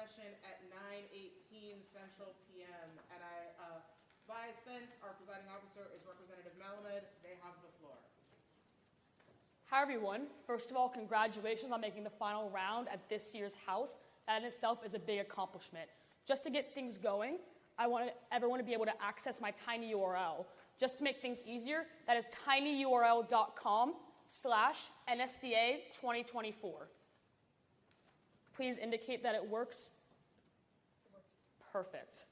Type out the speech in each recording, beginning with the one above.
session at 9:18 Central PM. And by assent, our presiding officer is Representative Malamed. They have the floor. Hi, everyone. First of all, congratulations on making the final round at this year's House. That in itself is a big accomplishment. Just to get things going, I want everyone to be able to access my tiny URL. Just to make things easier, that is tinyurl.com/NSDA 2024. Please indicate that it works. Perfect.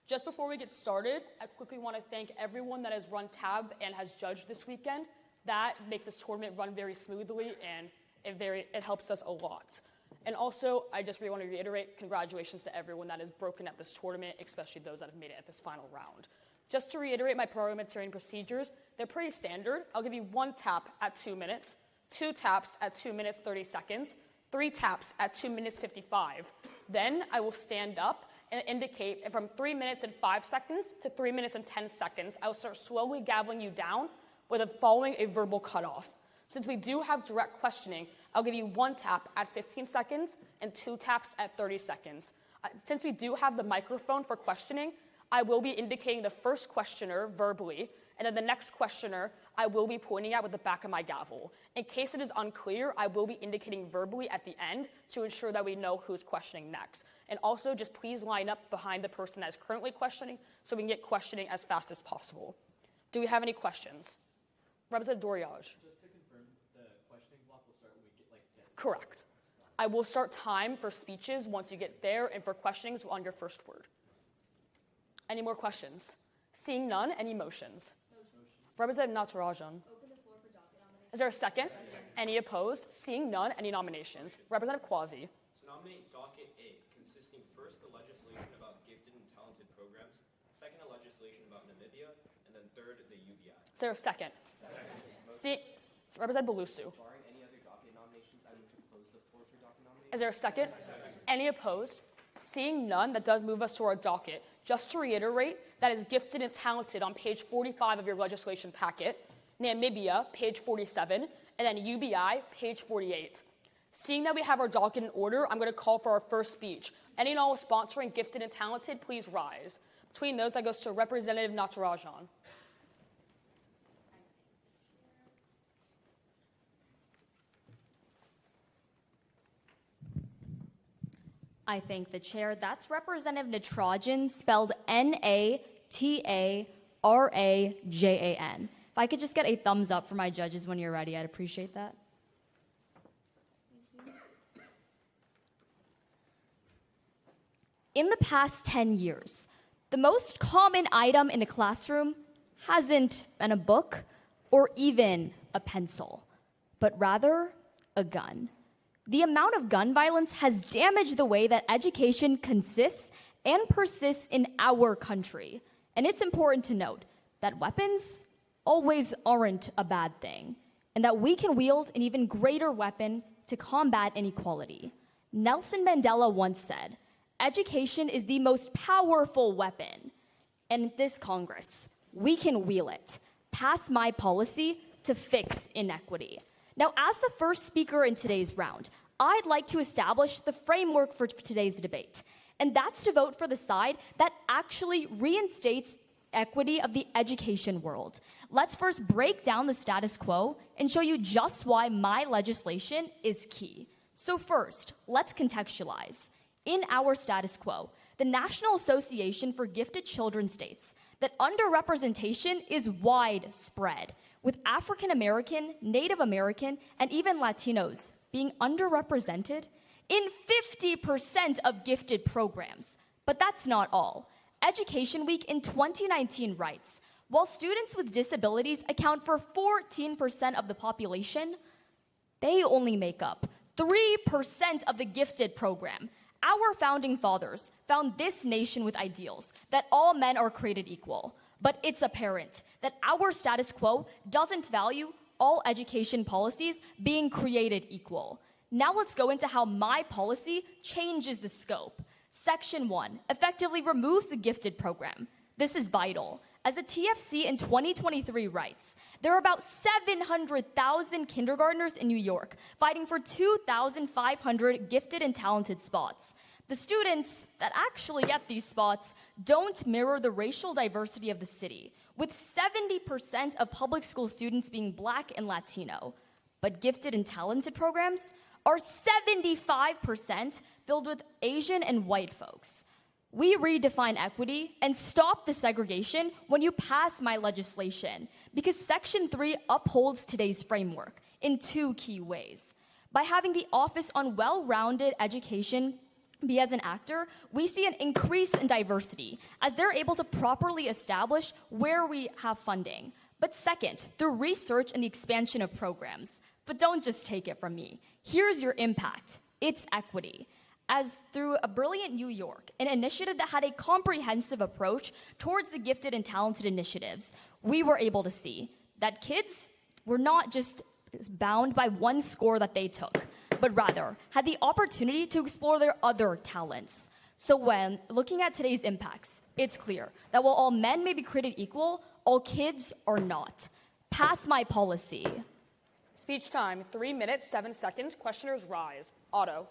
Just before we get started, I quickly want to thank everyone that has run tab and has judged this weekend. That makes this tournament run very smoothly, and it helps us a lot. And also, I just really want to reiterate congratulations to everyone that has broken at this tournament, especially those that have made it at this final round. Just to reiterate my parliamentarian procedures, they're pretty standard. I'll give you 1 tap at 2 minutes, 2 taps at 2 minutes 30 seconds, 3 taps at 2 minutes 55. Then I will stand up and indicate from 3 minutes and 5 seconds to 3 minutes and 10 seconds. I will start slowly gaveling you down following a verbal cutoff. Since we do have direct questioning, I'll give you 1 tap at 15 seconds and 2 taps at 30 seconds. Since we do have the microphone for questioning, I will be indicating the first questioner verbally, and then the next questioner I will be pointing at with the back of my gavel. In case it is unclear, I will be indicating verbally at the end to ensure that we know who's questioning next. And also, just please line up behind the person that is currently questioning so we can get questioning as fast as possible. Do we have any questions? Representative Dorairaj. Just to confirm, the questioning block will start when we get 10. Correct. I will start time for speeches once you get there, and for questionings on your first word. Any more questions? Seeing none, any motions? Motion. Representative Natarajan. Open the floor for docket nominations. Is there a second? Any opposed? Seeing none, any nominations? Representative Quazi. To nominate docket A, consisting first the legislation about gifted and talented programs, second a legislation about Namibia, and then third the UBI. Is there a second? Representative Balusu. Barring any other docket nominations, I move to close the floor for docket nominations. Is there a second? Any opposed? Seeing none, that does move us to our docket. Just to reiterate, that is gifted and talented on page 45 of your legislation packet, Namibia, page 47, and then UBI, page 48. Seeing that we have our docket in order, I'm going to call for our first speech. Any and all sponsoring gifted and talented, please rise. Between those, that goes to Representative Natarajan. I thank the chair. That's Representative Natarajan, spelled Natarajan. If I could just get a thumbs up for my judges when you're ready, I'd appreciate that. Thank you. In the past 10 years, the most common item in the classroom hasn't been a book or even a pencil, but rather a gun. The amount of gun violence has damaged the way that education consists and persists in our country. And it's important to note that weapons always aren't a bad thing, and that we can wield an even greater weapon to combat inequality. Nelson Mandela once said, "Education is the most powerful weapon." And in this Congress, we can wield it. Pass my policy to fix inequity. Now, as the first speaker in today's round, I'd like to establish the framework for today's debate, and that's to vote for the side that actually reinstates equity of the education world. Let's first break down the status quo and show you just why my legislation is key. So first, let's contextualize. In our status quo, the National Association for Gifted Children states that underrepresentation is widespread, with African American, Native American, and even Latinos being underrepresented in 50% of gifted programs. But that's not all. Education Week in 2019 writes, while students with disabilities account for 14% of the population, they only make up 3% of the gifted program. Our founding fathers found this nation with ideals that all men are created equal. But it's apparent that our status quo doesn't value all education policies being created equal. Now let's go into how my policy changes the scope. Section 1 effectively removes the gifted program. This is vital, As the TFC in 2023 writes, there are about 700,000 kindergartners in New York fighting for 2,500 gifted and talented spots. The students that actually get these spots don't mirror the racial diversity of the city, with 70% of public school students being Black and Latino. But gifted and talented programs are 75% filled with Asian and white folks. We redefine equity and stop the segregation when you pass my legislation, because Section 3 upholds today's framework in two key ways. By having the Office on Well-Rounded Education be as an actor, we see an increase in diversity as they're able to properly establish where we have funding. But second, through research and the expansion of programs. But don't just take it from me. Here's your impact. It's equity. As through a Brilliant New York, an initiative that had a comprehensive approach towards the gifted and talented initiatives, we were able to see that kids were not just bound by one score that they took, but rather had the opportunity to explore their other talents. So when looking at today's impacts, it's clear that while all men may be created equal, all kids are not. Pass my policy. Speech time, 3 minutes, 7 seconds. Questioners rise. Otto.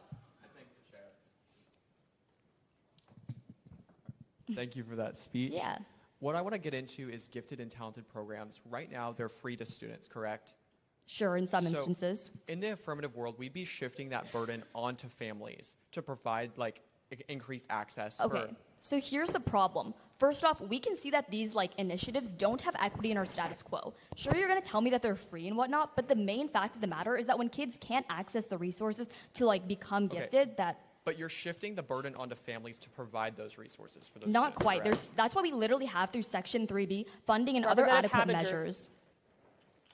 Thank you for that speech. Yeah. What I want to get into is gifted and talented programs. Right now, they're free to students, correct? Sure, in some So, instances. In the affirmative world, we'd be shifting that burden onto families to provide increased access. Okay, so here's the problem. First off, we can see that these initiatives don't have equity in our status quo. Sure, you're going to tell me that they're free and whatnot, but the main fact of the matter is that when kids can't access the resources to become gifted, But you're shifting the burden onto families to provide those resources for those not students, quite. correct? That's why we literally have through Section 3B funding and other Representative adequate Habiger. measures.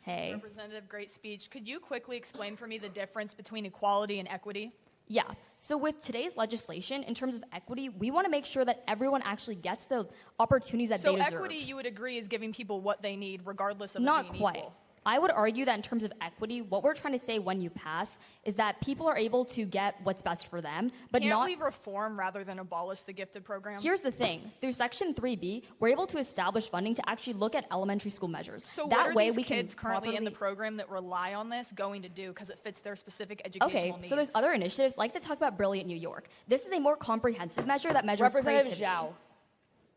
Hey. Representative, great speech. Could you quickly explain for me the difference between equality and equity? Yeah. So with today's legislation, in terms of equity, we want to make sure that everyone actually gets the opportunities that So they deserve. equity, you would agree, is giving people what they need, regardless of Not it being quite. equal. I would argue that in terms of equity, what we're trying to say when you pass is that people are able to get what's best for them, but Can't not. we reform rather than abolish the gifted program? Here's the thing: through Section 3B, we're able to establish funding to actually look at elementary school measures. So that what are way, these we kids can currently in the properly- program that rely on this going to do because it fits their specific educational Okay, needs? so there's other initiatives like the Talk About Brilliant New York. This is a more comprehensive measure that measures Representative creativity. Xiao.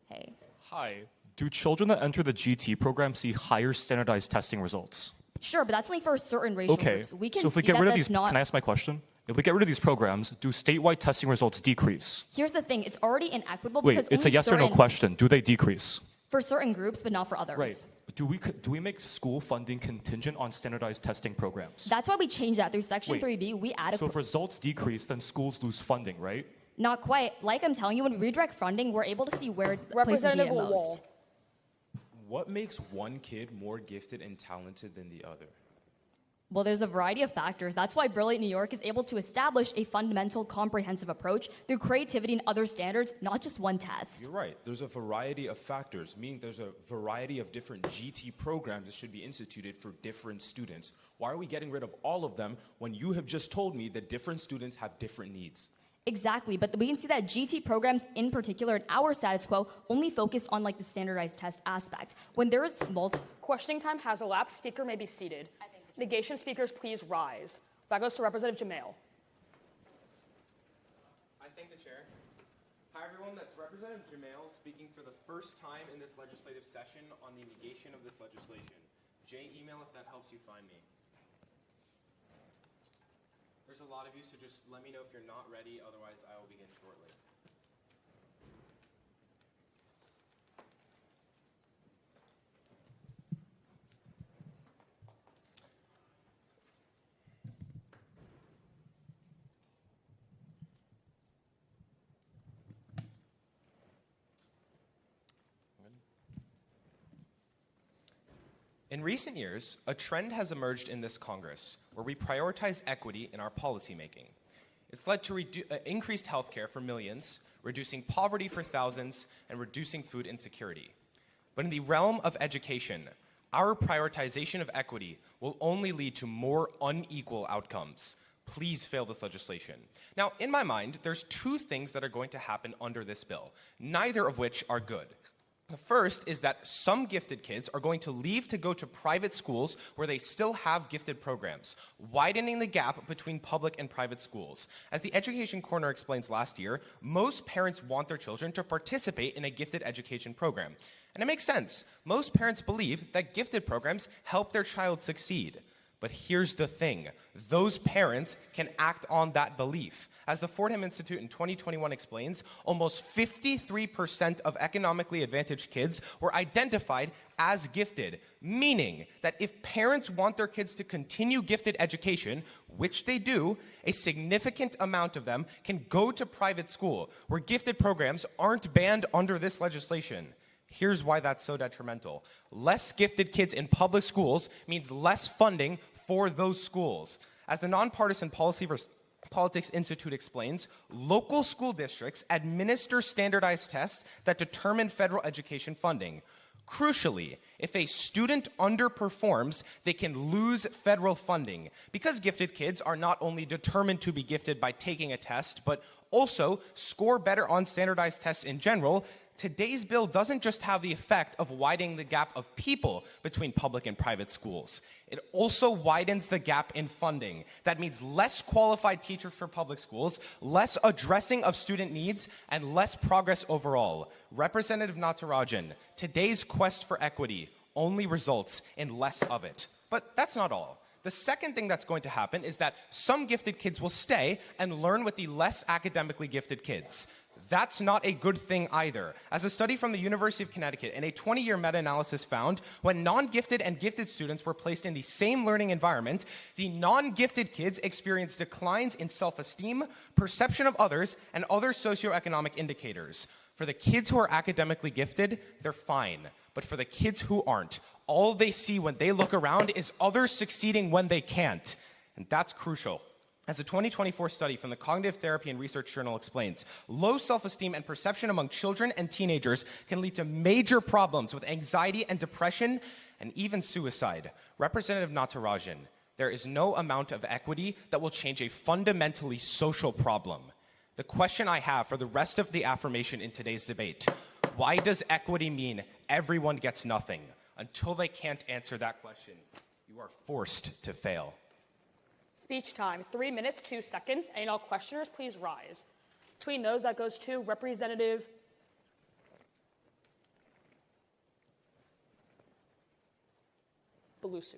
Hey. Hi. Do children that enter the GT program see higher standardized testing results? Sure, but that's only for certain racial Okay. groups. We can So if we see get that rid of that's these, not. can I ask my question? If we get rid of these programs, do statewide testing results decrease? Here's the thing: it's already inequitable Wait, because it's a only yes or no certain- question. Do they decrease? for certain groups, but not for others. Right. But do we make school funding contingent on standardized testing programs? That's why we changed that through Section Wait, 3B. We added. So if results decrease, then schools lose funding, right? Not quite. Like I'm telling you, when we redirect funding, we're able to see where places need Representative it most. Lawal. What makes one kid more gifted and talented than the other? Well, there's a variety of factors. That's why Brilliant New York is able to establish a fundamental, comprehensive approach through creativity and other standards, not just one test. You're right. There's a variety of factors, meaning there's a variety of different GT programs that should be instituted for different students. Why are we getting rid of all of them when you have just told me that different students have different needs? Exactly, but we can see that GT programs in particular in our status quo only focus on the standardized test aspect. When there's Questioning time has elapsed. Speaker may be seated. Negation speakers, please rise. That goes to Representative Jamail. I thank the chair. Hi, everyone. That's Representative Jamail speaking for the first time in this legislative session on the negation of this legislation. J email if that helps you find me. There's a lot of you, so just let me know if you're not ready. Otherwise, I will begin shortly. In recent years, a trend has emerged in this Congress where we prioritize equity in our policymaking. It's led to increased health care for millions, reducing poverty for thousands, and reducing food insecurity. But in the realm of education, our prioritization of equity will only lead to more unequal outcomes. Please fail this legislation. Now, in my mind, there's two things that are going to happen under this bill, neither of which are good. The first is that some gifted kids are going to leave to go to private schools where they still have gifted programs, widening the gap between public and private schools. As the Education Corner explains last year, most parents want their children to participate in a gifted education program. And it makes sense. Most parents believe that gifted programs help their child succeed. But here's the thing. Those parents can act on that belief. As the Fordham Institute in 2021 explains, almost 53% of economically advantaged kids were identified as gifted, meaning that if parents want their kids to continue gifted education, which they do, a significant amount of them can go to private school, where gifted programs aren't banned under this legislation. Here's why that's so detrimental. Less gifted kids in public schools means less funding for those schools. As the Nonpartisan Politics Institute explains, local school districts administer standardized tests that determine federal education funding. Crucially, if a student underperforms, they can lose federal funding. Because gifted kids are not only determined to be gifted by taking a test, but also score better on standardized tests in general, today's bill doesn't just have the effect of widening the gap of people between public and private schools. It also widens the gap in funding. That means less qualified teachers for public schools, less addressing of student needs, and less progress overall. Representative Natarajan, today's quest for equity only results in less of it. But that's not all. The second thing that's going to happen is that some gifted kids will stay and learn with the less academically gifted kids. That's not a good thing either. As a study from the University of Connecticut in a 20-year meta-analysis found, when non-gifted and gifted students were placed in the same learning environment, the non-gifted kids experienced declines in self-esteem, perception of others, and other socioeconomic indicators. For the kids who are academically gifted, they're fine. But for the kids who aren't, all they see when they look around is others succeeding when they can't. And that's crucial. As a 2024 study from the Cognitive Therapy and Research Journal explains, low self-esteem and perception among children and teenagers can lead to major problems with anxiety and depression and even suicide. Representative Natarajan, there is no amount of equity that will change a fundamentally social problem. The question I have for the rest of the affirmation in today's debate, why does equity mean everyone gets nothing? Until they can't answer that question, you are forced to fail. Speech time, 3 minutes, 2 seconds. Any and all questioners, please rise. Between those, that goes to Representative Balusu.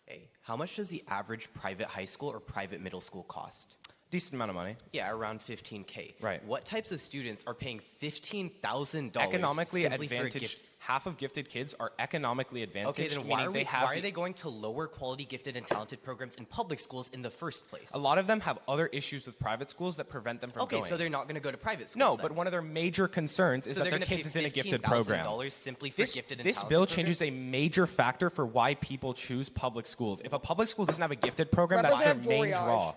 Hey, how much does the average private high school or private middle school cost? Decent amount of money. Yeah, around $15K. Right. What types of students are paying $15,000 Economically simply for a advantaged. gift? Half of gifted kids are economically advantaged. Okay, then why meaning are they going to lower quality gifted and talented programs in public schools in the first place? A lot of them have other issues with private schools that prevent them from going. Okay, so they're not going to go to private schools. No, then. but one of their major concerns is So that they're their gonna kids pay is in a gifted program. $15,000 simply for gifted and This talented bill programs? changes a major factor for why people choose public schools. If a public school doesn't have a gifted program, that's their Representative main Dorairaj. draw.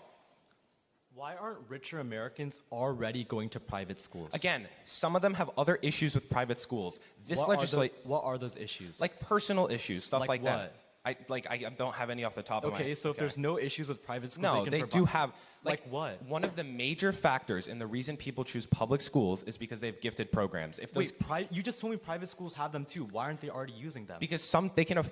Why aren't richer Americans already going to private schools? Again, some of them have other issues with private schools. This legislation, What are those issues? like personal issues, stuff Like like that. what? I don't have any off the top of my head. Okay, so if there's no issues with private schools, No, they do have. Like what? One of the major factors in the reason people choose public schools is because they have gifted programs. If those, Wait, you just told me private schools have them too. Why aren't they already using them? because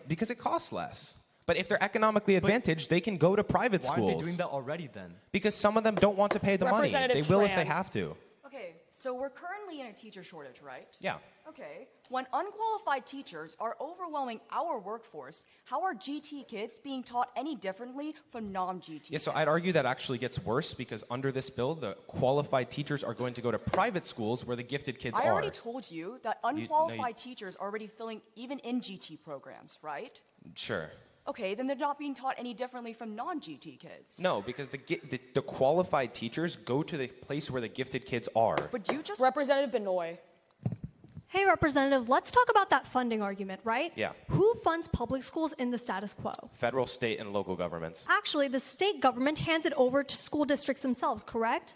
because it costs less. But if they're economically advantaged, they can go to private Why schools. aren't they doing that already then? Because some of them don't want to pay the money. Representative They will if they Tran. have to. Okay, so we're currently in a teacher shortage, right? Yeah. Okay, when unqualified teachers are overwhelming our workforce, how are GT kids being taught any differently from non-GT Yeah, so kids? I'd argue that actually gets worse because under this bill, the qualified teachers are going to go to private schools where the gifted kids I are. already told you that unqualified teachers are already filling even in GT programs, right? Sure. Okay, then they're not being taught any differently from non-GT kids. No, because the qualified teachers go to the place where the gifted kids are. But you just... Representative Binoy. Hey, Representative, let's talk about that funding argument, right? Yeah. Who funds public schools in the status quo? Federal, state, and local governments. Actually, the state government hands it over to school districts themselves, correct?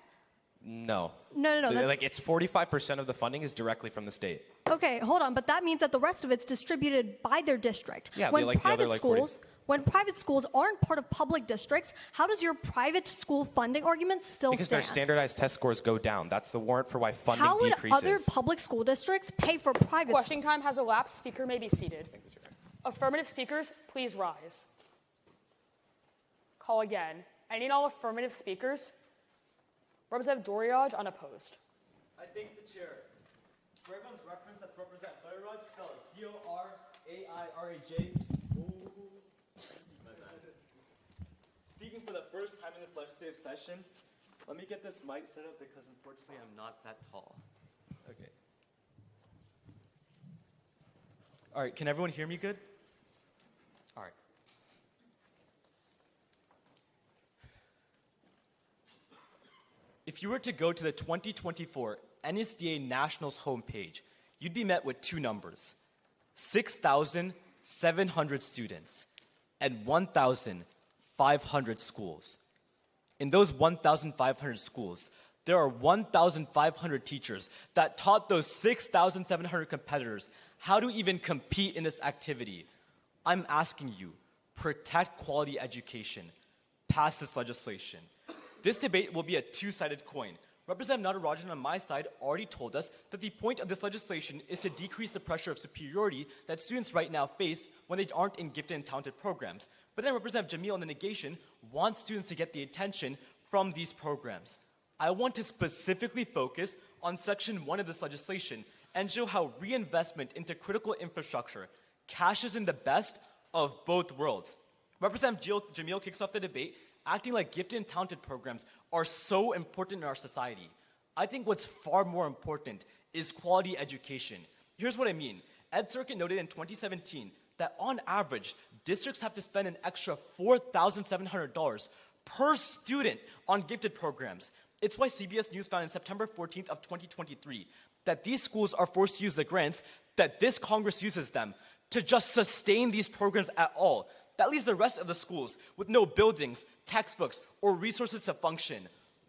No. No. That's... Like, it's 45% of the funding is directly from the state. Okay, hold on, but that means that the rest of it's distributed by their district. Yeah, when the other, private like, schools, When private schools aren't part of public districts, how does your private school funding argument still Because stand? their standardized test scores go down. That's the warrant for why funding How would decreases. other public school districts pay for private Question time has elapsed. Speaker may be seated. Affirmative speakers, please rise. Call again. Any and all affirmative speakers? Representative Dorairaj, unopposed. I thank the chair. For everyone's reference, that's Representative Dorairaj, spelled D-O-R-A-I-R-A-J. Speaking for the first time in this legislative session, let me get this mic set up because unfortunately I'm not that tall. Okay. All right, can everyone hear me good? All right. If you were to go to the 2024 NSDA Nationals homepage, you'd be met with two numbers: 6,700 students and 1,500 schools. In those 1,500 schools, there are 1,500 teachers that taught those 6,700 competitors how to even compete in this activity. I'm asking you, protect quality education. Pass this legislation. This debate will be a two-sided coin. Representative Natarajan on my side already told us that the point of this legislation is to decrease the pressure of superiority that students right now face when they aren't in gifted and talented programs. But then Representative Jamil in the negation wants students to get the attention from these programs. I want to specifically focus on Section 1 of this legislation and show how reinvestment into critical infrastructure cashes in the best of both worlds. Representative Jamil kicks off the debate acting like gifted and talented programs are so important in our society. I think what's far more important is quality education. Here's what I mean. Ed Circuit noted in 2017 that on average, districts have to spend an extra $4,700 per student on gifted programs. It's why CBS News found on September 14th of 2023 that these schools are forced to use the grants that this Congress uses them to just sustain these programs at all. That leaves the rest of the schools with no buildings, textbooks, or resources to function.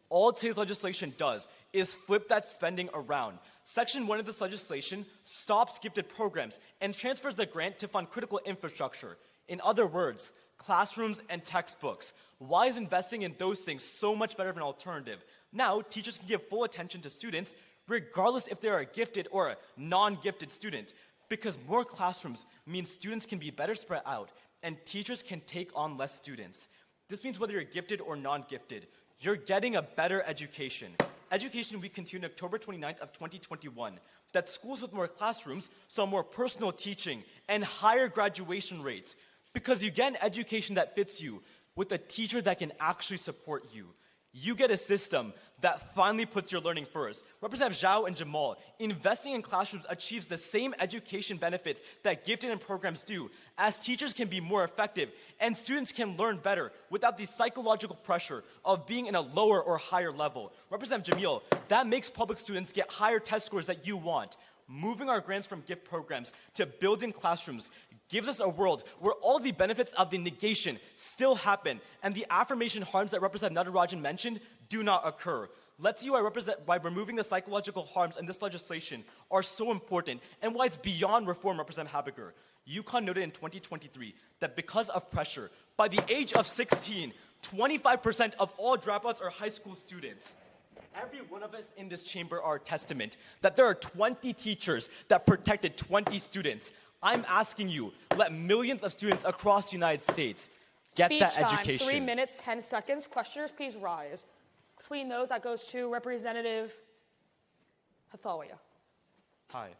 All today's legislation does is flip that spending around. Section 1 of this legislation stops gifted programs and transfers the grant to fund critical infrastructure. In other words, classrooms and textbooks. Why is investing in those things so much better of an alternative? Now, teachers can give full attention to students, regardless if they are a gifted or a non-gifted student, because more classrooms means students can be better spread out and teachers can take on less students. This means whether you're gifted or non-gifted, you're getting a better education. Education Week continued October 29th of 2021, that schools with more classrooms saw more personal teaching and higher graduation rates because you get an education that fits you with a teacher that can actually support you. You get a system that finally puts your learning first. Representative Xiao and Jamal, investing in classrooms achieves the same education benefits that gifted and programs do, as teachers can be more effective and students can learn better without the psychological pressure of being in a lower or higher level. Representative Jamil, that makes public students get higher test scores that you want. Moving our grants from gift programs to building classrooms gives us a world where all the benefits of the negation still happen and the affirmation harms that Representative Natarajan mentioned do not occur. Let's see why removing the psychological harms in this legislation are so important and why it's beyond reform, Representative Habiger. UConn noted in 2023 that because of pressure, by the age of 16, 25% of all dropouts are high school students. Every one of us in this chamber are a testament that there are 20 teachers that protected 20 students. I'm asking you, let millions of students across the United States get Speech that time, education. 3 minutes, 10 seconds. Questioners, please rise. Between those, that goes to Representative Hathalia. Hi.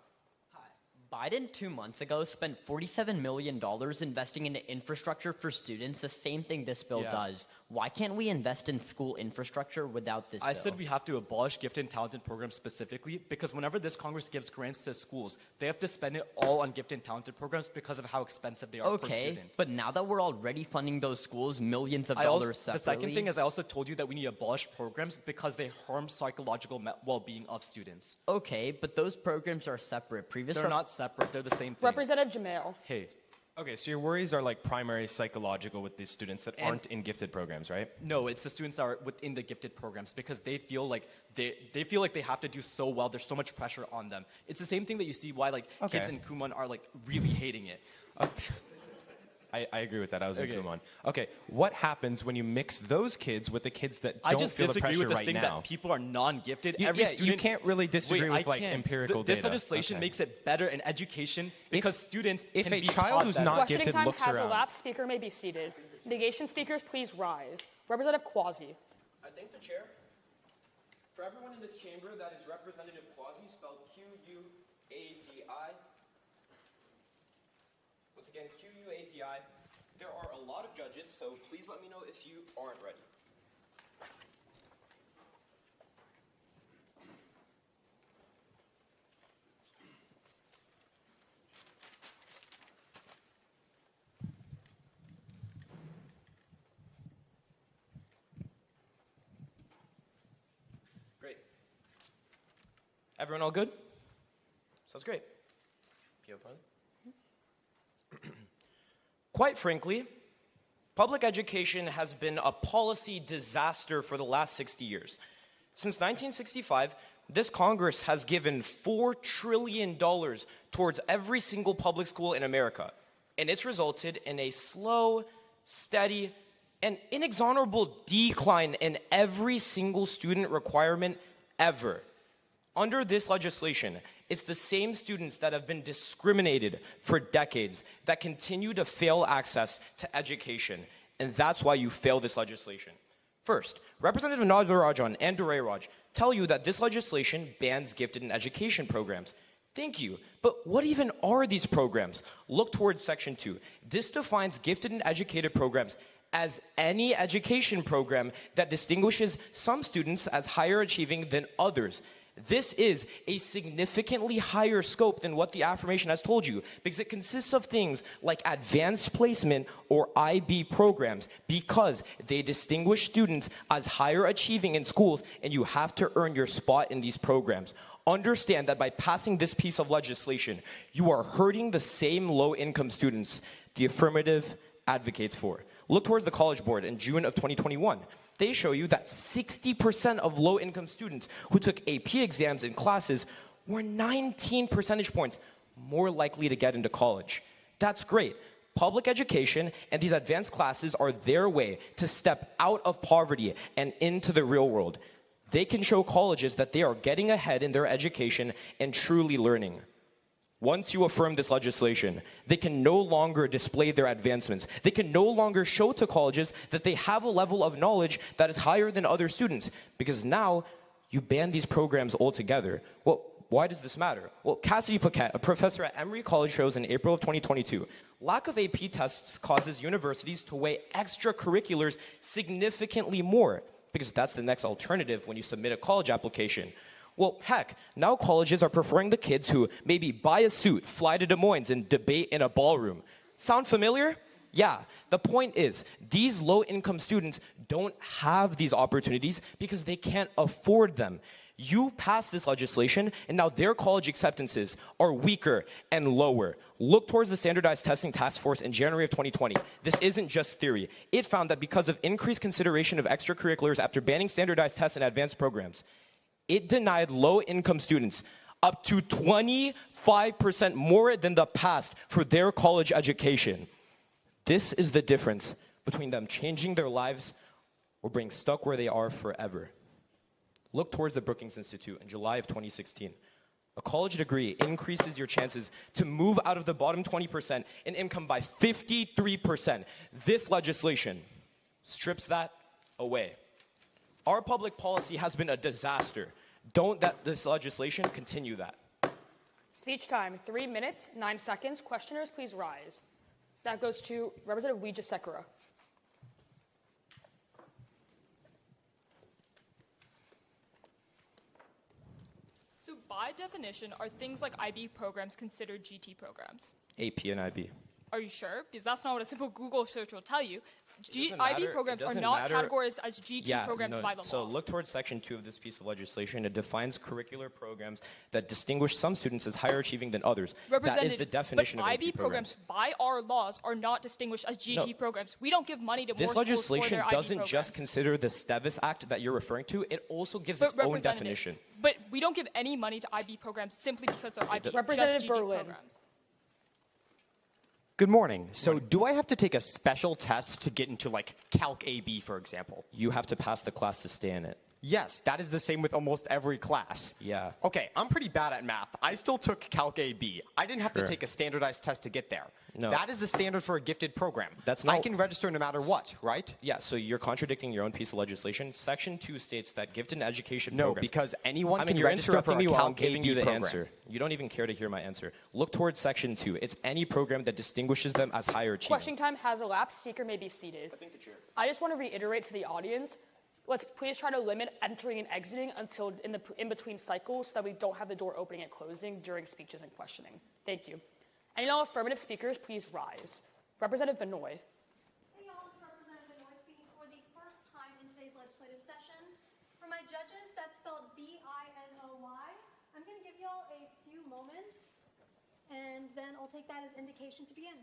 Biden 2 months ago spent $47 million investing into infrastructure for students, the same thing this bill does. Why can't we invest in school infrastructure without this bill? I said we have to abolish gifted and talented programs specifically because whenever this Congress gives grants to schools, they have to spend it all on gifted and talented programs because of how expensive they are per student. But now that we're already funding those schools millions of dollars separately. The second thing is I also told you that we need to abolish programs because they harm psychological well-being of students. Okay, but those programs are separate. They're not separate. They're the same thing. Representative Jamil. Hey. Okay, so your worries are like primary psychological with these students that aren't in gifted programs, right? No, it's the students that are within the gifted programs because they feel like they feel like they have to do so well. There's so much pressure on them. It's the same thing that you see why kids in Kumon are like really hating it. I agree with that. I was a Okay. good one. Okay, what happens when you mix those kids with the kids that I don't just feel the disagree pressure with this right thing now? that people are non-gifted. You- Every yeah, you student can't really disagree with, I like, can. empirical This data. legislation Okay. makes it better in education because students if can a be child taught who's better. not Questioning gifted time looks has around. elapsed. Speaker may be seated. Negation speakers, please rise. Representative Quazi. I thank the chair. For everyone in this chamber, that is Representative Quazi, spelled Q-U-A-Z-I. Once again, Q-U-A-Z-I. There are a lot of judges, so please let me know if you aren't ready. Great. Everyone all good? Sounds great. Quite frankly, public education has been a policy disaster for the last 60 years. Since 1965, this Congress has given $4 trillion towards every single public school in America, and it's resulted in a slow, steady, and inexorable decline in every single student requirement ever. Under this legislation, it's the same students that have been discriminated for decades that continue to fail access to education, and that's why you fail this legislation. First, Representative Natarajan and Dorairaj tell you that this legislation bans gifted and education programs. Thank you, but what even are these programs? Look towards Section 2. This defines gifted and educated programs as any education program that distinguishes some students as higher achieving than others. This is a significantly higher scope than what the affirmation has told you, because it consists of things like advanced placement or IB programs, because they distinguish students as higher achieving in schools, and you have to earn your spot in these programs. Understand that by passing this piece of legislation, you are hurting the same low-income students the affirmative advocates for. Look towards the College Board in June of 2021. They show you that 60% of low-income students who took AP exams in classes were 19 percentage points more likely to get into college. That's great. Public education and these advanced classes are their way to step out of poverty and into the real world. They can show colleges that they are getting ahead in their education and truly learning. Once you affirm this legislation, they can no longer display their advancements. They can no longer show to colleges that they have a level of knowledge that is higher than other students, because now you ban these programs altogether. Well, why does this matter? Well, Cassidy Paquette, a professor at Emory College, shows in April of 2022, lack of AP tests causes universities to weigh extracurriculars significantly more, because that's the next alternative when you submit a college application. Well, heck, now colleges are preferring the kids who maybe buy a suit, fly to Des Moines, and debate in a ballroom. Sound familiar? Yeah. The point is, these low-income students don't have these opportunities because they can't afford them. You passed this legislation, and now their college acceptances are weaker and lower. Look towards the Standardized Testing Task Force in January of 2020. This isn't just theory. It found that because of increased consideration of extracurriculars after banning standardized tests and advanced programs, it denied low-income students up to 25% more than the past for their college education. This is the difference between them changing their lives or being stuck where they are forever. Look towards the Brookings Institute in July of 2016. A college degree increases your chances to move out of the bottom 20% in income by 53%. This legislation strips that away. Our public policy has been a disaster. Don't let this legislation continue that. Speech time, 3 minutes, 9 seconds. Questioners, please rise. That goes to Representative Wijesekera. So by definition, are things like IB programs considered GT programs? AP and IB. Are you sure? Because that's not what a simple Google search will tell you. doesn't IB matter- programs it are doesn't not matter- categorized as GT programs by the law. So look towards Section 2 of this piece of legislation. It defines curricular programs that distinguish some students as higher achieving than others. That is the definition but of IB AP programs. by our laws are not distinguished as GT No. programs. We don't give money to This more schools for legislation their IB doesn't programs. just consider the STEVIS Act that you're referring to. It also gives But its own Representative, definition. But we don't give any money to IB programs simply because they're IB, just Representative GT Berlin. programs. Good morning. So do I have to take a special test to get into like Calc AB, for example? You have to pass the class to stay in it. Yes, that is the same with almost every class. Yeah. Okay, I'm pretty bad at math. I still took Calc AB. I didn't have to Sure. take a standardized test to get there. No. That is the standard for a gifted program. That's I not- can register no matter what, right? Yeah, so you're contradicting your own piece of legislation. Section 2 states that gifted education No, programs... because anyone I mean, can you're register interrupting for a me while I'm Calc giving AB you the program. answer. You don't even care to hear my answer. Look towards Section 2. It's any program that distinguishes them as higher achievement. Question time has elapsed. Speaker may be seated. I just want to reiterate to the audience, let's please try to limit entering and exiting until in between cycles so that we don't have the door opening and closing during speeches and questioning. Thank you. Any all affirmative speakers, please rise. Representative Binoy. Hey y'all, it's Representative Binoy speaking for the first time in today's legislative session. For my judges, that's spelled B-I-N-O-Y. I'm going to give y'all a few moments, and then I'll take that as indication to begin.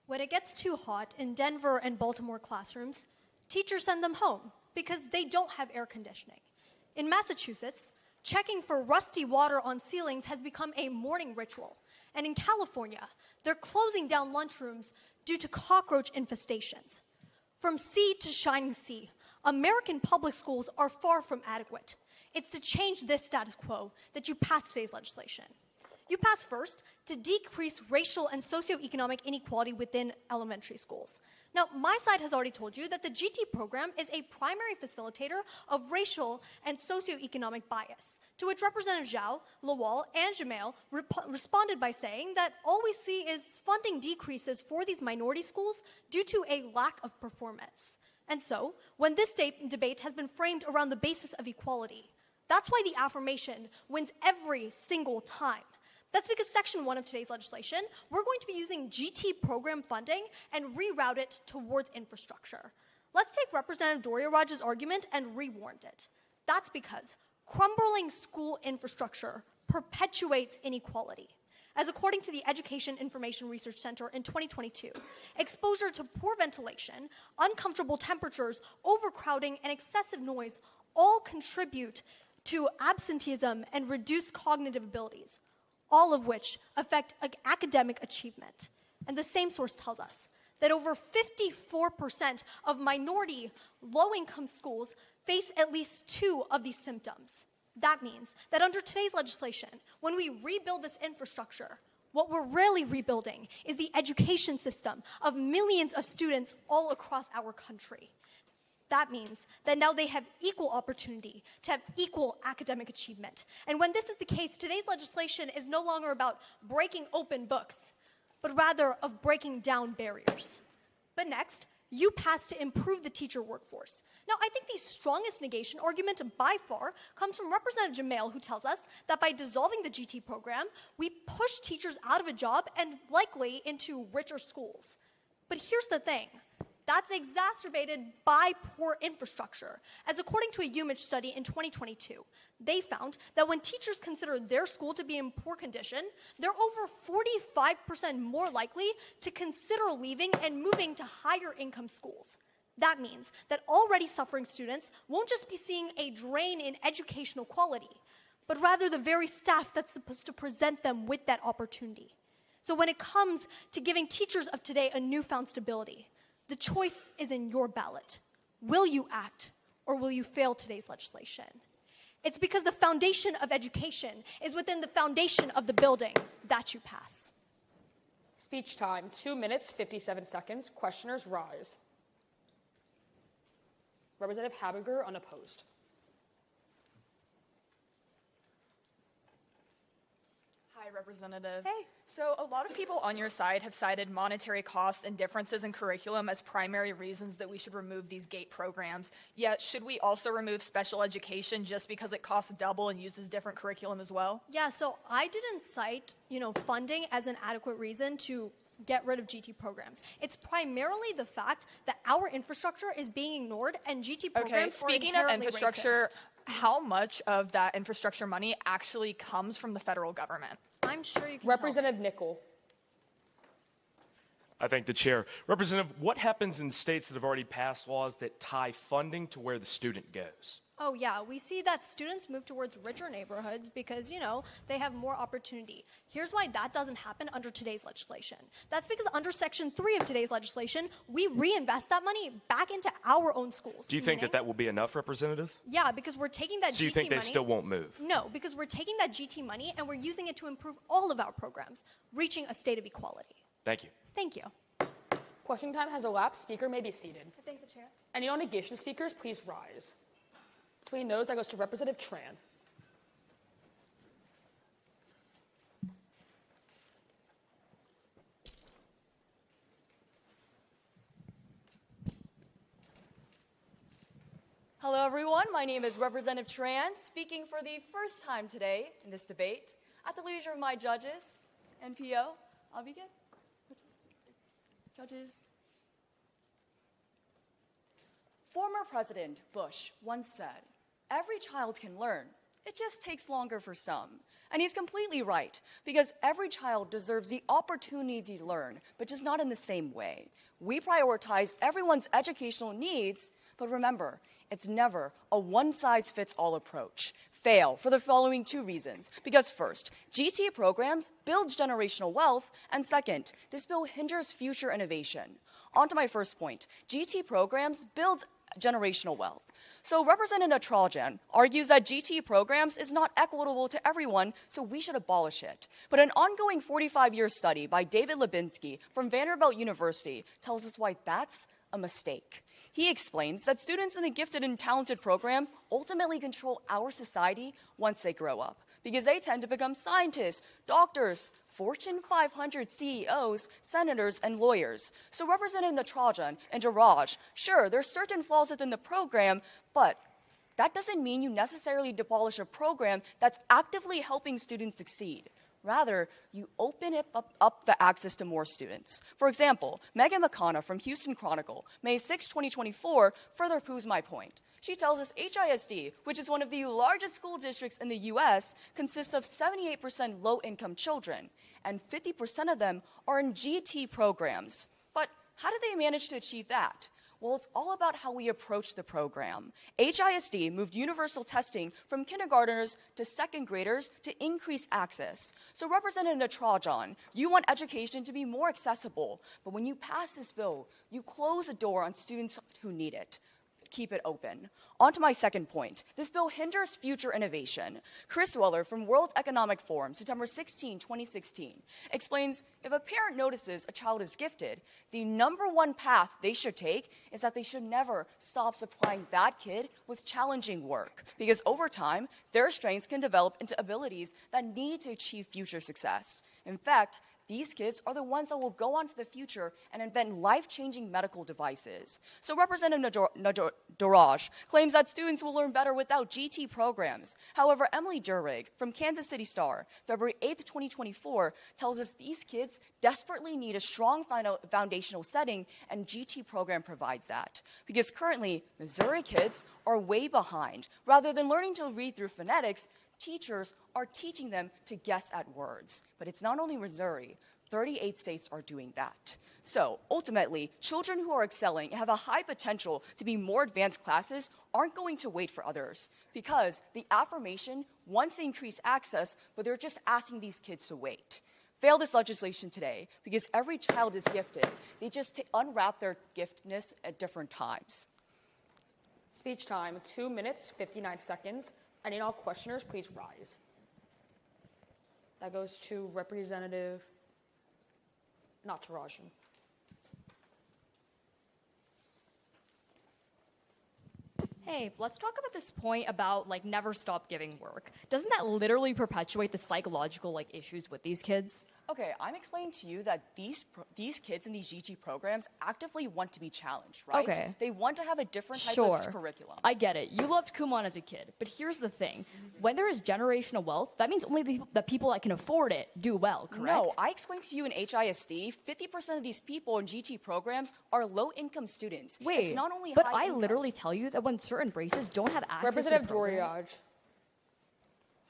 When it gets too hot in Denver and Baltimore classrooms, teachers send them home because they don't have air conditioning. In Massachusetts, checking for rusty water on ceilings has become a morning ritual. And in California, they're closing down lunchrooms due to cockroach infestations. From sea to shining sea, American public schools are far from adequate. It's to change this status quo that you pass today's legislation. You pass first to decrease racial and socioeconomic inequality within elementary schools. Now, my side has already told you that the GT program is a primary facilitator of racial and socioeconomic bias, to which Representative Xiao, Lawal, and Jamel responded by saying that all we see is funding decreases for these minority schools due to a lack of performance. And so, when this debate has been framed around the basis of equality, that's why the affirmation wins every single time. That's because Section 1 of today's legislation, we're going to be using GT program funding and reroute it towards infrastructure. Let's take Representative Dorairaj's argument and rewarrant it. That's because crumbling school infrastructure perpetuates inequality. As according to the Education Information Research Center in 2022, exposure to poor ventilation, uncomfortable temperatures, overcrowding, and excessive noise all contribute to absenteeism and reduced cognitive abilities, all of which affect academic achievement. And the same source tells us that over 54% of minority low-income schools face at least two of these symptoms. That means that under today's legislation, when we rebuild this infrastructure, what we're really rebuilding is the education system of millions of students all across our country. That means that now they have equal opportunity to have equal academic achievement. And when this is the case, today's legislation is no longer about breaking open books, but rather of breaking down barriers. But next, you pass to improve the teacher workforce. Now, I think the strongest negation argument by far comes from Representative Jamel, who tells us that by dissolving the GT program, we push teachers out of a job and likely into richer schools. But here's the thing. That's exacerbated by poor infrastructure. As according to a UMich study in 2022, they found that when teachers consider their school to be in poor condition, they're over 45% more likely to consider leaving and moving to higher income schools. That means that already suffering students won't just be seeing a drain in educational quality, but rather the very staff that's supposed to present them with that opportunity. So when it comes to giving teachers of today a newfound stability, the choice is in your ballot. Will you act, or will you fail today's legislation? It's because the foundation of education is within the foundation of the building that you pass. Speech time, 2 minutes, 57 seconds. Questioners rise. Representative Habiger, unopposed. Hi, Representative. Hey. So a lot of people on your side have cited monetary costs and differences in curriculum as primary reasons that we should remove these GATE programs. Yet, should we also remove special education just because it costs double and uses different curriculum as well? Yeah, so I didn't cite, funding as an adequate reason to get rid of GT programs. It's primarily the fact that our infrastructure is being ignored and GT programs Okay, speaking of are inherently infrastructure, racist. How much of that infrastructure money actually comes from the federal government? I'm sure you can Representative Nichol. I thank the chair. Representative, what happens in states that have already passed laws that tie funding to where the student goes? Oh, yeah. We see that students move towards richer neighborhoods because, they have more opportunity. Here's why that doesn't happen under today's legislation. That's because under Section 3 of today's legislation, we reinvest that money back into our own schools. Do you think that will be enough, Representative? Yeah, because we're taking that GT money. So you think they still won't move? No, because we're taking that GT money and we're using it to improve all of our programs, reaching a state of equality. Thank you. Thank you. Question time has elapsed. Speaker may be seated. I thank the chair. Any non-negation speakers, please rise. Between those, that goes to Representative Tran. Hello, everyone. My name is Representative Tran, speaking for the first time today in this debate at the leisure of my judges. NPO, Habiger, judges. Former President Bush once said, "Every child can learn. It just takes longer for some." And he's completely right, because every child deserves the opportunity to learn, but just not in the same way. We prioritize everyone's educational needs, but remember, it's never a one-size-fits-all approach. Fail for the following two reasons. Because first, GT programs builds generational wealth, and second, this bill hinders future innovation. On to my first point, GT programs build generational wealth. So Representative Natarajan argues that GT programs is not equitable to everyone, so we should abolish it. But an ongoing 45-year study by David Lubinsky from Vanderbilt University tells us why that's a mistake. He explains that students in the gifted and talented program ultimately control our society once they grow up, because they tend to become scientists, doctors, Fortune 500 CEOs, senators, and lawyers. So Representative Natarajan and Dorairaj, sure, there's certain flaws within the program, but that doesn't mean you necessarily demolish a program that's actively helping students succeed. Rather, you open up the access to more students. For example, Megan McConnell from Houston Chronicle, May 6, 2024, further proves my point. She tells us HISD, which is one of the largest school districts in the U.S., consists of 78% low-income children, and 50% of them are in GT programs. But how do they manage to achieve that? Well, it's all about how we approach the program. HISD moved universal testing from kindergartners to second graders to increase access. So Representative Natarajan, you want education to be more accessible, but when you pass this bill, you close the door on students who need it. Keep it open. On to my second point. This bill hinders future innovation. Chris Weller from World Economic Forum, September 16, 2016, explains if a parent notices a child is gifted, the number one path they should take is that they should never stop supplying that kid with challenging work, because over time, their strengths can develop into abilities that need to achieve future success. In fact, these kids are the ones that will go on to the future and invent life-changing medical devices. So Representative Dorairaj claims that students will learn better without GT programs. However, Emily Durig from Kansas City Star, February 8, 2024, tells us these kids desperately need a strong foundational setting, and GT program provides that. Because currently, Missouri kids are way behind. Rather than learning to read through phonetics, teachers are teaching them to guess at words. But it's not only Missouri, 38 states are doing that. So ultimately, children who are excelling and have a high potential to be more advanced classes aren't going to wait for others, because the affirmation wants to increase access, but they're just asking these kids to wait. Fail this legislation today, because every child is gifted. They just unwrap their giftedness at different times. Speech time, 2 minutes, 59 seconds. I need all questioners, please rise. That goes to Representative Natarajan. Hey, let's talk about this point about never stop giving work. Doesn't that literally perpetuate the psychological issues with these kids? Okay, I'm explaining to you that these kids in these GT programs actively want to be challenged, right? Okay. They want to have a different type Sure. of curriculum. I get it. You loved Kumon as a kid. But here's the thing. When there is generational wealth, that means only the people that can afford it do well, correct? No, I explained to you in HISD, 50% of these people in GT programs are low-income students. Wait, it's not only but high I income. literally tell you that when certain braces don't have access Representative to programs, Dorairaj.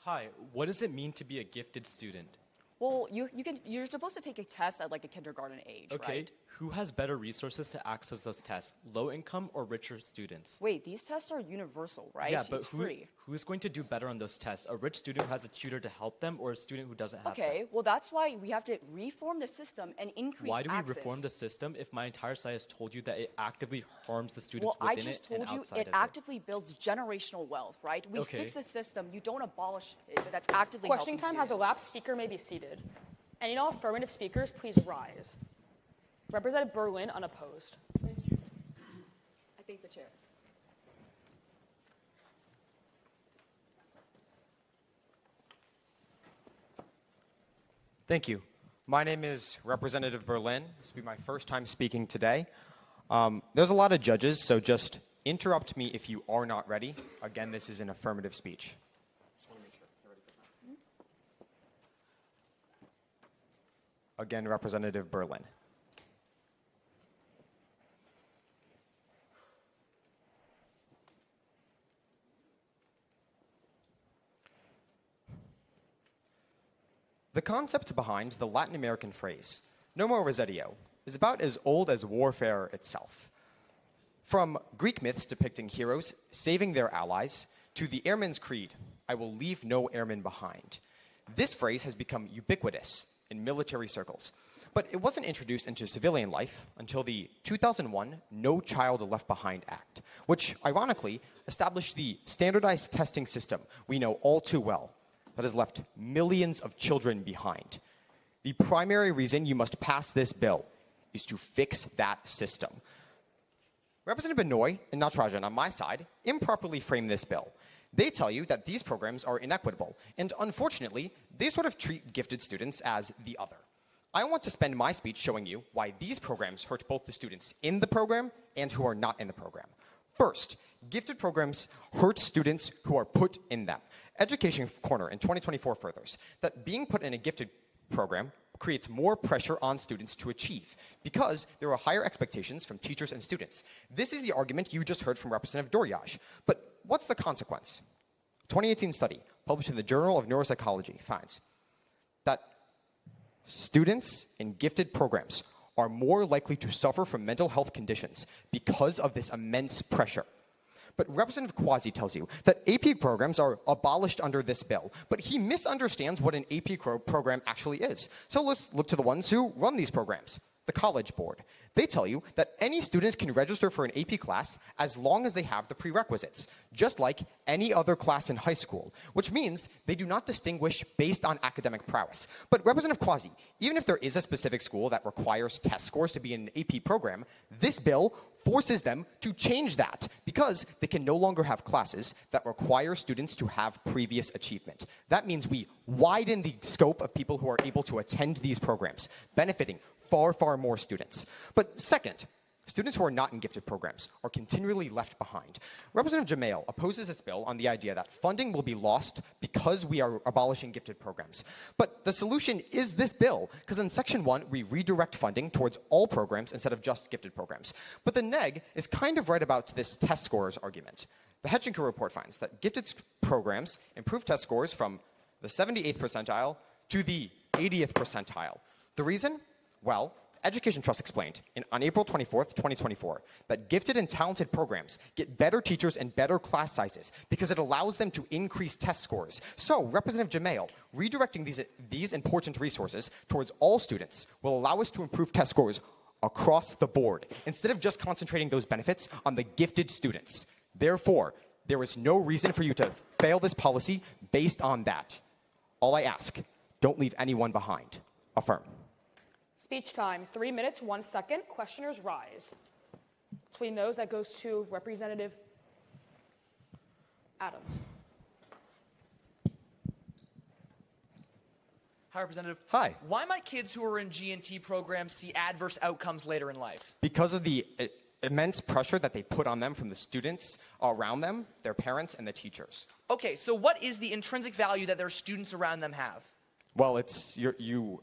Hi, what does it mean to be a gifted student? Well, you're supposed to take a test at like a kindergarten age, Okay, right? who has better resources to access those tests, low income or richer students? Wait, these tests are universal, right? Yeah, but it's free. who's going to do better on those tests? A rich student who has a tutor to help them or a student who doesn't have Okay, well, that's why we have to reform the system and increase Why do we access. reform the system if my entire side has told you that it actively harms the students Well, I within just it and told you outside it of actively builds generational wealth, right? We Okay. fix the system. You don't abolish it. That's actively Questioning helping time has students. elapsed. Speaker may be seated. Any all affirmative speakers, please rise. Representative Berlin, unopposed. I thank the chair. Thank you. My name is Representative Berlin. This will be my first time speaking today. There's a lot of judges, so just interrupt me if you are not ready. Again, this is an affirmative speech. Again, Representative Berlin. The concept behind the Latin American phrase, no more resedio, is about as old as warfare itself. From Greek myths depicting heroes saving their allies, to the Airman's Creed, I will leave no airman behind. This phrase has become ubiquitous in military circles, but it wasn't introduced into civilian life until the 2001 No Child Left Behind Act, which ironically established the standardized testing system we know all too well that has left millions of children behind. The primary reason you must pass this bill is to fix that system. Representative Binoy and Natarajan on my side improperly frame this bill. They tell you that these programs are inequitable, and unfortunately, they sort of treat gifted students as the other. I want to spend my speech showing you why these programs hurt both the students in the program and who are not in the program. First, gifted programs hurt students who are put in them. Education Corner in 2024 furthers that being put in a gifted program creates more pressure on students to achieve because there are higher expectations from teachers and students. This is the argument you just heard from Representative Dorairaj. But what's the consequence? A 2018 study published in the Journal of Neuropsychology finds that students in gifted programs are more likely to suffer from mental health conditions because of this immense pressure. But Representative Quazi tells you that AP programs are abolished under this bill, but he misunderstands what an AP program actually is. So let's look to the ones who run these programs, the College Board. They tell you that any student can register for an AP class as long as they have the prerequisites, just like any other class in high school, which means they do not distinguish based on academic prowess. But Representative Quazi, even if there is a specific school that requires test scores to be in an AP program, this bill forces them to change that because they can no longer have classes that require students to have previous achievement. That means we widen the scope of people who are able to attend these programs, benefiting far, far more students. But second, students who are not in gifted programs are continually left behind. Representative Jamail opposes this bill on the idea that funding will be lost because we are abolishing gifted programs. But the solution is this bill, because in Section 1, we redirect funding towards all programs instead of just gifted programs. But the neg is kind of right about this test scores argument. The Hetchinker report finds that gifted programs improve test scores from the 78th percentile to the 80th percentile. The reason? Well, Education Trust explained on April 24th, 2024, that gifted and talented programs get better teachers and better class sizes because it allows them to increase test scores. So, Representative Jamail, redirecting these important resources towards all students will allow us to improve test scores across the board, instead of just concentrating those benefits on the gifted students. Therefore, there is no reason for you to fail this policy based on that. All I ask, don't leave anyone behind. Affirm. Speech time, 3 minutes, 1 second. Questioners rise. Between those, that goes to Representative Adams. Hi, Representative. Hi. Why might kids who are in G&T programs see adverse outcomes later in life? Because of the immense pressure that they put on them from the students around them, their parents, and the teachers. Okay, so what is the intrinsic value that their students around them have? Well, it's you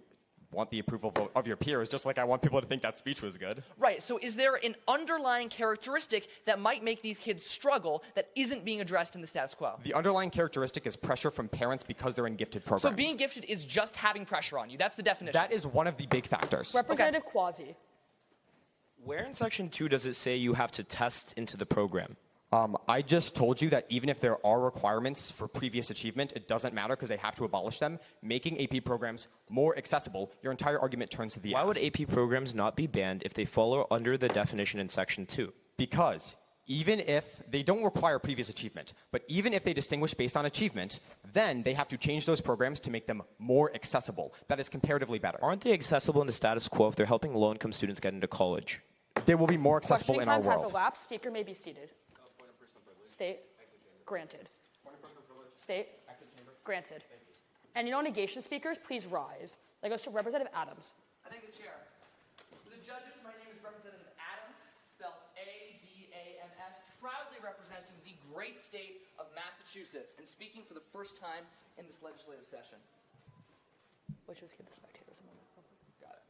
want the approval of your peers, just like I want people to think that speech was good. Right, so is there an underlying characteristic that might make these kids struggle that isn't being addressed in the status quo? The underlying characteristic is pressure from parents because they're in gifted programs. So being gifted is just having pressure on you. That's the definition. That is one of the big factors. Representative Quazi. Where in Section 2 does it say you have to test into the program? I just told you that even if there are requirements for previous achievement, it doesn't matter because they have to abolish them. Making AP programs more accessible, your entire argument turns to the Why would AP programs not be banned if they follow under the definition in Section 2? Because even if they don't require previous achievement, but even if they distinguish based on achievement, then they have to change those programs to make them more accessible. That is comparatively better. Aren't they accessible in the status quo if they're helping low-income students get into college? They will be more accessible Questioning in our time world. has elapsed. Speaker may be seated. State. Granted. State. Granted. And negation speakers, please rise. That goes to Representative Adams. I thank the chair. For the judges, my name is Representative Adams, spelled A-D-A-M-S, proudly representing the great state of Massachusetts and speaking for the first time in this legislative session. Let's just give the spectators a moment. Got it.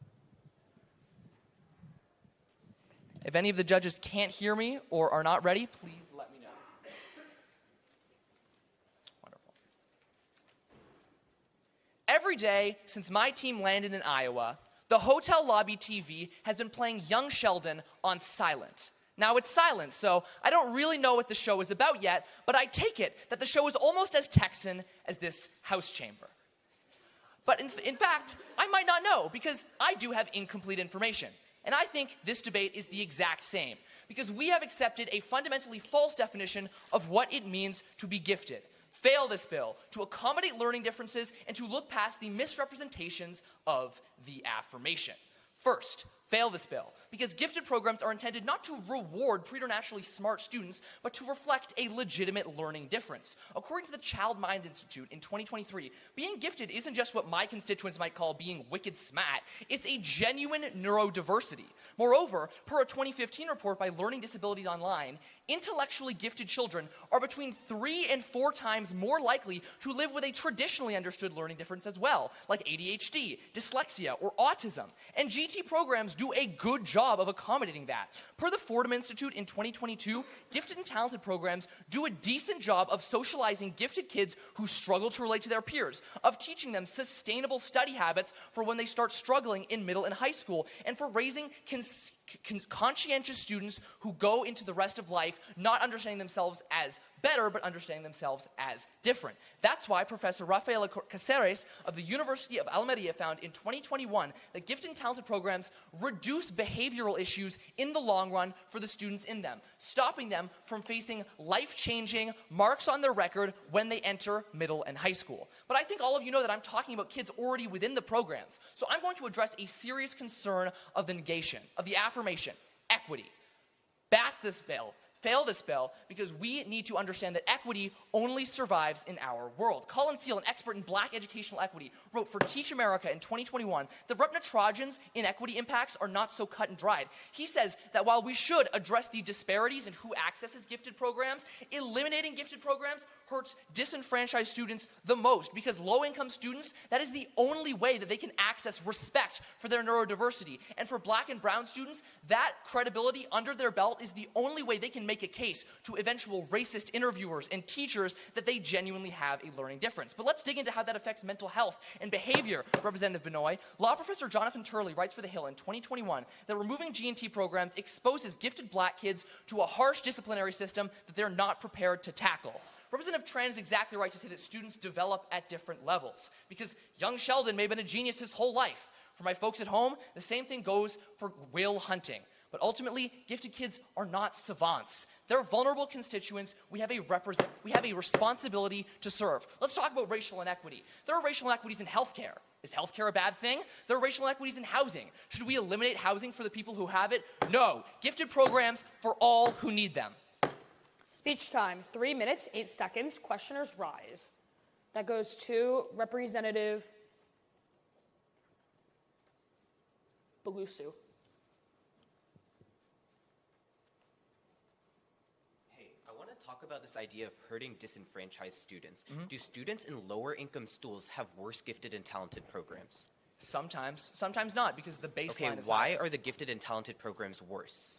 If any of the judges can't hear me or are not ready, please let me know. Wonderful. Every day since my team landed in Iowa, the hotel lobby TV has been playing Young Sheldon on silent. Now it's silent, so I don't really know what the show is about yet, but I take it that the show is almost as Texan as this House chamber. But in fact, I might not know because I do have incomplete information. And I think this debate is the exact same because we have accepted a fundamentally false definition of what it means to be gifted. Fail this bill to accommodate learning differences and to look past the misrepresentations of the affirmation. First, fail this bill because gifted programs are intended not to reward preternaturally smart students, but to reflect a legitimate learning difference. According to the Child Mind Institute in 2023, being gifted isn't just what my constituents might call being wicked smart, it's a genuine neurodiversity. Moreover, per a 2015 report by Learning Disabilities Online, intellectually gifted children are between 3 and 4 times more likely to live with a traditionally understood learning difference as well, like ADHD, dyslexia, or autism. And GT programs do a good job of accommodating that. Per the Fordham Institute in 2022, gifted and talented programs do a decent job of socializing gifted kids who struggle to relate to their peers, of teaching them sustainable study habits for when they start struggling in middle and high school, and for raising conscientious students who go into the rest of life not understanding themselves as better, but understanding themselves as different. That's why Professor Rafaela Caceres of the University of Almeria found in 2021 that gifted and talented programs reduce behavioral issues in the long run for the students in them, stopping them from facing life-changing marks on their record when they enter middle and high school. But I think all of you know that I'm talking about kids already within the programs, so I'm going to address a serious concern of the negation, of the affirmation, equity. Pass this bill. Fail this bill because we need to understand that equity only survives in our world. Colin Seal, an expert in black educational equity, wrote for Teach America in 2021 that Natarajan's inequity impacts are not so cut and dried. He says that while we should address the disparities in who accesses gifted programs, eliminating gifted programs hurts disenfranchised students the most because low-income students, that is the only way that they can access respect for their neurodiversity. And for black and brown students, that credibility under their belt is the only way they can make a case to eventual racist interviewers and teachers that they genuinely have a learning difference. But let's dig into how that affects mental health and behavior, Representative Binoy. Law professor Jonathan Turley writes for The Hill in 2021 that removing G&T programs exposes gifted black kids to a harsh disciplinary system that they're not prepared to tackle. Representative Tran is exactly right to say that students develop at different levels because young Sheldon may have been a genius his whole life. For my folks at home, the same thing goes for Will Hunting. But ultimately, gifted kids are not savants. They're vulnerable constituents we have a responsibility to serve. Let's talk about racial inequity. There are racial inequities in healthcare. Is healthcare a bad thing? There are racial inequities in housing. Should we eliminate housing for the people who have it? No. Gifted programs for all who need them. Speech time, 3 minutes, 8 seconds. Questioners rise. That goes to Representative Balusu. Hey, I want to talk about this idea of hurting disenfranchised students. Do students in lower income schools have worse gifted and talented programs? Sometimes not, because the baseline is why higher. are the gifted and talented programs worse?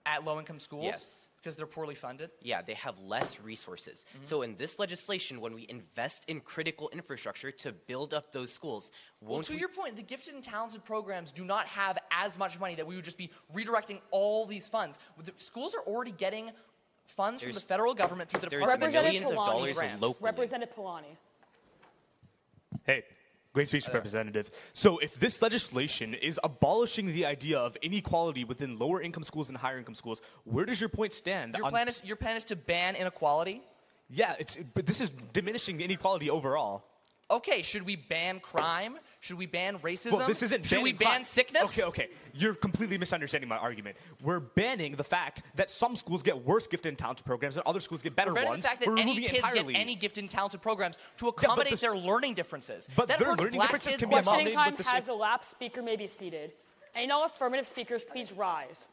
At low-income schools? Yes. Because they're poorly funded? Yeah, they have less resources. So in this legislation, when we invest in critical infrastructure to build up those schools, Well, to your point, the gifted and talented programs do not have as much money that we would just be redirecting all these funds. The schools are already getting funds from the federal government through the Department of millions of dollars locally. Representative Palani. Hey, great speech, Representative. So if this legislation is abolishing the idea of inequality within lower income schools and higher income schools, where does your point stand? Your plan is to ban inequality? Yeah, but this is diminishing the inequality overall. Okay, should we ban crime? Should we ban racism? Well, this isn't Should we banning ban crime. sickness? Okay. You're completely misunderstanding my argument. We're banning the fact that some schools get worse gifted and talented programs and other schools get better We're banning ones. the fact that We're any removing it kids entirely. get any gifted and talented programs to accommodate their learning differences. But that their hurts learning black differences kids can be more. Questioning time with the has elapsed. Speaker may be seated. Any all affirmative speakers, please rise.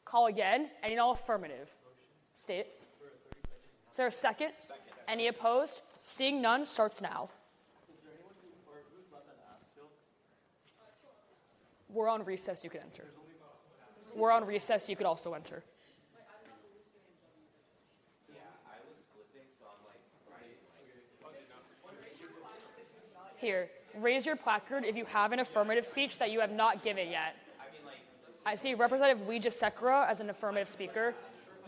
Call again. Any all affirmative? State. Is there a second? Any opposed? Seeing none, starts now. We're on recess, you can enter. We're on recess, you could also enter. Here, raise your placard if you have an affirmative speech that you have not given yet. I see Representative Wijesekera as an affirmative speaker.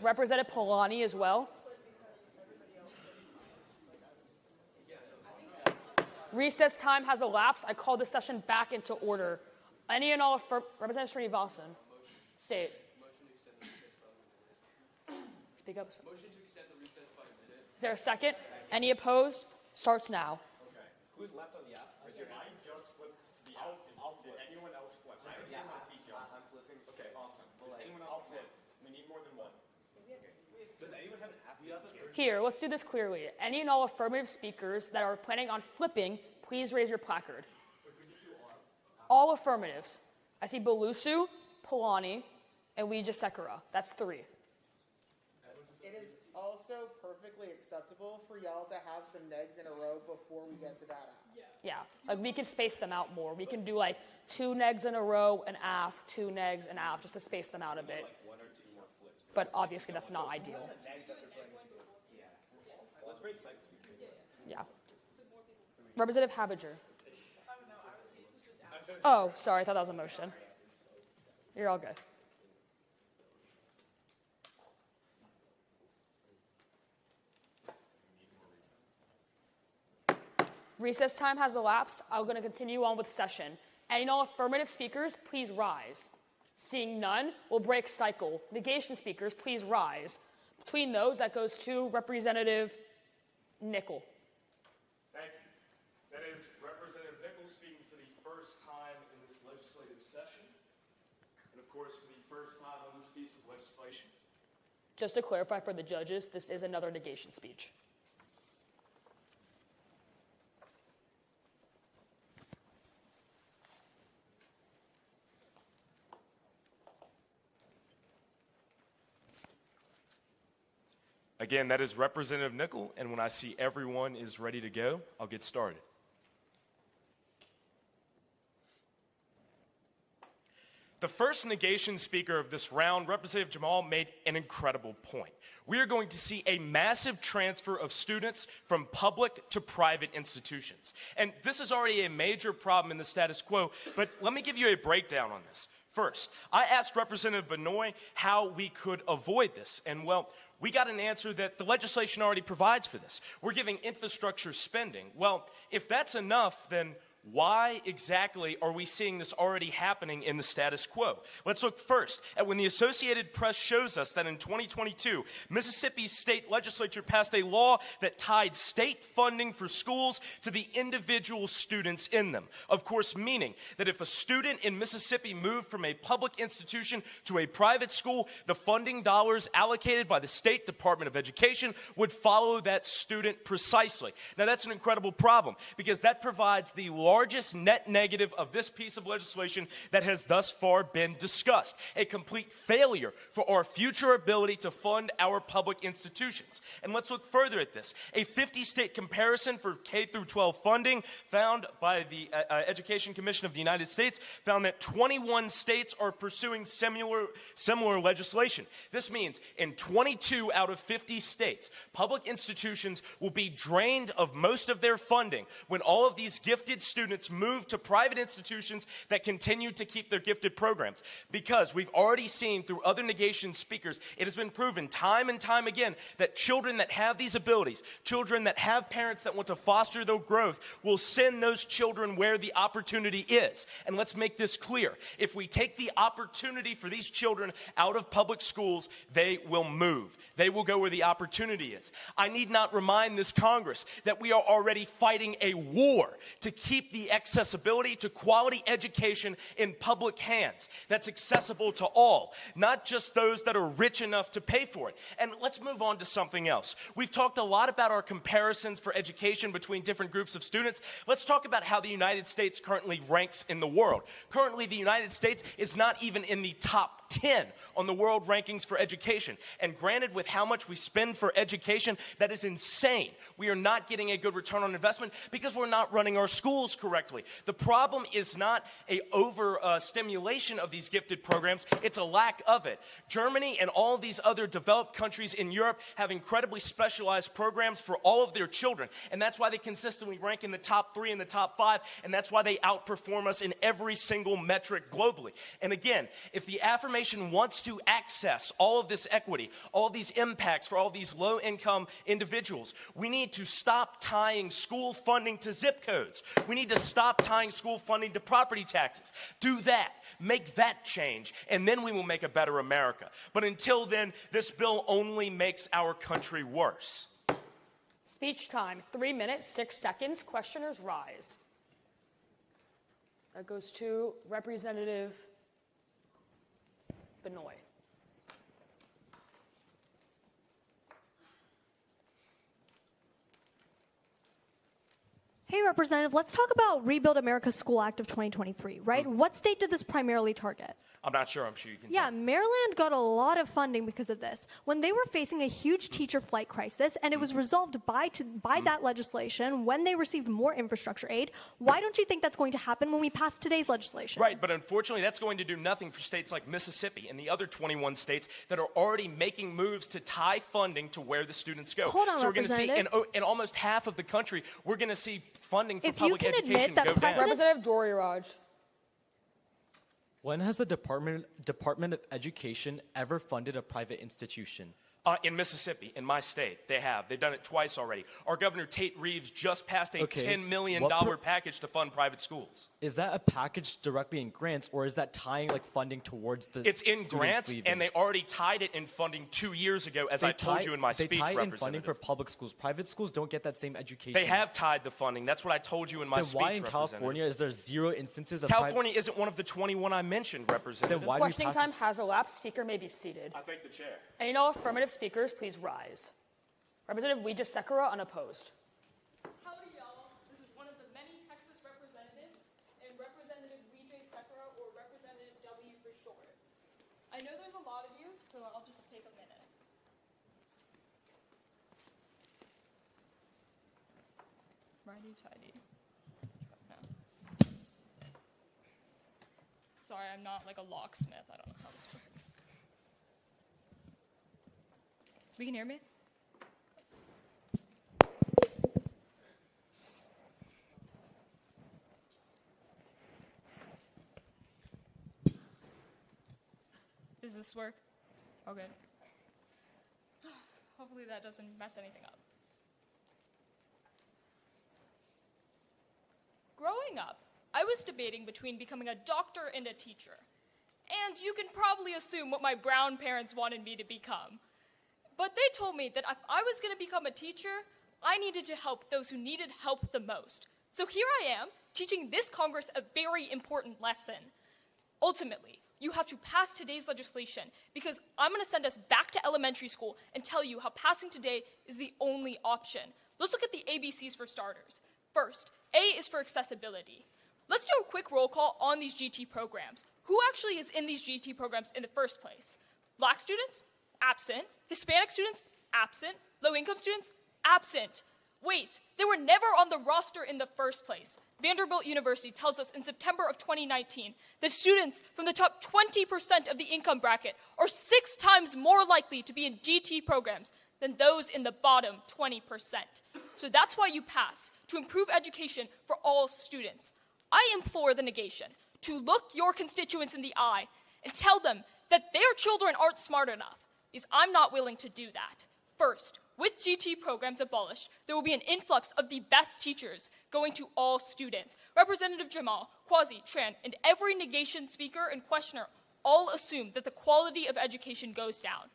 Representative Palani as well. Recess time has elapsed. I call this session back into order. Any and all Representative Srinivasan. State. Speak up. Motion to extend the recess by a minute. Is there a second? Any opposed? Starts now. Okay. Who's left on the app? Raise your hand. I just flipped the app. Did anyone else flip? Yeah, I'm flipping. Okay, awesome. Does anyone else flip? We need more than one. Does anyone have an app? Here, let's do this clearly. Any and all affirmative speakers that are planning on flipping, please raise your placard. All affirmatives. I see Balusu, Palani, and Wijesekera. That's 3. It is also perfectly acceptable for y'all to have some negs in a row before we get to that app. Yeah, like we can space them out more. We can do like 2 negs in a row and aft, 2 negs and aft, just to space them out a bit. But obviously that's not ideal. Yeah. Representative Habiger. Oh, sorry, I thought that was a motion. You're all good. Recess time has elapsed. I'm going to continue on with session. Any and all affirmative speakers, please rise. Seeing none, we'll break cycle. Negation speakers, please rise. Between those, that goes to Representative Nichol. Thank you. That is Representative Nichol speaking for the first time in this legislative session, and of course for the first time on this piece of legislation. Just to clarify for the judges, this is another negation speech. Again, that is Representative Nichol, and when I see everyone is ready to go, I'll get started. The first negation speaker of this round, Representative Jamal, made an incredible point. We are going to see a massive transfer of students from public to private institutions. And this is already a major problem in the status quo, but let me give you a breakdown on this. First, I asked Representative Binoy how we could avoid this, and well, we got an answer that the legislation already provides for this. We're giving infrastructure spending. Well, if that's enough, then why exactly are we seeing this already happening in the status quo? Let's look first at when the Associated Press shows us that in 2022, Mississippi's state legislature passed a law that tied state funding for schools to the individual students in them. Of course, meaning that if a student in Mississippi moved from a public institution to a private school, the funding dollars allocated by the State Department of Education would follow that student precisely. Now, that's an incredible problem because that provides the largest net negative of this piece of legislation that has thus far been discussed. A complete failure for our future ability to fund our public institutions. And let's look further at this. A 50-state comparison for K through 12 funding found by the Education Commission of the United States found that 21 states are pursuing similar legislation. This means in 22 out of 50 states, public institutions will be drained of most of their funding when all of these gifted students move to private institutions that continue to keep their gifted programs. Because we've already seen through other negation speakers, it has been proven time and time again that children that have these abilities, children that have parents that want to foster their growth, will send those children where the opportunity is. And let's make this clear. If we take the opportunity for these children out of public schools, they will move. They will go where the opportunity is. I need not remind this Congress that we are already fighting a war to keep the accessibility to quality education in public hands that's accessible to all, not just those that are rich enough to pay for it. And let's move on to something else. We've talked a lot about our comparisons for education between different groups of students. Let's talk about how the United States currently ranks in the world. Currently, the United States is not even in the top 10 on the world rankings for education. And granted, with how much we spend for education, that is insane. We are not getting a good return on investment because we're not running our schools correctly. The problem is not a over-stimulation of these gifted programs, it's a lack of it. Germany and all these other developed countries in Europe have incredibly specialized programs for all of their children, and that's why they consistently rank in the top 3 and the top 5, and that's why they outperform us in every single metric globally. And again, if the affirmation wants to access all of this equity, all of these impacts for all these low-income individuals, we need to stop tying school funding to zip codes. We need to stop tying school funding to property taxes. Do that. Make that change, and then we will make a better America. But until then, this bill only makes our country worse. Speech time, 3 minutes, 6 seconds. Questioners rise. That goes to Representative Binoy. Hey, Representative, let's talk about Rebuild America's School Act of 2023, right? What state did this primarily target? I'm not sure. I'm sure you can Yeah, Maryland got a lot of funding because of this. When they were facing a huge teacher flight crisis, and it was resolved by that legislation when they received more infrastructure aid, why don't you think that's going to happen when we pass today's legislation? Right, but unfortunately, that's going to do nothing for states like Mississippi and the other 21 states that are already making moves to tie funding to where the students go. Hold on, so we're going to see in almost half of the country, we're going to see funding for public education go down. Representative Dorairaj. When has the Department of Education ever funded a private institution? In Mississippi, in my state, they have. They've done it twice already. Our Governor Tate Reeves just passed a $10 million package to fund private schools. Is that a package directly in grants, or is that tying funding towards the It's in grants, leaving? and they already tied it in funding 2 years ago, as I told you in my speech, They tie it in Representative. funding for public schools. Private schools don't get that same education. They have tied the funding. That's what I told you in my then speech, why in Representative. California is there 0 instances of California isn't one of the 21 I mentioned, Representative. Then why Questioning time has elapsed. Speaker may be seated. I thank the chair. Any no affirmative speakers, please rise. Representative Wijesekera, unopposed. Howdy, y'all. This is one of the many Texas representatives, and Representative Wijesekera, or Representative W for short. I know there's a lot of you, so I'll just take a minute. Righty-tighty. No. Sorry, I'm not like a locksmith. I don't know how this works. We can hear me? Does this work? Oh, good. Hopefully that doesn't mess anything up. Growing up, I was debating between becoming a doctor and a teacher. And you can probably assume what my brown parents wanted me to become. But they told me that if I was going to become a teacher, I needed to help those who needed help the most. So here I am, teaching this Congress a very important lesson. Ultimately, you have to pass today's legislation because I'm going to send us back to elementary school and tell you how passing today is the only option. Let's look at the ABCs for starters. First, A is for accessibility. Let's do a quick roll call on these GT programs. Who actually is in these GT programs in the first place? Black students? Absent. Hispanic students? Absent. Low-income students? Absent. Wait, they were never on the roster in the first place. Vanderbilt University tells us in September of 2019 that students from the top 20% of the income bracket are 6 times more likely to be in GT programs than those in the bottom 20%. So that's why you pass, to improve education for all students. I implore the negation to look your constituents in the eye and tell them that their children aren't smart enough, because I'm not willing to do that. First, with GT programs abolished, there will be an influx of the best teachers going to all students. Representative Jamal, Quazi, Tran, and every negation speaker and questioner all assume that the quality of education goes down.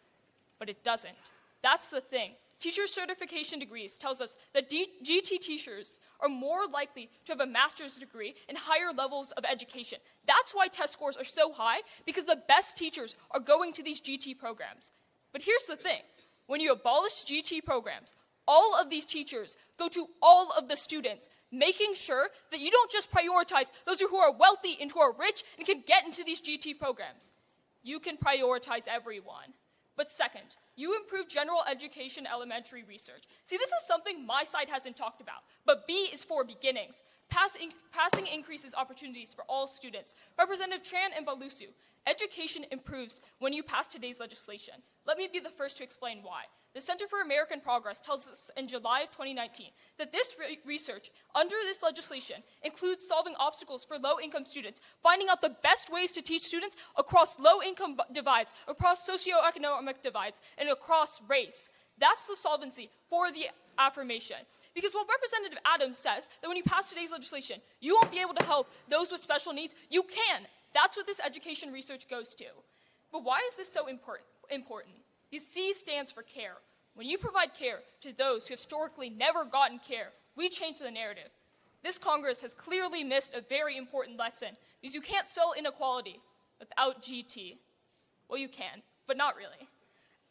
But it doesn't. That's the thing. Teacher certification degrees tells us that GT teachers are more likely to have a master's degree and higher levels of education. That's why test scores are so high, because the best teachers are going to these GT programs. But here's the thing. When you abolish GT programs, all of these teachers go to all of the students, making sure that you don't just prioritize those who are wealthy and who are rich and can get into these GT programs. You can prioritize everyone. But second, you improve general education elementary research. See, this is something my side hasn't talked about, but B is for beginnings. Passing increases opportunities for all students. Representative Tran and Balusu, education improves when you pass today's legislation. Let me be the first to explain why. The Center for American Progress tells us in July of 2019 that this research under this legislation includes solving obstacles for low-income students, finding out the best ways to teach students across low-income divides, across socioeconomic divides, and across race. That's the solvency for the affirmation. Because while Representative Adams says that when you pass today's legislation, you won't be able to help those with special needs, you can. That's what this education research goes to. But why is this so important? Because C stands for care. When you provide care to those who have historically never gotten care, we change the narrative. This Congress has clearly missed a very important lesson, because you can't spell inequality without GT. Well, you can, but not really.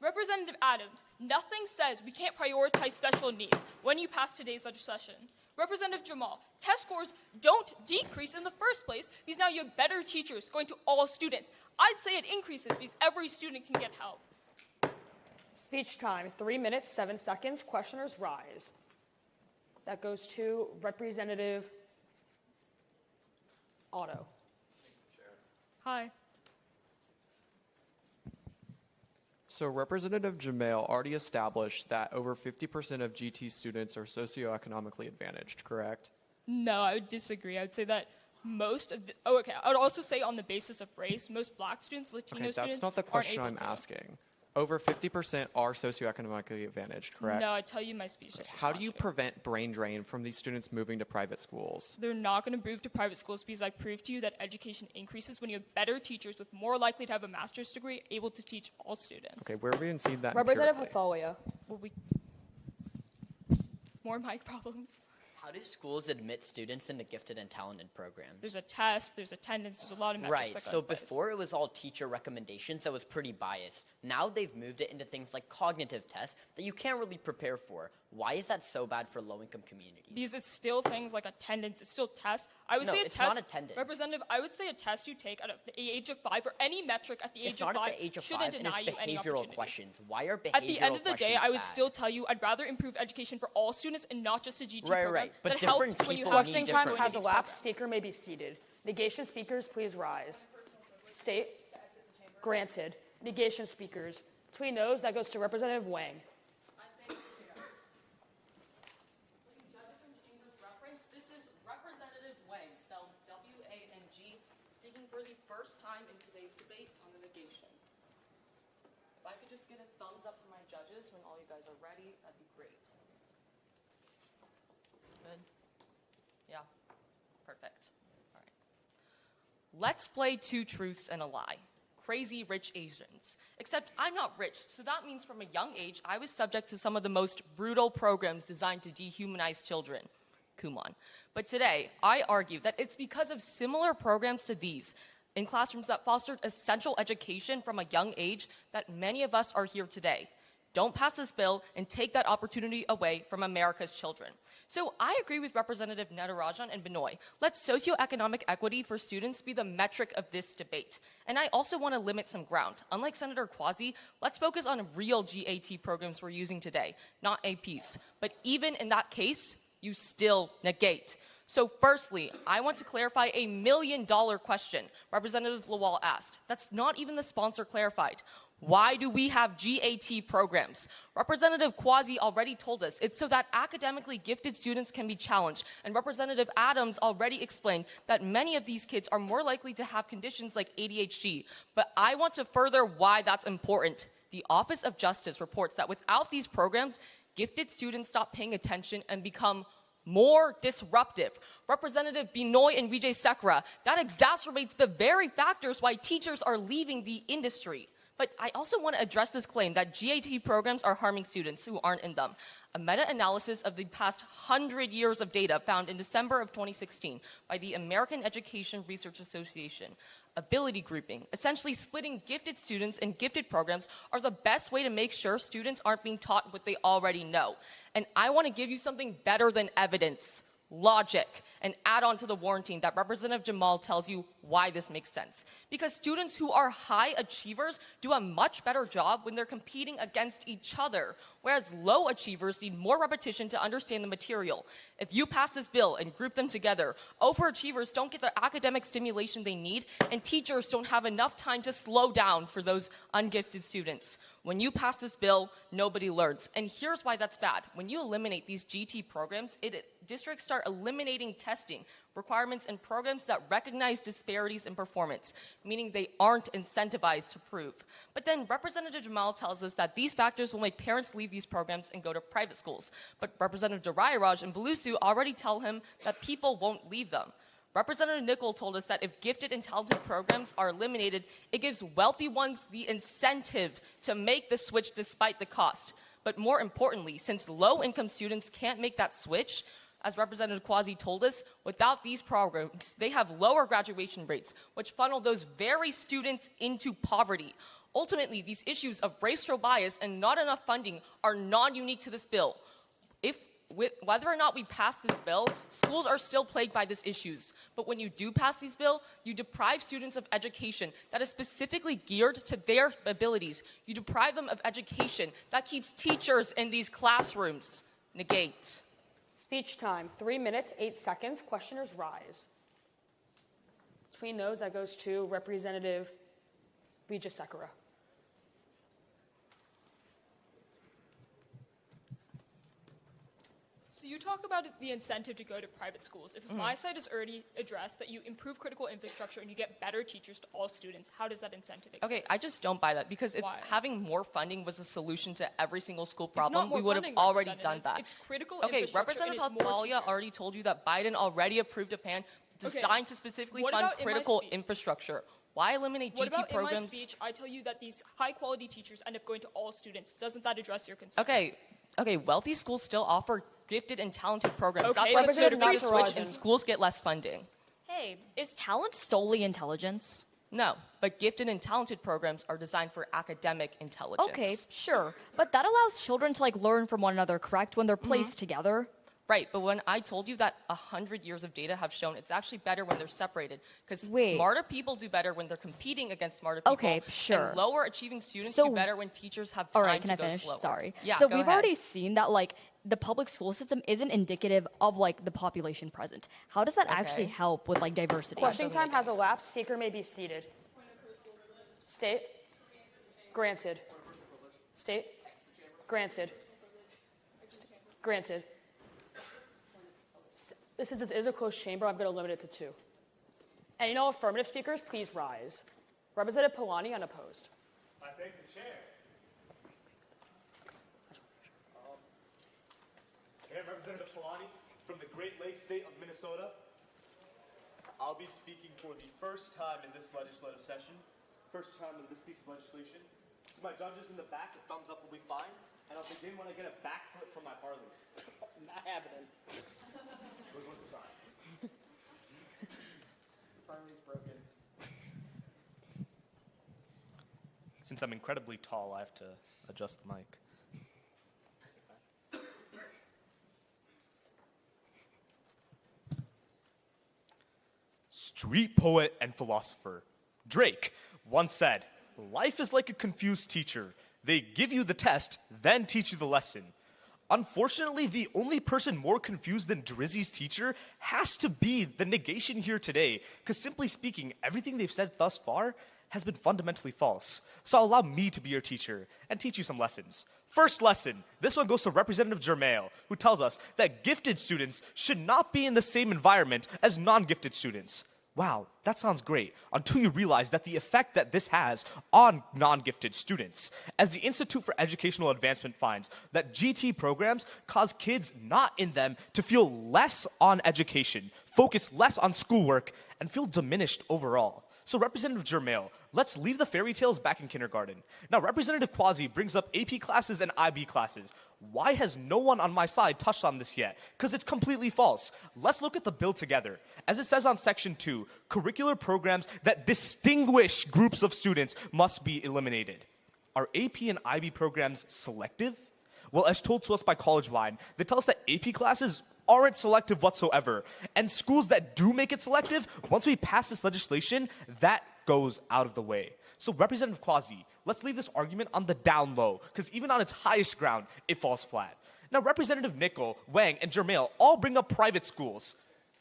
Representative Adams, nothing says we can't prioritize special needs when you pass today's legislation. Representative Jamal, test scores don't decrease in the first place because now you have better teachers going to all students. I'd say it increases because every student can get help. Speech time, 3 minutes, 7 seconds. Questioners rise. That goes to Representative Otto. Hi. So Representative Jamal already established that over 50% of GT students are socioeconomically advantaged, correct? No, I would disagree. I would say that most of I would also say on the basis of race, most black students, Latino students, that's not the question I'm asking. Over 50% are socioeconomically advantaged, correct? No, I tell you my speech. Okay. How do you prevent brain drain from these students moving to private schools? They're not going to move to private schools because I proved to you that education increases when you have better teachers with more likely to have a master's degree able to teach all students. Okay, where have we seen that? Representative Hathalia. Well, more mic problems. How do schools admit students into gifted and talented programs? There's a test, there's attendance, there's a lot of metrics. Right, so before it was all teacher recommendations that was pretty biased. Now they've moved it into things like cognitive tests that you can't really prepare for. Why is that so bad for low-income communities? Because it's still things like attendance, it's still tests. I would No, say a it's test, not attendance. Representative, I would say a test you take at the age of 5 or any metric at the age of 5 not at the age of shouldn't 5, and deny it's you any behavioral opportunities. questions. Why are behavioral At the end of the day, I would bad? still tell you I'd rather improve education for all students and not just a GT Right, program. right. But that different helps when you people have need Question students time going to has these elapsed. Speaker may be seated. Negation speakers, please rise. State. Granted. Negation speakers. Between those, that goes to Representative Wang. This is Representative Wang, spelled W-A-N-G, speaking for the first time in today's debate on the negation. If I could just get a thumbs up from my judges when all you guys are ready, that'd be great. Good? Yeah. Perfect. All right. Let's play two truths and a lie. Crazy rich Asians. Except I'm not rich, so that means from a young age, I was subject to some of the most brutal programs designed to dehumanize children. Kumon. But today, I argue that it's because of similar programs to these in classrooms that fostered essential education from a young age that many of us are here today. don't pass this bill and take that opportunity away from America's children. So I agree with Representative Natarajan and Binoy. Let socioeconomic equity for students be the metric of this debate. And I also want to limit some ground. Unlike Senator Quazi, let's focus on real GAT programs we're using today, not APs. But even in that case, you still negate. So firstly, I want to clarify a $1 million question Representative Lawal asked. That's not even the sponsor clarified. Why do we have GAT programs? Representative Quazi already told us it's so that academically gifted students can be challenged. And Representative Adams already explained that many of these kids are more likely to have conditions like ADHD. But I want to further why that's important. The Office of Justice reports that without these programs, gifted students stop paying attention and become more disruptive. Representative Binoy and Wijesekera, that exacerbates the very factors why teachers are leaving the industry. But I also want to address this claim that GAT programs are harming students who aren't in them. A meta-analysis of the past 100 years of data found in December of 2016 by the American Education Research Association. Ability grouping, essentially splitting gifted students and gifted programs, are the best way to make sure students aren't being taught what they already know. And I want to give you something better than evidence. Logic, and add on to the warranting that Representative Jamal tells you why this makes sense. Because students who are high achievers do a much better job when they're competing against each other, whereas low achievers need more repetition to understand the material. If you pass this bill and group them together, overachievers don't get the academic stimulation they need, and teachers don't have enough time to slow down for those ungifted students. When you pass this bill, nobody learns. And here's why that's bad. When you eliminate these GT programs, districts start eliminating testing requirements and programs that recognize disparities in performance, meaning they aren't incentivized to prove. But then Representative Jamal tells us that these factors will make parents leave these programs and go to private schools. But Representative Dorairaj and Balusu already tell him that people won't leave them. Representative Nichol told us that if gifted and talented programs are eliminated, it gives wealthy ones the incentive to make the switch despite the cost. But more importantly, since low-income students can't make that switch, as Representative Quazi told us, without these programs, they have lower graduation rates, which funnel those very students into poverty. Ultimately, these issues of racial bias and not enough funding are non-unique to this bill. Whether or not we pass this bill, schools are still plagued by these issues. But when you do pass this bill, you deprive students of education that is specifically geared to their abilities. You deprive them of education that keeps teachers in these classrooms. Negate. Speech time, 3 minutes, 8 seconds. Questioners rise. Between those, that goes to Representative Wijesekera. So you talk about the incentive to go to private schools. If my side has already addressed that you improve critical infrastructure and you get better teachers to all students, how does that incentive exist? Okay, I just don't buy that, because if having more funding was a solution to every single school It's not problem, more we would have funding, already done that. It's critical Okay, infrastructure and Representative it's more Hathalia teachers. already told you that Biden already approved a plan designed to specifically What fund about in my critical speech? infrastructure. Why eliminate What GT about programs? in my speech, I tell you that these high-quality teachers end up going to all students. Doesn't that address your concern? Okay, wealthy schools still offer gifted and talented programs. Okay, That's why but there's a free Natarajan. switch and schools get less funding. Hey, is talent solely intelligence? No, but gifted and talented programs are designed for academic intelligence. Okay, sure. But that allows children to learn from one another, correct? When they're placed together? Right, but when I told you that 100 years of data have shown it's actually better when they're separated, because Wait. smarter people do better when they're competing against smarter people. Okay, sure. And lower achieving students So- do better when teachers have All time right, can to I go finish? slower. Sorry. Yeah, so go we've ahead. already seen that the public school system isn't indicative of the population present. How does that actually Okay. help with diversity? Questioning time has elapsed. Speaker may be seated. State. Granted. State. Granted. Granted. Since this is a closed chamber, I'm going to limit it to 2. Any no affirmative speakers, please rise. Representative Palani, unopposed. I thank the chair. Hey, Representative Palani from the Great Lakes state of Minnesota. I'll be speaking for the first time in this legislative session, first time in this piece of legislation. To my judges in the back, a thumbs up will be fine, and I'll begin when I get a backflip from my Harley. Not happening. What's the time? Harley's broken. Since I'm incredibly tall, I have to adjust the mic. street poet and philosopher Drake once said, "Life is like a confused teacher. They give you the test, then teach you the lesson." Unfortunately, the only person more confused than Drizzy's teacher has to be the negation here today, because simply speaking, everything they've said thus far has been fundamentally false. So allow me to be your teacher and teach you some lessons. First lesson, this one goes to Representative Jermail, who tells us that gifted students should not be in the same environment as non-gifted students. Wow, that sounds great, until you realize that the effect that this has on non-gifted students. As the Institute for Educational Advancement finds, that GT programs cause kids not in them to feel less on education, focus less on schoolwork, and feel diminished overall. So Representative Jermail, let's leave the fairy tales back in kindergarten. Now, Representative Quazi brings up AP classes and IB classes. Why has no one on my side touched on this yet? Because it's completely false. Let's look at the bill together. As it says on Section 2, curricular programs that distinguish groups of students must be eliminated. Are AP and IB programs selective? Well, as told to us by College Wine, they tell us that AP classes aren't selective whatsoever. And schools that do make it selective, once we pass this legislation, that goes out of the way. So Representative Quazi, let's leave this argument on the down low, because even on its highest ground, it falls flat. Now, Representative Nichol, Wang, and Jermail all bring up private schools.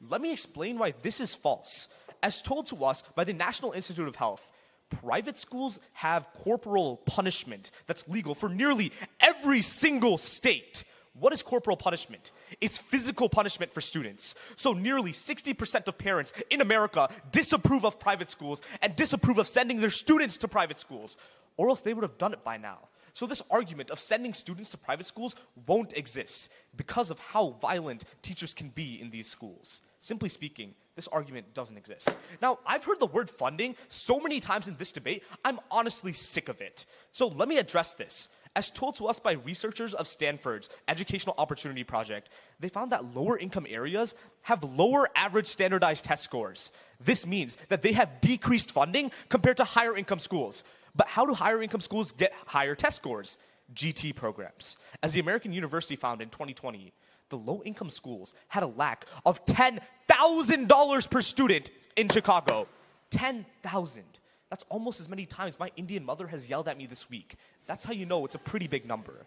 Let me explain why this is false. As told to us by the National Institute of Health, private schools have corporal punishment that's legal for nearly every single state. What is corporal punishment? It's physical punishment for students. So nearly 60% of parents in America disapprove of private schools and disapprove of sending their students to private schools, or else they would have done it by now. So this argument of sending students to private schools won't exist because of how violent teachers can be in these schools. Simply speaking, this argument doesn't exist. Now, I've heard the word funding so many times in this debate, I'm honestly sick of it. So let me address this. As told to us by researchers of Stanford's Educational Opportunity Project, they found that lower income areas have lower average standardized test scores. This means that they have decreased funding compared to higher income schools. But how do higher income schools get higher test scores? GT programs. As the American University found in 2020, the low income schools had a lack of $10,000 per student in Chicago. 10,000. That's almost as many times my Indian mother has yelled at me this week. That's how you know it's a pretty big number.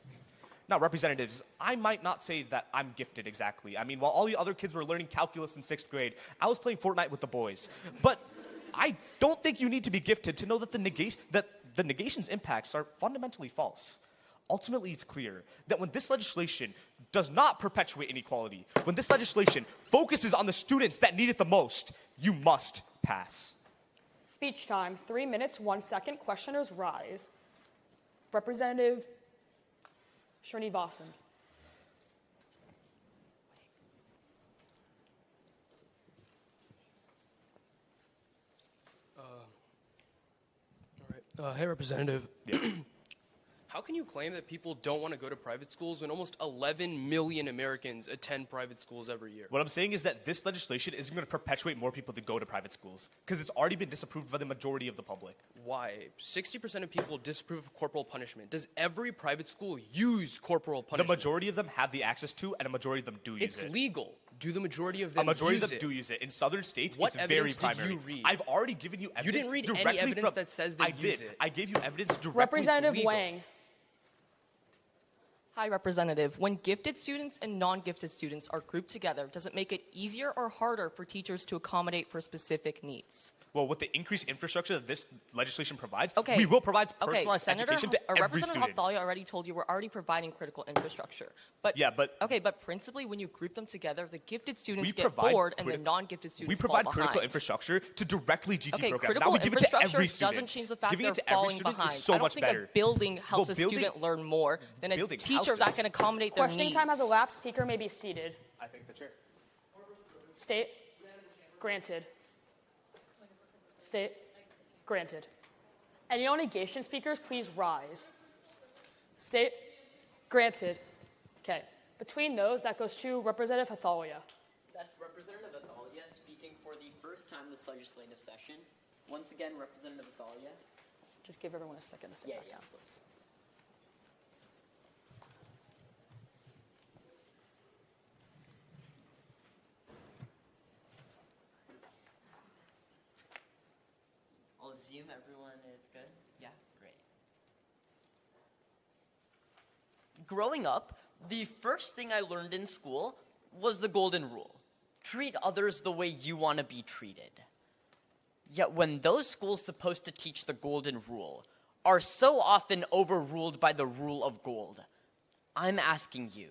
Now, representatives, I might not say that I'm gifted exactly. I mean, while all the other kids were learning calculus in 6th grade, I was playing Fortnite with the boys. But I don't think you need to be gifted to know that the negation's impacts are fundamentally false. Ultimately, it's clear that when this legislation does not perpetuate inequality, when this legislation focuses on the students that need it the most, you must pass. Speech time, 3 minutes, 1 second. Questioners rise. Representative Srinivasan. Hey, Representative. How can you claim that people don't want to go to private schools when almost 11 million Americans attend private schools every year? What I'm saying is that this legislation isn't going to perpetuate more people to go to private schools because it's already been disapproved by the majority of the public. Why? 60% of people disapprove of corporal punishment. Does every private school use corporal punishment? The majority of them have the access to, and a majority of them do use it. It's legal. Do the majority of them use it? A majority use of them do use it. In southern states, what it's very evidence primary. Did you read? I've already given you evidence. You didn't read directly any evidence from, that says they use it. I gave you evidence directly. Representative Wang. Hi, Representative. When gifted students and non-gifted students are grouped together, does it make it easier or harder for teachers to accommodate for specific needs? Well, with the increased infrastructure that this legislation provides, Okay. we will provide personalized education to every Representative student. Hathalia already told you we're already providing critical infrastructure. But but principally, when you group them together, the gifted students get bored and the non-gifted students We provide fall critical behind. infrastructure to directly GT programs. Critical Now we give it to infrastructure every student. doesn't change the fact Giving they're it to every falling student behind. is so I don't much think better. a building helps a student learn more than a building teacher that houses. can accommodate their Questioning needs. time has elapsed. Speaker may be seated. I think the chair. State. Granted. State. Granted. Any no negation speakers, please rise. State. Granted. Okay. Between those, that goes to Representative Hathalia. That's Representative Hathalia speaking for the first time this legislative session. Once again, Representative Hathalia. Just give everyone a second to say that. Yeah. assume everyone is good? Yeah, great. Growing up, the first thing I learned in school was the golden rule. Treat others the way you want to be treated. Yet when those schools supposed to teach the golden rule are so often overruled by the rule of gold, I'm asking you,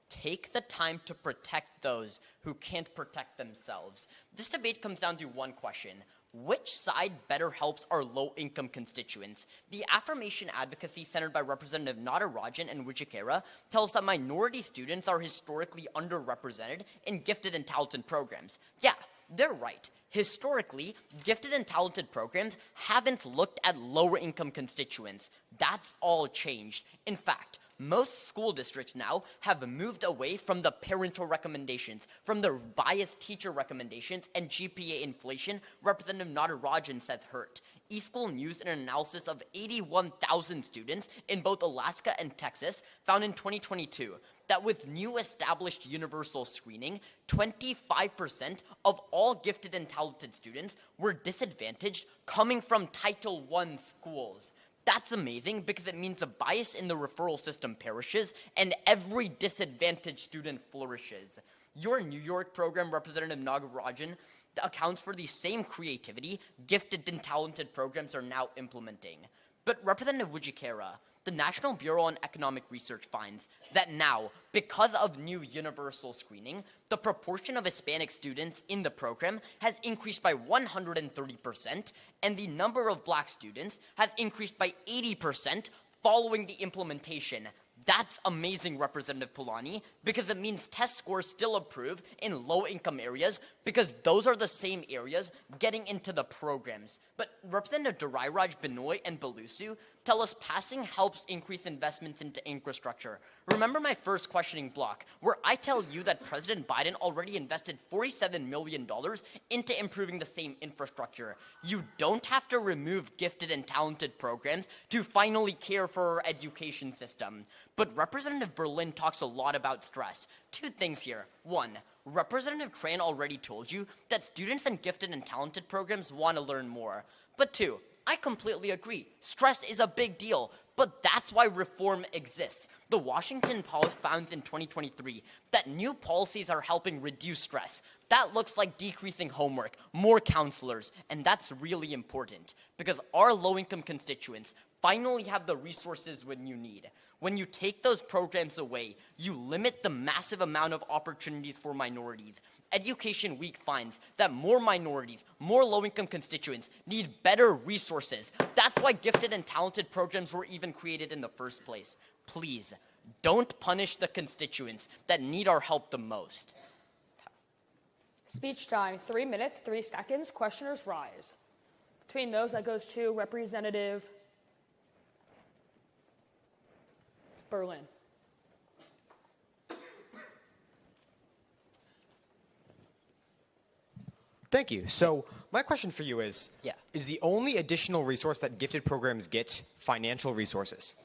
take the time to protect those who can't protect themselves. This debate comes down to one question. Which side better helps our low-income constituents? The affirmation advocacy centered by Representative Natarajan and Wijesekera tells that minority students are historically underrepresented in gifted and talented programs. Yeah, they're right. Historically, gifted and talented programs haven't looked at lower-income constituents. That's all changed. In fact, most school districts now have moved away from the parental recommendations, from the biased teacher recommendations, and GPA inflation Representative Natarajan says hurt. eSchool News, in an analysis of 81,000 students in both Alaska and Texas, found in 2022 that with new established universal screening, 25% of all gifted and talented students were disadvantaged coming from Title I schools. That's amazing because it means the bias in the referral system perishes and every disadvantaged student flourishes. Your New York program, Representative Natarajan, accounts for the same creativity gifted and talented programs are now implementing. But Representative Wijesekera, the National Bureau on Economic Research finds that now, because of new universal screening, the proportion of Hispanic students in the program has increased by 130%, and the number of black students has increased by 80% following the implementation. That's amazing, Representative Palani, because it means test scores still improve in low-income areas because those are the same areas getting into the programs. But Representative Dorairaj, Binoy, and Balusu tell us passing helps increase investments into infrastructure. Remember my first questioning block, where I tell you that President Biden already invested $47 million into improving the same infrastructure. You don't have to remove gifted and talented programs to finally care for our education system. But Representative Berlin talks a lot about stress. Two things here. One, Representative Tran already told you that students in gifted and talented programs want to learn more. But two, I completely agree. Stress is a big deal, but that's why reform exists. The Washington Post found in 2023 that new policies are helping reduce stress. That looks like decreasing homework, more counselors, and that's really important because our low-income constituents finally have the resources when you need. When you take those programs away, you limit the massive amount of opportunities for minorities. Education Week finds that more minorities, more low-income constituents need better resources. That's why gifted and talented programs were even created in the first place. Please, don't punish the constituents that need our help the most. Speech time, 3 minutes, 3 seconds. Questioners rise. Between those, that goes to Representative Berlin. Thank you. So my question for you is, is the only additional resource that gifted programs get financial resources?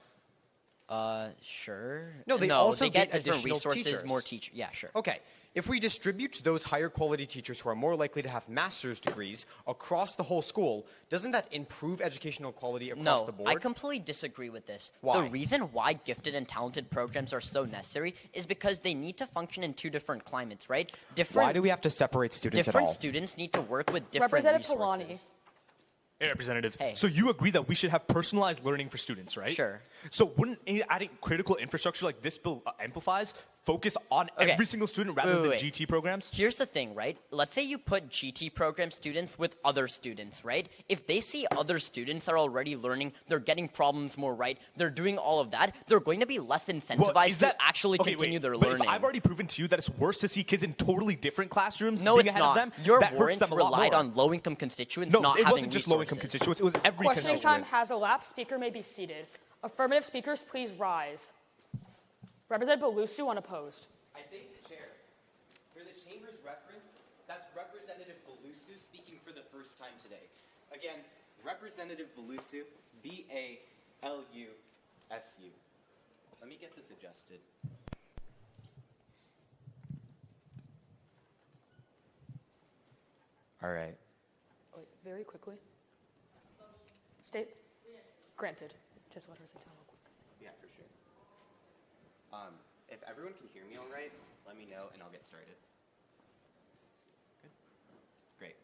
Sure. No, they also get get different additional resources, teachers. more teachers. Yeah, sure. Okay. If we distribute those higher quality teachers who are more likely to have master's degrees across the whole school, doesn't that improve educational quality across the board? I completely disagree with this. Why? The reason why gifted and talented programs are so necessary is because they need to function in two different climates, right? Why do we have to separate students at all? Different students need to work with different Representative resources. Palani. Hey, Representative. Hey. So you agree that we should have personalized learning for students, right? Sure. So wouldn't adding critical infrastructure like this bill amplifies focus on every single student rather than GT programs? Here's the thing, right? Let's say you put GT program students with other students, right? If they see other students are already learning, they're getting problems more right, they're doing all of that, they're going to be less incentivized to actually continue their but learning. If I've already proven to you that it's worse to see kids in totally different classrooms No, being it's ahead not. of them, Your that hurts warrant them a lot relied more. on low-income constituents No, not it having wasn't just resources. low-income constituents. It was every Questioning time constituent. has elapsed. Speaker may be seated. Affirmative speakers, please rise. Representative Balusu, unopposed. I thank the chair. For the chamber's reference, that's Representative Balusu speaking for the first time today. Again, Representative Balusu, B-A-L-U-S-U. Let me get this adjusted. All right. Wait, very quickly. State? Granted. Just let her sit down real quick. Yeah, for sure. If everyone can hear me all right, let me know and I'll get started. Good. Great.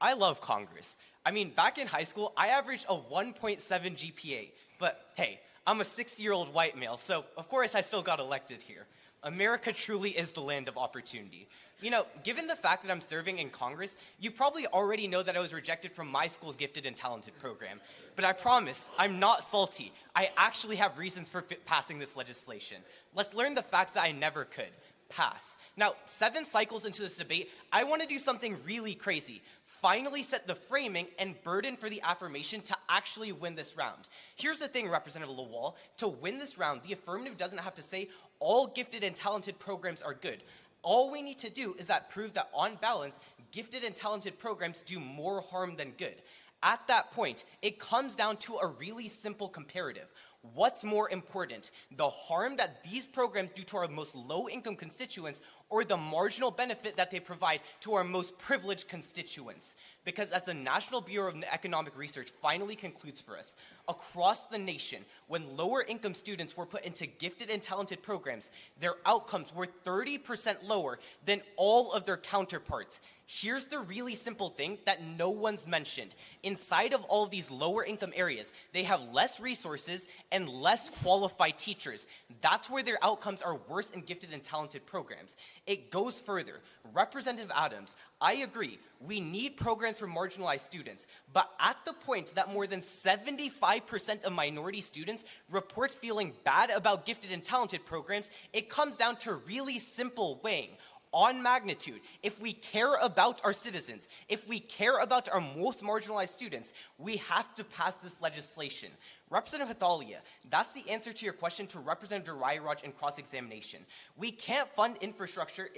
I love Congress. I mean, back in high school, I averaged a 1.7 GPA. But hey, I'm a 60-year-old white male, so of course I still got elected here. America truly is the land of opportunity. You know, given the fact that I'm serving in Congress, you probably already know that I was rejected from my school's Gifted and Talented program. But I promise, I'm not salty. I actually have reasons for passing this legislation. Let's learn the facts that I never could pass. Now, 7 cycles into this debate, I want to do something really crazy. Finally set the framing and burden for the affirmation to actually win this round. Here's the thing, Representative Lawal. To win this round, the affirmative doesn't have to say all gifted and talented programs are good. All we need to do is prove that on balance, gifted and talented programs do more harm than good. At that point, it comes down to a really simple comparative. What's more important, the harm that these programs do to our most low-income constituents or the marginal benefit that they provide to our most privileged constituents? Because as the National Bureau of Economic Research finally concludes for us, across the nation, when lower-income students were put into gifted and talented programs, their outcomes were 30% lower than all of their counterparts. Here's the really simple thing that no one's mentioned. Inside of all of these lower income areas, they have less resources and less qualified teachers. That's where their outcomes are worse in gifted and talented programs. It goes further. Representative Adams, I agree, we need programs for marginalized students, but at the point that more than 75% of minority students report feeling bad about gifted and talented programs, it comes down to really simple weighing. On magnitude, if we care about our citizens, if we care about our most marginalized students, we have to pass this legislation. Representative Hathalia, that's the answer to your question to Representative Dorairaj in cross-examination. We can't fund infrastructure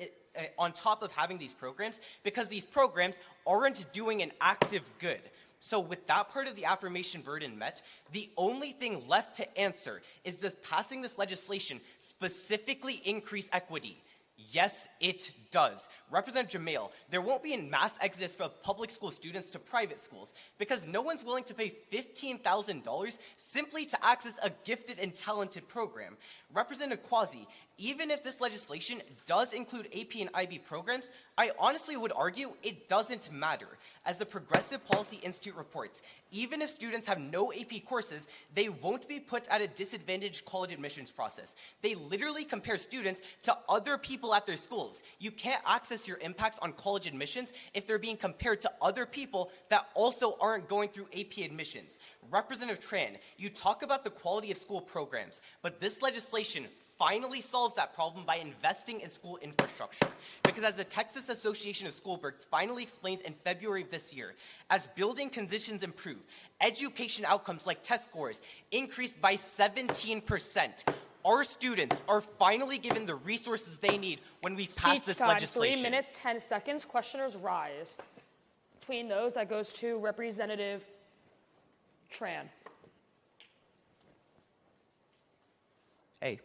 on top of having these programs because these programs aren't doing an active good. So with that part of the affirmation burden met, the only thing left to answer is does passing this legislation specifically increase equity? Yes, it does. Representative Jamail, there won't be a mass exodus from public school students to private schools because no one's willing to pay $15,000 simply to access a gifted and talented program. Representative Quazi, even if this legislation does include AP and IB programs, I honestly would argue it doesn't matter. As the Progressive Policy Institute reports, even if students have no AP courses, they won't be put at a disadvantaged college admissions process. They literally compare students to other people at their schools. You can't access your impacts on college admissions if they're being compared to other people that also aren't going through AP admissions. Representative Tran, you talk about the quality of school programs, but this legislation finally solves that problem by investing in school infrastructure. Because as the Texas Association of School Boards finally explains in February of this year, as building conditions improve, education outcomes like test scores increase by 17%. Our students are finally given the resources they need when we pass this legislation. 3 minutes, 10 seconds. Questioners rise. Between those, that goes to Representative Tran. Hey.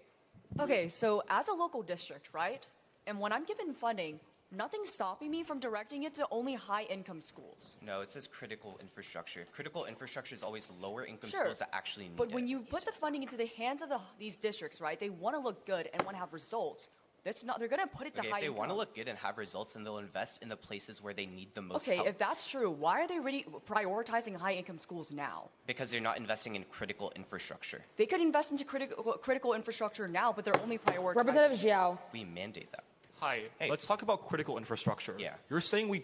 Okay, so as a local district, right? And when I'm given funding, nothing's stopping me from directing it to only high-income schools. No, it says critical infrastructure. Critical infrastructure is always lower-income Sure, schools that actually need but it. when you put the funding into the hands of these districts, right, they want to look good and want to have results. That's not. They're going to put it to Okay, high if they income. want to look good and have results, then they'll invest in the places where they need the most Okay, help. if that's true, why are they really prioritizing high-income schools now? Because they're not investing in critical infrastructure. They could invest into critical infrastructure now, but they're only prioritizing. Representative Xiao. We mandate that. Hi, let's talk about critical infrastructure. Yeah. You're saying we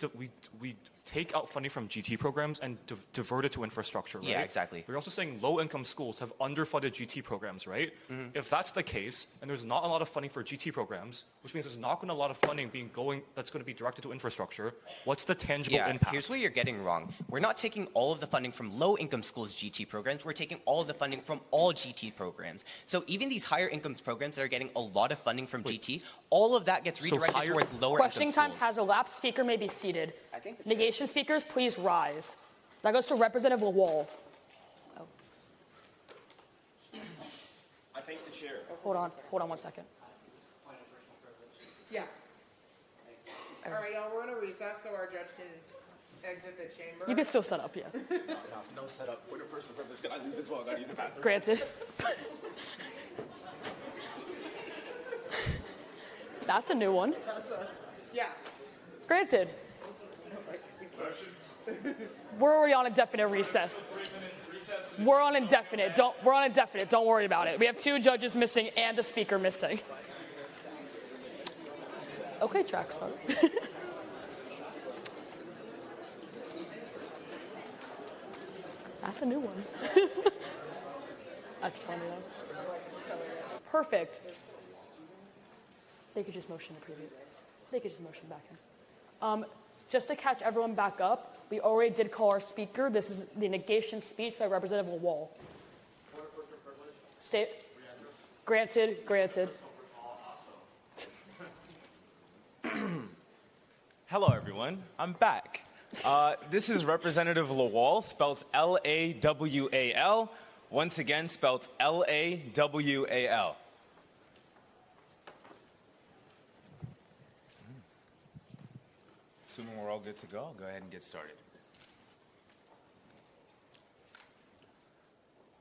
take out funding from GT programs and divert it to infrastructure, right? Yeah, exactly. We're also saying low-income schools have underfunded GT programs, right? Mhm. If that's the case, and there's not a lot of funding for GT programs, which means there's not going to be a lot of funding that's going to be directed to infrastructure, what's the tangible impact? Here's where you're getting wrong. We're not taking all of the funding from low-income schools' GT programs. We're taking all of the funding from all GT programs. So even these higher-income programs that are getting a lot of funding from GT, all of that gets redirected towards lower-income Questioning time schools. has elapsed. Speaker may be seated. Negation speakers, please rise. That goes to Representative Lawal. I thank the chair. Hold on 1 second. Yeah. All right, y'all, we're in a recess so our judge can exit the chamber. You can still set up, yeah. No setup. Point of personal privilege. Can I leave as well? Gotta use the bathroom. Granted. That's a new one. Yeah. Granted. We're already on indefinite recess. We're on indefinite. Don't worry about it. We have 2 judges missing and a speaker missing. Okay, track start. That's a new one. That's funny though. Perfect. They could just motion to preview. They could just motion back in. Just to catch everyone back up, we already did call our speaker. This is the negation speech by Representative Lawal. State. Granted. Hello, everyone. I'm back. This is Representative Lawal, spelled L-A-W-A-L. Once again, spelled L-A-W-A-L. Assuming we're all good to go, I'll go ahead and get started.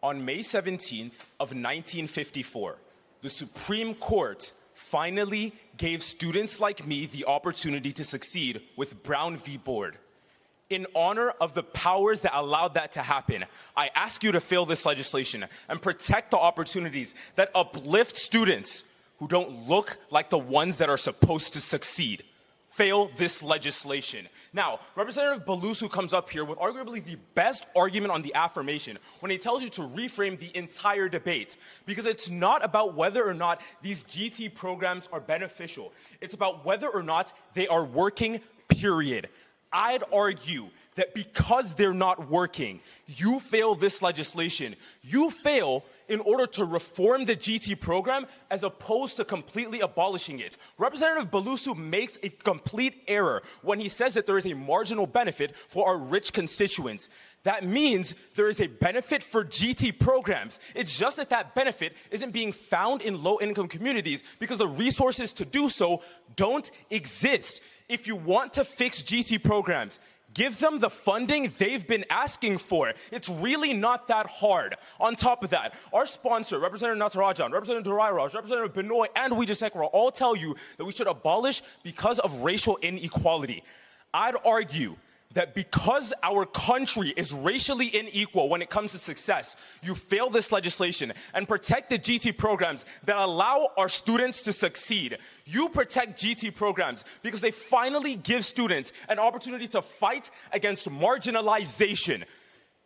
On May 17th of 1954, the Supreme Court finally gave students like me the opportunity to succeed with Brown v. Board. In honor of the powers that allowed that to happen, I ask you to fail this legislation and protect the opportunities that uplift students who don't look like the ones that are supposed to succeed. Fail this legislation. Now, Representative Balusu comes up here with arguably the best argument on the affirmation when he tells you to reframe the entire debate, because it's not about whether or not these GT programs are beneficial. It's about whether or not they are working, period. I'd argue that because they're not working, you fail this legislation. You fail in order to reform the GT program as opposed to completely abolishing it. Representative Balusu makes a complete error when he says that there is a marginal benefit for our rich constituents. That means there is a benefit for GT programs. It's just that that benefit isn't being found in low-income communities because the resources to do so don't exist. If you want to fix GT programs, give them the funding they've been asking for. It's really not that hard. On top of that, our sponsor, Representative Natarajan, Representative Dorairaj, Representative Binoy, and Wijesekera all tell you that we should abolish because of racial inequality. I'd argue that because our country is racially unequal when it comes to success, you fail this legislation and protect the GT programs that allow our students to succeed. You protect GT programs because they finally give students an opportunity to fight against marginalization.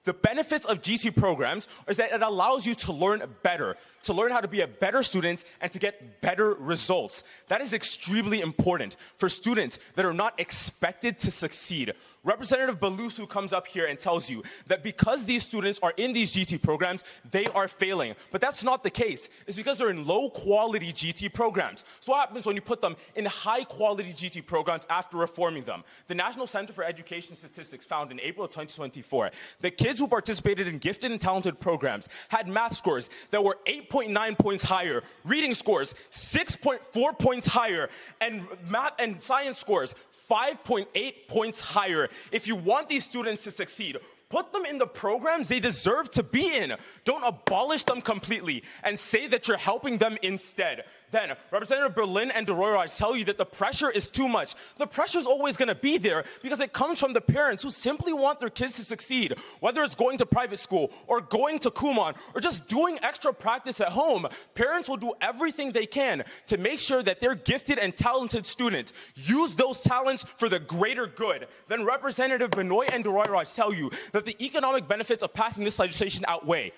The benefits of GT programs is that it allows you to learn better, to learn how to be a better student and to get better results. That is extremely important for students that are not expected to succeed. Representative Balusu comes up here and tells you that because these students are in these GT programs, they are failing. But that's not the case. It's because they're in low-quality GT programs. So what happens when you put them in high-quality GT programs after reforming them? The National Center for Education Statistics found in April of 2024 that kids who participated in gifted and talented programs had math scores that were 8.9 points higher, reading scores 6.4 points higher, and math and science scores 5.8 points higher. If you want these students to succeed, put them in the programs they deserve to be in. Don't abolish them completely and say that you're helping them instead. Then, Representative Berlin and Dorairaj tell you that the pressure is too much. The pressure is always going to be there because it comes from the parents who simply want their kids to succeed, whether it's going to private school or going to Kumon or just doing extra practice at home. Parents will do everything they can to make sure that their gifted and talented students use those talents for the greater good. Then Representative Binoy and Dorairaj tell you that the economic benefits of passing this legislation outweigh.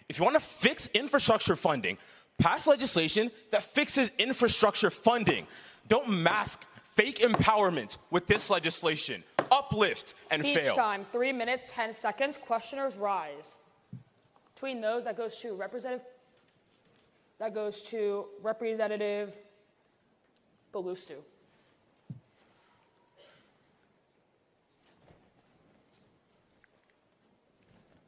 If you want to fix infrastructure funding, pass legislation that fixes infrastructure funding. Don't mask fake empowerment with this legislation. Uplift and Speech fail. time, 3 minutes, 10 seconds. Questioners rise. Between those, that goes to Representative Balusu.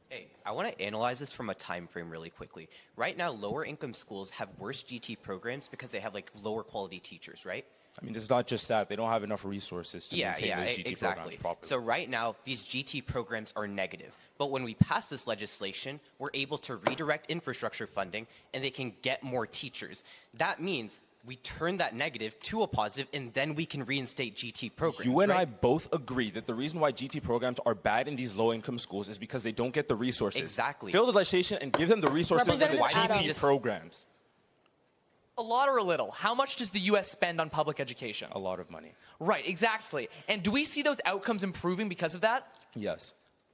Hey, I want to analyze this from a time frame really quickly. Right now, lower income schools have worse GT programs because they have like lower quality teachers, right? I mean, it's not just that. They don't have enough resources to maintain those GT programs properly. So right now, these GT programs are negative. But when we pass this legislation, we're able to redirect infrastructure funding, and they can get more teachers. That means we turn that negative to a positive, and then we can reinstate GT programs. You and right? I both agree that the reason why GT programs are bad in these low-income schools is because they don't get the resources. Exactly. Fill the legislation and give them the resources for the GT programs. A lot or a little? How much does the U.S. spend on public education? A lot of money. Right, exactly. And do we see those outcomes improving because of that? Yes.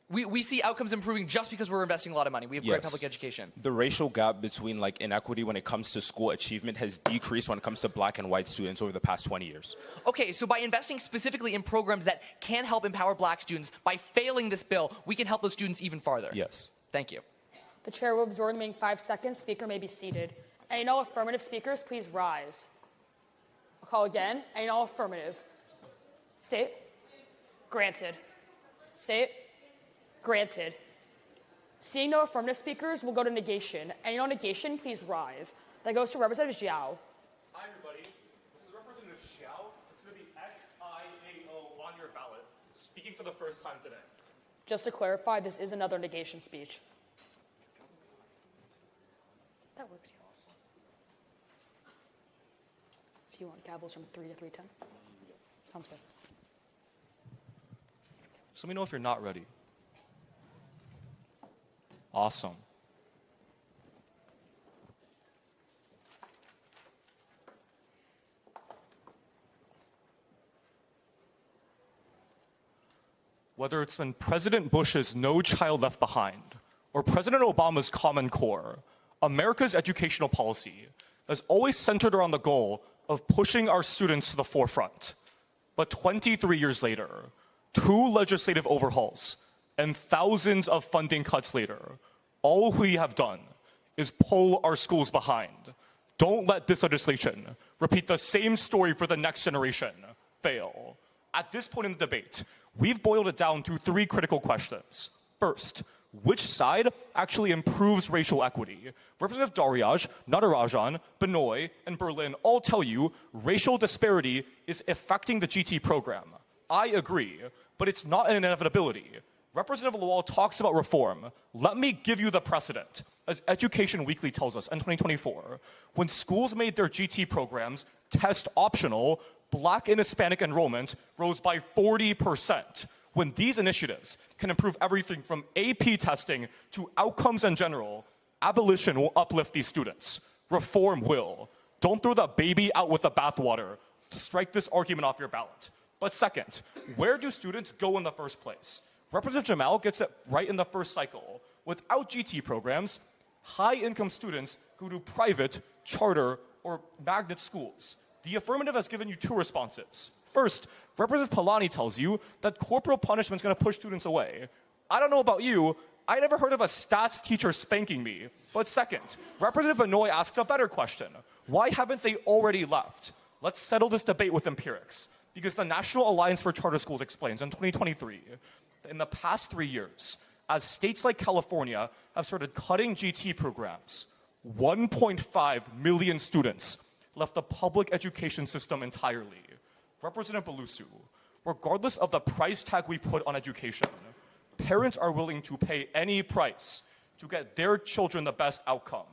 We see outcomes improving just because we're investing a lot of money. We have great Yes. public education. The racial gap between inequity when it comes to school achievement has decreased when it comes to black and white students over the past 20 years. Okay, so by investing specifically in programs that can help empower black students, by failing this bill, we can help those students even farther. Yes. Thank you. The chair will absorb the remaining 5 seconds. Speaker may be seated. Any all affirmative speakers, please rise. I'll call again. Any all affirmative? State. Granted. State. Granted. Seeing no affirmative speakers, we'll go to negation. Any no negation, please rise. That goes to Representative Xiao. Hi, everybody. This is Representative Xiao. It's going to be Xiao on your ballot, speaking for the first time today. Just to clarify, this is another negation speech. That works, you also. So you want gavels from 3 to 3:10? Sounds good. Just let me know if you're not ready. Awesome. Whether it's been President Bush's No Child Left Behind or President Obama's Common Core, America's educational policy has always centered around the goal of pushing our students to the forefront. But 23 years later, 2 legislative overhauls, and thousands of funding cuts later, all we have done is pull our schools behind. Don't let this legislation repeat the same story for the next generation fail. At this point in the debate, we've boiled it down to 3 critical questions. First, which side actually improves racial equity? Representative Dorairaj, Natarajan, Binoy, and Berlin all tell you racial disparity is affecting the GT program. I agree, but it's not an inevitability. Representative Lawal talks about reform. Let me give you the precedent. As Education Weekly tells us in 2024, when schools made their GT programs test optional, Black and Hispanic enrollment rose by 40%. When these initiatives can improve everything from AP testing to outcomes in general, abolition will uplift these students. Reform will. Don't throw the baby out with the bathwater. Strike this argument off your ballot. But second, where do students go in the first place? Representative Jamal gets it right in the first cycle. Without GT programs, high-income students go to private, charter, or magnet schools. The affirmative has given you 2 responses. First, Representative Palani tells you that corporal punishment is going to push students away. I don't know about you, I never heard of a stats teacher spanking me. But second, Representative Binoy asks a better question. Why haven't they already left? Let's settle this debate with empirics. Because the National Alliance for Charter Schools explains in 2023, in the past 3 years, as states like California have started cutting GT programs, 1.5 million students left the public education system entirely. Representative Balusu, regardless of the price tag we put on education, parents are willing to pay any price to get their children the best outcome.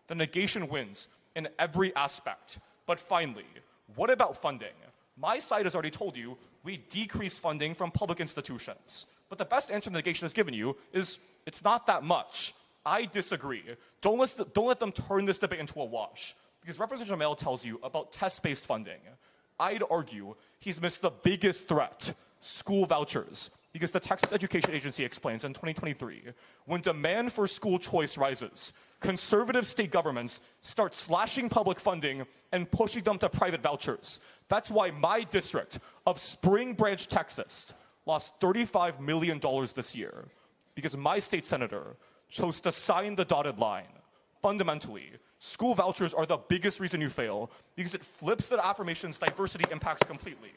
The negation wins in every aspect. But finally, what about funding? My side has already told you we decrease funding from public institutions. But the best answer the negation has given you is it's not that much. I disagree. Don't let them turn this debate into a wash. Because Representative Jamal tells you about test-based funding. I'd argue he's missed the biggest threat, school vouchers. Because the Texas Education Agency explains in 2023, when demand for school choice rises, conservative state governments start slashing public funding and pushing them to private vouchers. That's why my district of Spring Branch, Texas, lost $35 million this year. Because my state senator chose to sign the dotted line. Fundamentally, school vouchers are the biggest reason you fail because it flips the affirmation's diversity impacts completely.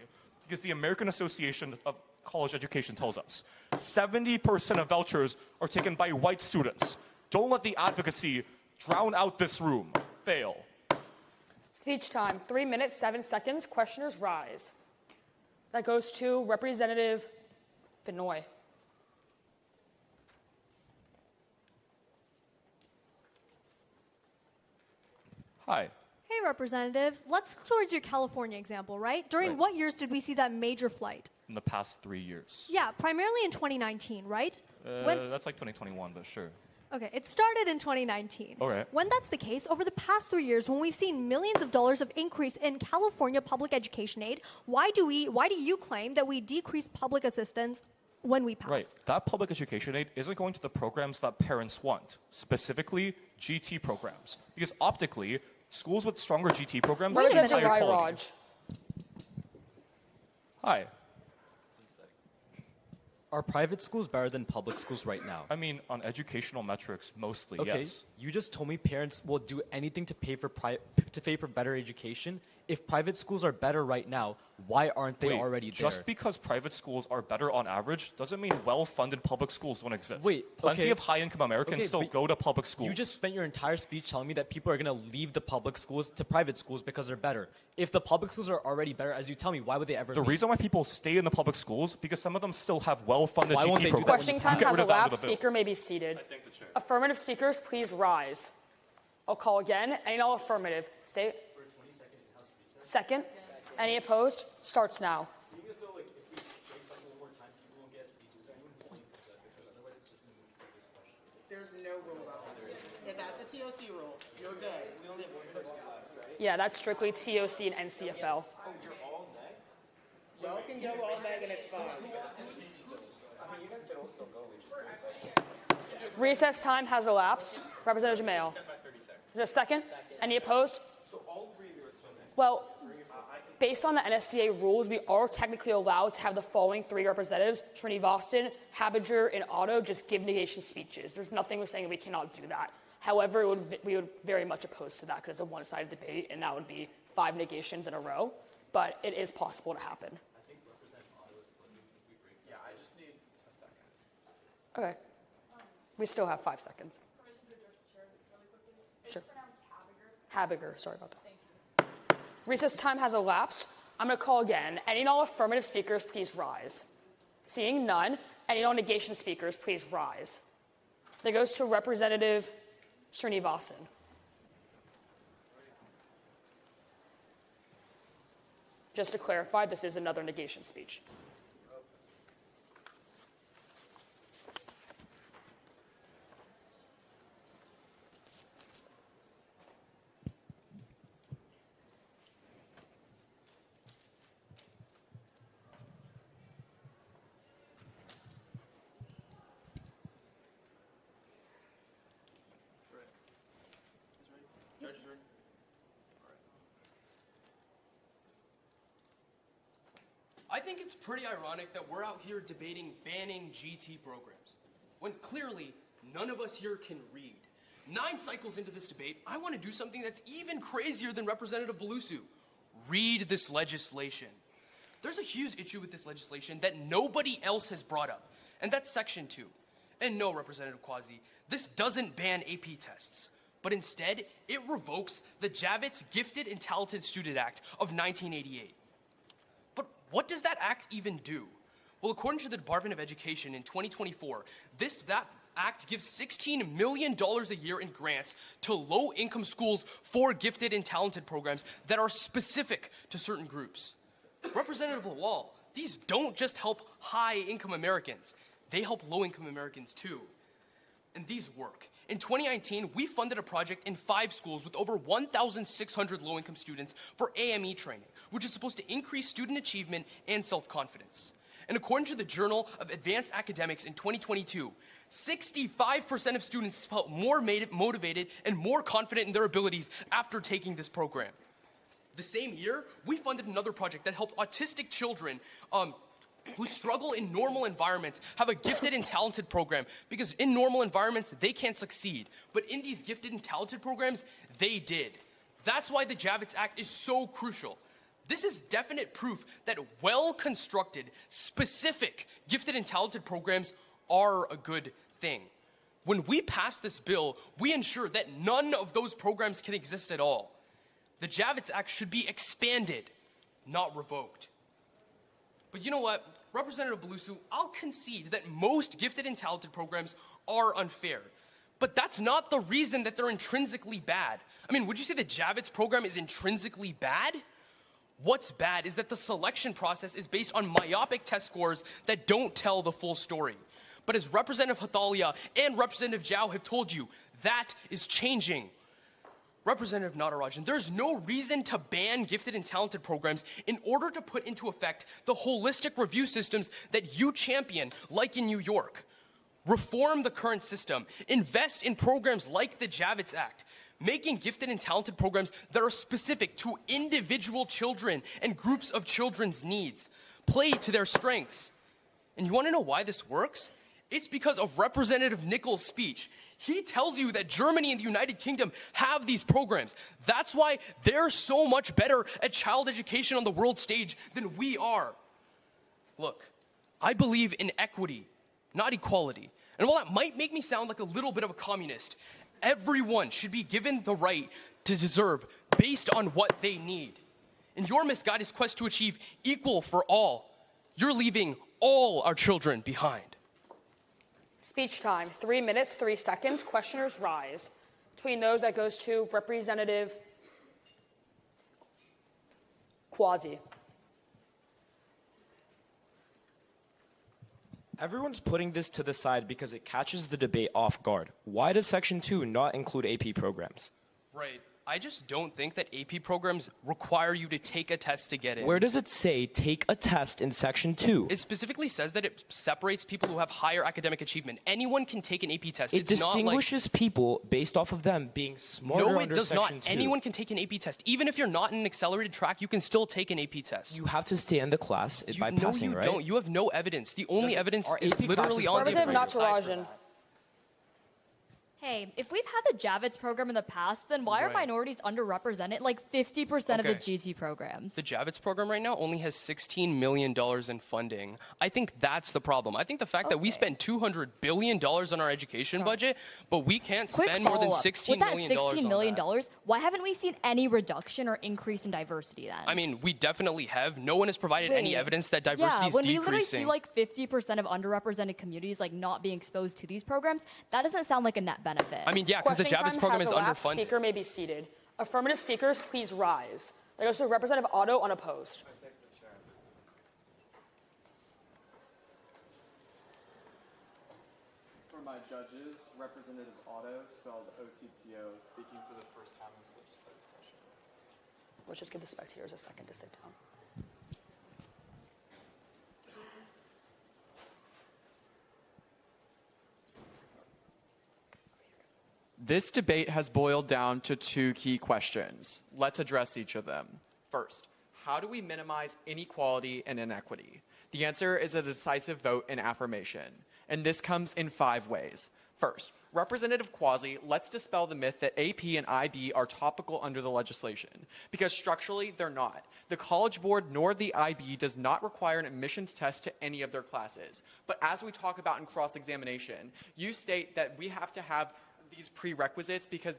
Because the American Association of College Education tells us 70% of vouchers are taken by white students. Don't let the advocacy drown out this room. Fail. Speech time, 3 minutes, 7 seconds. Questioners rise. That goes to Representative Binoy. Hi. Hey, Representative. Let's look towards your California example, right? During Right. what years did we see that major flight? In the past 3 years. Yeah, primarily in 2019, right? That's like 2021, but sure. Okay, it started in 2019. Okay. When that's the case, over the past 3 years, when we've seen millions of dollars of increase in California public education aid, why do you claim that we decrease public assistance when we pass? Right. That public education aid isn't going to the programs that parents want, specifically GT programs. Because optically, schools with stronger GT programs Where's see that higher quality. Dorairaj? Hi. Are private schools better than public schools right now? I mean, on educational metrics, mostly, Okay, yes. you just told me parents will do anything to pay for better education. If private schools are better right now, why aren't they Wait, already there? just because private schools are better on average doesn't mean well-funded public schools don't exist. Wait, Plenty okay. of high-income Americans Okay, still but go to public schools. You just spent your entire speech telling me that people are going to leave the public schools to private schools because they're better. If the public schools are already better, as you tell me, why would they ever The leave? reason why people stay in the public schools because some of them still have well-funded Why won't GT they do that programs. Questioning time Get has rid of that elapsed. with a bill. Speaker may be seated. Affirmative speakers, please rise. I'll call again. Any and all affirmative. Stay. Second. Any opposed? Starts now. There's no rule about it. If that's a TOC rule, you're good. We only have one person. Yeah, that's strictly TOC and NCFL. Y'all can go all night and it's fine. Recess time has elapsed. Representative Jamail. Is there a second? Any opposed? Well, based on the NSDA rules, we are technically allowed to have the following 3 representatives, Srinivasan, Habiger, and Otto, just give negation speeches. There's nothing saying we cannot do that. However, we would very much oppose to that because it's a one-sided debate, and that would be 5 negations in a row. But it is possible to happen. Yeah, I just need a second. Okay. We still have 5 seconds. Sure. Habiger, sorry about that. Recess time has elapsed. I'm going to call again. Any and all affirmative speakers, please rise. Seeing none, any and all negation speakers, please rise. That goes to Representative Srinivasan. Just to clarify, this is another negation speech. I think it's pretty ironic that we're out here debating banning GT programs, when clearly none of us here can read. 9 cycles into this debate, I want to do something that's even crazier than Representative Balusu. Read this legislation. There's a huge issue with this legislation that nobody else has brought up, and that's Section 2. And no, Representative Quazi, this doesn't ban AP tests, but instead, it revokes the Javits Gifted and Talented Student Act of 1988. But what does that act even do? Well, according to the Department of Education in 2024, that act gives $16 million a year in grants to low-income schools for gifted and talented programs that are specific to certain groups. Representative Lawal, these don't just help high-income Americans. They help low-income Americans too. And these work. In 2019, we funded a project in 5 schools with over 1,600 low-income students for AME training, which is supposed to increase student achievement and self-confidence. And according to the Journal of Advanced Academics in 2022, 65% of students felt more motivated and more confident in their abilities after taking this program. The same year, we funded another project that helped autistic children who struggle in normal environments have a gifted and talented program, because in normal environments, they can't succeed. But in these gifted and talented programs, they did. That's why the Javits Act is so crucial. This is definite proof that well-constructed, specific, gifted and talented programs are a good thing. When we pass this bill, we ensure that none of those programs can exist at all. The Javits Act should be expanded, not revoked. But you know what? Representative Balusu, I'll concede that most gifted and talented programs are unfair. But that's not the reason that they're intrinsically bad. I mean, would you say the Javits program is intrinsically bad? What's bad is that the selection process is based on myopic test scores that don't tell the full story. But as Representative Hathalia and Representative Xiao have told you, that is changing. Representative Natarajan, there's no reason to ban gifted and talented programs in order to put into effect the holistic review systems that you champion, like in New York. Reform the current system. Invest in programs like the Javits Act, making gifted and talented programs that are specific to individual children and groups of children's needs. Play to their strengths. And you want to know why this works? It's because of Representative Nichol's speech. He tells you that Germany and the United Kingdom have these programs. That's why they're so much better at child education on the world stage than we are. Look, I believe in equity, not equality. And while that might make me sound like a little bit of a communist, everyone should be given the right to deserve based on what they need. In your misguided quest to achieve equal for all, you're leaving all our children behind. Speech time, 3 minutes, 3 seconds. Questioners rise. Between those, that goes to Representative Quazi. Everyone's putting this to the side because it catches the debate off guard. Why does Section 2 not include AP programs? Right. I just don't think that AP programs require you to take a test to get in. Where does it say take a test in Section 2? It specifically says that it separates people who have higher academic achievement. Anyone can take an AP test. It distinguishes people based off of them being smarter No, it under does not. Section 2. Anyone can take an AP test. Even if you're not in an accelerated track, you can still take an AP test. You have to stay in the class by passing, no, you right? don't. You have no evidence. The only evidence is literally on the Representative Natarajan. Hey, if we've had the Javits program in the past, then why are Right. minorities underrepresented like 50% of the Okay. GT programs? The Javits program right now only has $16 million in funding. I think that's the problem. I think the fact that we spend $200 billion on our education budget, but we can't Quick spend more than follow-up. $16 million With that $16 million, on that. why haven't we seen any reduction or increase in diversity then? I mean, we definitely have. No one has provided any Wait. evidence that diversity is when we literally decreasing. see like 50% of underrepresented communities like not being exposed to these programs, that doesn't sound like a net benefit. I mean, yeah, because the Questioning Javits time program has is elapsed. underfunded. Speaker may be seated. Affirmative speakers, please rise. That goes to Representative Otto, unopposed. For my judges, Representative Otto, spelled O-T-T-O, speaking for the first time in this legislative session. Let's just give the spectators a second to sit down. This debate has boiled down to two key questions. Let's address each of them. First, how do we minimize inequality and inequity? The answer is a decisive vote in affirmation, and this comes in 5 ways. First, Representative Quazi, let's dispel the myth that AP and IB are topical under the legislation, because structurally they're not. The College Board nor the IB does not require an admissions test to any of their classes. But as we talk about in cross-examination, you state that we have to have these prerequisites because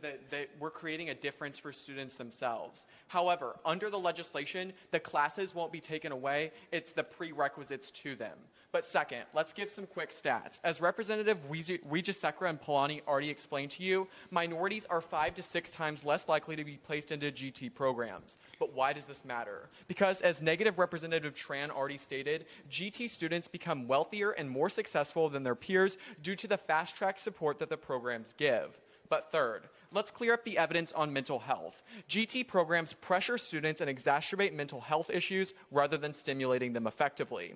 we're creating a difference for students themselves. However, under the legislation, the classes won't be taken away. It's the prerequisites to them. But second, let's give some quick stats. As Representative Wijesekera and Palani already explained to you, minorities are 5 to 6 times less likely to be placed into GT programs. But why does this matter? Because as Negative Representative Tran already stated, GT students become wealthier and more successful than their peers due to the fast-track support that the programs give. But third, let's clear up the evidence on mental health. GT programs pressure students and exacerbate mental health issues rather than stimulating them effectively.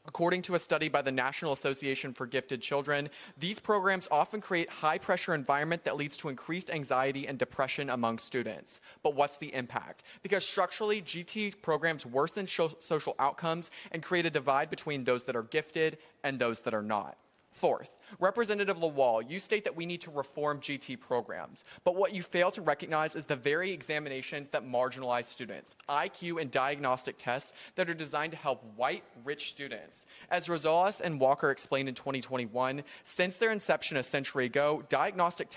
According to a study by the National Association for Gifted Children, these programs often create high-pressure environment that leads to increased anxiety and depression among students. But what's the impact? Because structurally, GT programs worsen social outcomes and create a divide between those that are gifted and those that are not. Fourth, Representative Lawal, you state that we need to reform GT programs, but what you fail to recognize is the very examinations that marginalize students, IQ and diagnostic tests that are designed to help white, rich students. As Rosales and Walker explained in 2021, since their inception a century ago, diagnostic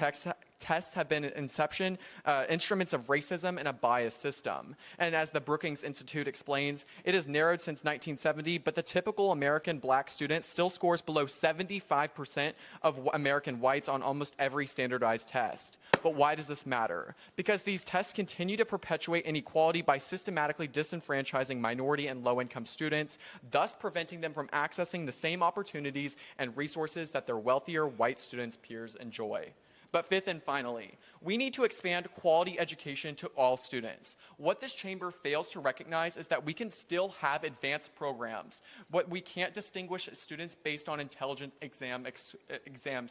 tests have been instruments of racism and a bias system. And as the Brookings Institute explains, it has narrowed since 1970, but the typical American black student still scores below 75% of American whites on almost every standardized test. But why does this matter? Because these tests continue to perpetuate inequality by systematically disenfranchising minority and low-income students, thus preventing them from accessing the same opportunities and resources that their wealthier white students' peers enjoy. But fifth and finally, we need to expand quality education to all students. What this chamber fails to recognize is that we can still have advanced programs, but we can't distinguish students based on intelligent exam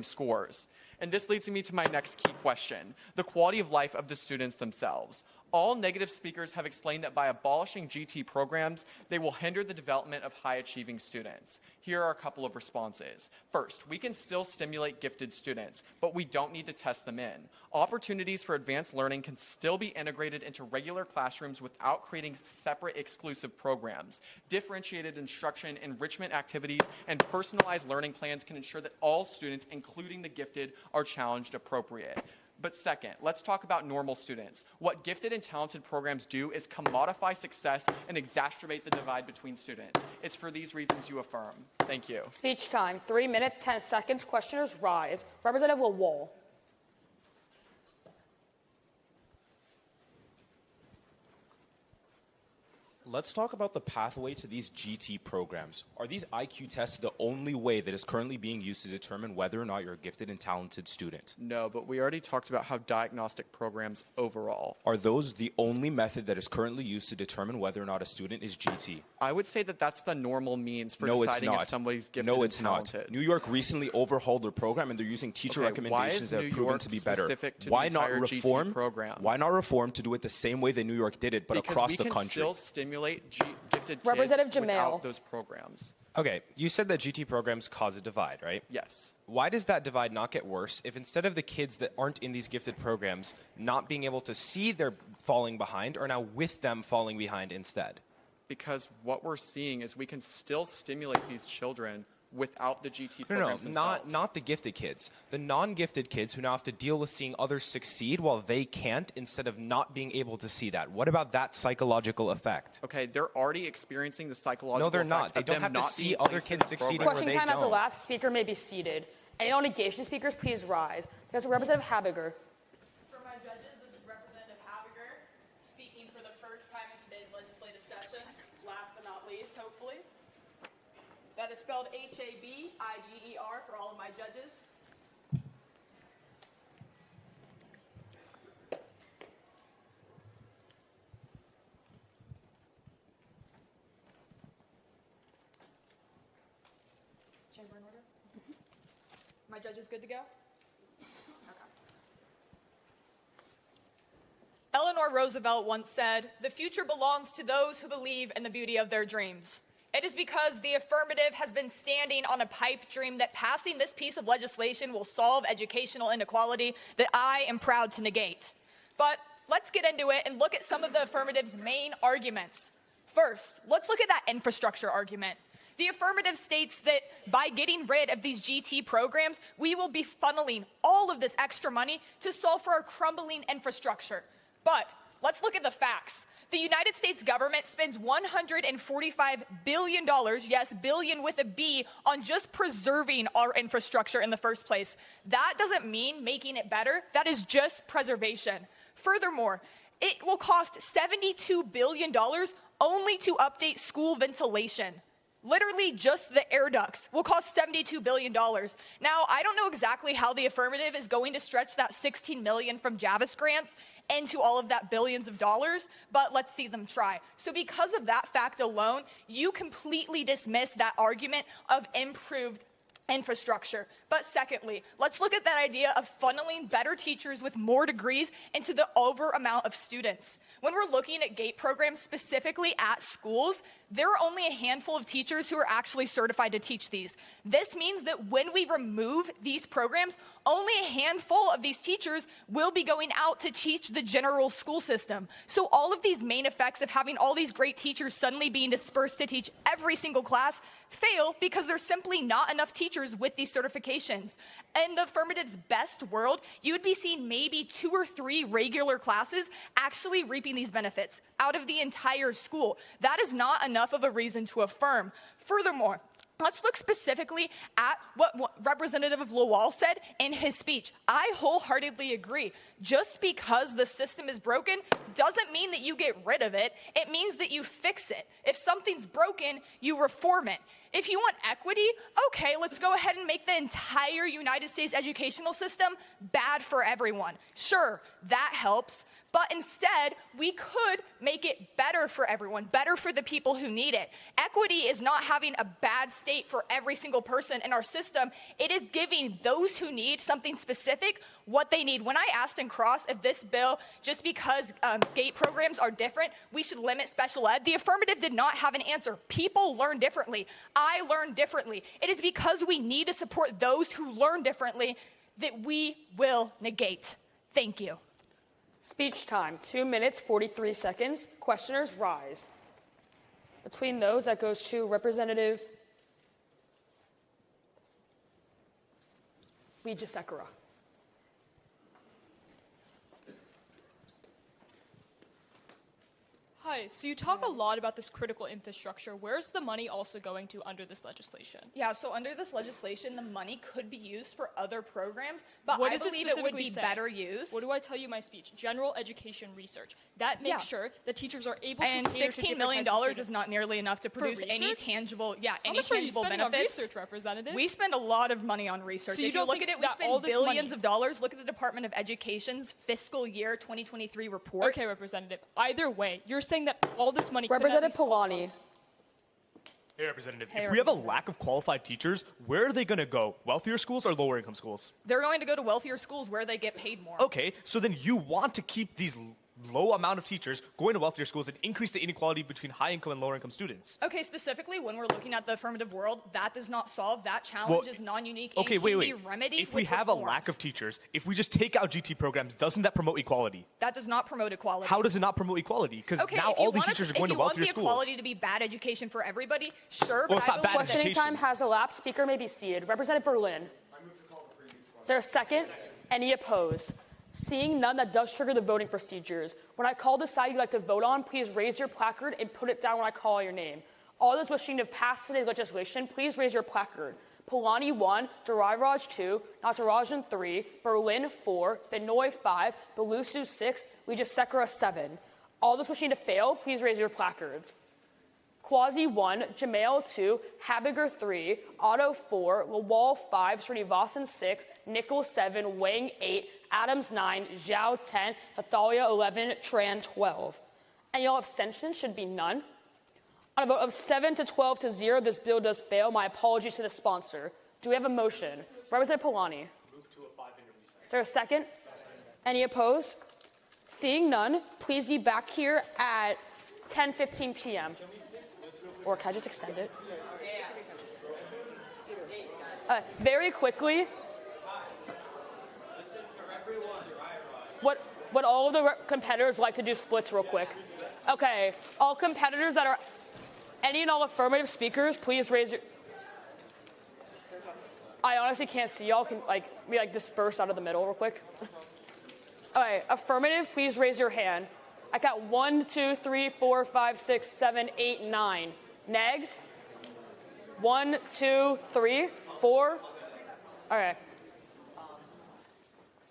scores. And this leads me to my next key question, the quality of life of the students themselves. All negative speakers have explained that by abolishing GT programs, they will hinder the development of high-achieving students. Here are a couple of responses. First, we can still stimulate gifted students, but we don't need to test them in. Opportunities for advanced learning can still be integrated into regular classrooms without creating separate exclusive programs. Differentiated instruction, enrichment activities, and personalized learning plans can ensure that all students, including the gifted, are challenged appropriate. But second, let's talk about normal students. What gifted and talented programs do is commodify success and exacerbate the divide between students. It's for these reasons you affirm. Thank you. Speech time, 3 minutes, 10 seconds. Questioners rise. Representative Lawal. Let's talk about the pathway to these GT programs. Are these IQ tests the only way that is currently being used to determine whether or not you're a gifted and talented student? No, but we already talked about how diagnostic programs overall. Are those the only method that is currently used to determine whether or not a student is GT? I would say that that's the normal means for deciding if somebody's gifted No, and it's not. talented. New York recently overhauled their program, and they're using teacher recommendations that have proven to be better. Why not reform? Why not reform to do it the same way that New York did it, but across the country? Because we can still stimulate gifted kids Representative Jamil. without those programs. Okay, you said that GT programs cause a divide, right? Yes. Why does that divide not get worse if instead of the kids that aren't in these gifted programs not being able to see they're falling behind, are now with them falling behind instead? Because what we're seeing is we can still stimulate these children without the GT programs not the gifted kids. The non-gifted kids who now have to deal with seeing others succeed while they can't instead of not being able to see that. What about that psychological effect? Okay, they're already experiencing the psychological No, they're effect not. They of don't them have to not see being other placed in kids the succeeding program. where they Question time has don't. elapsed. Speaker may be seated. Any non-engagement speakers, please rise. Because Representative Habiger. For my judges, this is Representative Habiger speaking for the first time in today's legislative session, last but not least, hopefully. That is spelled Habiger for all of my judges. Chamber in order? My judges good to go? Okay. Eleanor Roosevelt once said, "The future belongs to those who believe in the beauty of their dreams." It is because the affirmative has been standing on a pipe dream that passing this piece of legislation will solve educational inequality that I am proud to negate. But let's get into it and look at some of the affirmative's main arguments. First, let's look at that infrastructure argument. The affirmative states that by getting rid of these GT programs, we will be funneling all of this extra money to solve for our crumbling infrastructure. But let's look at the facts. The United States government spends $145 billion, yes, billion with a B, on just preserving our infrastructure in the first place. That doesn't mean making it better. That is just preservation. Furthermore, it will cost $72 billion only to update school ventilation. Literally just the air ducts will cost $72 billion. Now, I don't know exactly how the affirmative is going to stretch that $16 million from Javis grants into all of that billions of dollars, but let's see them try. So because of that fact alone, you completely dismiss that argument of improved infrastructure. But secondly, let's look at that idea of funneling better teachers with more degrees into the over amount of students. When we're looking at GATE programs specifically at schools, There are only a handful of teachers who are actually certified to teach these. This means that when we remove these programs, only a handful of these teachers will be going out to teach the general school system. So all of these main effects of having all these great teachers suddenly being dispersed to teach every single class fail because there's simply not enough teachers with these certifications. In the affirmative's best world, you would be seeing maybe 2 or 3 regular classes actually reaping these benefits out of the entire school. That is not enough of a reason to affirm. Furthermore, let's look specifically at what Representative Lawal said in his speech. I wholeheartedly agree. Just because the system is broken doesn't mean that you get rid of it. It means that you fix it. If something's broken, you reform it. If you want equity, okay, let's go ahead and make the entire United States educational system bad for everyone. Sure, that helps. But instead, we could make it better for everyone, better for the people who need it. Equity is not having a bad state for every single person in our system. It is giving those who need something specific what they need. When I asked in Cross if this bill, just because GATE programs are different, we should limit special ed, the affirmative did not have an answer. People learn differently. I learn differently. It is because we need to support those who learn differently that we will negate. Thank you. Speech time, 2 minutes, 43 seconds. Questioners rise. Between those, that goes to Representative Wijesekera. Hi, so you talk a lot about this critical infrastructure. Where's the money also going to under this legislation? Yeah, so under this legislation, the money could be used for other programs, but What I does it believe it would specifically be say? better used. What do I tell you in my speech? General education research. That makes Yeah. sure that teachers are able And to cater to $16 different million types of is students. not nearly enough to For produce any research? tangible, How any much are you tangible spending on benefits. research, Representative? We spend a lot of money on research. So you If you don't look think at it, we that all spend this billions money- of dollars. Look at the Department of Education's fiscal year 2023 report. Okay, Representative. Either way, you're saying that all this money Representative could at least solve Palani. Hey, Representative. Hey, If we have a lack of qualified teachers, where are they going to go? Wealthier schools or lower income schools? They're going to go to wealthier schools where they get paid more. Okay, so then you want to keep these low amount of teachers going to wealthier schools and increase the inequality between high income and lower income students. Okay, specifically when we're looking at the affirmative world, that does not solve that challenge. Is non-unique. Okay, and wait, can wait. be remedied If we with have a reforms. lack of teachers, if we just take out GT programs, doesn't that promote equality? That does not promote equality. How does it not promote equality? Because Okay, now if you all the want teachers are going to if you want wealthier the schools. equality to be bad education for everybody, sure, Well, but it's I not bad believe Questioning education. time has elapsed. Speaker may be seated. Representative Berlin. Is there a second? Any opposed? Seeing none, that does trigger the voting procedures. When I call the side you'd like to vote on, please raise your placard and put it down when I call your name. All those wishing to pass today's legislation, please raise your placard. Palani 1, Dorairaj 2, Natarajan 3, Berlin 4, Binoy 5, Balusu 6, Wijesekera 7. All those wishing to fail, please raise your placards. Quazi 1, Jamail 2, Habiger 3, Otto 4, Lawal 5, Srinivasan 6, Nichol 7, Wang 8, Adams 9, Xiao 10, Hathalia 11, Tran 12. Any all abstentions should be none. On a vote of 7 to 12 to 0, this bill does fail. My apologies to the sponsor. Do we have a motion? Representative Palani. Move to a 5-minute recess. Is there a second? Any opposed? Seeing none, please be back here at 10:15 p.m. Or can I just extend it? Very quickly, what all of the competitors like to do splits real quick. Okay, all competitors that are any and all affirmative speakers, please raise your. I honestly can't see y'all. Can we disperse out of the middle real quick? Okay, affirmative, please raise your hand. I got 1, 2, 3, 4, 5, 6, 7, 8, 9. Negs? 1, 2, 3, 4. All right.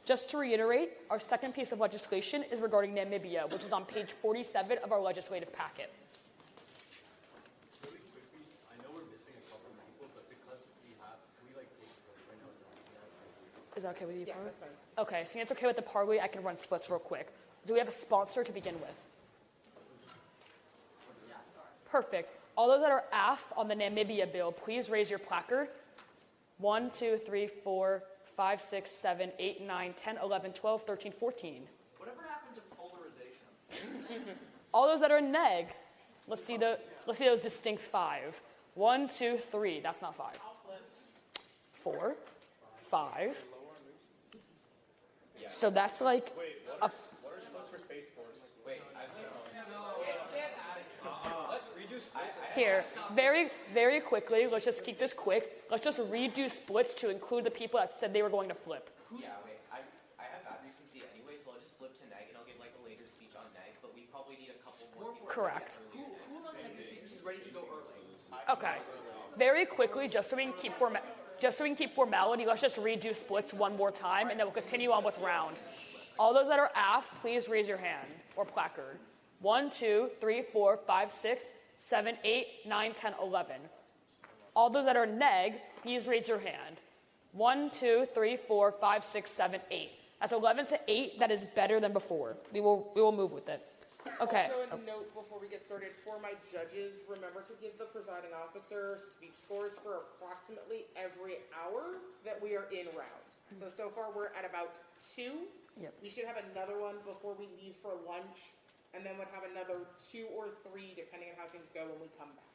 Just to reiterate, our second piece of legislation is regarding Namibia, which is on page 47 of our legislative packet. Really quickly, I know we're missing a couple of people, but because we have, can we take splits right now? Is that okay with you, Yeah, Parley? that's fine. Okay, seeing it's okay with the Parley, I can run splits real quick. Do we have a sponsor to begin with? Perfect. All those that are AF on the Namibia bill, please raise your placard. 1, 2, 3, 4, 5, 6, 7, 8, 9, 10, 11, 12, 13, 14. Whatever happened to polarization? All those that are neg, let's see the Let's see those distinct 5. 1, 2, 3. That's not 5. 4, 5. So that's like a. What are supposed for Space Force? Wait, Here, very quickly, let's just keep this quick. Let's just redo splits to include the people that said they were going to flip. Yeah, wait, I have bad recency anyway, so I'll just flip to neg and I'll give like a later speech on neg, but we probably need a couple more people. Correct. Who among the speakers is ready to go early? Okay. Very quickly, just so we can keep formality, let's just redo splits one more time, and then we'll continue on with round. All those that are aft, please raise your hand or placard. 1, 2, 3, 4, 5, 6, 7, 8, 9, 10, 11. All those that are neg, please raise your hand. 1, 2, 3, 4, 5, 6, 7, 8. That's 11 to 8. That is better than before. We will move with it. Okay. Also, a note before we get started, for my judges, remember to give the presiding officer speech scores for approximately every hour that we are in round. So far we're at about 2. Yep. We should have another one before we leave for lunch, and then we'll have another 2 or 3, depending on how things go when we come back.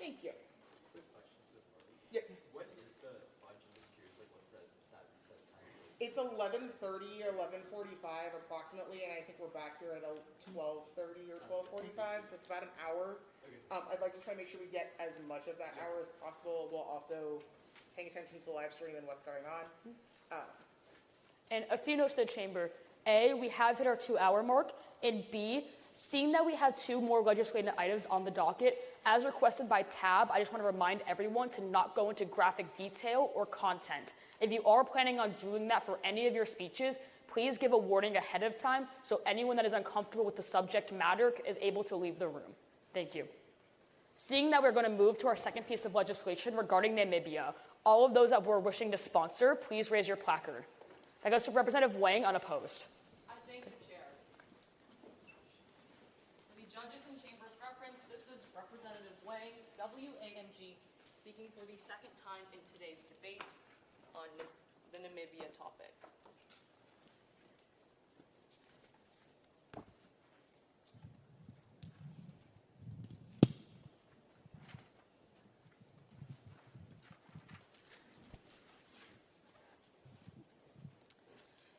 Thank you. Yes. What is the lunch? I'm just curious, like what that recess time is. It's 11:30, 11:45 approximately, and I think we're back here at 12:30 or 12:45, so it's about an hour. I'd like to try and make sure we get as much of that hour as possible, while also paying attention to the live stream and what's going on. And a few notes to the chamber. A, we have hit our 2-hour mark. And B, seeing that we have 2 more legislative items on the docket, as requested by TAB, I just want to remind everyone to not go into graphic detail or content. If you are planning on doing that for any of your speeches, please give a warning ahead of time so anyone that is uncomfortable with the subject matter is able to leave the room. Thank you. Seeing that we're going to move to our second piece of legislation regarding Namibia, all of those that were wishing to sponsor, please raise your placard. That goes to Representative Wang, unopposed. I thank the chair. The judges and chambers reference, this is Representative Wang, WANG, speaking for the second time in today's debate on the Namibia topic.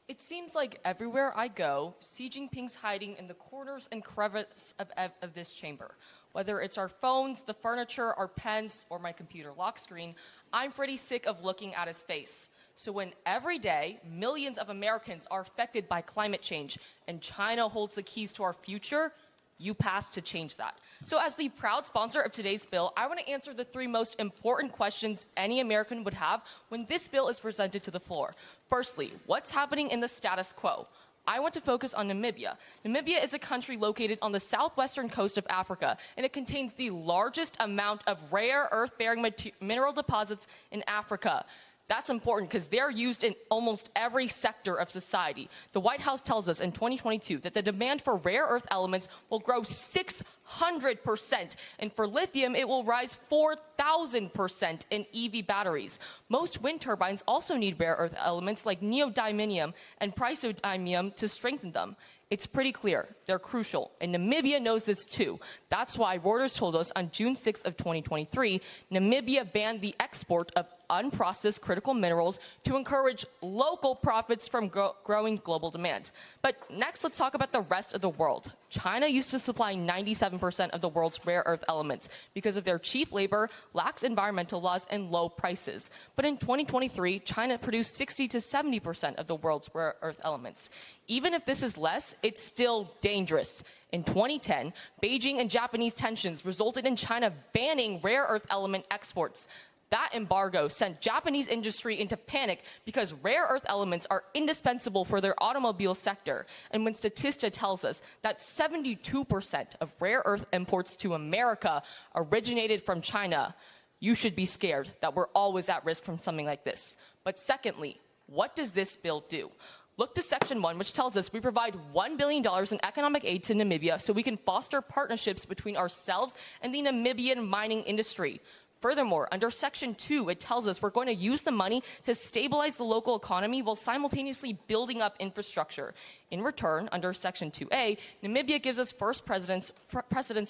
It seems like everywhere I go, Xi Jinping's hiding in the corners and crevices of this chamber. Whether it's our phones, the furniture, our pens, or my computer lock screen, I'm pretty sick of looking at his face. So when every day, millions of Americans are affected by climate change and China holds the keys to our future, you pass to change that. So as the proud sponsor of today's bill, I want to answer the 3 most important questions any American would have when this bill is presented to the floor. Firstly, what's happening in the status quo? I want to focus on Namibia. Namibia is a country located on the southwestern coast of Africa, and it contains the largest amount of rare earth-bearing mineral deposits in Africa. That's important because they're used in almost every sector of society. The White House tells us in 2022 that the demand for rare earth elements will grow 600%, and for lithium, it will rise 4,000% in EV batteries. Most wind turbines also need rare earth elements like neodymium and praseodymium to strengthen them. It's pretty clear. They're crucial. And Namibia knows this too. That's why Reuters told us on June 6th of 2023, Namibia banned the export of unprocessed critical minerals to encourage local profits from growing global demand. But next, let's talk about the rest of the world. China used to supply 97% of the world's rare earth elements because of their cheap labor, lax environmental laws, and low prices. But in 2023, China produced 60 to 70% of the world's rare earth elements. Even if this is less, it's still dangerous. In 2010, Beijing and Japanese tensions resulted in China banning rare earth element exports. That embargo sent Japanese industry into panic because rare earth elements are indispensable for their automobile sector. And when Statista tells us that 72% of rare earth imports to America originated from China, you should be scared that we're always at risk from something like this. But secondly, what does this bill do? Look to Section 1, which tells us we provide $1 billion in economic aid to Namibia so we can foster partnerships between ourselves and the Namibian mining industry. Furthermore, under Section 2, it tells us we're going to use the money to stabilize the local economy while simultaneously building up infrastructure. In return, under Section 2A, Namibia gives us first precedence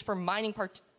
for mining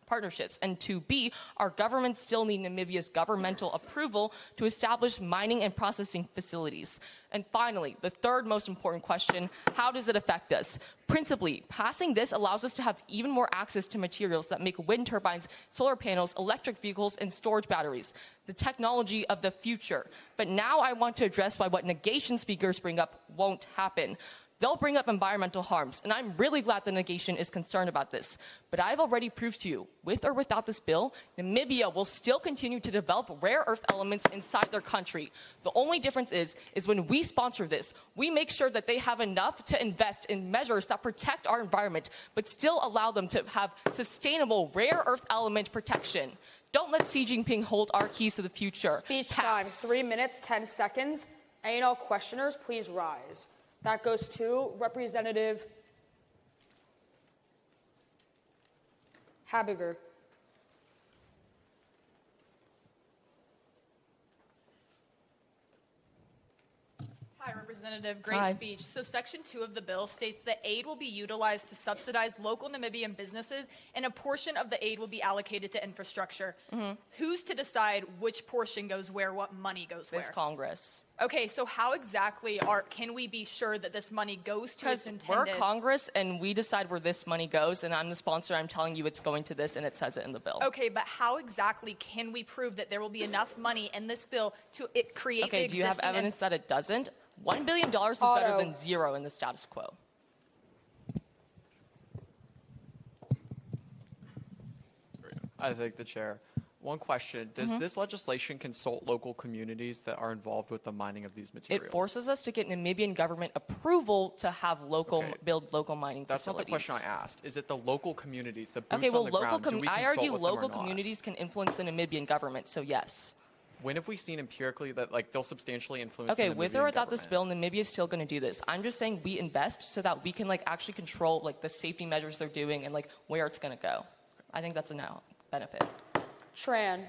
partnerships. And 2B, our government still need Namibia's governmental approval to establish mining and processing facilities. And finally, the third most important question, how does it affect us? Principally, passing this allows us to have even more access to materials that make wind turbines, solar panels, electric vehicles, and storage batteries, the technology of the future. But now I want to address why what negation speakers bring up won't happen. They'll bring up environmental harms, and I'm really glad the negation is concerned about this. But I've already proved to you, with or without this bill, Namibia will still continue to develop rare earth elements inside their country. The only difference is when we sponsor this, we make sure that they have enough to invest in measures that protect our environment, but still allow them to have sustainable rare earth element protection. Don't let Xi Jinping hold our keys to the future. Speech time, 3 minutes, 10 seconds. Any and all questioners, please rise. That goes to Representative Habiger. Hi, Representative. Great Hi. speech. So Section 2 of the bill states that aid will be utilized to subsidize local Namibian businesses, and a portion of the aid will be allocated to infrastructure. Who's to decide which portion goes where, what money goes where? This Congress. Okay, so how exactly can we be sure that this money goes to its Because we're intended? Congress, and we decide where this money goes, and I'm the sponsor. I'm telling you it's going to this, and it says it in the bill. Okay, but how exactly can we prove that there will be enough money in this bill to create the Okay, do you have existing evidence that it doesn't? $1 billion is better Otto. than zero in the status quo. I thank the chair. One question. Does this legislation consult local communities that are involved with the mining of these materials? It forces us to get Namibian government approval to have local Okay. build local mining That's not the facilities. question I asked. Is it the local communities, the boots Okay, well, on the ground? Do we I consult argue with them or local not? communities can influence the Namibian government, so yes. When have we seen empirically that they'll substantially influence Okay, the with Namibian or without this government? bill, Namibia is still going to do this. I'm just saying we invest so that we can actually control the safety measures they're doing and where it's going to go. I think that's a now benefit. Tran.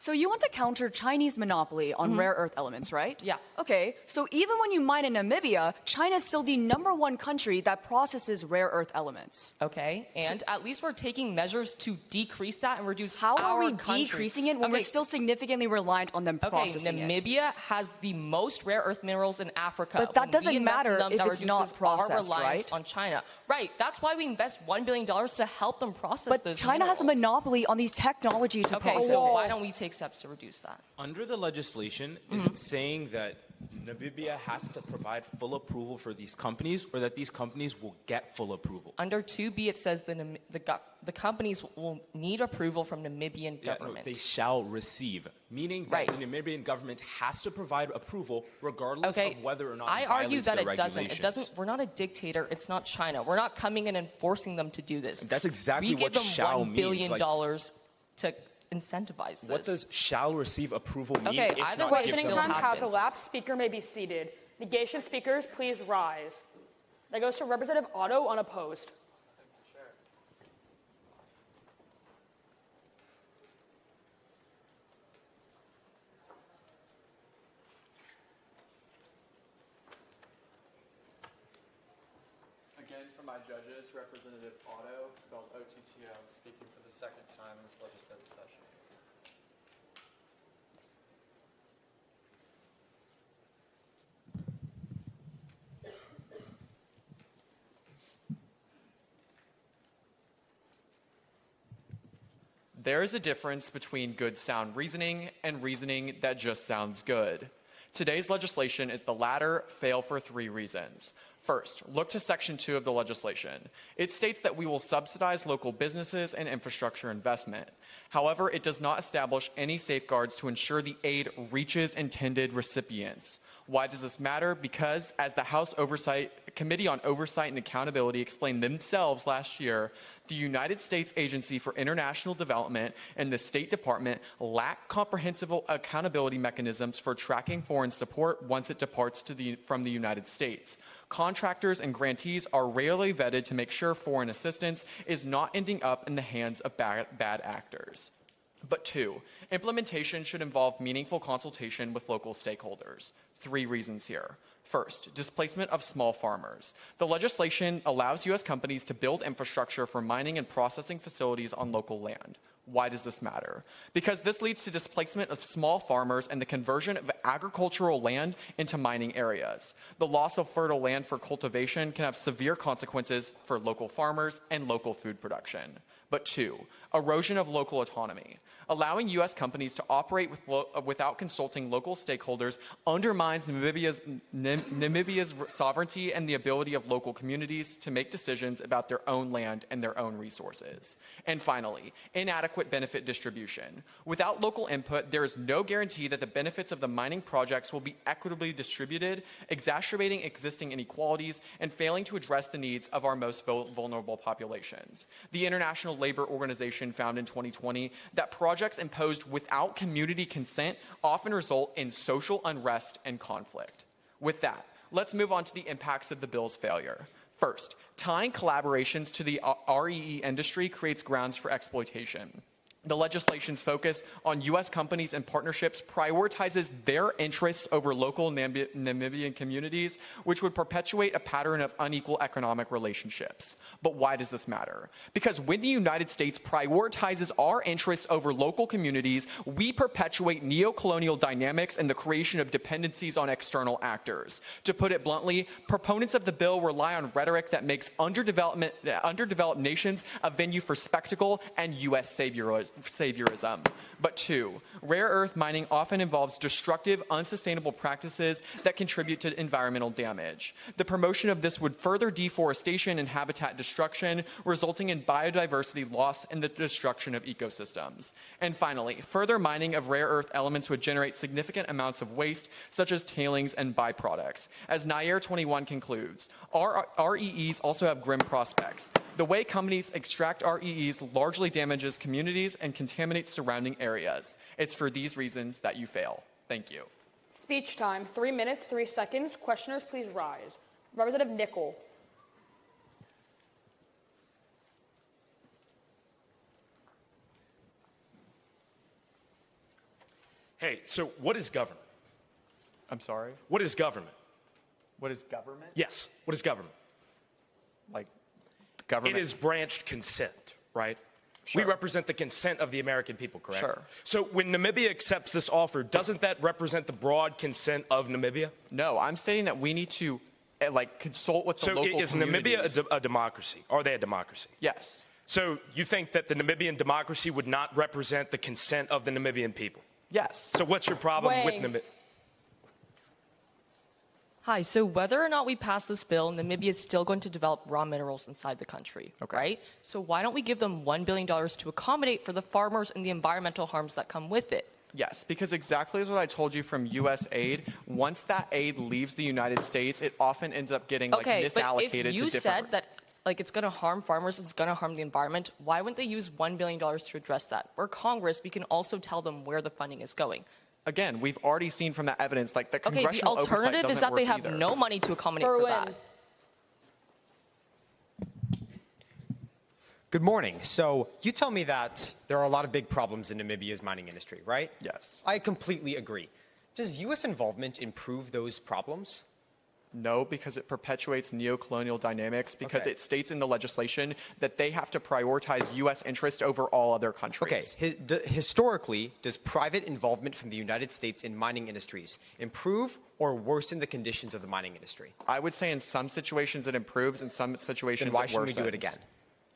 So you want to counter Chinese monopoly on rare earth elements, right? Yeah. Okay, so even when you mine in Namibia, China is still the #1 country that processes rare earth elements. Okay, and at least we're taking measures to decrease that and reduce How are our we country. decreasing it when we're Okay, still significantly reliant on them Okay, processing it? Namibia has the most rare earth minerals in Africa. But that When we doesn't invest in matter them, if that it's not reduces our processed, reliance right? on China. Right, that's why we invest $1 billion to help them process But those China has a minerals. monopoly on these technology to Okay, process so it. why don't we take steps to reduce that? Under the legislation, is it saying that Namibia has to provide full approval for these companies, or that these companies will get full approval? Under 2B, it says the companies will need approval from Namibian Yeah, no, government. they shall receive, meaning that Right. the Namibian government has to provide approval regardless Okay, of whether or not I it argue violates that their it doesn't. It regulations. doesn't. We're not a dictator. It's not China. We're not coming in and forcing them to do this. That's exactly we what give them shall $1 billion means. to incentivize this. What does shall receive approval mean? Okay, if either not way, give Questioning them time has happens? elapsed. Speaker may be seated. Negation speakers, please rise. That goes to Representative Otto, unopposed. Again, for my judges, Representative Otto, spelled O-T-T-O, speaking for the second time in this legislative session. There is a difference between good sound reasoning and reasoning that just sounds good. Today's legislation is the latter, fail for 3 reasons. First, look to Section 2 of the legislation. It states that we will subsidize local businesses and infrastructure investment. However, it does not establish any safeguards to ensure the aid reaches intended recipients. Why does this matter? Because, as the House Committee on Oversight and Accountability explained themselves last year, the United States Agency for International Development and the State Department lack comprehensive accountability mechanisms for tracking foreign support once it departs from the United States. Contractors and grantees are rarely vetted to make sure foreign assistance is not ending up in the hands of bad actors. But 2, implementation should involve meaningful consultation with local stakeholders. 3 reasons here. First, displacement of small farmers. The legislation allows U.S. companies to build infrastructure for mining and processing facilities on local land. Why does this matter? Because this leads to displacement of small farmers and the conversion of agricultural land into mining areas. The loss of fertile land for cultivation can have severe consequences for local farmers and local food production. But 2, erosion of local autonomy. Allowing U.S. companies to operate without consulting local stakeholders undermines Namibia's sovereignty and the ability of local communities to make decisions about their own land and their own resources. And finally, inadequate benefit distribution. Without local input, there is no guarantee that the benefits of the mining projects will be equitably distributed, exacerbating existing inequalities and failing to address the needs of our most vulnerable populations. The International Labor Organization found in 2020 that projects imposed without community consent often result in social unrest and conflict. With that, let's move on to the impacts of the bill's failure. First, tying collaborations to the REE industry creates grounds for exploitation. The legislation's focus on U.S. companies and partnerships prioritizes their interests over local Namibian communities, which would perpetuate a pattern of unequal economic relationships. But why does this matter? Because when the United States prioritizes our interests over local communities, we perpetuate neocolonial dynamics and the creation of dependencies on external actors. To put it bluntly, proponents of the bill rely on rhetoric that makes underdeveloped nations a venue for spectacle and U.S. saviorism. But 2, rare earth mining often involves destructive, unsustainable practices that contribute to environmental damage. The promotion of this would further deforestation and habitat destruction, resulting in biodiversity loss and the destruction of ecosystems. And finally, further mining of rare earth elements would generate significant amounts of waste, such as tailings and byproducts. As Nair 21 concludes, REEs also have grim prospects. The way companies extract REEs largely damages communities and contaminates surrounding areas. It's for these reasons that you fail. Thank you. Speech time, 3 minutes, 3 seconds. Questioners, please rise. Representative Nichol. Hey, so what is government? I'm sorry? What is government? What is government? Yes, what is government? Like, government? It is branched consent, right? Sure. We represent the consent of the American people, correct? Sure. So when Namibia accepts this offer, doesn't that represent the broad consent of Namibia? No, I'm stating that we need to consult with the local is communities. Namibia a democracy? Are they a democracy? Yes. So you think that the Namibian democracy would not represent the consent of the Namibian people? Yes. So what's your problem with Wang. Namibia? Hi, so whether or not we pass this bill, Namibia is still going to develop raw minerals inside the country, right? So why don't we give them $1 billion to accommodate for the farmers and the environmental harms that come with it? Yes, because exactly as what I told you from U.S. aid, once that aid leaves the United States, it often ends up getting misallocated but if you to different... said that it's going to harm farmers, it's going to harm the environment, why wouldn't they use $1 billion to address that? We're Congress, we can also tell them where the funding is going. Again, we've already seen from that evidence, the Okay, congressional the alternative oversight is that they doesn't have work either. no money to accommodate for that. Good morning. So you tell me that there are a lot of big problems in Namibia's mining industry, right? Yes. I completely agree. Does U.S. involvement improve those problems? No, because it perpetuates neocolonial dynamics, because it states in the legislation that they have to prioritize U.S. interest over all other countries. Okay. Historically, does private involvement from the United States in mining industries improve or worsen the conditions of the mining industry? I would say in some situations it improves, in some situations Then why it shouldn't we do it worsens. again?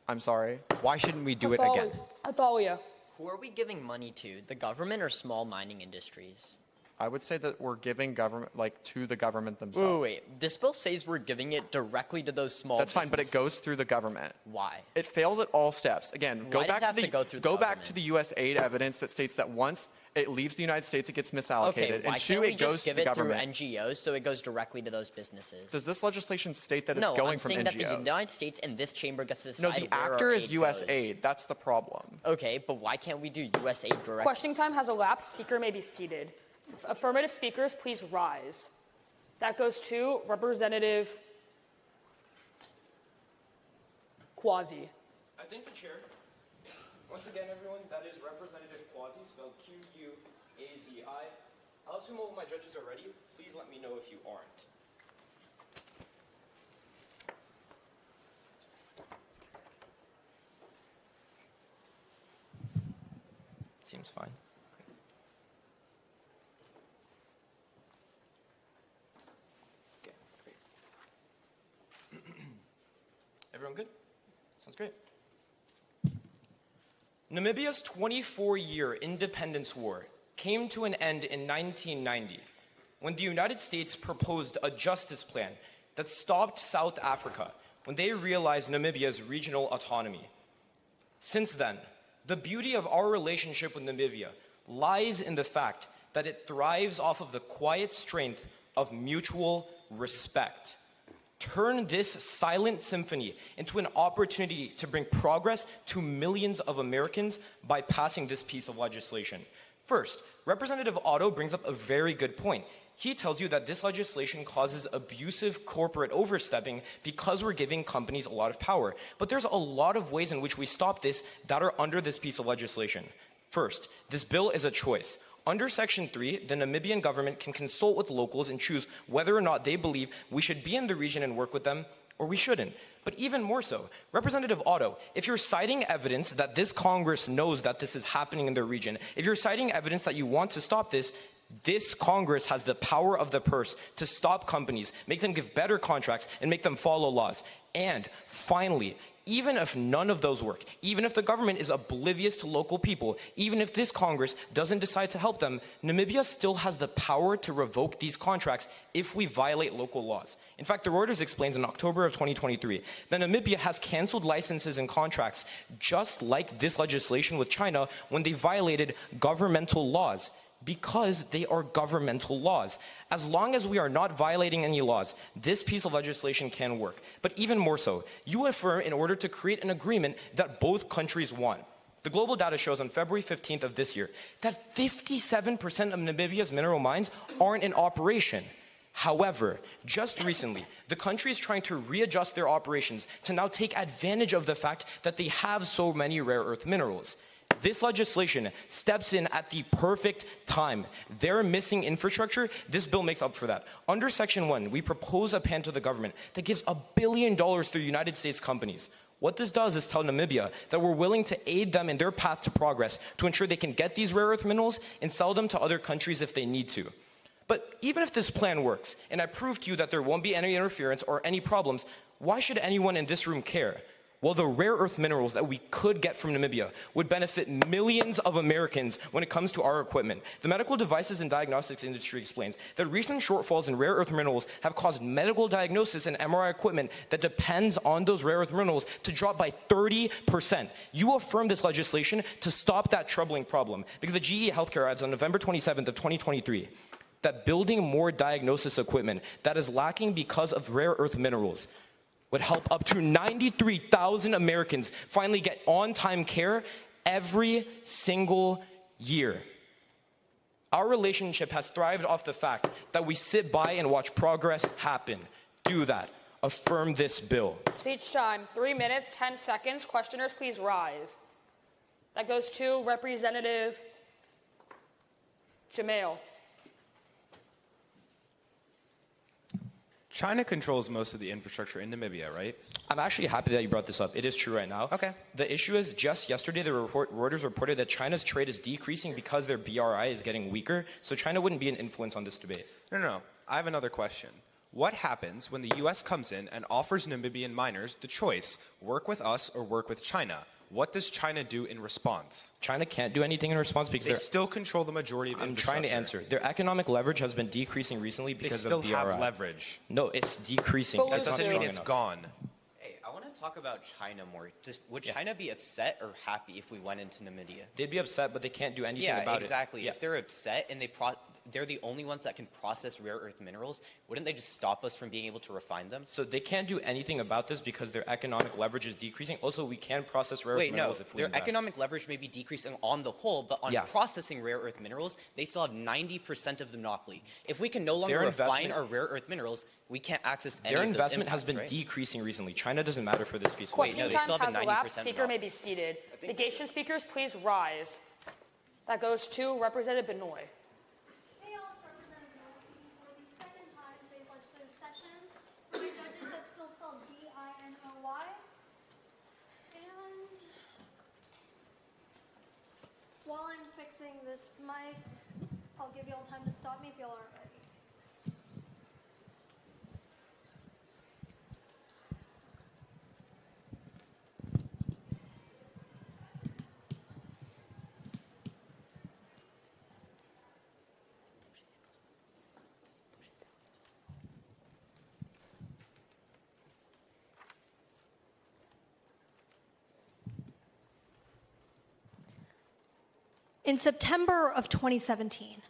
I'm sorry? Why shouldn't we do it again? Hathalia. Who are we giving money to? The government or small mining industries? I would say that we're giving government, to the government themselves. Wait. This bill says we're giving it directly to those small That's fine, but it businesses. goes through the government. Why? It fails at all steps. Again, Why does it have to go through the go back to the U.S. aid evidence that states that once it leaves the United States, it gets misallocated, Okay, why and 2, can't we it goes just to give the it through government. NGOs so it goes directly to those businesses? Does this legislation state that it's No, going I'm from saying NGOs? that the United States and this chamber gets to decide No, the where our actor is aid U.S. goes. aid. That's the problem. Okay, but why can't we do U.S. aid directly? Questioning time has elapsed. Speaker may be seated. Affirmative speakers, please rise. That goes to Representative Quazi. I think the chair. Once again, everyone, that is Representative Quazi, spelled Q-U-A-Z-I. I'll assume all of my judges are ready. Please let me know if you aren't. Seems fine. Okay, great. Everyone good? Sounds great. Namibia's 24-year independence war came to an end in 1990 when the United States proposed a justice plan that stopped South Africa when they realized Namibia's regional autonomy. Since then, the beauty of our relationship with Namibia lies in the fact that it thrives off of the quiet strength of mutual respect. Turn this silent symphony into an opportunity to bring progress to millions of Americans by passing this piece of legislation. First, Representative Otto brings up a very good point. He tells you that this legislation causes abusive corporate overstepping because we're giving companies a lot of power. But there's a lot of ways in which we stop this that are under this piece of legislation. First, this bill is a choice. Under Section 3, the Namibian government can consult with locals and choose whether or not they believe we should be in the region and work with them, or we shouldn't. But even more so, Representative Otto, if you're citing evidence that this Congress knows that this is happening in their region, if you're citing evidence that you want to stop this Congress has the power of the purse to stop companies, make them give better contracts, and make them follow laws. And finally, even if none of those work, even if the government is oblivious to local people, even if this Congress doesn't decide to help them, Namibia still has the power to revoke these contracts if we violate local laws. In fact, the Reuters explains in October of 2023 that Namibia has canceled licenses and contracts just like this legislation with China when they violated governmental laws. Because they are governmental laws. As long as we are not violating any laws, this piece of legislation can work. But even more so, you affirm in order to create an agreement that both countries want. The global data shows on February 15th of this year that 57% of Namibia's mineral mines aren't in operation. However, just recently, the country is trying to readjust their operations to now take advantage of the fact that they have so many rare earth minerals. This legislation steps in at the perfect time. They're missing infrastructure. This bill makes up for that. Under Section 1, we propose a plan to the government that gives $1 billion through United States companies. What this does is tell Namibia that we're willing to aid them in their path to progress to ensure they can get these rare earth minerals and sell them to other countries if they need to. But even if this plan works, and I prove to you that there won't be any interference or any problems, why should anyone in this room care? Well, the rare earth minerals that we could get from Namibia would benefit millions of Americans when it comes to our equipment. The medical devices and diagnostics industry explains that recent shortfalls in rare earth minerals have caused medical diagnosis and MRI equipment that depends on those rare earth minerals to drop by 30%. You affirm this legislation to stop that troubling problem because the GE Healthcare adds on November 27th of 2023 that building more diagnosis equipment that is lacking because of rare earth minerals would help up to 93,000 Americans finally get on-time care every single year. Our relationship has thrived off the fact that we sit by and watch progress happen. Do that. Affirm this bill. Speech time, 3 minutes, 10 seconds. Questioners, please rise. That goes to Representative Jamail. China controls most of the infrastructure in Namibia, right? I'm actually happy that you brought this up. It is true right now. Okay. The issue is just yesterday, Reuters reported that China's trade is decreasing because their BRI is getting weaker. So China wouldn't be an influence on this debate. No. I have another question. What happens when the U.S. comes in and offers Namibian miners the choice, work with us or work with China? What does China do in response? China can't do anything in response because they still control the majority of infrastructure. I'm trying to answer. Their economic leverage has been decreasing recently because of BRI. They still have leverage. No, it's decreasing. That doesn't mean it's gone. Hey, I want to talk about China more. Would China be upset or happy if we went into Namibia? They'd be upset, but they can't do anything about it. Exactly. If they're upset and they're the only ones that can process rare earth minerals, wouldn't they just stop us from being able to refine them? So they can't do anything about this because their economic leverage is decreasing. Also, we can process rare earth Wait, no, minerals if we their invest. economic leverage may be decreasing on the whole, but on Yeah. processing rare earth minerals, they still have 90% of the monopoly. If we can no longer Their refine investment- our rare earth minerals, we can't access any Their of those investment has impacts, been right? decreasing recently. China doesn't matter for this piece of Question they still time have a has elapsed. 90% Speaker may be seated. Negation speakers, please rise. That goes to Representative Binoy. Hey, all, it's Representative Binoy for the second time in today's legislative session. My judges, that's still spelled Binoy. And while I'm fixing this mic, I'll give you all time to stop me if y'all aren't ready. In September of 2017,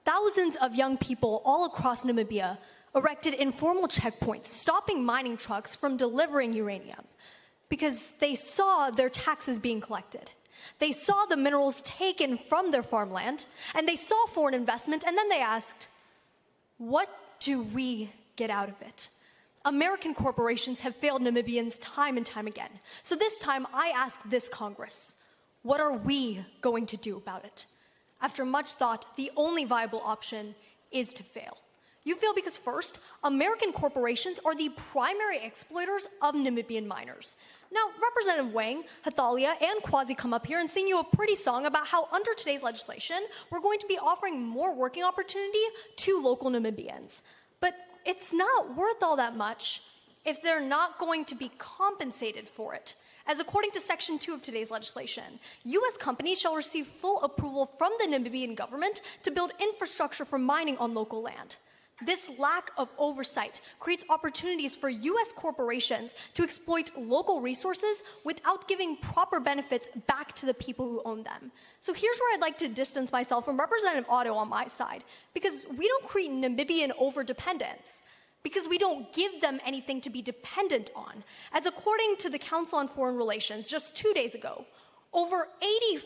thousands of young people all across Namibia erected informal checkpoints, stopping mining trucks from delivering uranium because they saw their taxes being collected. They saw the minerals taken from their farmland, and they saw foreign investment, and then they asked, what do we get out of it? American corporations have failed Namibians time and time again. So this time, I ask this Congress, what are we going to do about it? After much thought, the only viable option is to fail. You fail because first, American corporations are the primary exploiters of Namibian miners. Now, Representative Wang, Hathalia, and Quazi come up here and sing you a pretty song about how under today's legislation, we're going to be offering more working opportunity to local Namibians. But it's not worth all that much if they're not going to be compensated for it. As according to Section 2 of today's legislation, U.S. companies shall receive full approval from the Namibian government to build infrastructure for mining on local land. This lack of oversight creates opportunities for U.S. corporations to exploit local resources without giving proper benefits back to the people who own them. So here's where I'd like to distance myself from Representative Otto on my side, because we don't create Namibian overdependence, because we don't give them anything to be dependent on. As according to the Council on Foreign Relations just 2 days ago, over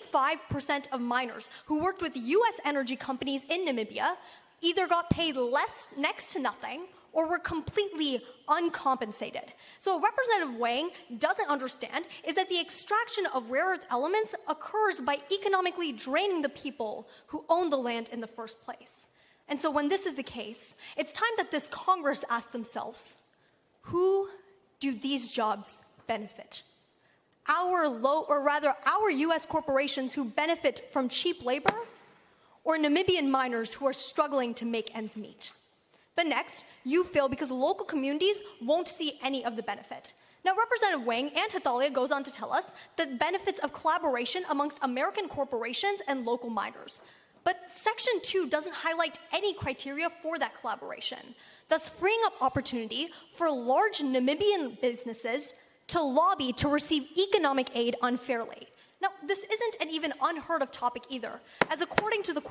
85% of miners who worked with U.S. energy companies in Namibia either got paid less, next to nothing, or were completely uncompensated. So what Representative Wang doesn't understand is that the extraction of rare earth elements occurs by economically draining the people who own the land in the first place. And so when this is the case, it's time that this Congress ask themselves, who do these jobs benefit? Our U.S. corporations who benefit from cheap labor, or Namibian miners who are struggling to make ends meet? But next, you fail because local communities won't see any of the benefit. Now, Representative Wang and Hathalia goes on to tell us the benefits of collaboration amongst American corporations and local miners. But Section 2 doesn't highlight any criteria for that collaboration, thus freeing up opportunity for large Namibian businesses to lobby to receive economic aid unfairly. Now, this isn't an even unheard of topic either, as according to the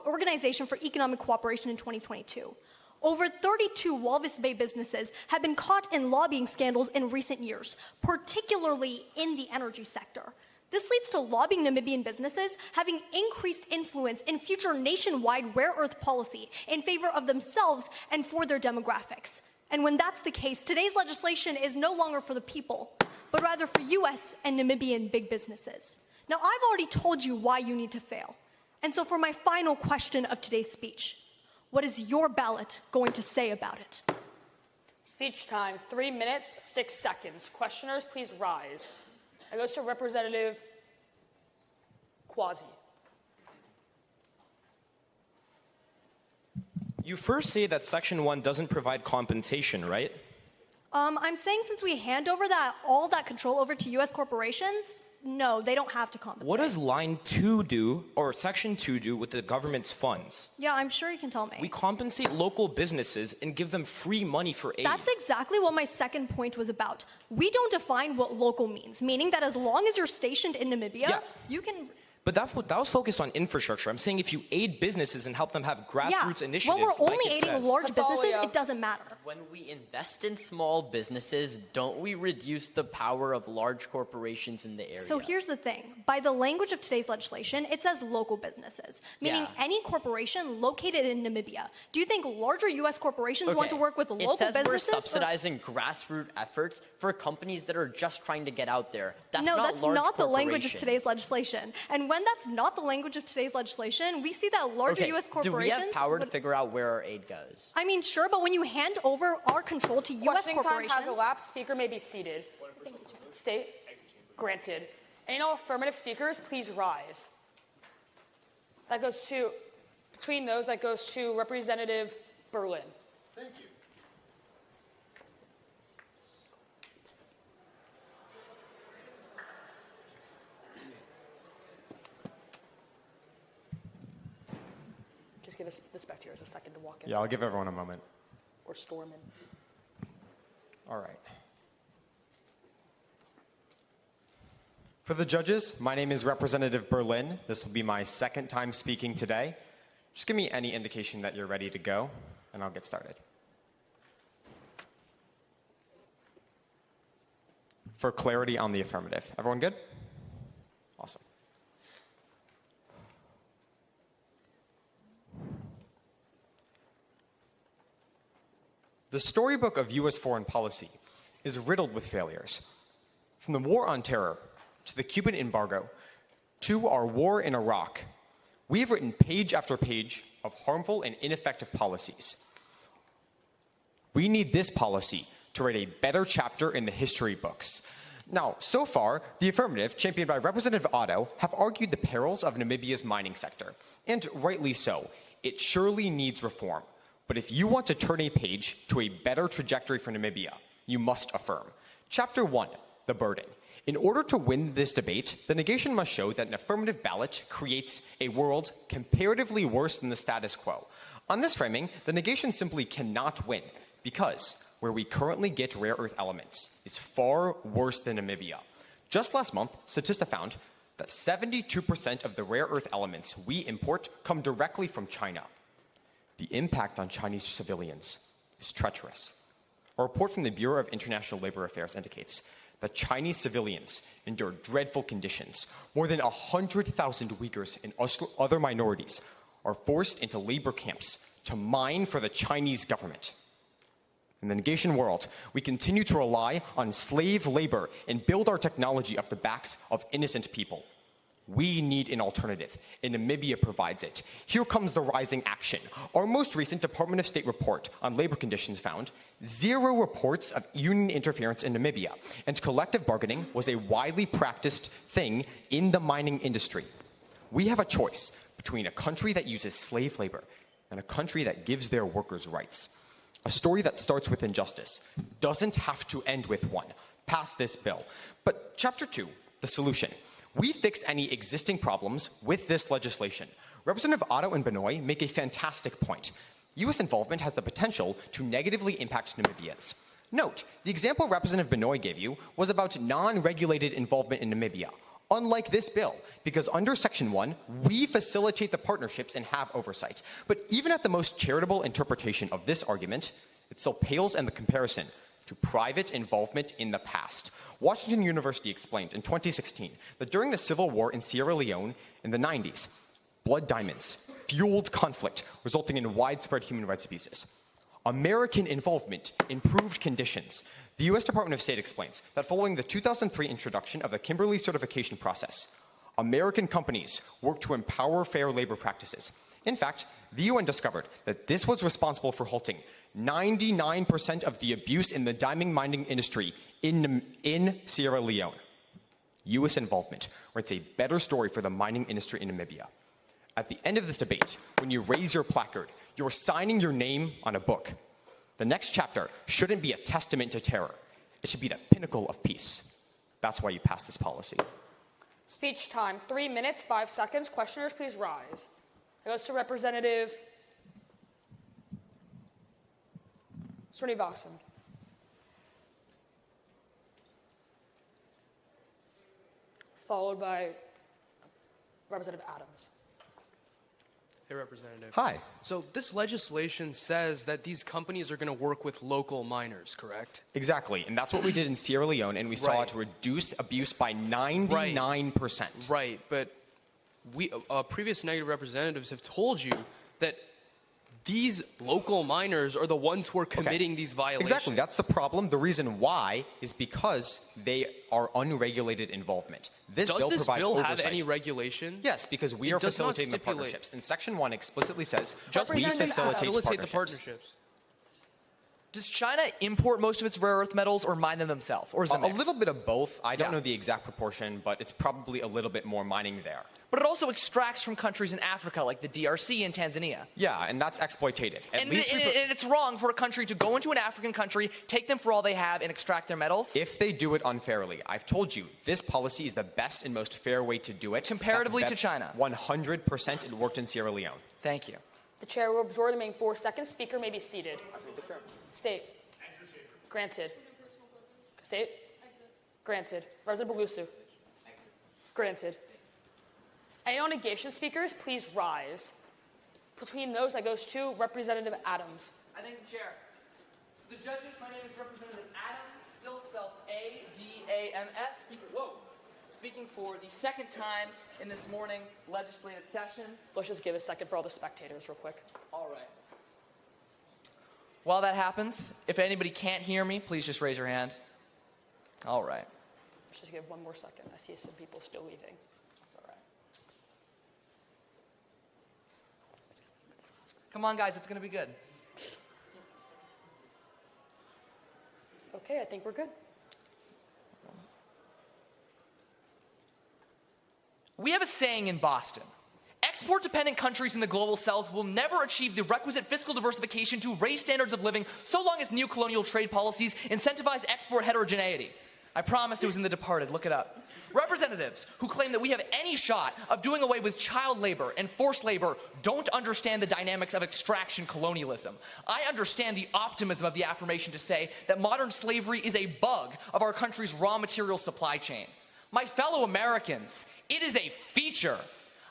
Organization for Economic Cooperation in 2022, over 32 Walvis Bay businesses have been caught in lobbying scandals in recent years, particularly in the energy sector. This leads to lobbying Namibian businesses having increased influence in future nationwide rare earth policy in favor of themselves and for their demographics. And when that's the case, today's legislation is no longer for the people, but rather for U.S. and Namibian big businesses. Now, I've already told you why you need to fail. And so for my final question of today's speech, what is your ballot going to say about it? Speech time, 3 minutes, 6 seconds. Questioners, please rise. It goes to Representative Quazi. You first say that Section 1 doesn't provide compensation, right? I'm saying since we hand over all that control over to U.S. corporations, no, they don't have to compensate. What does Line 2 do, or Section 2 do, with the government's funds? Yeah, I'm sure you can tell me. We compensate local businesses and give them free money for aid. That's exactly what my second point was about. We don't define what local means, meaning that as long as you're stationed in Namibia, you can... But that was focused on infrastructure. I'm saying if you aid businesses and help them have grassroots initiatives, when we're only like it aiding says. large businesses, it doesn't matter. When we invest in small businesses, don't we reduce the power of large corporations in the area? So here's the thing. By the language of today's legislation, it says local businesses, meaning any corporation located in Namibia. Do you think larger U.S. corporations want to work with local it says businesses? We're subsidizing grassroots efforts for companies that are just trying to get out there. That's No, not that's large not the language of corporations. today's legislation. And when that's not the language of today's legislation, we see that larger U.S. corporations... Do we have power to figure out where our aid goes? I mean, sure, but when you hand over our control to U.S. Questioning time corporations... has elapsed. Speaker may be seated. State. Granted. Any all affirmative speakers, please rise. That goes to, between those, that goes to Representative Berlin. Thank you. Just give us the spectators a second to walk in. Yeah, I'll give everyone a moment. Or storm in. All right. For the judges, my name is Representative Berlin. This will be my second time speaking today. Just give me any indication that you're ready to go, and I'll get started. For clarity on the affirmative. Everyone good? Awesome. The storybook of U.S. foreign policy is riddled with failures. From the war on terror to the Cuban embargo to our war in Iraq, we have written page after page of harmful and ineffective policies. We need this policy to write a better chapter in the history books. Now, so far, the affirmative, championed by Representative Otto, have argued the perils of Namibia's mining sector, and rightly so. It surely needs reform. But if you want to turn a page to a better trajectory for Namibia, you must affirm. Chapter 1, the burden. In order to win this debate, the negation must show that an affirmative ballot creates a world comparatively worse than the status quo. On this framing, the negation simply cannot win, because where we currently get rare earth elements is far worse than Namibia. Just last month, Statista found that 72% of the rare earth elements we import come directly from China. The impact on Chinese civilians is treacherous. A report from the Bureau of International Labor Affairs indicates that Chinese civilians endure dreadful conditions. More than 100,000 Uyghurs and other minorities are forced into labor camps to mine for the Chinese government. In the negation world, we continue to rely on slave labor and build our technology off the backs of innocent people. We need an alternative, and Namibia provides it. Here comes the rising action. Our most recent Department of State report on labor conditions found 0 reports of union interference in Namibia, and collective bargaining was a widely practiced thing in the mining industry. We have a choice between a country that uses slave labor and a country that gives their workers rights. A story that starts with injustice doesn't have to end with one. Pass this bill. But Chapter 2, the solution. We fix any existing problems with this legislation. Representative Otto and Binoy make a fantastic point. U.S. involvement has the potential to negatively impact Namibians. Note, the example Representative Binoy gave you was about non-regulated involvement in Namibia. Unlike this bill, because under Section 1, we facilitate the partnerships and have oversight. But even at the most charitable interpretation of this argument, it still pales in the comparison to private involvement in the past. Washington University explained in 2016 that during the civil war in Sierra Leone in the 90s, blood diamonds fueled conflict, resulting in widespread human rights abuses. American involvement improved conditions. The U.S. Department of State explains that following the 2003 introduction of the Kimberley certification process, American companies worked to empower fair labor practices. In fact, the UN discovered that this was responsible for halting 99% of the abuse in the diamond mining industry in Sierra Leone. U.S. involvement writes a better story for the mining industry in Namibia. At the end of this debate, when you raise your placard, you're signing your name on a book. The next chapter shouldn't be a testament to terror. It should be the pinnacle of peace. That's why you pass this policy. Speech time, 3 minutes, 5 seconds. Questioners, please rise. It goes to Representative Srinivasan. Followed by Representative Adams. Hey, Representative. Hi. So this legislation says that these companies are going to work with local miners, correct? Exactly, and that's what we did in Sierra Leone, and we saw it reduce abuse by 99%. Right, but we previous negative representatives have told you that these local miners are the ones who are committing these violations. Exactly, that's the problem. The reason why is because they are unregulated involvement. This Does bill this provides bill oversight. have any regulation? Yes, because we It are does not facilitating the stipulate- partnerships. And Section 1 explicitly says Just we facilitate facilitate the partnerships. Does China import most of its rare earth metals or mine them themselves? Or is it A little bit of both. I don't Yeah. know the exact proportion, but it's probably a little bit more mining there. But it also extracts from countries in Africa like the DRC and Tanzania. Yeah, and that's exploitative. And it's wrong for a country to go into an African country, take them for all they have, and extract their metals. If they do it unfairly, I've told you, this policy is the best and most fair way to do it. Comparatively That's to China. 100% it worked in Sierra Leone. Thank you. The chair will absorb the remaining 4 seconds. Speaker may be seated. State. Granted. State. Granted. Representative Balusu. Granted. Any non-negation speakers, please rise. Between those, that goes to Representative Adams. I thank the chair. The judges, my name is Representative Adams, still spelled A-D-A-M-S. Speaking for the second time in this morning legislative session. Let's just give a second for all the spectators real quick. All right. While that happens, if anybody can't hear me, please just raise your hand. All right. Let's just give one more second. I see some people still leaving. That's all right. Come on, guys, it's going to be good. Okay, I think we're good. We have a saying in Boston. Export-dependent countries in the global south will never achieve the requisite fiscal diversification to raise standards of living so long as neocolonial trade policies incentivize export heterogeneity. I promised it was in The Departed. Look it up. Representatives who claim that we have any shot of doing away with child labor and forced labor don't understand the dynamics of extraction colonialism. I understand the optimism of the affirmation to say that modern slavery is a bug of our country's raw material supply chain. My fellow Americans, it is a feature.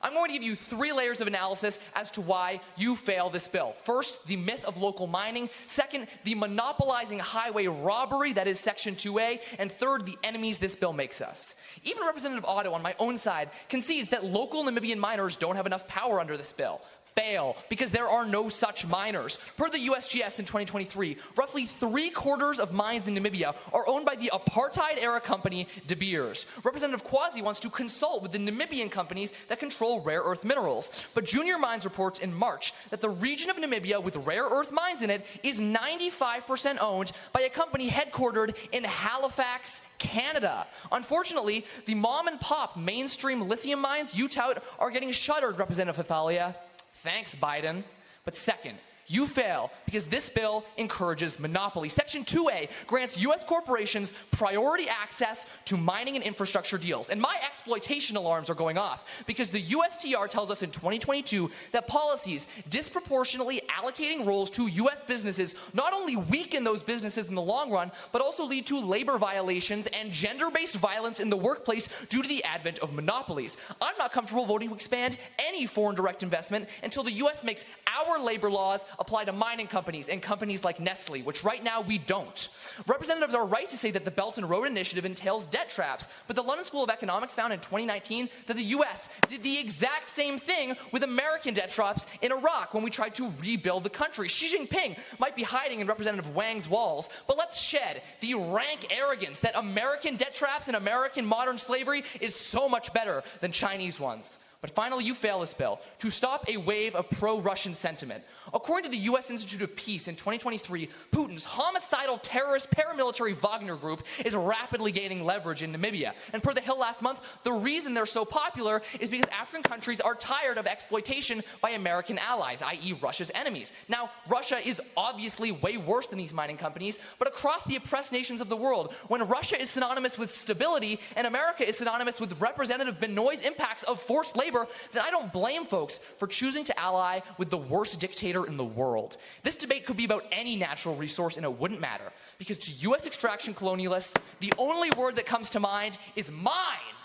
I'm going to give you 3 layers of analysis as to why you fail this bill. First, the myth of local mining. Second, the monopolizing highway robbery that is Section 2A. And third, the enemies this bill makes us. Even Representative Otto on my own side concedes that local Namibian miners don't have enough power under this bill. Fail, because there are no such miners. Per the USGS in 2023, roughly 3/4 of mines in Namibia are owned by the apartheid-era company De Beers. Representative Quazi wants to consult with the Namibian companies that control rare earth minerals. But Junior Mines reports in March that the region of Namibia with rare earth mines in it is 95% owned by a company headquartered in Halifax, Canada. Unfortunately, the mom-and-pop mainstream lithium mines you tout are getting shuttered, Representative Hathalia. Thanks, Biden. But second, you fail because this bill encourages monopoly. Section 2A grants U.S. corporations priority access to mining and infrastructure deals. And my exploitation alarms are going off because the USTR tells us in 2022 that policies disproportionately allocating roles to U.S. businesses not only weaken those businesses in the long run, but also lead to labor violations and gender-based violence in the workplace due to the advent of monopolies. I'm not comfortable voting to expand any foreign direct investment until the U.S. makes our labor laws apply to mining companies and companies like Nestle, which right now we don't. Representatives are right to say that the Belt and Road Initiative entails debt traps, but the London School of Economics found in 2019 that the U.S. did the exact same thing with American debt traps in Iraq when we tried to rebuild the country. Xi Jinping might be hiding in Representative Wang's walls, but let's shed the rank arrogance that American debt traps and American modern slavery is so much better than Chinese ones. But finally, you fail this bill to stop a wave of pro-Russian sentiment. According to the U.S. Institute of Peace in 2023, Putin's homicidal terrorist paramilitary Wagner group is rapidly gaining leverage in Namibia. And per The Hill last month, the reason they're so popular is because African countries are tired of exploitation by American allies, i.e. Russia's enemies. Now, Russia is obviously way worse than these mining companies, but across the oppressed nations of the world, when Russia is synonymous with stability and America is synonymous with Representative Binoy's impacts of forced labor, then I don't blame folks for choosing to ally with the worst dictator in the world. This debate could be about any natural resource and it wouldn't matter, because to U.S. extraction colonialists, the only word that comes to mind is mine.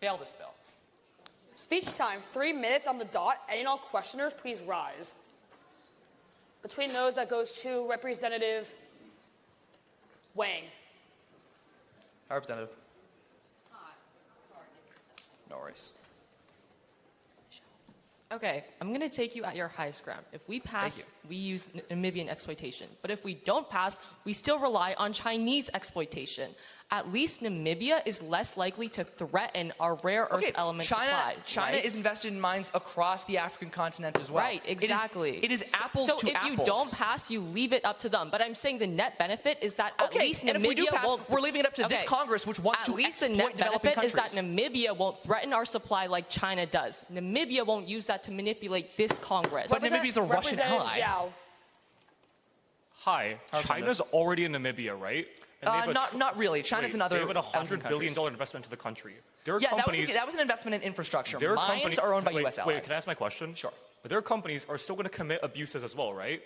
Fail this bill. Speech time, 3 minutes on the dot. Any and all questioners, please rise. Between those, that goes to Representative Wang. Hi, Representative. No worries. Okay, I'm going to take you at your highest ground. If we pass, we use Namibian exploitation. But if we don't pass, we still rely on Chinese exploitation. At least Namibia is less likely to threaten our rare earth element supply. China is invested in mines across the African continent as well. Right, exactly. It is apples so to apples. apples. So if you don't pass, you leave it up to them. But I'm saying the net benefit is that at least and Namibia if we do pass, won't... we're leaving it up to this Congress, which wants to At least the exploit net developing benefit countries. is that Namibia won't threaten our supply like China does. Namibia won't use that to manipulate this Congress. But Namibia's a Russian ally. Xiao. Hi, China's already in Namibia, right? And Not really. China's another. They have a $100 billion investment into the country. There are Yeah, companies. that was an investment in infrastructure. Their Mines company- are owned by wait, U.S. allies. Wait, can I ask my question? Sure. But their companies are still going to commit abuses as well, right?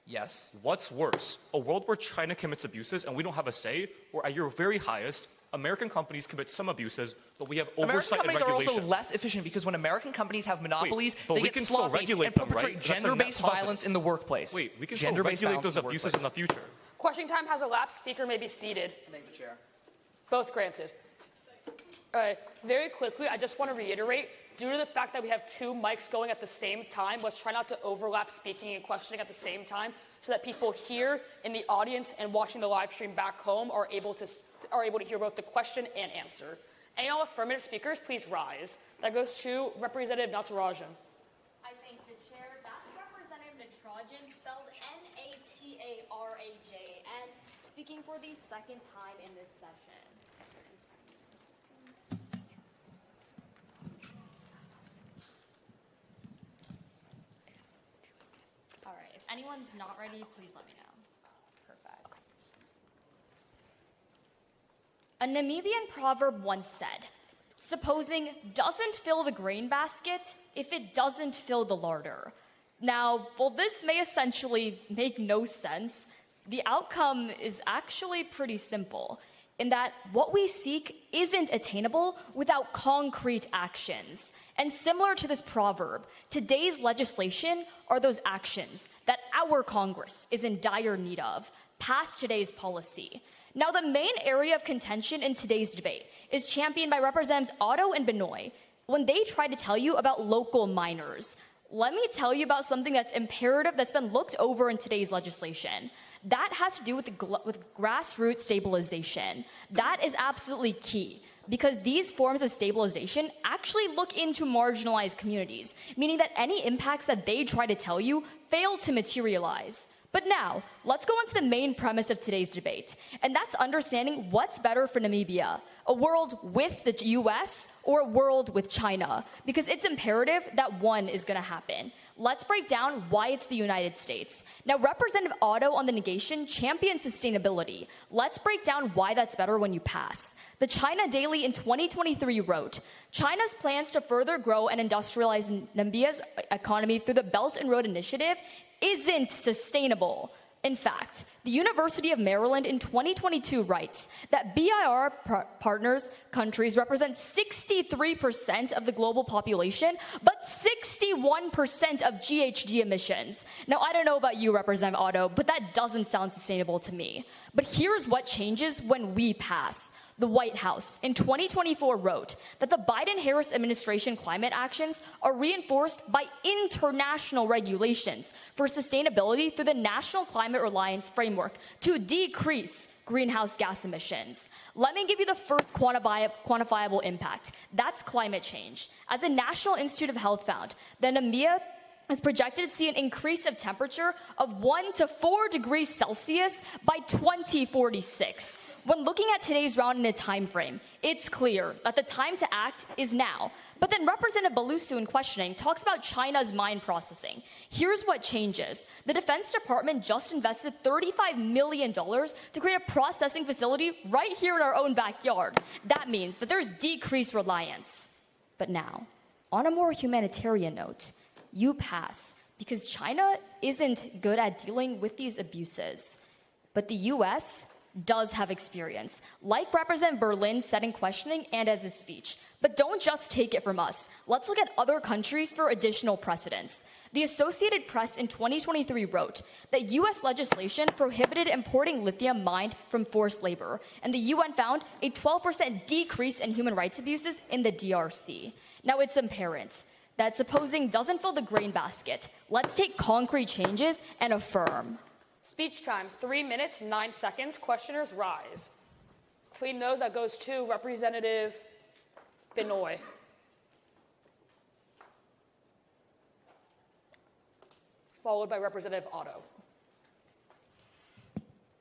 Yes. What's worse, a world where China commits abuses and we don't have a say, or at your very highest, American companies commit some abuses, but we have American oversight and companies are regulation? also less efficient because when American companies have monopolies, but they we get can still sloppy regulate and them, perpetrate right? That's a net gender-based positive. violence in the workplace. Wait, we can still Gender-based regulate violence those in the abuses in the workplace. future. Question time has elapsed. Speaker may be seated. Thank the chair. Both granted. All right, very quickly, I just want to reiterate, due to the fact that we have 2 mics going at the same time, let's try not to overlap speaking and questioning at the same time so that people here in the audience and watching the live stream back home are able to hear both the question and answer. Any all affirmative speakers, please rise. That goes to Representative Natarajan. I thank the chair. That's Representative Natarajan, spelled N-A-T-A-R-A-J-A-N, speaking for the second time in this session. All right, if anyone's not ready, please let me know. Perfect. A Namibian proverb once said, "Supposing doesn't fill the grain basket if it doesn't fill the larder." Now, while this may essentially make no sense, the outcome is actually pretty simple, in that what we seek isn't attainable without concrete actions. And similar to this proverb, today's legislation are those actions that our Congress is in dire need of, past today's policy. Now, the main area of contention in today's debate is championed by Representatives Otto and Binoy when they try to tell you about local miners. Let me tell you about something that's imperative that's been looked over in today's legislation. That has to do with grassroots stabilization. That is absolutely key because these forms of stabilization actually look into marginalized communities, meaning that any impacts that they try to tell you fail to materialize. But now, let's go on to the main premise of today's debate, and that's understanding what's better for Namibia, a world with the US or a world with China, because it's imperative that one is going to happen. Let's break down why it's the United States. Now, Representative Otto on the negation championed sustainability. Let's break down why that's better when you pass. The China Daily in 2023 wrote, "China's plans to further grow and industrialize Namibia's economy through the Belt and Road Initiative isn't sustainable." In fact, the University of Maryland in 2022 writes that BIR partners countries represent 63% of the global population, but 61% of GHG emissions. Now, I don't know about you, Representative Otto, but that doesn't sound sustainable to me. But here's what changes when we pass. The White House in 2024 wrote that the Biden-Harris administration climate actions are reinforced by international regulations for sustainability through the National Climate Reliance Framework to decrease greenhouse gas emissions. Let me give you the first quantifiable impact. That's climate change. As the National Institute of Health found, that Namibia is projected to see an increase of temperature of 1 to 4 degrees Celsius by 2046. When looking at today's round in a time frame, it's clear that the time to act is now. But then Representative Balusu in questioning talks about China's mine processing. Here's what changes. The Defense Department just invested $35 million to create a processing facility right here in our own backyard. That means that there's decreased reliance. But now, on a more humanitarian note, you pass because China isn't good at dealing with these abuses. But the US does have experience, like Representative Berlin said in questioning and as his speech. But don't just take it from us. Let's look at other countries for additional precedents. The Associated Press in 2023 wrote that U.S. legislation prohibited importing lithium mined from forced labor, and the UN found a 12% decrease in human rights abuses in the DRC. Now, it's apparent that supposing doesn't fill the grain basket. Let's take concrete changes and affirm. Speech time, 3 minutes, 9 seconds. Questioners rise. Between those, that goes to Representative Binoy. Followed by Representative Otto.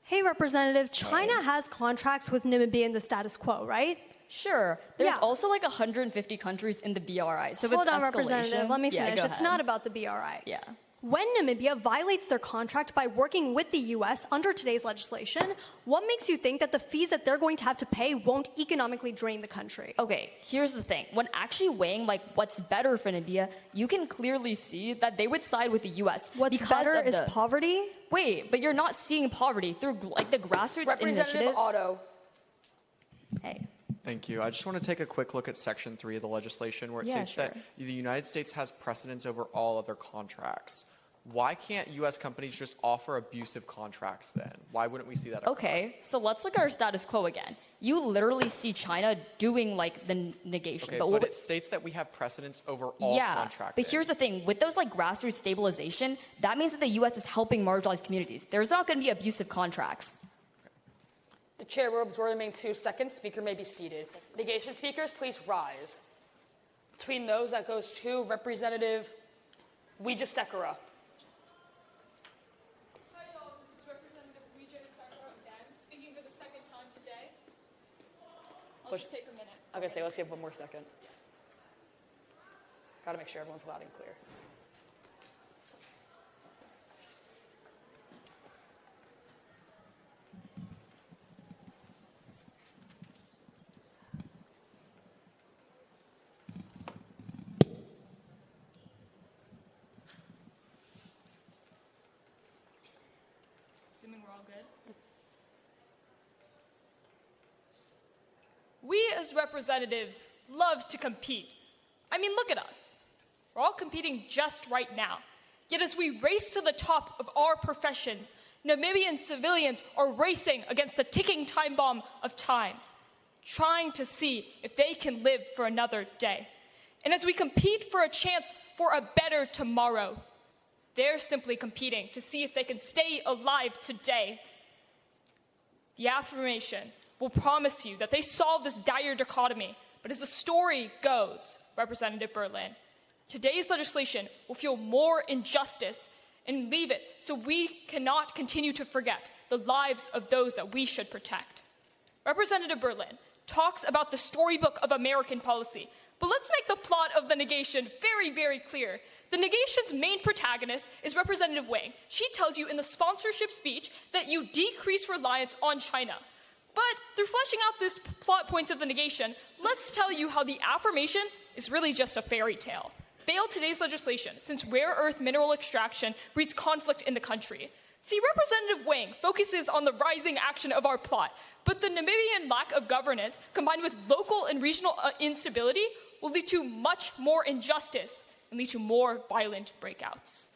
Hey, Representative, China has contracts with Namibia in the status quo, right? Sure. There's also like 150 countries in the BRI, so Hold it's on, escalation. Representative. Let me Yeah, finish. go It's ahead. not about the BRI. Yeah. When Namibia violates their contract by working with the U.S. under today's legislation, what makes you think that the fees that they're going to have to pay won't economically drain the country? Okay, here's the thing. When actually weighing like what's better for Namibia, you can clearly see that they would side with the U.S. What's because better of is the... poverty? Wait, but you're not seeing poverty through like the grassroots Representative initiatives. Otto. Hey. Thank you. I just want to take a quick look at Section 3 of the legislation where it Yeah, states that the United States has precedence over all other contracts. Why can't U.S. companies just offer abusive contracts then? Why wouldn't we see that? Okay, so let's look at our status quo again. You literally see China doing like the negation. Okay, but but it states that we have precedence over all contracts. but here's the thing. With those like grassroots stabilization, that means that the U.S. is helping marginalized communities. There's not going to be abusive contracts. The chair will absorb the remaining 2 seconds. Speaker may be seated. Negation speakers, please rise. Between those, that goes to Representative Wijesekera. Hi, y'all. This is Representative Wijesekera again, speaking for the second time today. I'll just take a minute. Okay, let's give 1 more second. Got to make sure everyone's loud and clear. Assuming we're all good. We as representatives love to compete. I mean, look at us. We're all competing just right now. Yet as we race to the top of our professions, Namibian civilians are racing against the ticking time bomb of time, trying to see if they can live for another day. And as we compete for a chance for a better tomorrow, they're simply competing to see if they can stay alive today. The affirmation will promise you that they solve this dire dichotomy, but as the story goes, Representative Berlin, today's legislation will fuel more injustice and leave it so we cannot continue to forget the lives of those that we should protect. Representative Berlin talks about the storybook of American policy, but let's make the plot of the negation very, very clear. The negation's main protagonist is Representative Wang. She tells you in the sponsorship speech that you decrease reliance on China. But through fleshing out this plot points of the negation, let's tell you how the affirmation is really just a fairy tale. Fail today's legislation, since rare earth mineral extraction breeds conflict in the country. See, Representative Wang focuses on the rising action of our plot, but the Namibian lack of governance, combined with local and regional instability, will lead to much more injustice and lead to more violent breakouts.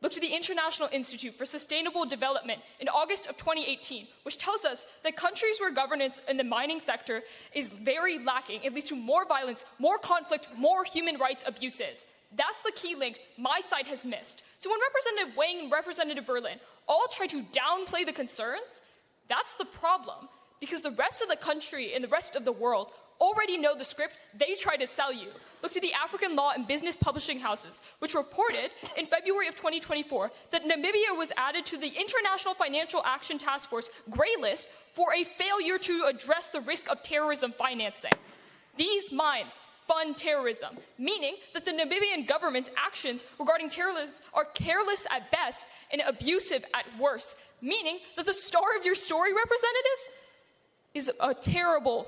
Look to the International Institute for Sustainable Development in August of 2018, which tells us that countries where governance in the mining sector is very lacking, it leads to more violence, more conflict, more human rights abuses. That's the key link my side has missed. So when Representative Wang and Representative Berlin all try to downplay the concerns, that's the problem, because the rest of the country and the rest of the world already know the script they try to sell you. Look to the African Law and Business Publishing Houses, which reported in February of 2024 that Namibia was added to the International Financial Action Task Force gray list for a failure to address the risk of terrorism financing. These mines fund terrorism, meaning that the Namibian government's actions regarding terrorism are careless at best and abusive at worst, meaning that the star of your story, representatives, is a terrible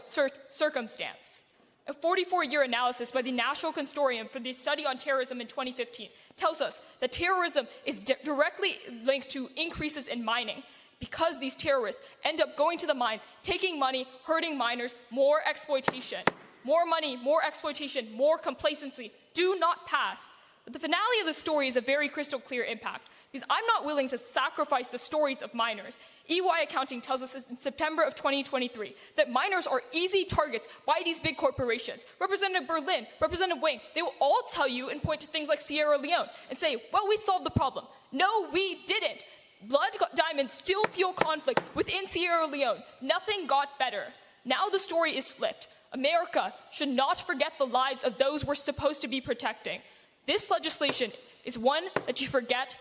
circumstance. A 44-year analysis by the National Consortium for the Study on Terrorism in 2015 tells us that terrorism is directly linked to increases in mining. because these terrorists end up going to the mines, taking money, hurting miners, more exploitation. More money, more exploitation, more complacency do not pass. But the finale of the story is a very crystal clear impact, because I'm not willing to sacrifice the stories of miners. EY Accounting tells us in September of 2023 that miners are easy targets by these big corporations. Representative Berlin, Representative Wang, they will all tell you and point to things like Sierra Leone and say, well, we solved the problem. No, we didn't. Blood diamonds still fuel conflict within Sierra Leone. Nothing got better. Now the story is flipped. America should not forget the lives of those we're supposed to be protecting. This legislation is one that you forget.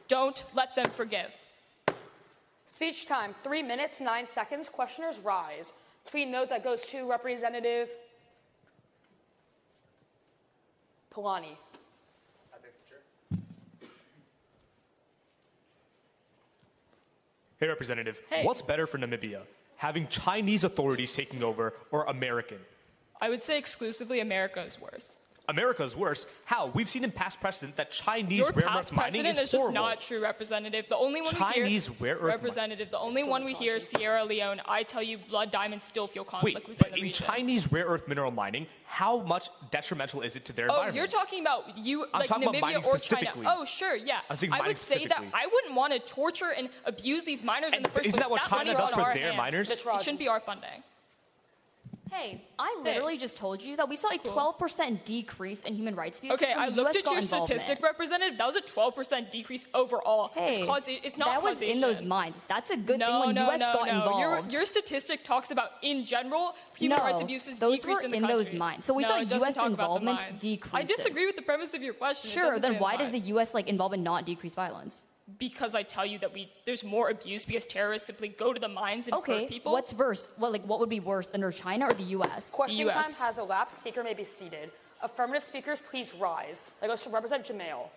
Don't let them forgive. Speech time, 3 minutes, 9 seconds. Questioners rise. Between those, that goes to Representative Palani. Hey, Representative. Hey. What's better for Namibia? Having Chinese authorities taking over or American? I would say exclusively America is worse. America's worse? How? We've seen in past precedent that Chinese Your rare past earth mining precedent is is just horrible. not true, Representative. The only one Chinese we hear, rare earth Representative, the only one we hear is Sierra Leone. I tell you, blood diamonds still fuel conflict Wait, within but the in region. Chinese rare earth mineral mining, how much detrimental is it to their Oh, environment? you're talking about you, I'm like talking about Namibia mining or China. specifically. Oh, sure, yeah. I'm saying I mining would say that specifically. I wouldn't want to torture and abuse these miners in the first isn't place. that what China money's does on for our their hands. miners? It shouldn't be our funding. Hey, I literally just told you that we saw a 12% decrease in human rights abuses. Okay, when I the looked US at your got statistic, involvement. Representative. That was a 12% decrease overall. Hey, it's not that was causation. in those mines. That's a good thing No, when no, US no, got no. involved. Your statistic talks about, in general, human rights abuses those decrease were in the in country. those mines. So we No, saw it doesn't US talk about the involvement mines. decreases. I disagree with the premise of your question. It Sure, doesn't then say why the does the mines. US involvement not decrease violence? Because I tell you that there's more abuse because terrorists simply go to the mines and hurt people. What's worse? What would be worse, under China or the US? Question time has elapsed. Speaker may be seated. Affirmative speakers, please rise. That goes to Representative Jamail.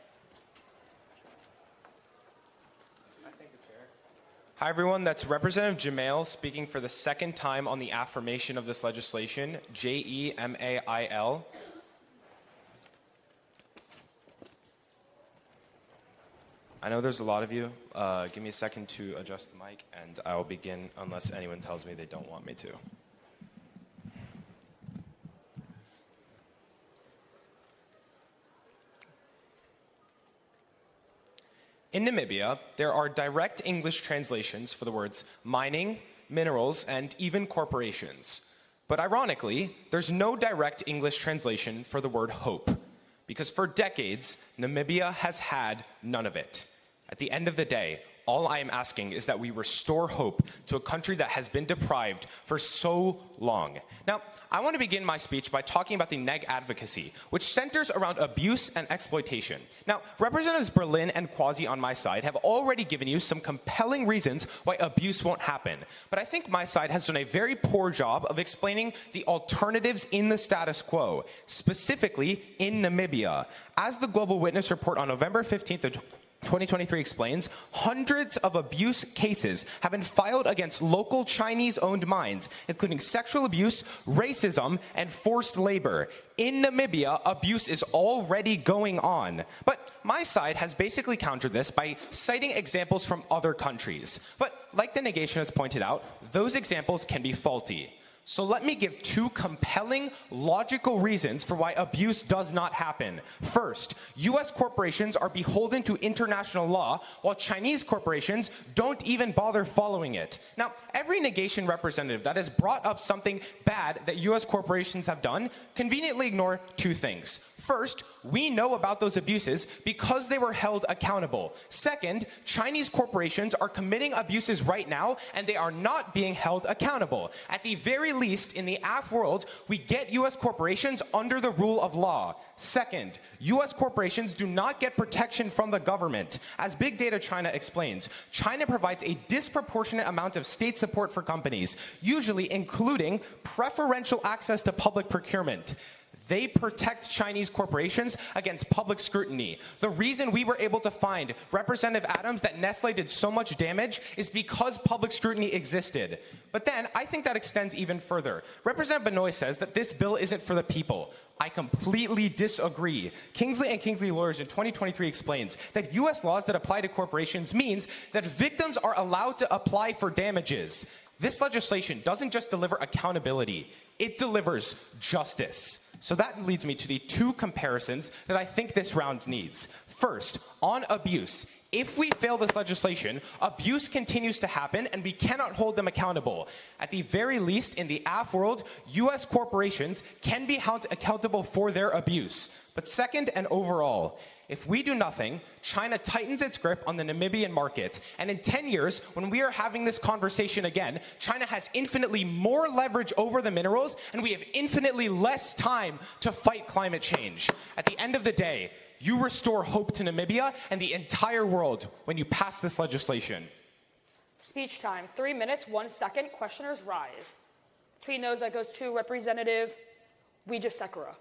Hi, everyone. That's Representative Jamail speaking for the second time on the affirmation of this legislation, Jemail. I know there's a lot of you. Give me a second to adjust the mic, and I will begin unless anyone tells me they don't want me to. In Namibia, there are direct English translations for the words mining, minerals, and even corporations. But ironically, there's no direct English translation for the word hope, because for decades, Namibia has had none of it. At the end of the day, all I am asking is that we restore hope to a country that has been deprived for so long. Now, I want to begin my speech by talking about the neg advocacy, which centers around abuse and exploitation. Now, Representatives Berlin and Quazi on my side have already given you some compelling reasons why abuse won't happen. But I think my side has done a very poor job of explaining the alternatives in the status quo, specifically in Namibia. As the Global Witness report on November 15th of 2023 explains, hundreds of abuse cases have been filed against local Chinese-owned mines, including sexual abuse, racism, and forced labor. In Namibia, abuse is already going on. But my side has basically countered this by citing examples from other countries. But like the negationist pointed out, those examples can be faulty. So let me give two compelling, logical reasons for why abuse does not happen. First, US corporations are beholden to international law, while Chinese corporations don't even bother following it. Now, every negation representative that has brought up something bad that US corporations have done conveniently ignore two things. First, we know about those abuses because they were held accountable. Second, Chinese corporations are committing abuses right now, and they are not being held accountable. At the very least, in the AF world, we get US corporations under the rule of law. Second, US corporations do not get protection from the government. As Big Data China explains, China provides a disproportionate amount of state support for companies, usually including preferential access to public procurement. They protect Chinese corporations against public scrutiny. The reason we were able to find Representative Adams that Nestle did so much damage is because public scrutiny existed. But then, I think that extends even further. Representative Binoy says that this bill isn't for the people. I completely disagree. Kingsley and Kingsley Lawyers in 2023 explains that U.S. laws that apply to corporations means that victims are allowed to apply for damages. This legislation doesn't just deliver accountability, it delivers justice. So that leads me to the two comparisons that I think this round needs. First, on abuse. If we fail this legislation, abuse continues to happen and we cannot hold them accountable. At the very least, in the AF world, US corporations can be held accountable for their abuse. But second, and overall, if we do nothing, China tightens its grip on the Namibian market. And in 10 years, when we are having this conversation again, China has infinitely more leverage over the minerals and we have infinitely less time to fight climate change. At the end of the day, you restore hope to Namibia and the entire world when you pass this legislation. Speech time, 3 minutes, 1 second. Questioners rise. Between those, that goes to Representative Wijesekera.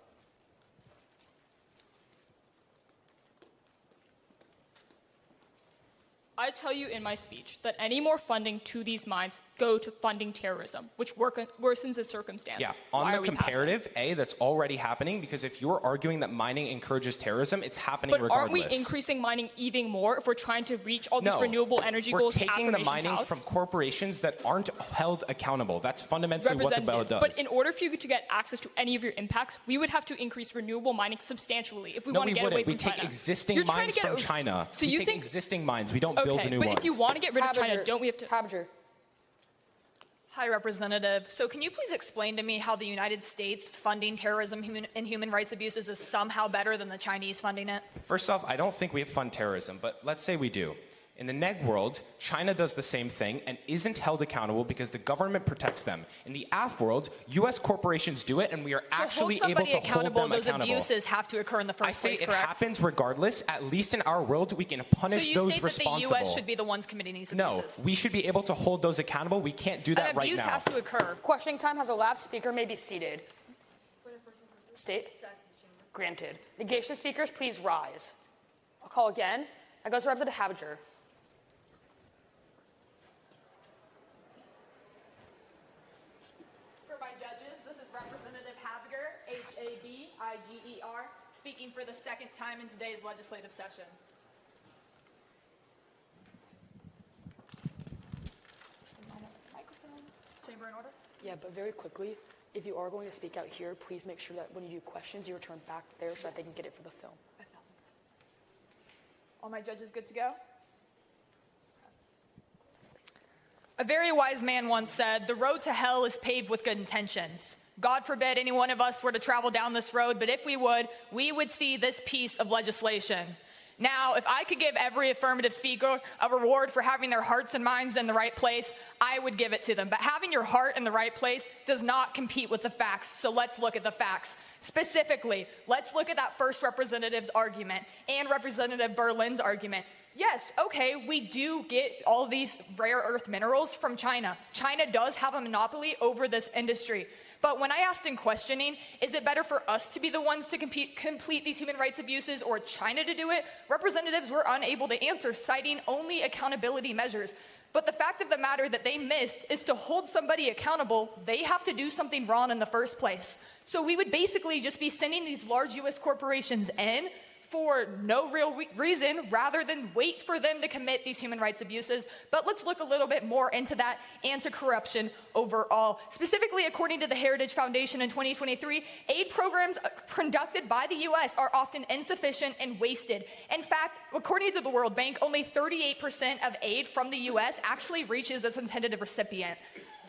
I tell you in my speech that any more funding to these mines go to funding terrorism, which worsens the circumstance. Yeah, on the comparative, that's already happening, because if you're arguing that mining encourages terrorism, it's happening but regardless. Aren't we increasing mining even more if we're trying to reach all these renewable energy goals? We're taking the mining from corporations that aren't held accountable. That's fundamentally what the bill does. But in order for you to get access to any of your impacts, we would have to increase renewable mining substantially if we want to get away from China. We take existing mines from China. So we take existing mines. We don't build new but ones. if you want to get rid of China, don't we have to... Habiger. Hi, Representative. So can you please explain to me how the United States funding terrorism and human rights abuses is somehow better than the Chinese funding it? First off, I don't think we fund terrorism, but let's say we do. In the neg world, China does the same thing and isn't held accountable because the government protects them. In the AF world, U.S. corporations do it, and we are actually able to hold them those accountable. Abuses have to occur in the first place, correct? I say it happens regardless. At least in our world, we can punish those responsible. So you say that the U.S. should be the ones committing these abuses? No, we should be able to hold those accountable. We can't do that right now. Abuse has to occur. Questioning time has elapsed. Speaker may be seated. State? Granted. Negation speakers, please rise. I'll call again. That goes to Representative Habiger. Habiger, speaking for the second time in today's legislative session. Chamber in order? Yeah, but very quickly, if you are going to speak out here, please make sure that when you do questions, you return back there so that they can get it for the film. All my judges good to go? A very wise man once said, "The road to hell is paved with good intentions." God forbid any one of us were to travel down this road, but if we would see this piece of legislation. Now, if I could give every affirmative speaker a reward for having their hearts and minds in the right place, I would give it to them. But having your heart in the right place does not compete with the facts, so let's look at the facts. Specifically, let's look at that first representative's argument and Representative Berlin's argument. Yes, okay, we do get all these rare earth minerals from China. China does have a monopoly over this industry. But when I asked in questioning, is it better for us to be the ones to complete these human rights abuses or China to do it? Representatives were unable to answer, citing only accountability measures. But the fact of the matter that they missed is to hold somebody accountable, they have to do something wrong in the first place. So we would basically just be sending these large U.S. corporations in for no real reason rather than wait for them to commit these human rights abuses. But let's look a little bit more into that anti-corruption overall. Specifically, according to the Heritage Foundation in 2023, aid programs conducted by the U.S. are often insufficient and wasted. In fact, according to the World Bank, only 38% of aid from the U.S. actually reaches its intended recipient.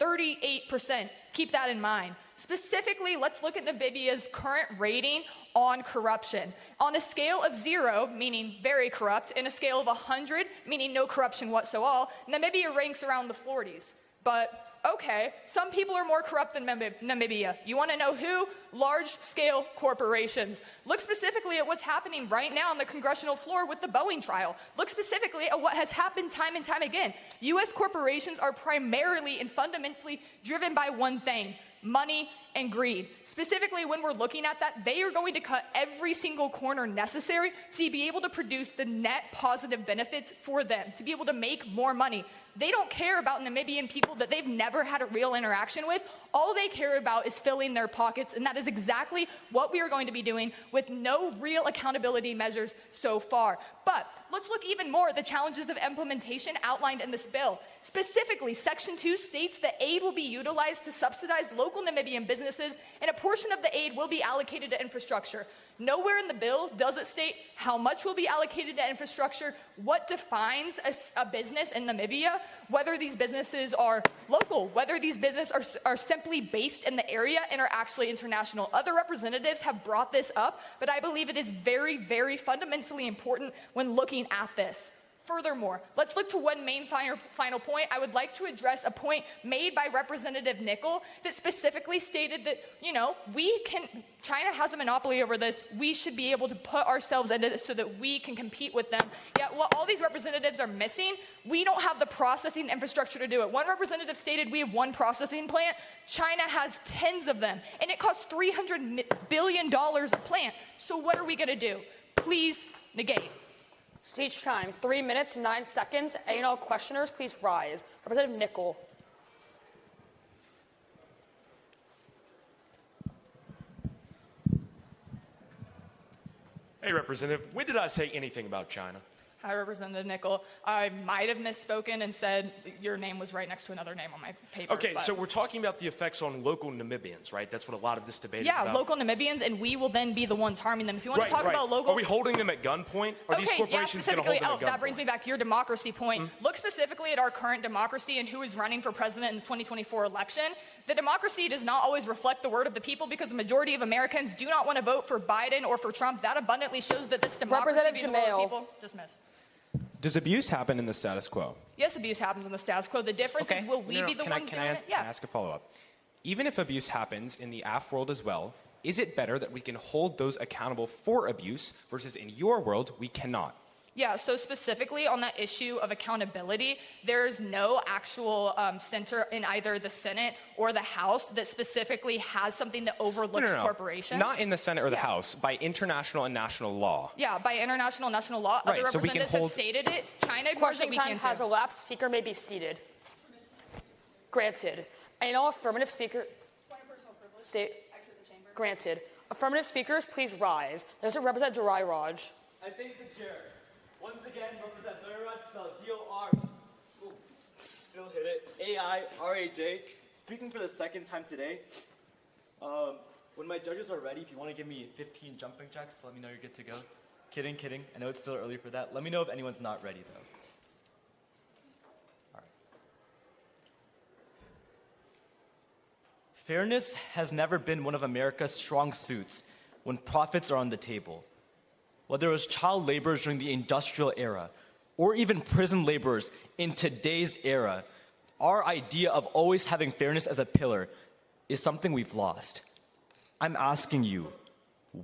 38%. Keep that in mind. Specifically, let's look at Namibia's current rating on corruption. On a scale of 0, meaning very corrupt, and a scale of 100, meaning no corruption whatsoever, Namibia ranks around the 40s. But, okay, some people are more corrupt than Namibia. You want to know who? Large-scale corporations. Look specifically at what's happening right now on the congressional floor with the Boeing trial. Look specifically at what has happened time and time again. U.S. corporations are primarily and fundamentally driven by one thing: money and greed. Specifically, when we're looking at that, they are going to cut every single corner necessary to be able to produce the net positive benefits for them, to be able to make more money. They don't care about Namibian people that they've never had a real interaction with. All they care about is filling their pockets, and that is exactly what we are going to be doing with no real accountability measures so far. But let's look even more at the challenges of implementation outlined in this bill. Specifically, Section 2 states that aid will be utilized to subsidize local Namibian businesses, and a portion of the aid will be allocated to infrastructure. Nowhere in the bill does it state how much will be allocated to infrastructure, what defines a business in Namibia, whether these businesses are local, whether these businesses are simply based in the area and are actually international. Other representatives have brought this up, but I believe it is very, very fundamentally important when looking at this. Furthermore, let's look to one main final point. I would like to address a point made by Representative Nichol that specifically stated that, China has a monopoly over this. We should be able to put ourselves into this so that we can compete with them. Yet what all these representatives are missing, we don't have the processing infrastructure to do it. One representative stated we have one processing plant. China has tens of them, and it costs $300 billion a plant. So what are we going to do? Please negate. Speech time, 3 minutes, 9 seconds. Any and all questioners, please rise. Representative Nichol. Hey, Representative, when did I say anything about China? Hi, Representative Nichol. I might have misspoken and said your name was right next to another name on my paper. Okay, so we're talking about the effects on local Namibians, right? That's what a lot of this debate is about. Yeah, local Namibians, and we will then be the ones harming them. If you want to talk about local... Are we holding them at gunpoint? Are these corporations going to hold them at gunpoint? That brings me back to your democracy point. Look specifically at our current democracy and who is running for president in the 2024 election. The democracy does not always reflect the word of the people because the majority of Americans do not want to vote for Biden or for Trump. That abundantly shows that this democracy being the will of the people. Dismiss. Does abuse happen in the status quo? Yes, abuse happens in the status quo. The difference is, will we be the ones doing it? Can I ask a follow-up? Even if abuse happens in the AF world as well, is it better that we can hold those accountable for abuse versus in your world, we cannot? Yeah, so specifically on that issue of accountability, there's no actual center in either the Senate or the House that specifically has something that overlooks corporations. Not in the Senate or the House, by international and national law. Yeah, by international and national law. Other representatives have stated it. China ignores it, we Question time has elapsed. Speaker may be seated. Granted. And all affirmative speaker... State... Granted. Affirmative speakers, please rise. There's a Representative Dorairaj. I thank the chair. Once again, Representative Dorairaj, spelled D-O-R... Still hit it. A-I-R-A-J. Speaking for the second time today. When my judges are ready, if you want to give me 15 jumping jacks, let me know you're good to go. Kidding. I know it's still early for that. Let me know if anyone's not ready, though. All right. Fairness has never been one of America's strong suits when profits are on the table. Whether it was child laborers during the industrial era, or even prison laborers in today's era, our idea of always having fairness as a pillar is something we've lost. I'm asking you,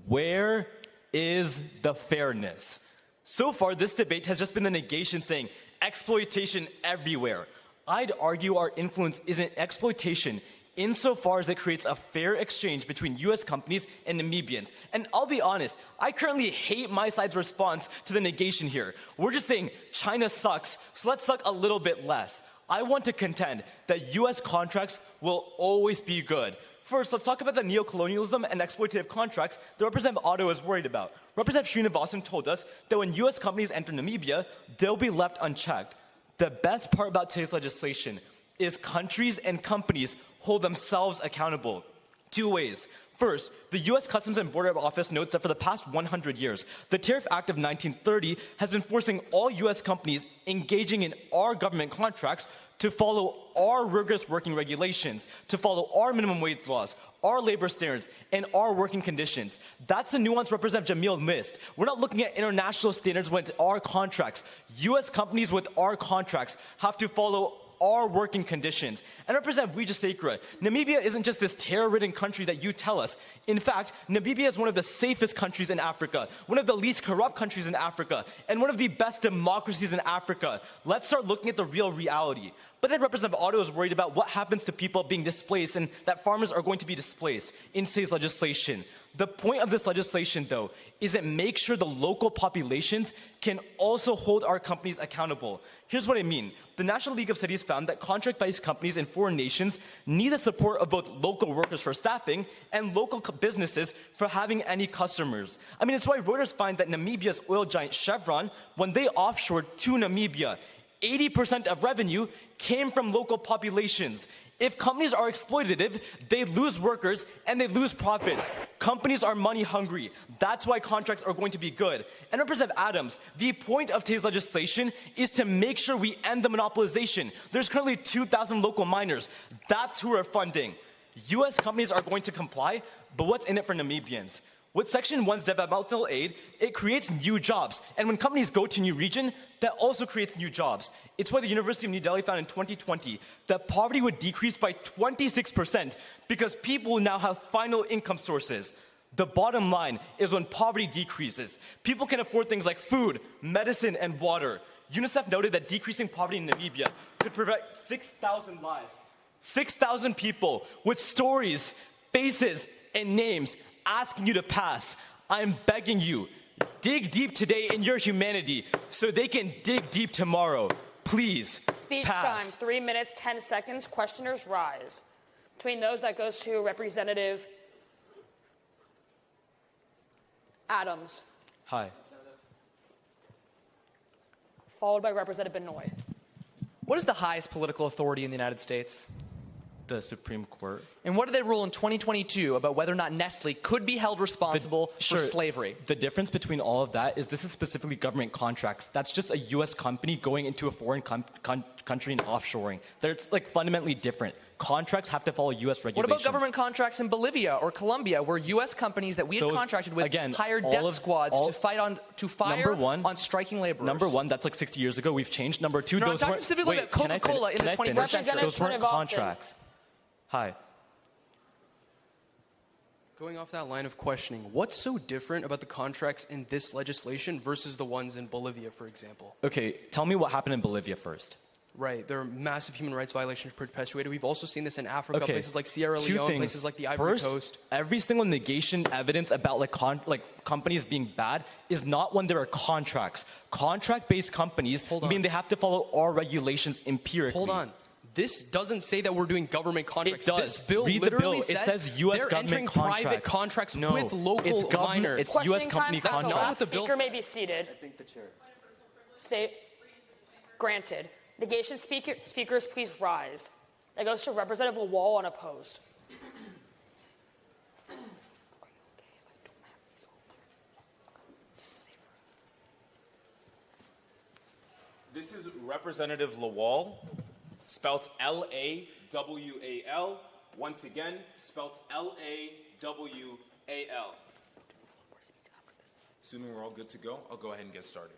where is the fairness? So far, this debate has just been the negation saying exploitation everywhere. I'd argue our influence isn't exploitation insofar as it creates a fair exchange between U.S. companies and Namibians. And I'll be honest, I currently hate my side's response to the negation here. We're just saying China sucks, so let's suck a little bit less. I want to contend that U.S. contracts will always be good. First, let's talk about the neocolonialism and exploitative contracts that Representative Otto is worried about. Representative Srinivasan told us that when U.S. companies enter Namibia, they'll be left unchecked. The best part about today's legislation is countries and companies hold themselves accountable. Two ways. First, the U.S. Customs and Border Office notes that for the past 100 years, the Tariff Act of 1930 has been forcing all U.S. companies engaging in our government contracts to follow our rigorous working regulations, to follow our minimum wage laws, our labor standards, and our working conditions. That's the nuance Representative Jamil missed. We're not looking at international standards when it's our contracts. U.S. companies with our contracts have to follow our working conditions. And Representative Wijesekera, Namibia isn't just this terror-ridden country that you tell us. In fact, Namibia is one of the safest countries in Africa, one of the least corrupt countries in Africa, and one of the best democracies in Africa. Let's start looking at the real reality. But then Representative Otto is worried about what happens to people being displaced and that farmers are going to be displaced in today's legislation. The point of this legislation, though, is that make sure the local populations can also hold our companies accountable. Here's what I mean. The National League of Cities found that contract-based companies in foreign nations need the support of both local workers for staffing and local businesses for having any customers. I mean, it's why Reuters find that Namibia's oil giant Chevron, when they offshored to Namibia, 80% of revenue came from local populations. If companies are exploitative, they lose workers and they lose profits. Companies are money hungry. That's why contracts are going to be good. And Representative Adams, the point of today's legislation is to make sure we end the monopolization. There's currently 2,000 local miners. That's who we're funding. U.S. companies are going to comply, but what's in it for Namibians? With Section 1's developmental aid, it creates new jobs. And when companies go to a new region, that also creates new jobs. It's why the University of New Delhi found in 2020 that poverty would decrease by 26% because people now have final income sources. The bottom line is when poverty decreases, people can afford things like food, medicine, and water. UNICEF noted that decreasing poverty in Namibia could prevent 6,000 lives. 6,000 people with stories, faces, and names asking you to pass. I'm begging you, dig deep today in your humanity so they can dig deep tomorrow. Please, Speech pass. time, 3 minutes, 10 seconds. Questioners rise. Between those, that goes to Representative Adams. Hi. Followed by Representative Binoy. What is the highest political authority in the United States? The Supreme Court. And what did they rule in 2022 about whether or not Nestle could be held responsible for slavery? The difference between all of that is this is specifically government contracts. That's just a U.S. company going into a foreign country and offshoring. It's like fundamentally different. Contracts have to follow U.S. regulations. What about government contracts in Bolivia or Colombia, where U.S. companies that we had contracted with hired death squads to fire on striking laborers? Number one, that's like 60 years ago. We've changed. Number two, no, those I'm weren't. talking specifically about Coca-Cola in the 21st century. Those weren't contracts. Hi. Going off that line of questioning, what's so different about the contracts in this legislation versus the ones in Bolivia, for example? Okay, tell me what happened in Bolivia first. Right, there are massive human rights violations perpetuated. We've also seen this in Africa, places like Sierra Leone, places like the Ivory Coast. Every single negation evidence about companies being bad is not when there are contracts. Contract-based companies mean they have to follow our regulations empirically. Hold on. This doesn't say that we're doing government contracts. It does. This bill Read literally the bill. It says U.S. they're government entering contracts. private contracts No, with local miners. It's U.S. company That's contracts. not what the speaker may be seated. I think the chair. State. Granted. Negation speakers, please rise. That goes to Representative Lawal unopposed. This is Representative Lawal, spelt L-A-W-A-L. Once again, spelt L-A-W-A-L. Assuming we're all good to go, I'll go ahead and get started.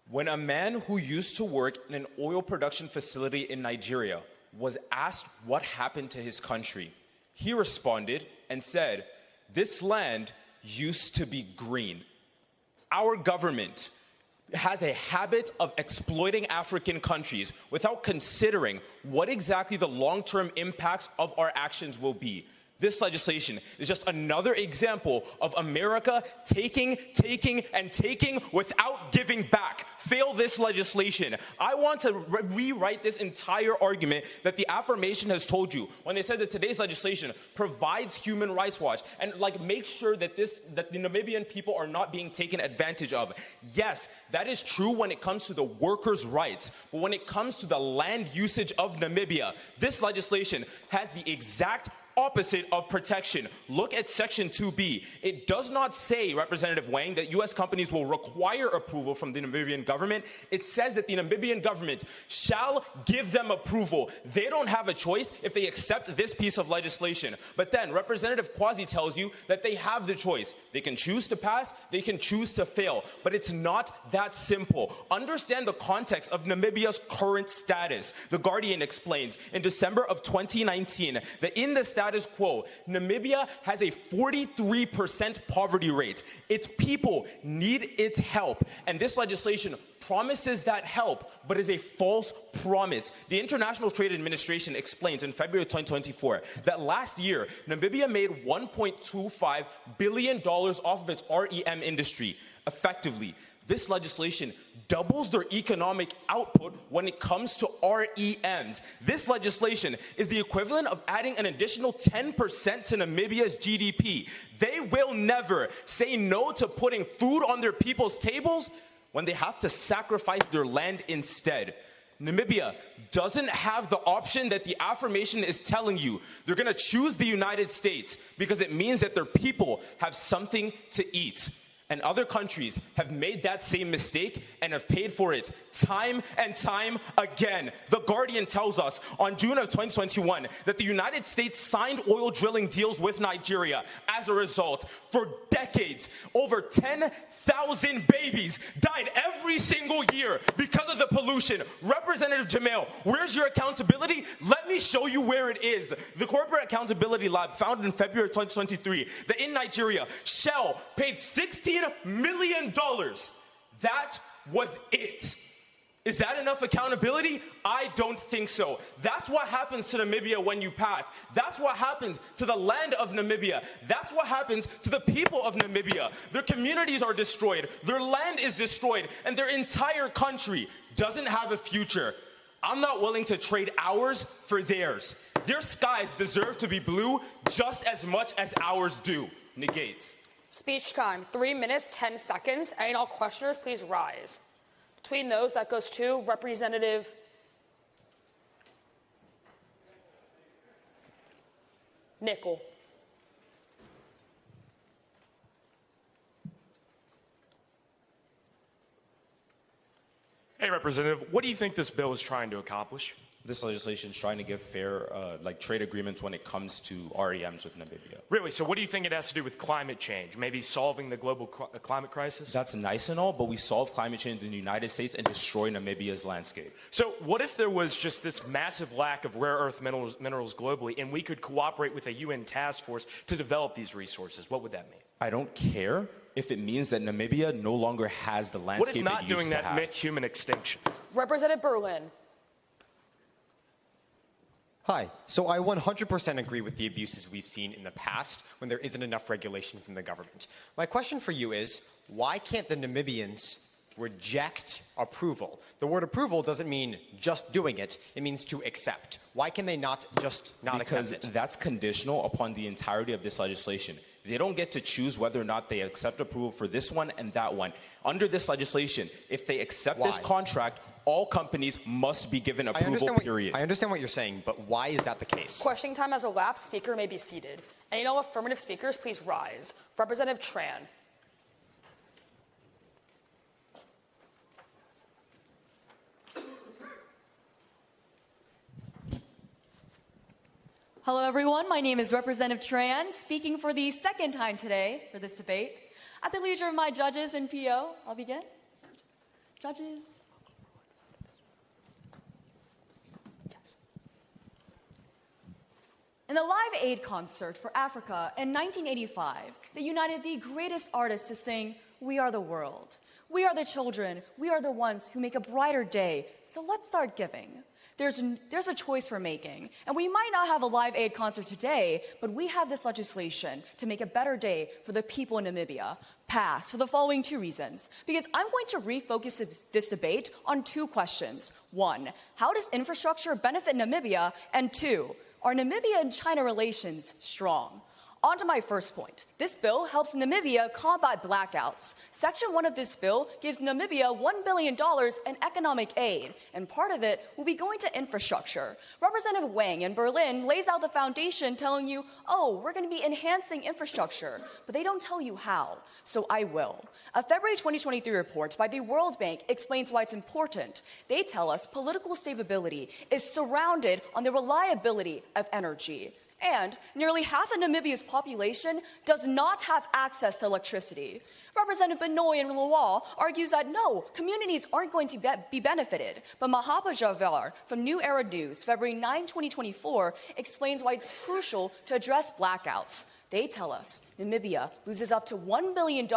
When a man who used to work in an oil production facility in Nigeria was asked what happened to his country, he responded and said, "This land used to be green." Our government has a habit of exploiting African countries without considering what exactly the long-term impacts of our actions will be. This legislation is just another example of America taking, and taking without giving back. Fail this legislation. I want to rewrite this entire argument that the affirmation has told you when they said that today's legislation provides Human Rights Watch and makes sure that the Namibian people are not being taken advantage of. Yes, that is true when it comes to the workers' rights, but when it comes to the land usage of Namibia, this legislation has the exact opposite of protection. Look at Section 2B. It does not say, Representative Wang, that U.S. companies will require approval from the Namibian government. It says that the Namibian government shall give them approval. They don't have a choice if they accept this piece of legislation. But then Representative Quazi tells you that they have the choice. They can choose to pass, they can choose to fail. But it's not that simple. Understand the context of Namibia's current status. The Guardian explains in December of 2019 that in the status quo, Namibia has a 43% poverty rate. Its people need its help, and this legislation promises that help, but is a false promise. The International Trade Administration explains in February 2024 that last year, Namibia made $1.25 billion off of its REM industry. Effectively, this legislation doubles their economic output when it comes to REMs. This legislation is the equivalent of adding an additional 10% to Namibia's GDP. They will never say no to putting food on their people's tables when they have to sacrifice their land instead. Namibia doesn't have the option that the affirmation is telling you. They're going to choose the United States because it means that their people have something to eat. And other countries have made that same mistake and have paid for it time and time again. The Guardian tells us on June of 2021 that the United States signed oil drilling deals with Nigeria. As a result, for decades, over 10,000 babies died every single year because of the pollution. Representative Jamil, where's your accountability? Let me show you where it is. The Corporate Accountability Lab found in February 2023 that in Nigeria, Shell paid $16 million. That was it. Is that enough accountability? I don't think so. That's what happens to Namibia when you pass. That's what happens to the land of Namibia. That's what happens to the people of Namibia. Their communities are destroyed, their land is destroyed, and their entire country doesn't have a future. I'm not willing to trade ours for theirs. Their skies deserve to be blue just as much as ours do. Negate. Speech time, 3 minutes, 10 seconds. And all questioners, please rise. Between those, that goes to Representative Nichol. Hey, Representative, what do you think this bill is trying to accomplish? This legislation is trying to give fair trade agreements when it comes to REMs with Namibia. Really? So what do you think it has to do with climate change? Maybe solving the global climate crisis? That's nice and all, but we solve climate change in the United States and destroy Namibia's landscape. So what if there was just this massive lack of rare earth minerals globally, and we could cooperate with a UN task force to develop these resources? What would that mean? I don't care if it means that Namibia no longer has the landscape it used to have. What if not doing that meant human extinction? Representative Berlin. Hi. So I 100% agree with the abuses we've seen in the past when there isn't enough regulation from the government. My question for you is, why can't the Namibians reject approval? The word approval doesn't mean just doing it. It means to accept. Why can they not just not accept it? Because that's conditional upon the entirety of this legislation. They don't get to choose whether or not they accept approval for this one and that one. Under this legislation, if they accept this contract, all companies must be given approval, period. I understand what you're saying, but why is that the case? Questioning time has elapsed. Speaker may be seated. Any all affirmative speakers, please rise. Representative Tran. Hello, everyone. My name is Representative Tran, speaking for the second time today for this debate. At the leisure of my judges and PO, I'll begin. Judges. In the Live Aid concert for Africa in 1985, they united the greatest artists to sing, "We are the world. We are the children. We are the ones who make a brighter day. So let's start giving." There's a choice we're making, and we might not have a Live Aid concert today, but we have this legislation to make a better day for the people in Namibia. Pass for the following two reasons. Because I'm going to refocus this debate on two questions. One, how does infrastructure benefit Namibia? And two, are Namibia and China relations strong? On to my first point. This bill helps Namibia combat blackouts. Section 1 of this bill gives Namibia $1 billion in economic aid, and part of it will be going to infrastructure. Representative Wang in Berlin lays out the foundation telling you, oh, we're going to be enhancing infrastructure, but they don't tell you how, so I will. A February 2023 report by the World Bank explains why it's important. They tell us political stability is surrounded on the reliability of energy. And nearly half of Namibia's population does not have access to electricity. Representative Binoy in Lawal argues that no, communities aren't going to be benefited. But Habiger from New Era News, February 9, 2024, explains why it's crucial to address blackouts. They tell us Namibia loses up to $1 billion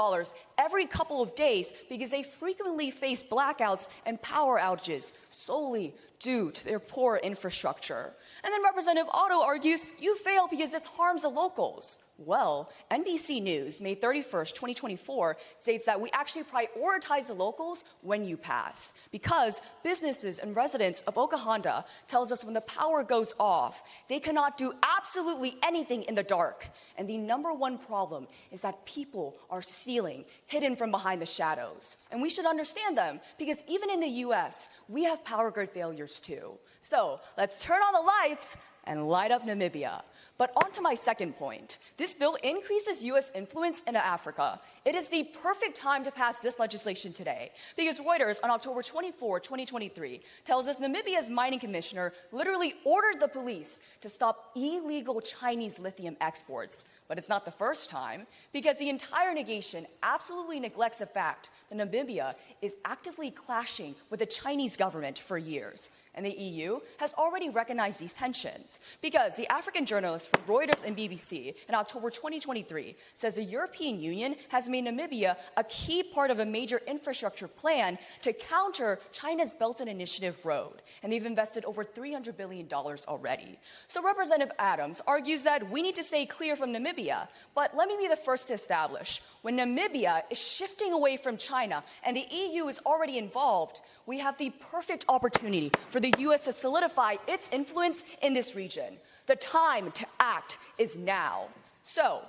every couple of days because they frequently face blackouts and power outages solely due to their poor infrastructure. And then Representative Otto argues you fail because this harms the locals. Well, NBC News, May 31st, 2024, states that we actually prioritize the locals when you pass, because businesses and residents of Okahonta tells us when the power goes off, they cannot do absolutely anything in the dark. And the number one problem is that people are stealing, hidden from behind the shadows. And we should understand them, because even in the US, we have power grid failures too. So let's turn on the lights and light up Namibia. But on to my second point. This bill increases U.S. influence into Africa. It is the perfect time to pass this legislation today, because Reuters on October 24, 2023, tells us Namibia's mining commissioner literally ordered the police to stop illegal Chinese lithium exports. But it's not the first time, because the entire negation absolutely neglects the fact that Namibia is actively clashing with the Chinese government for years. And the EU has already recognized these tensions, because the African journalist from Reuters and BBC in October 2023 says the European Union has made Namibia a key part of a major infrastructure plan to counter China's Belt and Initiative Road, and they've invested over $300 billion already. So Representative Adams argues that we need to stay clear from Namibia, but let me be the first to establish, when Namibia is shifting away from China and the EU is already involved, we have the perfect opportunity for the U.S. to solidify its influence in this region. The time to act is now. So,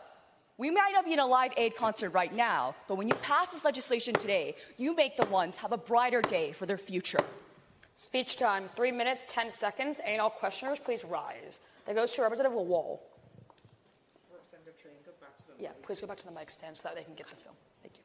we might not be in a Live Aid concert right now, but when you pass this legislation today, you make the ones have a brighter day for their future. Speech time, 3 minutes, 10 seconds. And all questioners, please rise. That goes to Representative Lawal. Representative Tran, go back to the Yeah, please go back to the mic stand so that they can get the film. Thank you.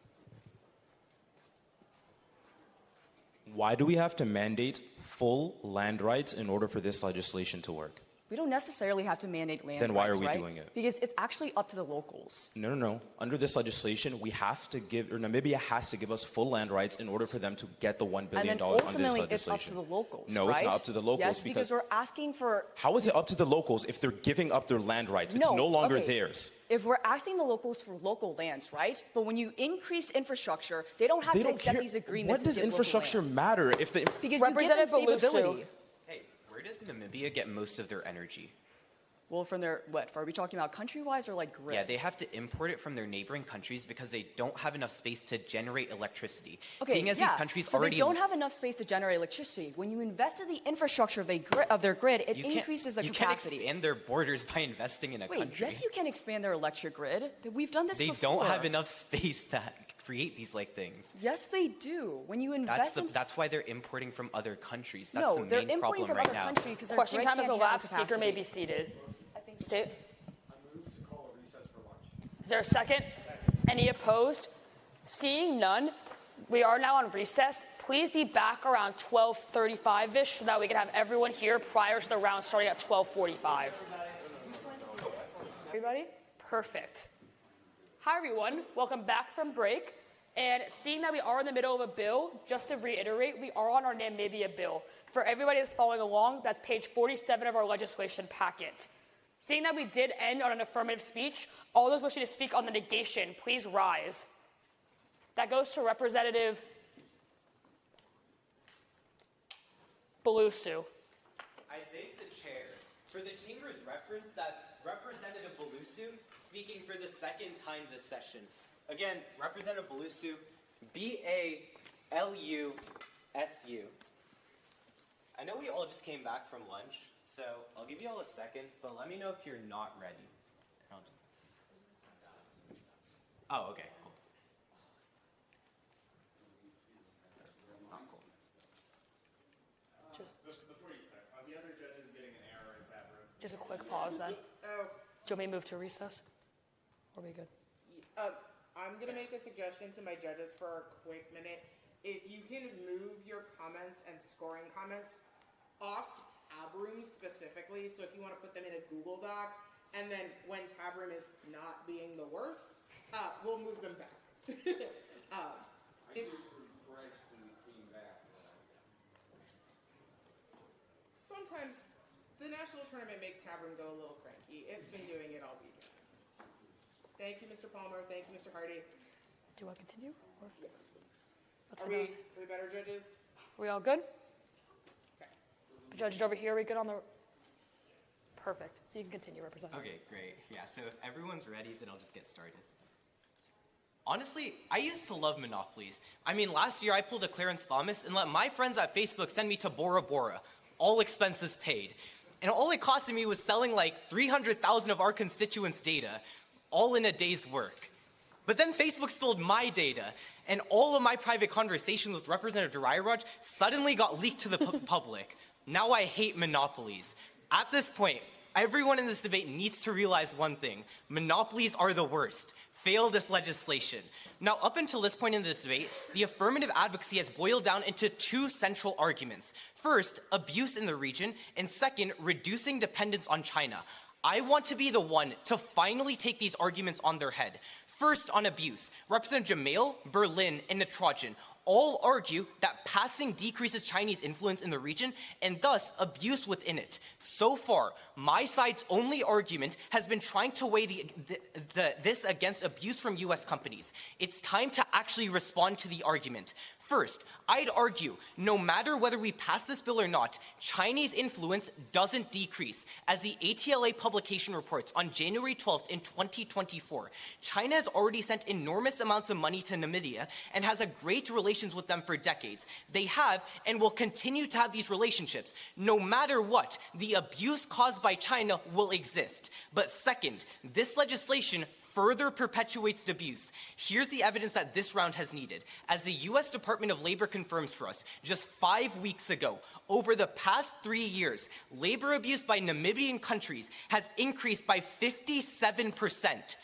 Why do we have to mandate full land rights in order for this legislation to work? We don't necessarily have to mandate land Then why rights, are we right? doing it? Because it's actually up to the locals. No. Under this legislation, we have to give, or Namibia has to give us full land rights in order for them to get the $1 billion And then under this ultimately, legislation. it's up to the locals, No, right? it's not up to the locals. Yes, because we're asking for... How is it up to the locals if they're giving up their land rights? It's no longer okay. theirs. If we're asking the locals for local lands, right? But when you increase infrastructure, they don't have to accept these agreements. What does infrastructure matter if the... Because you give them stability. Hey, where does Namibia get most of their energy? Well, from their, what, are we talking about country-wise or like grid? Yeah, they have to import it from their neighboring countries because they don't have enough space to generate electricity. Okay, Seeing as these countries so already... they don't have enough space to generate electricity. When you invest in the infrastructure of their grid, it increases the capacity. You can't expand their borders by investing in a country. Yes, you can expand their electric grid. We've done this before. They don't have enough space to create these things. Yes, they do. When you invest that's why they're importing from other countries. That's no, the they're main importing problem from right other now. countries because their Question grid time has can't elapsed. handle Speaker may be capacity. seated. State. I move to call a recess for lunch. Is there a second? Any opposed? Seeing none, we are now on recess. Please be back around 12:35-ish so that we can have everyone here prior to the round starting at 12:45. Everybody? Perfect. Hi, everyone. Welcome back from break. And seeing that we are in the middle of a bill, just to reiterate, we are on our Namibia bill. For everybody that's following along, that's page 47 of our legislation packet. Seeing that we did end on an affirmative speech, all those wishing to speak on the negation, please rise. That goes to Representative Balusu. I thank the chair. For the chamber's reference, that's Representative Balusu speaking for the second time this session. Again, Representative Balusu, B-A-L-U-S-U. I know we all just came back from lunch, so I'll give you all a second, but let me know if you're not ready. Oh, okay, cool. Just before you start, are the other judges getting an error in that room? Just a quick pause then. Oh, Do you want me to move to recess? Or are we good? I'm gonna make a suggestion to my judges for a quick minute. If you can move your comments and scoring comments off tab rooms specifically, so if you want to put them in a Google Doc, and then when tab room is not being the worst, we'll move them back. It's, sometimes the national tournament makes tab room go a little cranky. It's been doing it all weekend. Thank you, Mr. Palmer. Thank you, Mr. Hardy. Do I continue? Or? Let's Are head we better, judges? Are we all good? Okay. Judges over here, are we good on the... Perfect. You can continue, Representative. Okay, great. Yeah, so if everyone's ready, then I'll just get started. Honestly, I used to love monopolies. I mean, last year I pulled a Clarence Thomas and let my friends at Facebook send me to Bora Bora, all expenses paid. And all it costed me was selling like 300,000 of our constituents' data, all in a day's work. But then Facebook stole my data, and all of my private conversations with Representative Dorairaj suddenly got leaked to the public. Now I hate monopolies. At this point, everyone in this debate needs to realize one thing. Monopolies are the worst. Fail this legislation. Now, up until this point in this debate, the affirmative advocacy has boiled down into two central arguments. First, abuse in the region, and second, reducing dependence on China. I want to be the one to finally take these arguments on their head. First, on abuse, Representative Jamail, Berlin, and Natarajan all argue that passing decreases Chinese influence in the region and thus abuse within it. So far, my side's only argument has been trying to weigh this against abuse from U.S. companies. It's time to actually respond to the argument. First, I'd argue, no matter whether we pass this bill or not, Chinese influence doesn't decrease. As the ATLA publication reports on January 12th in 2024, China has already sent enormous amounts of money to Namibia and has a great relations with them for decades. They have and will continue to have these relationships. No matter what, the abuse caused by China will exist. But second, this legislation further perpetuates the abuse. Here's the evidence that this round has needed. As the U.S. Department of Labor confirms for us, just 5 weeks ago, over the past 3 years, labor abuse by Namibian countries has increased by 57%.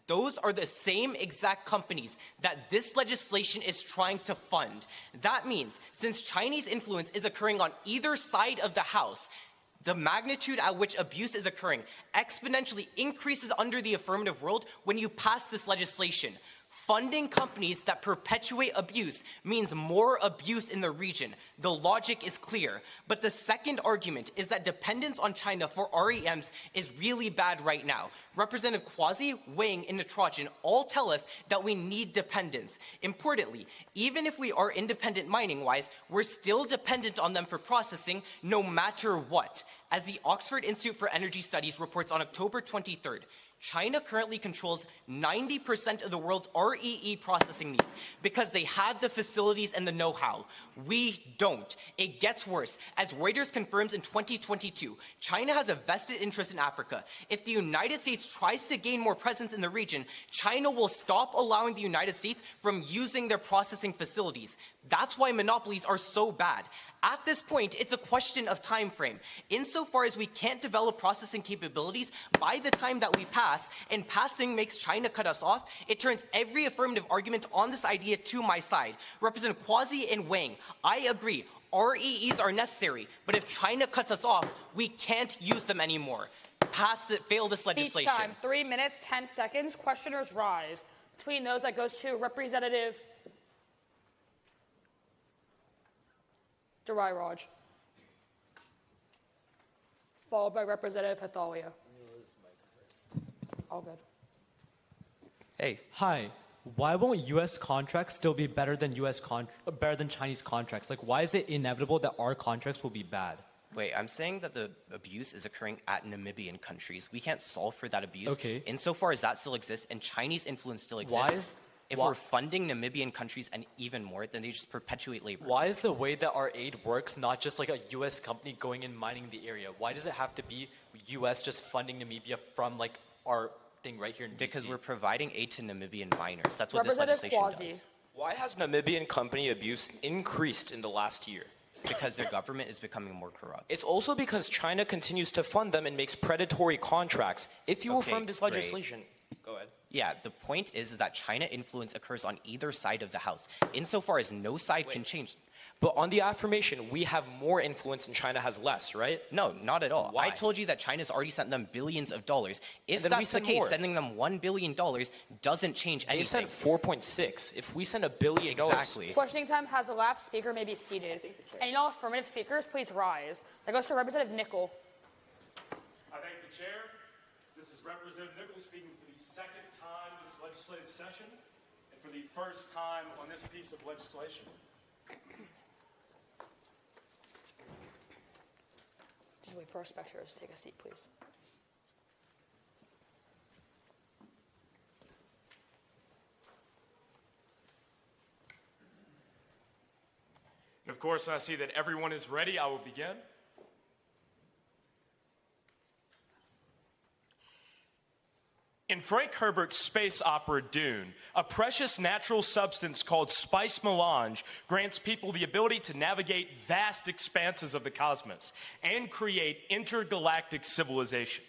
Those are the same exact companies that this legislation is trying to fund. That means, since Chinese influence is occurring on either side of the House, the magnitude at which abuse is occurring exponentially increases under the affirmative world when you pass this legislation. Funding companies that perpetuate abuse means more abuse in the region. The logic is clear. But the second argument is that dependence on China for REMs is really bad right now. Representative Quazi, Wang, and Natarajan all tell us that we need dependence. Importantly, even if we are independent mining-wise, we're still dependent on them for processing no matter what. As the Oxford Institute for Energy Studies reports on October 23rd, China currently controls 90% of the world's REE processing needs because they have the facilities and the know-how. We don't. It gets worse. As Reuters confirms in 2022, China has a vested interest in Africa. If the United States tries to gain more presence in the region, China will stop allowing the United States from using their processing facilities. That's why monopolies are so bad. At this point, it's a question of time frame. Insofar as we can't develop processing capabilities by the time that we pass, and passing makes China cut us off, it turns every affirmative argument on this idea to my side. Representative Quazi and Wang, I agree. REEs are necessary, but if China cuts us off, we can't use them anymore. Fail this legislation. Speech time, 3 minutes, 10 seconds. Questioners rise. Between those, that goes to Representative Dorairaj, followed by Representative Hathalia. All good. Hey. Hi. Why won't U.S. contracts still be better than better than Chinese contracts? Like, why is it inevitable that our contracts will be bad? Wait, I'm saying that the abuse is occurring at Namibian countries. We can't solve for that abuse. Okay. Insofar as that still exists and Chinese influence still exists. If we're funding Namibian countries and even more, then they just perpetuate labor. Why is the way that our aid works not just like a U.S. company going and mining the area? Why does it have to be U.S. just funding Namibia from like our thing right here in Because we're providing aid to Namibian miners. That's what this Representative legislation Quazi. does. Why has Namibian company abuse increased in the last year? Because their government is becoming more corrupt. It's also because China continues to fund them and makes predatory contracts. If you affirm this great. legislation, go ahead. Yeah, the point is that China influence occurs on either side of the house, insofar as no side can change. But on the affirmation, we have more influence and China has less, right? No, not at all. Why? I told you that China's already sent them billions of dollars. If And then we that's the send case, more. sending them $1 billion doesn't change They anything. sent 4.6. If we send $1 billion, Exactly. Questioning time has elapsed. Speaker may be seated. Any all affirmative speakers, please rise. That goes to Representative Nichol. I thank the chair. This is Representative Nichol speaking for the second time this legislative session and for the first time on this piece of legislation. Just wait for our spectators to take a seat, please. And of course, I see that everyone is ready. I will begin. In Frank Herbert's space opera Dune, a precious natural substance called spice melange grants people the ability to navigate vast expanses of the cosmos and create intergalactic civilization.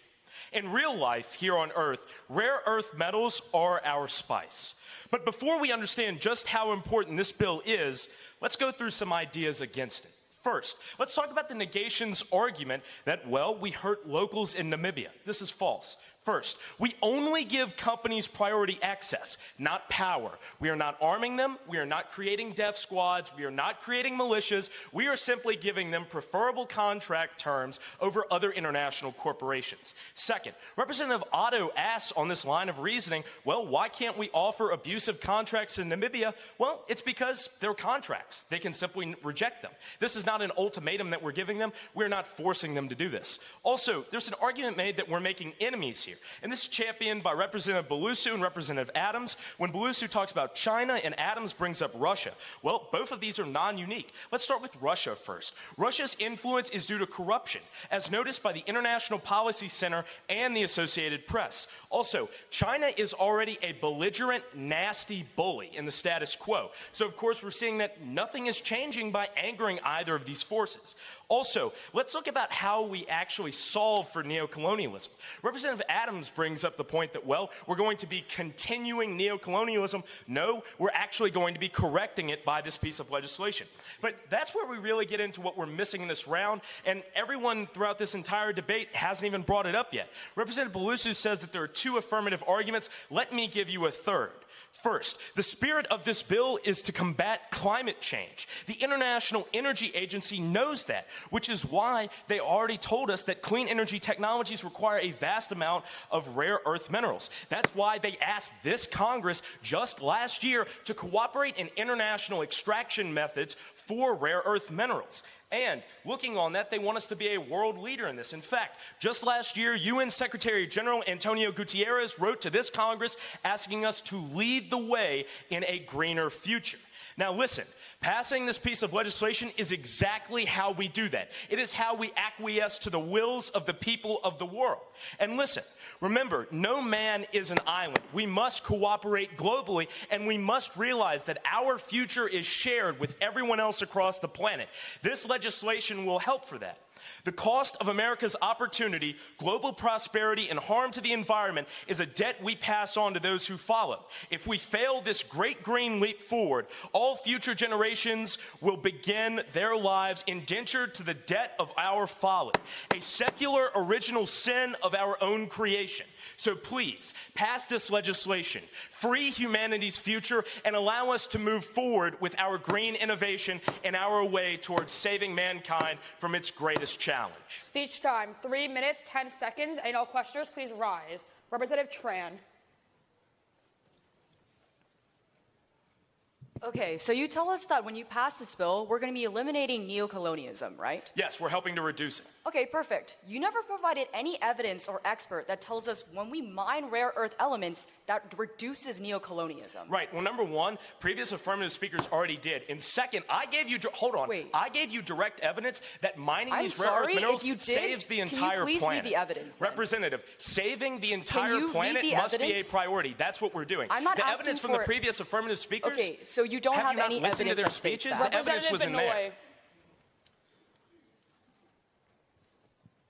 In real life, here on Earth, rare earth metals are our spice. But before we understand just how important this bill is, let's go through some ideas against it. First, let's talk about the negation's argument that, well, we hurt locals in Namibia. This is false. First, we only give companies priority access, not power. We are not arming them. We are not creating death squads. We are not creating militias. We are simply giving them preferable contract terms over other international corporations. Second, Representative Otto asks on this line of reasoning, well, why can't we offer abusive contracts in Namibia? Well, it's because they're contracts. They can simply reject them. This is not an ultimatum that we're giving them. We're not forcing them to do this. Also, there's an argument made that we're making enemies here. And this is championed by Representative Balusu and Representative Adams. When Balusu talks about China and Adams brings up Russia, well, both of these are non-unique. Let's start with Russia first. Russia's influence is due to corruption, as noticed by the International Policy Center and the Associated Press. Also, China is already a belligerent, nasty bully in the status quo. So, of course, we're seeing that nothing is changing by angering either of these forces. Also, let's look about how we actually solve for neocolonialism. Representative Adams brings up the point that, well, we're going to be continuing neocolonialism. No, we're actually going to be correcting it by this piece of legislation. But that's where we really get into what we're missing in this round, and everyone throughout this entire debate hasn't even brought it up yet. Representative Balusu says that there are two affirmative arguments. Let me give you a third. First, the spirit of this bill is to combat climate change. The International Energy Agency knows that, which is why they already told us that clean energy technologies require a vast amount of rare earth minerals. That's why they asked this Congress just last year to cooperate in international extraction methods for rare earth minerals. And looking on that, they want us to be a world leader in this. In fact, just last year, UN Secretary General Antonio Guterres wrote to this Congress asking us to lead the way in a greener future. Now listen, passing this piece of legislation is exactly how we do that. It is how we acquiesce to the wills of the people of the world. And listen, remember, no man is an island. We must cooperate globally, and we must realize that our future is shared with everyone else across the planet. This legislation will help for that. The cost of America's opportunity, global prosperity, and harm to the environment is a debt we pass on to those who follow. If we fail this great green leap forward, all future generations will begin their lives indentured to the debt of our folly, a secular original sin of our own creation. So please, pass this legislation, free humanity's future, and allow us to move forward with our green innovation and our way towards saving mankind from its greatest challenge. Speech time, 3 minutes, 10 seconds. And all questioners, please rise. Representative Tran. Okay, so you tell us that when you pass this bill, we're going to be eliminating neocolonialism, right? Yes, we're helping to reduce it. Okay, perfect. You never provided any evidence or expert that tells us when we mine rare earth elements, that reduces neocolonialism. Right. Well, number one, previous affirmative speakers already did. And second, I gave you I gave you direct evidence that mining these rare earth minerals saves the entire Can you please planet. read the evidence? Representative, saving the entire you read planet the must be a evidence? priority. That's what we're doing. I'm not the asking evidence from for the it. previous affirmative speakers. Okay, so you don't have you not any listened to evidence their that states speeches? that? The evidence was in there.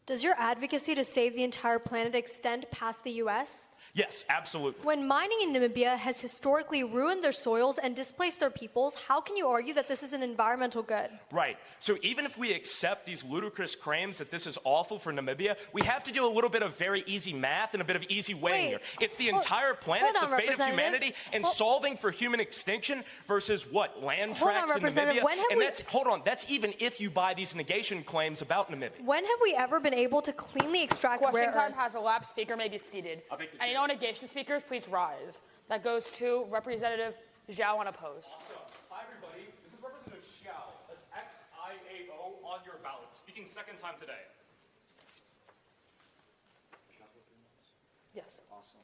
Does your advocacy to save the entire planet extend past the U.S.? Yes, absolutely. When mining in Namibia has historically ruined their soils and displaced their peoples, how can you argue that this is an environmental good? Right. So even if we accept these ludicrous claims that this is awful for Namibia, we have to do a little bit of very easy math and a bit of easy weighing here. It's the entire planet, hold on, the fate of Representative. humanity, and solving for human extinction versus what? Land Hold on, tracts in Representative. Namibia? When have And we- that's even if you buy these negation claims about Namibia. When have we ever been able to cleanly extract Question rare time earth? has elapsed. Speaker may be seated. I'll take the Any chair. non-negation speakers, please rise. That goes to Representative Xiao unopposed. Hi, everybody. This is Representative Xiao. That's Xiao on your ballot. Speaking second time today. Yes. Awesome.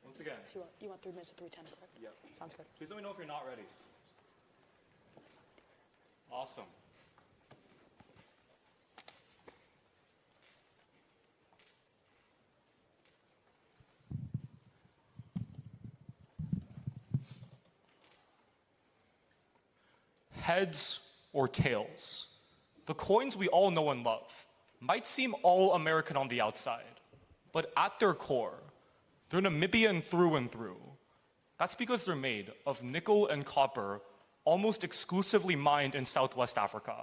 Once again. So you want 3 minutes to 3:10, correct? Yep. Sounds good. Please let me know if you're not ready. Awesome. Heads or tails? The coins we all know and love might seem all American on the outside, but at their core, they're Namibian through and through. That's because they're made of nickel and copper, almost exclusively mined in Southwest Africa.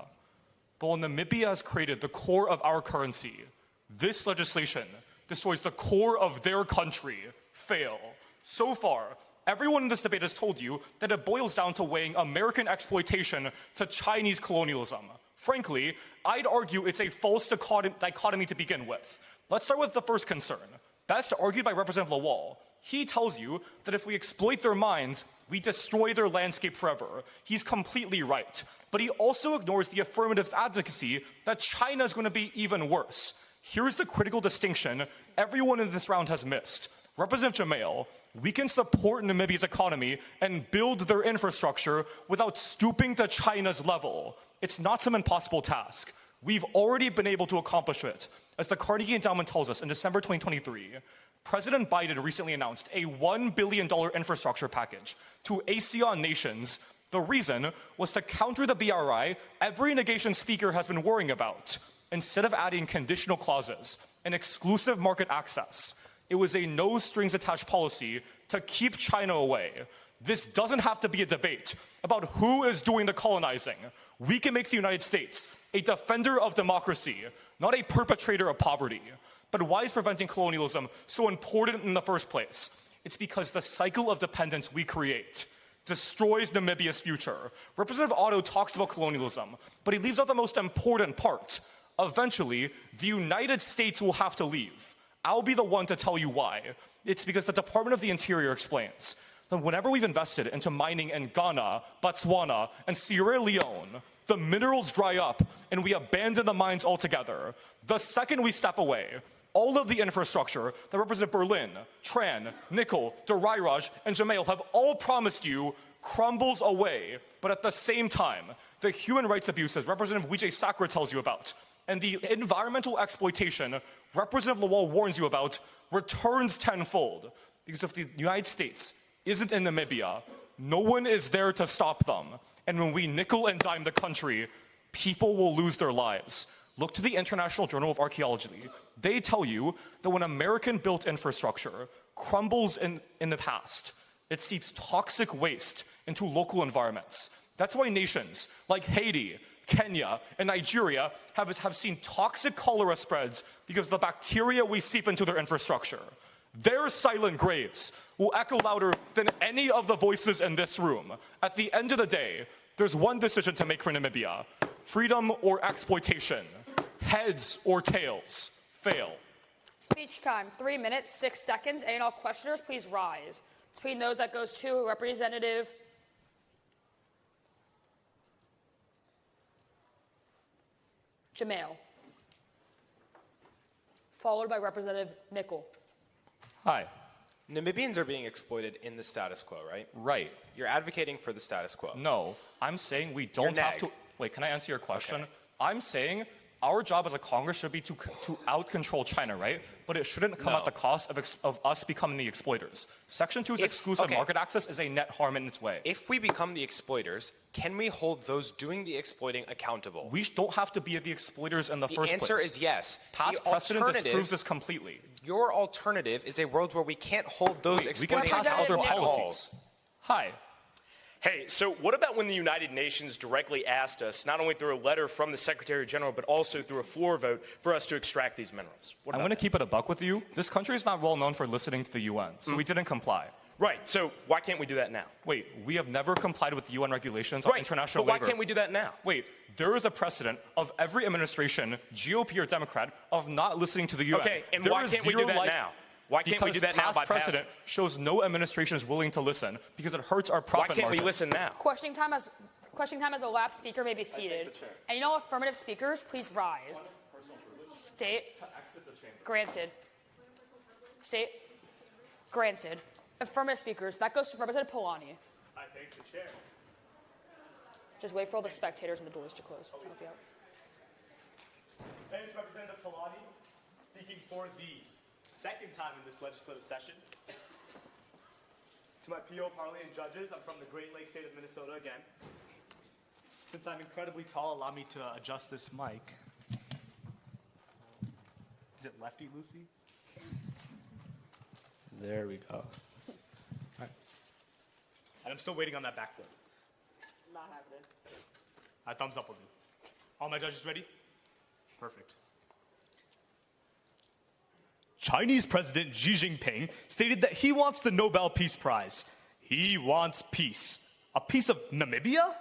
But while Namibia has created the core of our currency, this legislation destroys the core of their country. Fail. So far, everyone in this debate has told you that it boils down to weighing American exploitation to Chinese colonialism. Frankly, I'd argue it's a false dichotomy to begin with. Let's start with the first concern. Best argued by Representative Lawal. He tells you that if we exploit their mines, we destroy their landscape forever. He's completely right. But he also ignores the affirmative advocacy that China is going to be even worse. Here's the critical distinction everyone in this round has missed. Representative Jamail, we can support Namibia's economy and build their infrastructure without stooping to China's level. It's not some impossible task. We've already been able to accomplish it. As the Carnegie Endowment tells us in December 2023, President Biden recently announced a $1 billion infrastructure package to ASEAN nations. The reason was to counter the BRI every negation speaker has been worrying about. Instead of adding conditional clauses and exclusive market access, it was a no-strings-attached policy to keep China away. This doesn't have to be a debate about who is doing the colonizing. We can make the United States a defender of democracy, not a perpetrator of poverty. But why is preventing colonialism so important in the first place? It's because the cycle of dependence we create destroys Namibia's future. Representative Otto talks about colonialism, but he leaves out the most important part. Eventually, the United States will have to leave. I'll be the one to tell you why. It's because the Department of the Interior explains that whenever we've invested into mining in Ghana, Botswana, and Sierra Leone, the minerals dry up and we abandon the mines altogether. The second we step away, all of the infrastructure that Representative Berlin, Tran, Nichol, Dorairaj, and Jamail have all promised you crumbles away. But at the same time, the human rights abuses Representative Wijesekera tells you about, and the environmental exploitation Representative Lawal warns you about returns tenfold. Because if the United States isn't in Namibia, no one is there to stop them. And when we nickel and dime the country, people will lose their lives. Look to the International Journal of Archaeology. They tell you that when American-built infrastructure crumbles in the past, it seeps toxic waste into local environments. That's why nations like Haiti, Kenya, and Nigeria have seen toxic cholera spreads because of the bacteria we seep into their infrastructure. Their silent graves will echo louder than any of the voices in this room. At the end of the day, there's one decision to make for Namibia: freedom or exploitation, heads or tails. Fail. Speech time, 3 minutes, 6 seconds. And all questioners, please rise. Between those, that goes to Representative Jamail. followed by Representative Nichol. Hi. Namibians are being exploited in the status quo, right? Right. You're advocating for the status quo. No, I'm saying we don't You're have nag. to. Wait, can I answer your question? Okay. I'm saying our job as a Congress should be to out-control China, right? But it shouldn't come No. at the cost of us becoming the exploiters. Section 2's exclusive market access is a net harm in its way. If we become the exploiters, can we hold those doing the exploiting accountable? We don't have to be the exploiters in the first place. The answer is yes. Past The precedent alternative- disproves this completely. Your alternative is a world where we can't hold those Wait, we can exploiting pass other accountable at all. policies. Hi. Hey, so what about when the United Nations directly asked us, not only through a letter from the Secretary General, but also through a floor vote, for us to extract these minerals? I'm going to keep it a buck with you. This country is not well known for listening to the UN, so we didn't comply. Right, so why can't we do that now? Wait, we have never complied with the UN regulations on international but why labor. can't we do that now? Wait, there is a precedent of every administration, GOP or Democrat, of not listening to the UN. Okay, and There why is can't we do zero that light- now? Why can't we do that now Because by past precedent shows no administration is willing to listen because it hurts our profit Why can't we margin. listen now? Questioning time as a lap speaker may be seated. And you know, affirmative speakers, please rise. State. Granted. State. Granted. Affirmative speakers. That goes to Representative Palani. I thank the chair. Just wait for all the spectators and the doors to close. Let's help you out. Thanks, Representative Palani, speaking for the second time in this legislative session. To my PO, Parley, and judges, I'm from the Great Lakes state of Minnesota again. Since I'm incredibly tall, allow me to adjust this mic. Is it lefty, Lucy? There we go. Right. And I'm still waiting on that backflip. Not happening. Thumbs up will do. All my judges ready? Perfect. Chinese President Xi Jinping stated that he wants the Nobel Peace Prize. He wants peace. A piece of Namibia?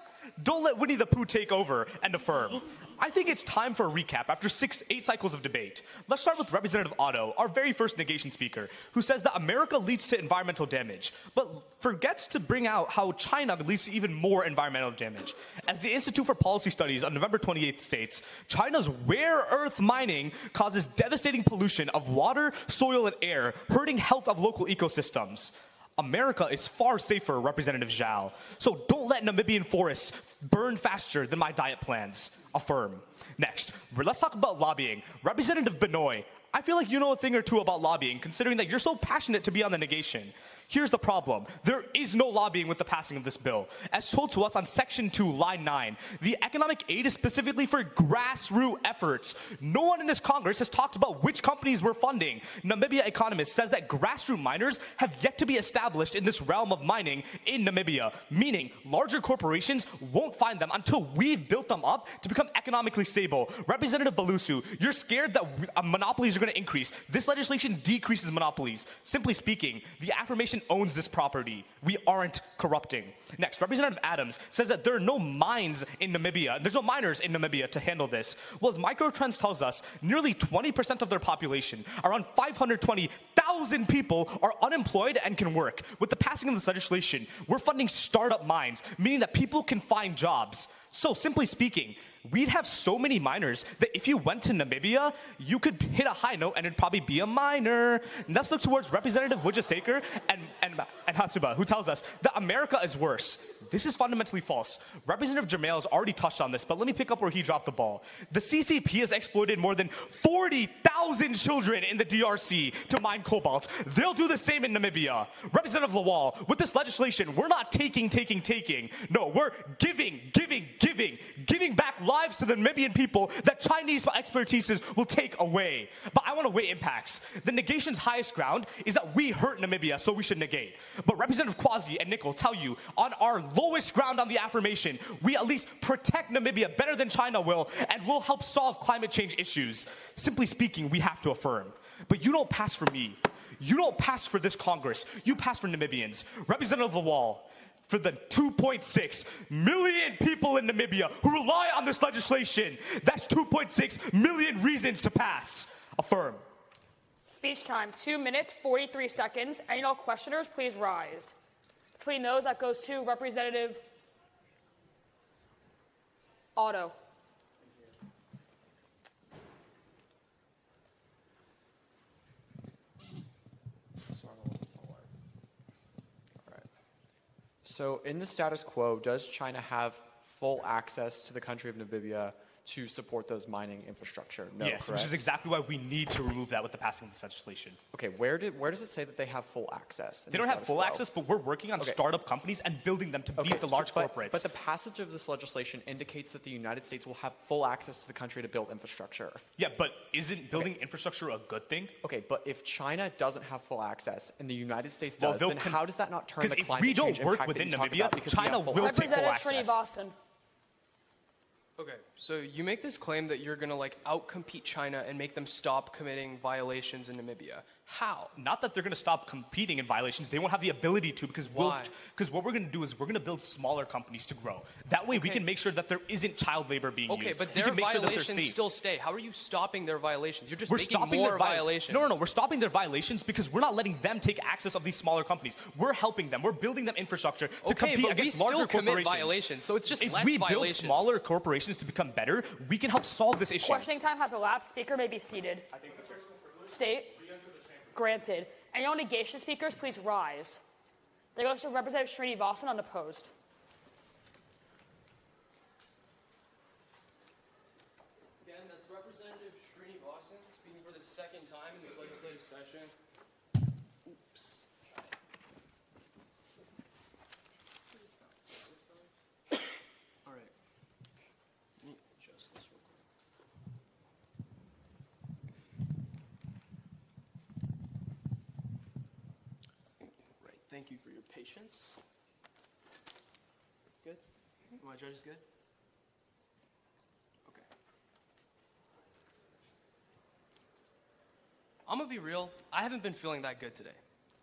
Don't let Winnie the Pooh take over and affirm. I think it's time for a recap after 8 cycles of debate. Let's start with Representative Otto, our very first negation speaker, who says that America leads to environmental damage, but forgets to bring out how China leads to even more environmental damage. As the Institute for Policy Studies on November 28th states, China's rare earth mining causes devastating pollution of water, soil, and air, hurting health of local ecosystems. America is far safer, Representative Xiao. So don't let Namibian forests burn faster than my diet plans. Affirm. Next, let's talk about lobbying. Representative Binoy, I feel like you know a thing or two about lobbying, considering that you're so passionate to be on the negation. Here's the problem. There is no lobbying with the passing of this bill. As told to us on Section 2, Line 9, the economic aid is specifically for grassroots efforts. No one in this Congress has talked about which companies we're funding. Namibia Economist says that grassroots miners have yet to be established in this realm of mining in Namibia, meaning larger corporations won't find them until we've built them up to become economically stable. Representative Balusu, you're scared that monopolies are going to increase. This legislation decreases monopolies. Simply speaking, the affirmation owns this property. We aren't corrupting. Next, Representative Adams says that there are no mines in Namibia. There's no miners in Namibia to handle this. Well, as Microtrends tells us, nearly 20% of their population, around 520,000 people, are unemployed and can work. With the passing of this legislation, we're funding startup mines, meaning that people can find jobs. So, simply speaking, we'd have so many miners that if you went to Namibia, you could hit a high note and it'd probably be a miner. And let's look towards Representative Wijesekera and Hatsuba, who tells us that America is worse. This is fundamentally false. Representative Jermail has already touched on this, but let me pick up where he dropped the ball. The CCP has exploited more than 40,000 children in the DRC to mine cobalt. They'll do the same in Namibia. Representative Lawal, with this legislation, we're not taking. No, we're giving back lives to the Namibian people that Chinese expertises will take away. But I want to weigh impacts. The negation's highest ground is that we hurt Namibia, so we should negate. But Representative Quazi and Nichol tell you, on our lowest ground on the affirmation, we at least protect Namibia better than China will, and will help solve climate change issues. Simply speaking, we have to affirm. But you don't pass for me. You don't pass for this Congress. You pass for Namibians. Representative Lawal, for the 2.6 million people in Namibia who rely on this legislation, that's 2.6 million reasons to pass. Affirm. Speech time, 2 minutes, 43 seconds. Any all questioners, please rise. Between those, that goes to Representative Otto. So in the status quo, does China have full access to the country of Namibia to support those mining infrastructure? No, Yes, correct? which is exactly why we need to remove that with the passing of this legislation. Okay, where does it say that they have full access? They don't have full access, but we're working on startup companies and building them to beat the large corporates. But the passage of this legislation indicates that the United States will have full access to the country to build infrastructure. Yeah, but isn't building infrastructure a good thing? Okay, but if China doesn't have full access and the United States does, then how does that not turn the if climate we don't change work impact within that you talk Namibia, about because we China have full will access? take full access. Srinivasan. Okay, so you make this claim that you're gonna like outcompete China and make them stop committing violations in Namibia. How? Not that they're going to stop competing in violations. They won't have the ability to because Why? Because what we're going to do is we're going to build smaller companies to grow. That way we can make sure that there isn't child labor being used. Okay, but We their can make sure that they're violations safe. still stay. How are you stopping their violations? You're just We're making stopping more their violations. No, we're stopping their violations because we're not letting them take access of these smaller companies. We're helping them. We're building them infrastructure to compete but we against still larger commit corporations. violations, so it's just if less we build violations. smaller corporations to become better, we can help solve this issue. Questioning time has elapsed. Speaker may be seated. State. Granted. Any all negation speakers, please rise. There goes to Representative Srinivasan unopposed. Again, that's Representative Srinivasan speaking for the second time in this legislative session. Oops. All right. Let me adjust this real quick. Right. Thank you for your patience. Good? My judge is good? Okay. I'm gonna be real, I haven't been feeling that good today.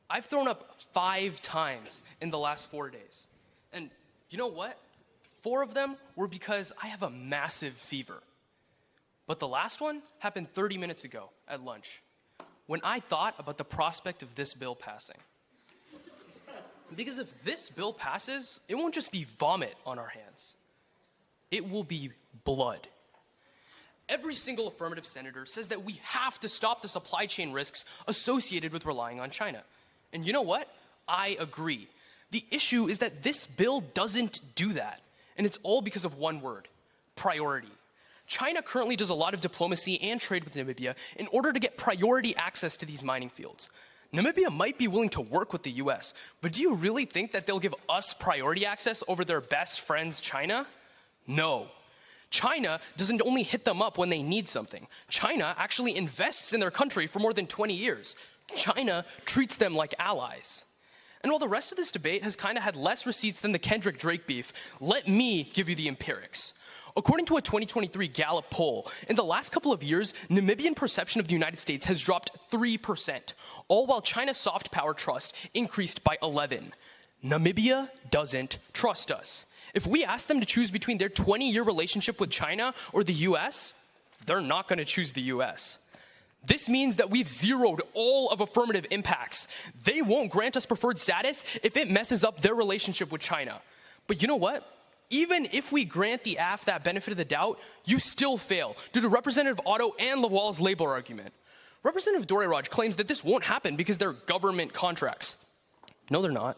I've thrown up 5 times in the last 4 days. And you know what? 4 of them were because I have a massive fever. But the last one happened 30 minutes ago at lunch, when I thought about the prospect of this bill passing. Because if this bill passes, it won't just be vomit on our hands. It will be blood. Every single affirmative senator says that we have to stop the supply chain risks associated with relying on China. And you know what? I agree. The issue is that this bill doesn't do that. And it's all because of one word: priority. China currently does a lot of diplomacy and trade with Namibia in order to get priority access to these mining fields. Namibia might be willing to work with the US, but do you really think that they'll give us priority access over their best friends, China? No. China doesn't only hit them up when they need something. China actually invests in their country for more than 20 years. China treats them like allies. And while the rest of this debate has kind of had less receipts than the Kendrick Drake beef, let me give you the empirics. According to a 2023 Gallup poll, in the last couple of years, Namibian perception of the United States has dropped 3%, all while China's soft power trust increased by 11. Namibia doesn't trust us. If we ask them to choose between their 20-year relationship with China or the US, they're not going to choose the US. This means that we've zeroed all of affirmative impacts. They won't grant us preferred status if it messes up their relationship with China. But you know what? Even if we grant the AF that benefit of the doubt, you still fail due to Representative Otto and Lawal's labor argument. Representative Dorairaj claims that this won't happen because they're government contracts. No, they're not.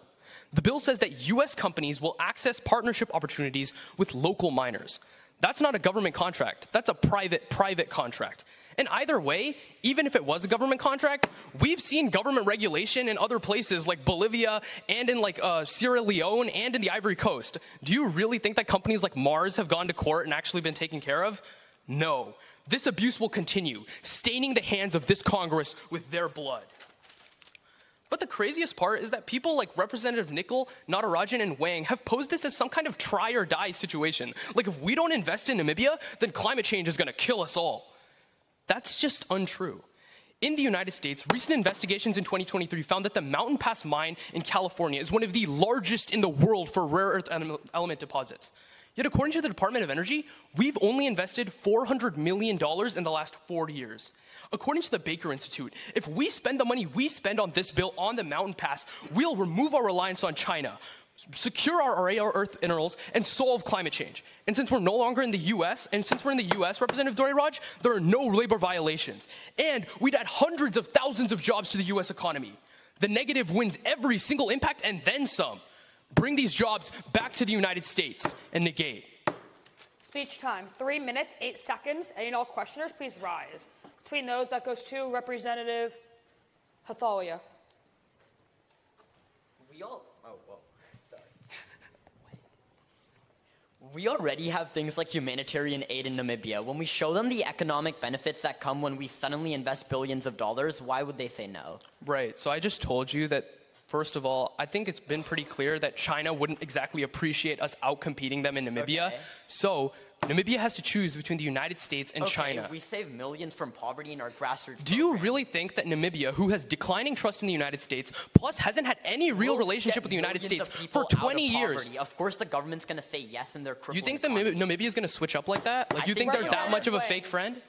The bill says that US companies will access partnership opportunities with local miners. That's not a government contract. That's a private contract. And either way, even if it was a government contract, we've seen government regulation in other places like Bolivia and in like Sierra Leone and in the Ivory Coast. Do you really think that companies like Mars have gone to court and actually been taken care of? No. This abuse will continue, staining the hands of this Congress with their blood. But the craziest part is that people like Representative Nichol, Natarajan, and Wang have posed this as some kind of try or die situation. Like if we don't invest in Namibia, then climate change is going to kill us all. That's just untrue. In the United States, recent investigations in 2023 found that the Mountain Pass mine in California is one of the largest in the world for rare earth element deposits. Yet according to the Department of Energy, we've only invested $400 million in the last 4 years. According to the Baker Institute, if we spend the money we spend on this bill on the Mountain Pass, we'll remove our reliance on China, secure our rare earth minerals, and solve climate change. And since we're no longer in the U.S., Representative Dorairaj, there are no labor violations. And we'd add hundreds of thousands of jobs to the U.S. economy. The negative wins every single impact and then some. bring these jobs back to the United States and negate. Speech time, 3 minutes, 8 seconds. Any and all questioners, please rise. Between those, that goes to Representative Hathalia. We already have things like humanitarian aid in Namibia. When we show them the economic benefits that come when we suddenly invest billions of dollars, why would they say no? Right, so I just told you that, first of all, I think it's been pretty clear that China wouldn't exactly appreciate us outcompeting them in Namibia. Okay. So Namibia has to choose between the United States and China. We save millions from poverty in our grassroots. Do you really think that Namibia, who has declining trust in the United States, plus hasn't had any real relationship with the United States for 20 years? Of course the government's going to say yes in their crippling You think that Namibia is going to switch up like that? Like, you think they're that much of a fake friend?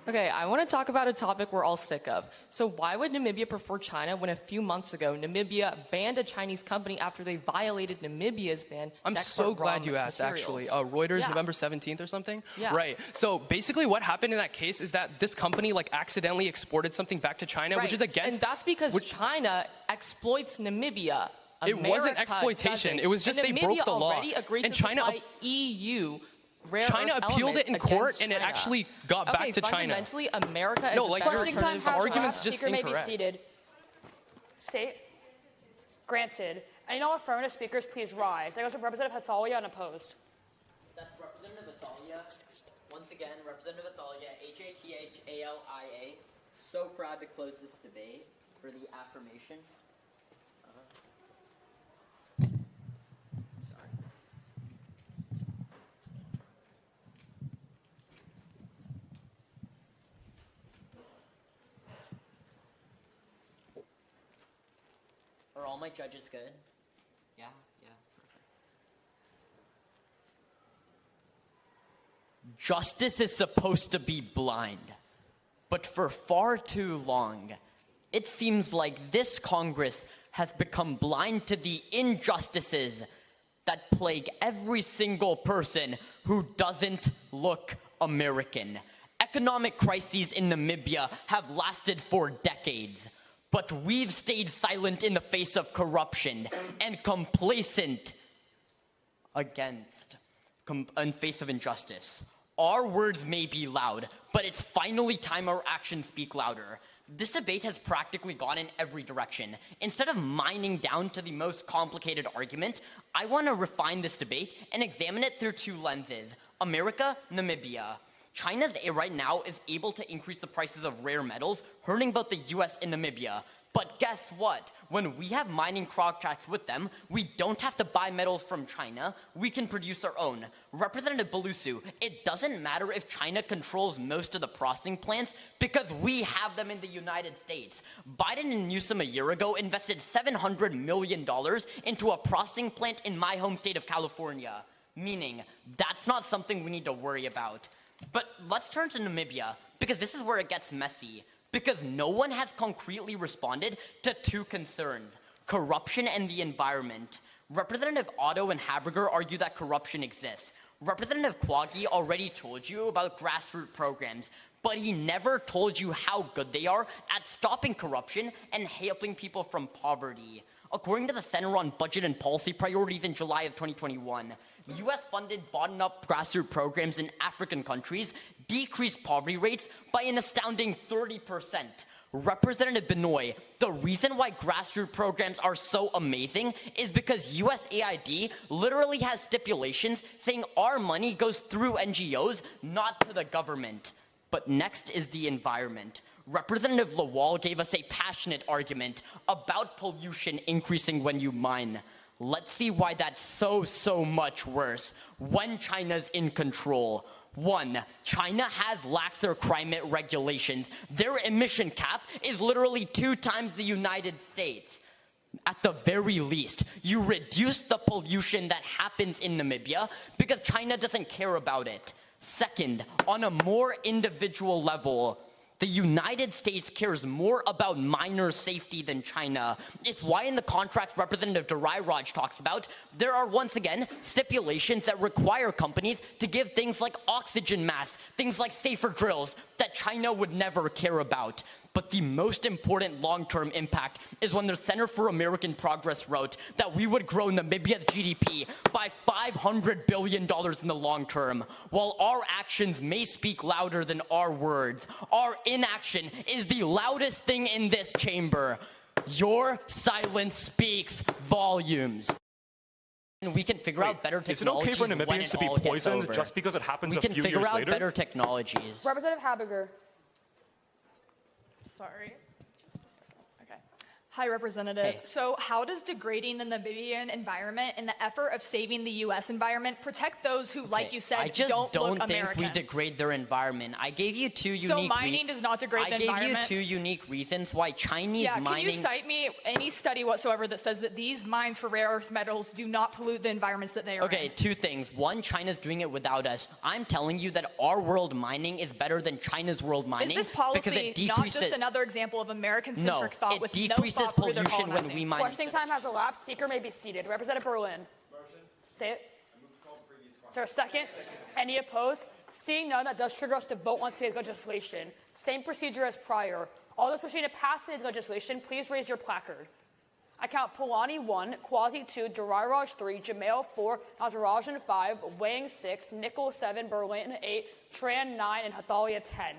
Okay, I want to talk about a topic we're all sick of. So why would Namibia prefer China when a few months ago Namibia banned a Chinese company after they violated Namibia's ban? I'm so glad you asked, actually. Reuters, Yeah. November 17th or something? Yeah. Right. So basically what happened in that case is that this company accidentally exported something back to China, which is against... And that's because China exploits Namibia. It wasn't America exploitation. doesn't. It was just And they Namibia broke the law. already agreed And to China supply EU rare China earth appealed it in elements court, against and it China. actually got back to China. Fundamentally, America is No, a like, better your Question time alternative. has argument's passed. just Speaker may be incorrect. seated. State. Granted. Any and all affirmative speakers, please rise. That goes to Representative Hathalia unopposed. That's Representative Hathalia. Once again, Representative Hathalia, Hathalia. So proud to close this debate for the affirmation. Sorry. Are all my judges good? Yeah, perfect. Justice is supposed to be blind, but for far too long, it seems like this Congress has become blind to the injustices that plague every single person who doesn't look American. Economic crises in Namibia have lasted for decades. But we've stayed silent in the face of corruption and complacent in face of injustice. Our words may be loud, but it's finally time our actions speak louder. This debate has practically gone in every direction. Instead of mining down to the most complicated argument, I want to refine this debate and examine it through two lenses: America, Namibia. China right now is able to increase the prices of rare metals, hurting both the US and Namibia. But guess what? When we have mining contracts with them, we don't have to buy metals from China. We can produce our own. Representative Balusu, it doesn't matter if China controls most of the processing plants because we have them in the United States. Biden and Newsom a year ago invested $700 million into a processing plant in my home state of California. Meaning, that's not something we need to worry about. But let's turn to Namibia, because this is where it gets messy. Because no one has concretely responded to two concerns: corruption and the environment. Representative Otto and Habiger argue that corruption exists. Representative Quazi already told you about grassroots programs, but he never told you how good they are at stopping corruption and helping people from poverty. According to the Center on Budget and Policy Priorities in July of 2021, U.S.-funded bottom-up grassroots programs in African countries decreased poverty rates by an astounding 30%. Representative Binoy, the reason why grassroots programs are so amazing is because USAID literally has stipulations saying our money goes through NGOs, not to the government. But next is the environment. Representative Lawal gave us a passionate argument about pollution increasing when you mine. Let's see why that's so much worse when China's in control. 1, China has lax their climate regulations. Their emission cap is literally 2 times the United States. At the very least, you reduce the pollution that happens in Namibia because China doesn't care about it. Second, on a more individual level, the United States cares more about miner safety than China. It's why in the contract Representative Dorairaj talks about, there are once again stipulations that require companies to give things like oxygen masks, things like safer drills that China would never care about. But the most important long-term impact is when the Center for American Progress wrote that we would grow Namibia's GDP by $500 billion in the long term. While our actions may speak louder than our words, our inaction is the loudest thing in this chamber. Your silence speaks volumes. And we can figure out better technologies. Is it okay for Namibians to be poisoned just because it happens a few years later? We can figure out better technologies. Representative Habiger. Sorry. Just a second. Okay. Hi, Representative. Hey. So how does degrading the Namibian environment in the effort of saving the U.S. environment protect those who, like you said, I just don't look think American? we degrade their environment. I gave you two unique. So mining does not degrade the environment? I gave you two unique reasons why Chinese mining. Can you cite me any study whatsoever that says that these mines for rare earth metals do not pollute the environments that they are in? Okay, two things. One, China's doing it without us. I'm telling you that our world mining is better than China's world mining. Is this because policy it not just another example of American-centric thought with no decreases thought through their pollution when colonizing? we mine. Questioning time has elapsed. Speaker may be seated. Representative Berlin. Motion. Say it. Is there a second? Any opposed? Seeing none, that does trigger us to vote on today's legislation. Same procedure as prior. All those wishing to pass today's legislation, please raise your placard. I count Palani 1, Quazi 2, Dorairaj 3, Jamail 4, Natarajan 5, Wang 6, Nichol 7, Berlin 8, Tran 9, and Hathalia 10.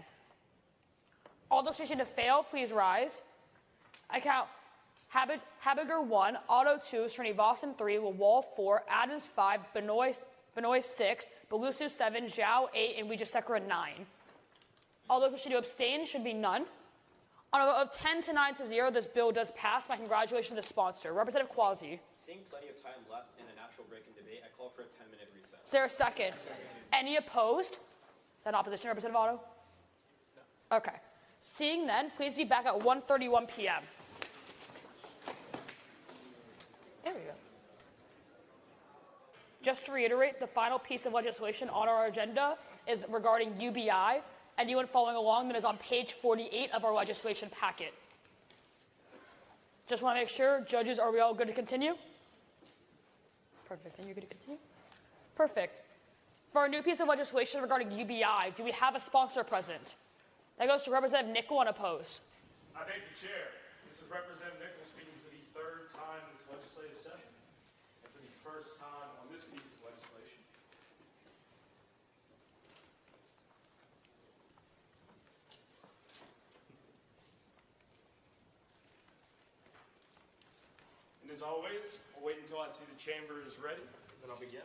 All those wishing to fail, please rise. I count Habiger 1, Otto 2, Srinivasan 3, Lawal 4, Adams 5, Binoy 6, Balusu 7, Xiao 8, and Wijesekera 9. All those wishing to abstain should be none. On a vote of 10 to 9 to 0, this bill does pass. My congratulations to the sponsor. Representative Quazi. Seeing plenty of time left in a natural break in debate, I call for a 10-minute recess. Is there a second? Any opposed? Is that opposition, Representative Otto? No. Okay. Seeing then, please be back at 1:31 p.m. There we go. Just to reiterate, the final piece of legislation on our agenda is regarding UBI. Anyone following along, that is on page 48 of our legislation packet. Just want to make sure, judges, are we all good to continue? Perfect. And you're good to continue? Perfect. For our new piece of legislation regarding UBI, do we have a sponsor present? That goes to Representative Nichol unopposed. I thank the chair. This is Representative Nichol speaking for the third time in this legislative session, and for the first time on this piece of legislation. And as always, I'll wait until I see the chamber is ready, then I'll begin.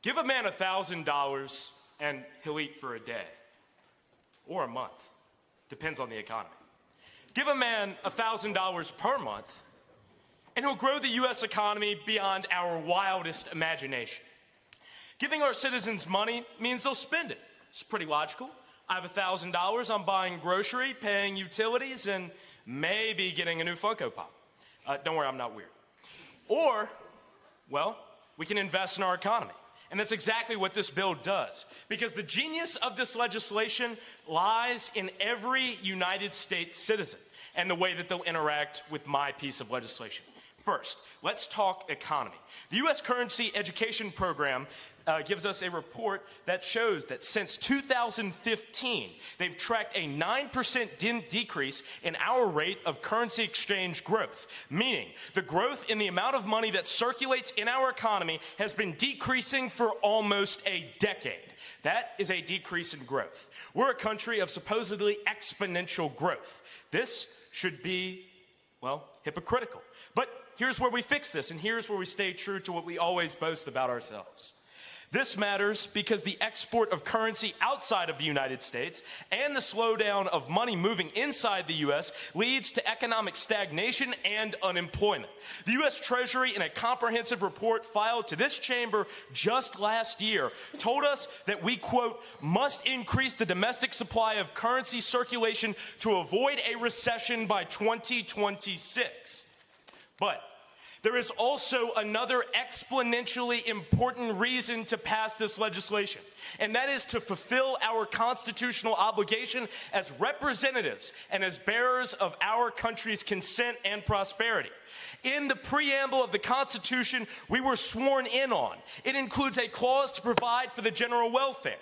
Give a man $1,000 and he'll eat for a day or a month. Depends on the economy. Give a man $1,000 per month and he'll grow the U.S. economy beyond our wildest imagination. Giving our citizens money means they'll spend it. It's pretty logical. I have $1,000, I'm buying grocery, paying utilities, and maybe getting a new Funko Pop. Don't worry, I'm not weird. Or, well, we can invest in our economy. And that's exactly what this bill does. Because the genius of this legislation lies in every United States citizen and the way that they'll interact with my piece of legislation. First, let's talk economy. The U.S. Currency Education Program gives us a report that shows that since 2015, they've tracked a 9% decrease in our rate of currency exchange growth, meaning the growth in the amount of money that circulates in our economy has been decreasing for almost a decade. That is a decrease in growth. We're a country of supposedly exponential growth. This should be, well, hypocritical. But here's where we fix this, and here's where we stay true to what we always boast about ourselves. This matters because the export of currency outside of the United States and the slowdown of money moving inside the U.S. leads to economic stagnation and unemployment. The U.S. Treasury, in a comprehensive report filed to this chamber just last year, told us that we, quote, must increase the domestic supply of currency circulation to avoid a recession by 2026. But There is also another exponentially important reason to pass this legislation, and that is to fulfill our constitutional obligation as representatives and as bearers of our country's consent and prosperity. In the preamble of the Constitution we were sworn in on, it includes a clause to provide for the general welfare.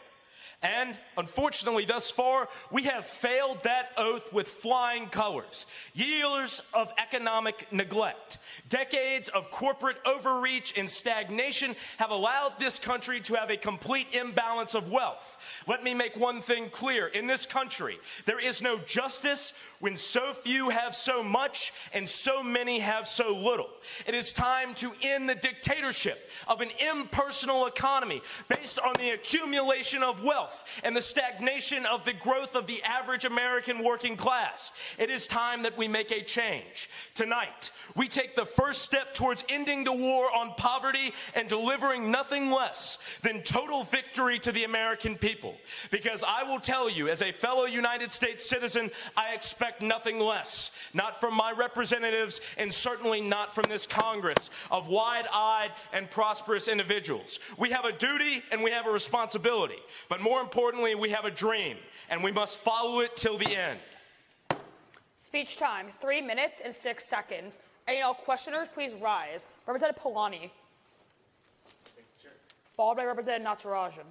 And, unfortunately, thus far, we have failed that oath with flying colors. Years of economic neglect, decades of corporate overreach and stagnation have allowed this country to have a complete imbalance of wealth. Let me make one thing clear. In this country, there is no justice when so few have so much and so many have so little. It is time to end the dictatorship of an impersonal economy based on the accumulation of wealth and the stagnation of the growth of the average American working class. It is time that we make a change. Tonight, we take the first step towards ending the war on poverty and delivering nothing less than total victory to the American people. Because I will tell you, as a fellow United States citizen, I expect nothing less. Not from my representatives, and certainly not from this Congress of wide-eyed and prosperous individuals. We have a duty and we have a responsibility. But more importantly, we have a dream, and we must follow it till the end. Speech time, 3 minutes and 6 seconds. Any all questioners, please rise. Representative Palani. Followed by Representative Natarajan.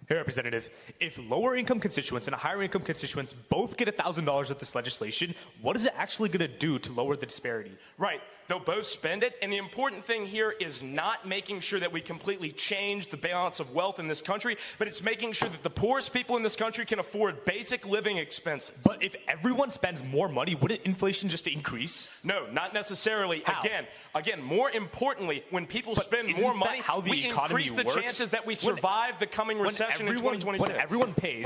Hey, Representative, if lower income constituents and higher income constituents both get $1,000 with this legislation, what is it actually going to do to lower the disparity? Right. They'll both spend it, and the important thing here is not making sure that we completely change the balance of wealth in this country, but it's making sure that the poorest people in this country can afford basic living expenses. But if everyone spends more money, wouldn't inflation just increase? No, not necessarily. How? Again, more importantly, when people spend more money, how the we economy increase the works? chances that we survive the coming recession in 2026. When everyone pays...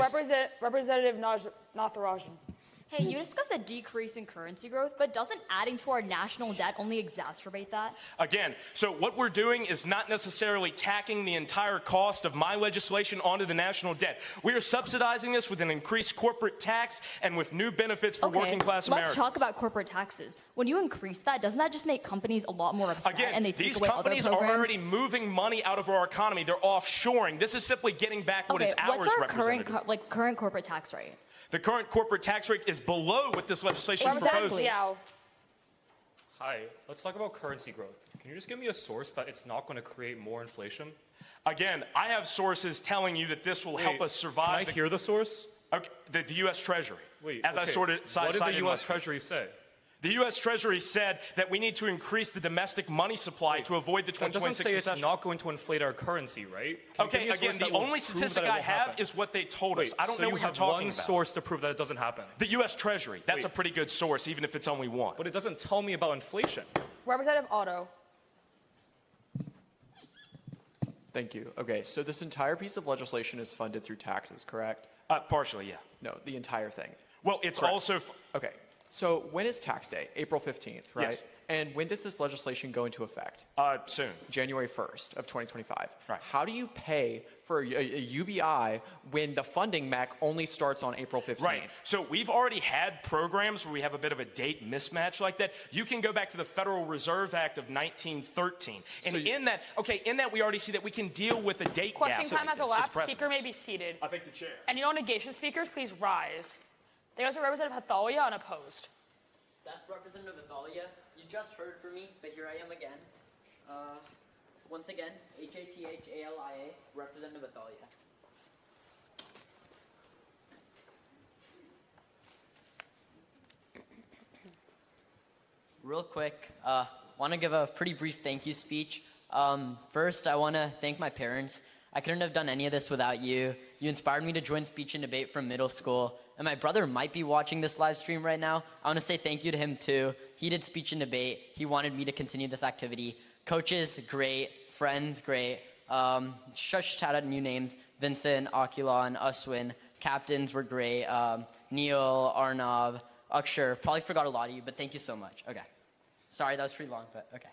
Representative Natarajan. Hey, you discussed a decrease in currency growth, but doesn't adding to our national debt only exacerbate that? Again, so what we're doing is not necessarily tacking the entire cost of my legislation onto the national debt. We are subsidizing this with an increased corporate tax and with new benefits for working class Americans. Let's talk about corporate taxes. When you increase that, doesn't that just make companies a lot more upset and they take these away other programs? companies are already moving money out of our economy. They're offshoring. This is simply getting back what is ours, what's our Representative. current corporate tax rate? The current corporate tax rate is below what this legislation is proposing. Xiao. Hi, let's talk about currency growth. Can you just give me a source that it's not going to create more inflation? Again, I have sources telling you that this will help us survive. Can I hear the source? Okay, the U.S. Treasury. Wait, I sorted what did the U.S. Treasury say? The U.S. Treasury said that we need to increase the domestic money supply to avoid the 2026 That doesn't say recession. it's not going to inflate our currency, right? Okay, again, the only statistic I have is what they told us. I don't know what you're talking about. One source to prove that it doesn't happen. The U.S. Treasury. That's a pretty good source, even if it's only one. But it doesn't tell me about inflation. Representative Otto. Thank you. Okay, so this entire piece of legislation is funded through taxes, correct? Partially, yeah. No, the entire thing. Well, it's Correct. also... Okay, so when is tax day? April 15th, right? Yes. And when does this legislation go into effect? Soon. January 1st of 2025. Right. How do you pay for a UBI when the funding MEC only starts on April 15th? Right. So we've already had programs where we have a bit of a date mismatch like that. You can go back to the Federal Reserve Act of 1913. And in that we already see that we can deal with a date gap. Question time has elapsed. Speaker may be seated. I think the chair. And no negation speakers, please rise. There goes Representative Hathalia unopposed. That's Representative Hathalia. You just heard from me, but here I am again. Once again, Hathalia, Representative Hathalia. Real quick, want to give a pretty brief thank you speech. First, I want to thank my parents. I couldn't have done any of this without you. You inspired me to join speech and debate from middle school. And my brother might be watching this live stream right now. I want to say thank you to him too. He did speech and debate. He wanted me to continue this activity. Coaches, great. Friends, great. Shout out new names. Vincent, Akilan, Uswin. Captains were great. Neil, Arnav, Akshar. Probably forgot a lot of you, but thank you so much. Okay. Sorry, that was pretty long, but okay.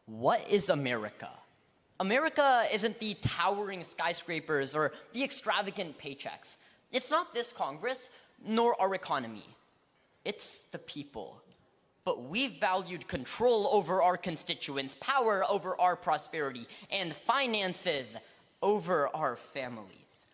What is America? America isn't the towering skyscrapers or the extravagant paychecks. It's not this Congress, nor our economy. It's the people. But we valued control over our constituents, power over our prosperity, and finances over our families.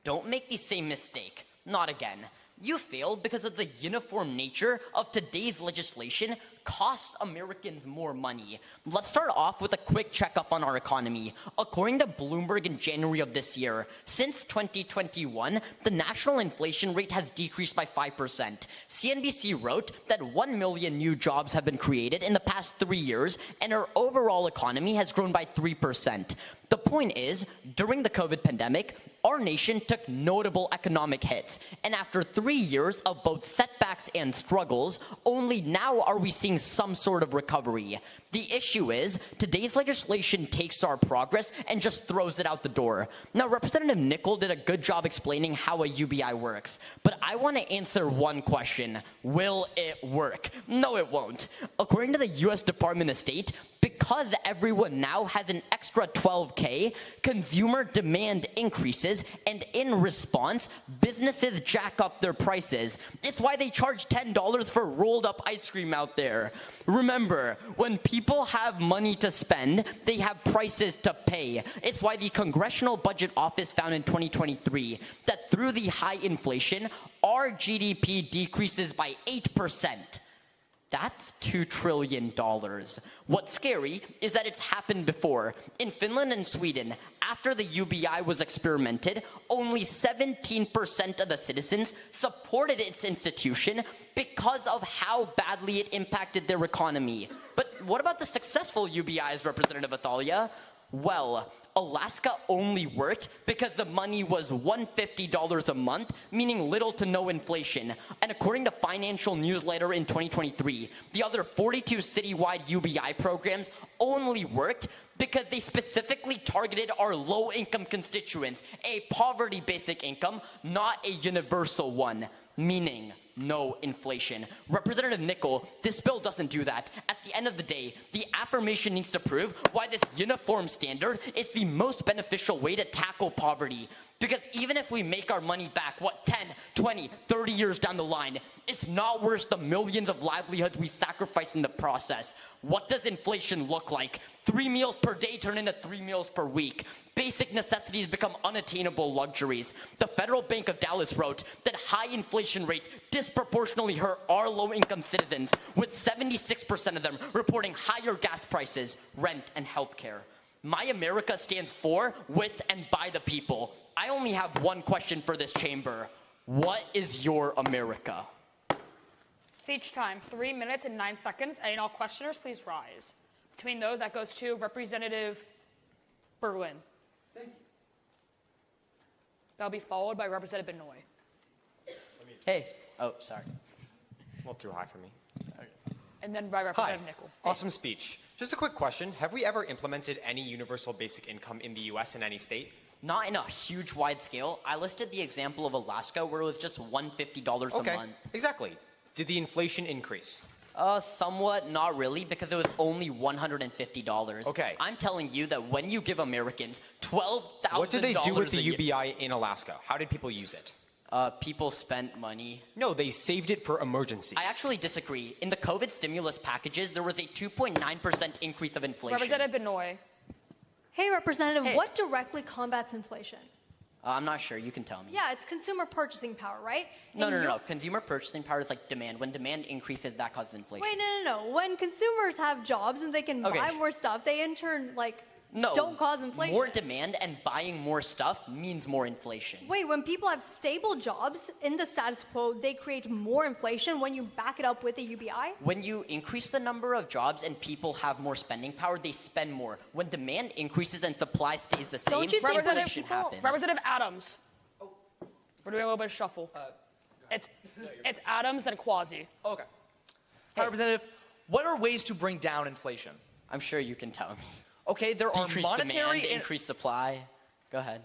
Don't make the same mistake. Not again. You failed because of the uniform nature of today's legislation costs Americans more money. Let's start off with a quick checkup on our economy. According to Bloomberg in January of this year, since 2021, the national inflation rate has decreased by 5%. CNBC wrote that 1 million new jobs have been created in the past 3 years, and our overall economy has grown by 3%. The point is, during the COVID pandemic, our nation took notable economic hits, and after 3 years of both setbacks and struggles, only now are we seeing some sort of recovery. The issue is, today's legislation takes our progress and just throws it out the door. Now, Representative Nichol did a good job explaining how a UBI works, but I want to answer one question. Will it work? No, it won't. According to the U.S. Department of State, because everyone now has an extra $12K, consumer demand increases, and in response, businesses jack up their prices. It's why they charge $10 for rolled up ice cream out there. Remember, when people have money to spend, they have prices to pay. It's why the Congressional Budget Office found in 2023 that through the high inflation, our GDP decreases by 8%. That's $2 trillion. What's scary is that it's happened before. In Finland and Sweden, after the UBI was experimented, only 17% of the citizens supported its institution because of how badly it impacted their economy. But what about the successful UBIs, Representative Hathalia? Well, Alaska only worked because the money was $150 a month, meaning little to no inflation. And according to Financial Newsletter in 2023, the other 42 citywide UBI programs only worked because they specifically targeted our low-income constituents, a poverty basic income, not a universal one, meaning no inflation. Representative Nichol, this bill doesn't do that. At the end of the day, the affirmation needs to prove why this uniform standard is the most beneficial way to tackle poverty. Because even if we make our money back, 10, 20, 30 years down the line, it's not worth the millions of livelihoods we sacrifice in the process. What does inflation look like? 3 meals per day turn into 3 meals per week. Basic necessities become unattainable luxuries. The Federal Bank of Dallas wrote that high inflation rates disproportionately hurt our low-income citizens, with 76% of them reporting higher gas prices, rent, and healthcare. My America stands for, with, and by the people. I only have one question for this chamber. What is your America? Speech time, 3 minutes and 9 seconds. And all questioners, please rise. Between those, that goes to Representative Berlin. Thank you. That'll be followed by Representative Binoy. Hey. Oh, sorry. A little too high for me. And then by Representative Nichol. Awesome speech. Just a quick question. Have we ever implemented any universal basic income in the U.S. in any state? Not in a huge wide scale. I listed the example of Alaska where it was just $150 a month. Exactly. Did the inflation increase? Somewhat, not really, because it was only $150. Okay. I'm telling you that when you give Americans $12,000 What did they do with the UBI in Alaska? How did people use it? People spent money. No, they saved it for emergencies. I actually disagree. In the COVID stimulus packages, there was a 2.9% increase of inflation. Representative Binoy. Hey, Representative, what directly combats inflation? I'm not sure. You can tell me. Yeah, it's consumer purchasing power, right? No. Consumer purchasing power is like demand. When demand increases, that causes inflation. Wait, no. When consumers have jobs and they can buy more stuff, they in turn, don't cause inflation. More demand and buying more stuff means more inflation. Wait, when people have stable jobs in the status quo, they create more inflation when you back it up with a UBI? When you increase the number of jobs and people have more spending power, they spend more. When demand increases and supply stays the same, inflation happens. Representative Adams. We're doing a little bit of shuffle. It's Adams, then Quazi. Okay. Representative, what are ways to bring down inflation? I'm sure you can tell me. Okay, there are monetary demand, increased supply. Go ahead.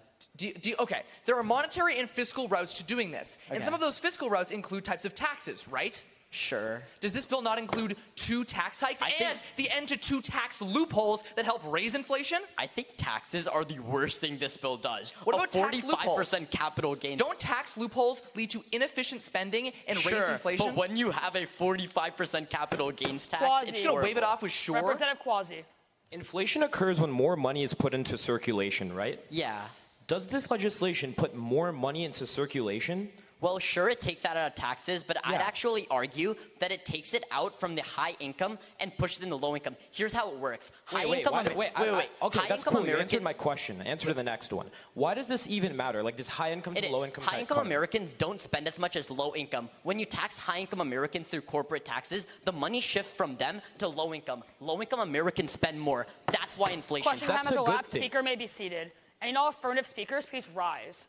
Okay, there are monetary and fiscal routes to doing this. And some of those fiscal routes include types of taxes, right? Sure. Does this bill not include 2 tax hikes and the end to 2 tax loopholes that help raise inflation? I think taxes are the worst thing this bill does. What about tax 45% capital gains? Don't tax loopholes lead to inefficient spending and raise inflation? But when you have a 45% capital gains tax, Quazi. it's gonna wave it off with sure. Representative Quazi. Inflation occurs when more money is put into circulation, right? Yeah. Does this legislation put more money into circulation? Well, sure, it takes that out of taxes, but I'd actually argue that it takes it out from the high income and pushes it in the low income. Here's how it works. Okay, that's cool. You answered my question. Answer to the next one. Why does this even matter? Like, does high income to low income? High income Americans don't spend as much as low income. When you tax high income Americans through corporate taxes, the money shifts from them to low income. Low income Americans spend more. That's why inflation Question time has elapsed. Speaker may be seated. Any all affirmative speakers, please rise.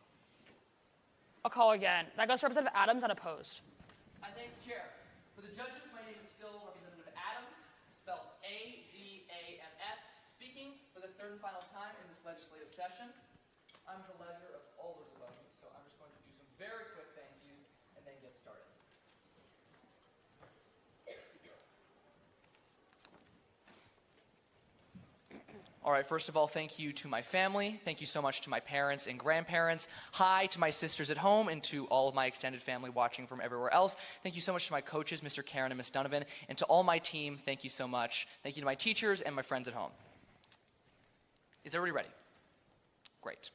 I'll call again. That goes to Representative Adams, unopposed. I thank the chair. For the judges, my name is still Representative Adams, spelled A-D-A-M-S, speaking for the third and final time in this legislative session. I'm the ledger of all those above me, so I'm just going to do some very quick thank yous and then get started. All right, first of all, thank you to my family. Thank you so much to my parents and grandparents. Hi to my sisters at home and to all of my extended family watching from everywhere else. Thank you so much to my coaches, Mr. Karen and Ms. Donovan. And to all my team, thank you so much. Thank you to my teachers and my friends at home. Is everybody ready? Great.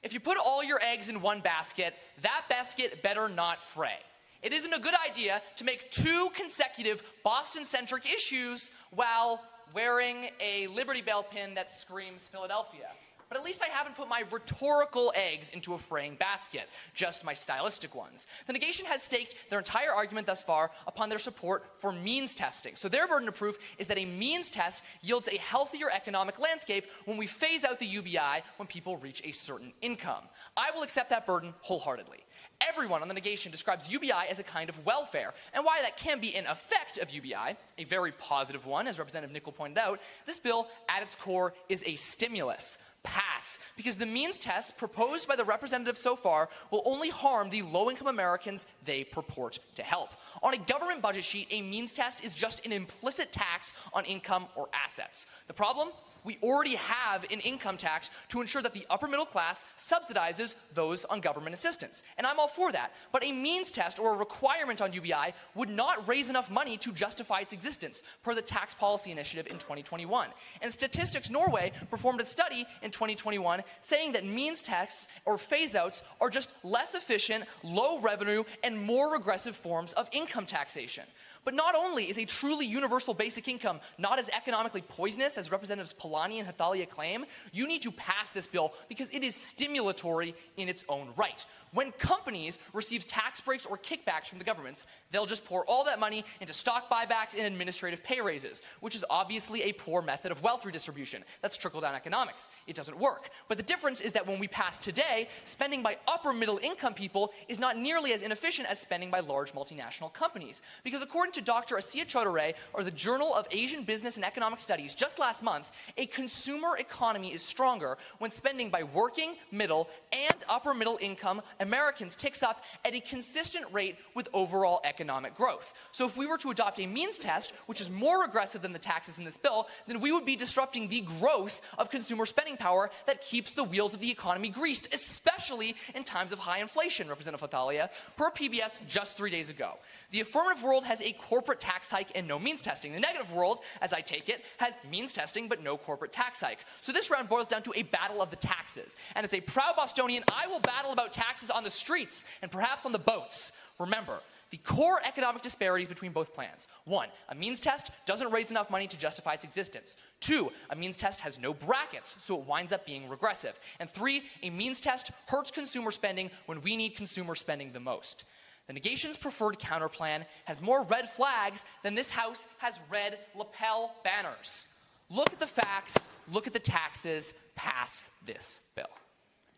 If you put all your eggs in one basket, that basket better not fray. It isn't a good idea to make 2 consecutive Boston-centric issues while wearing a Liberty Bell pin that screams Philadelphia. But at least I haven't put my rhetorical eggs into a fraying basket, just my stylistic ones. The negation has staked their entire argument thus far upon their support for means testing. So their burden of proof is that a means test yields a healthier economic landscape when we phase out the UBI when people reach a certain income. I will accept that burden wholeheartedly. Everyone on the negation describes UBI as a kind of welfare, and while that can be an effect of UBI, a very positive one, as Representative Nichol pointed out, this bill at its core is a stimulus. Pass, because the means test proposed by the representatives so far will only harm the low-income Americans they purport to help. On a government budget sheet, a means test is just an implicit tax on income or assets. The problem? We already have an income tax to ensure that the upper middle class subsidizes those on government assistance. And I'm all for that. But a means test or a requirement on UBI would not raise enough money to justify its existence, per the Tax Policy Initiative in 2021. And Statistics Norway performed a study in 2021 saying that means tests or phase-outs are just less efficient, low revenue, and more regressive forms of income taxation. But not only is a truly universal basic income not as economically poisonous as Representatives Palani and Hathalia claim, you need to pass this bill because it is stimulatory in its own right. When companies receive tax breaks or kickbacks from the governments, they'll just pour all that money into stock buybacks and administrative pay raises, which is obviously a poor method of wealth redistribution. That's trickle-down economics. It doesn't work. But the difference is that when we pass today, spending by upper middle income people is not nearly as inefficient as spending by large multinational companies. Because according to Dr. Asiya Chaudhary, or the Journal of Asian Business and Economic Studies, just last month, a consumer economy is stronger when spending by working, middle, and upper middle income Americans ticks up at a consistent rate with overall economic growth. So if we were to adopt a means test, which is more regressive than the taxes in this bill, then we would be disrupting the growth of consumer spending power that keeps the wheels of the economy greased, especially in times of high inflation, Representative Hathalia, per PBS just 3 days ago. The affirmative world has a corporate tax hike and no means testing. The negative world, as I take it, has means testing but no corporate tax hike. So this round boils down to a battle of the taxes. And as a proud Bostonian, I will battle about taxes on the streets and perhaps on the boats. Remember, the core economic disparities between both plans. 1, a means test doesn't raise enough money to justify its existence. 2, a means test has no brackets, so it winds up being regressive. And 3, a means test hurts consumer spending when we need consumer spending the most. The negation's preferred counterplan has more red flags than this House has red lapel banners. Look at the facts, look at the taxes, pass this bill.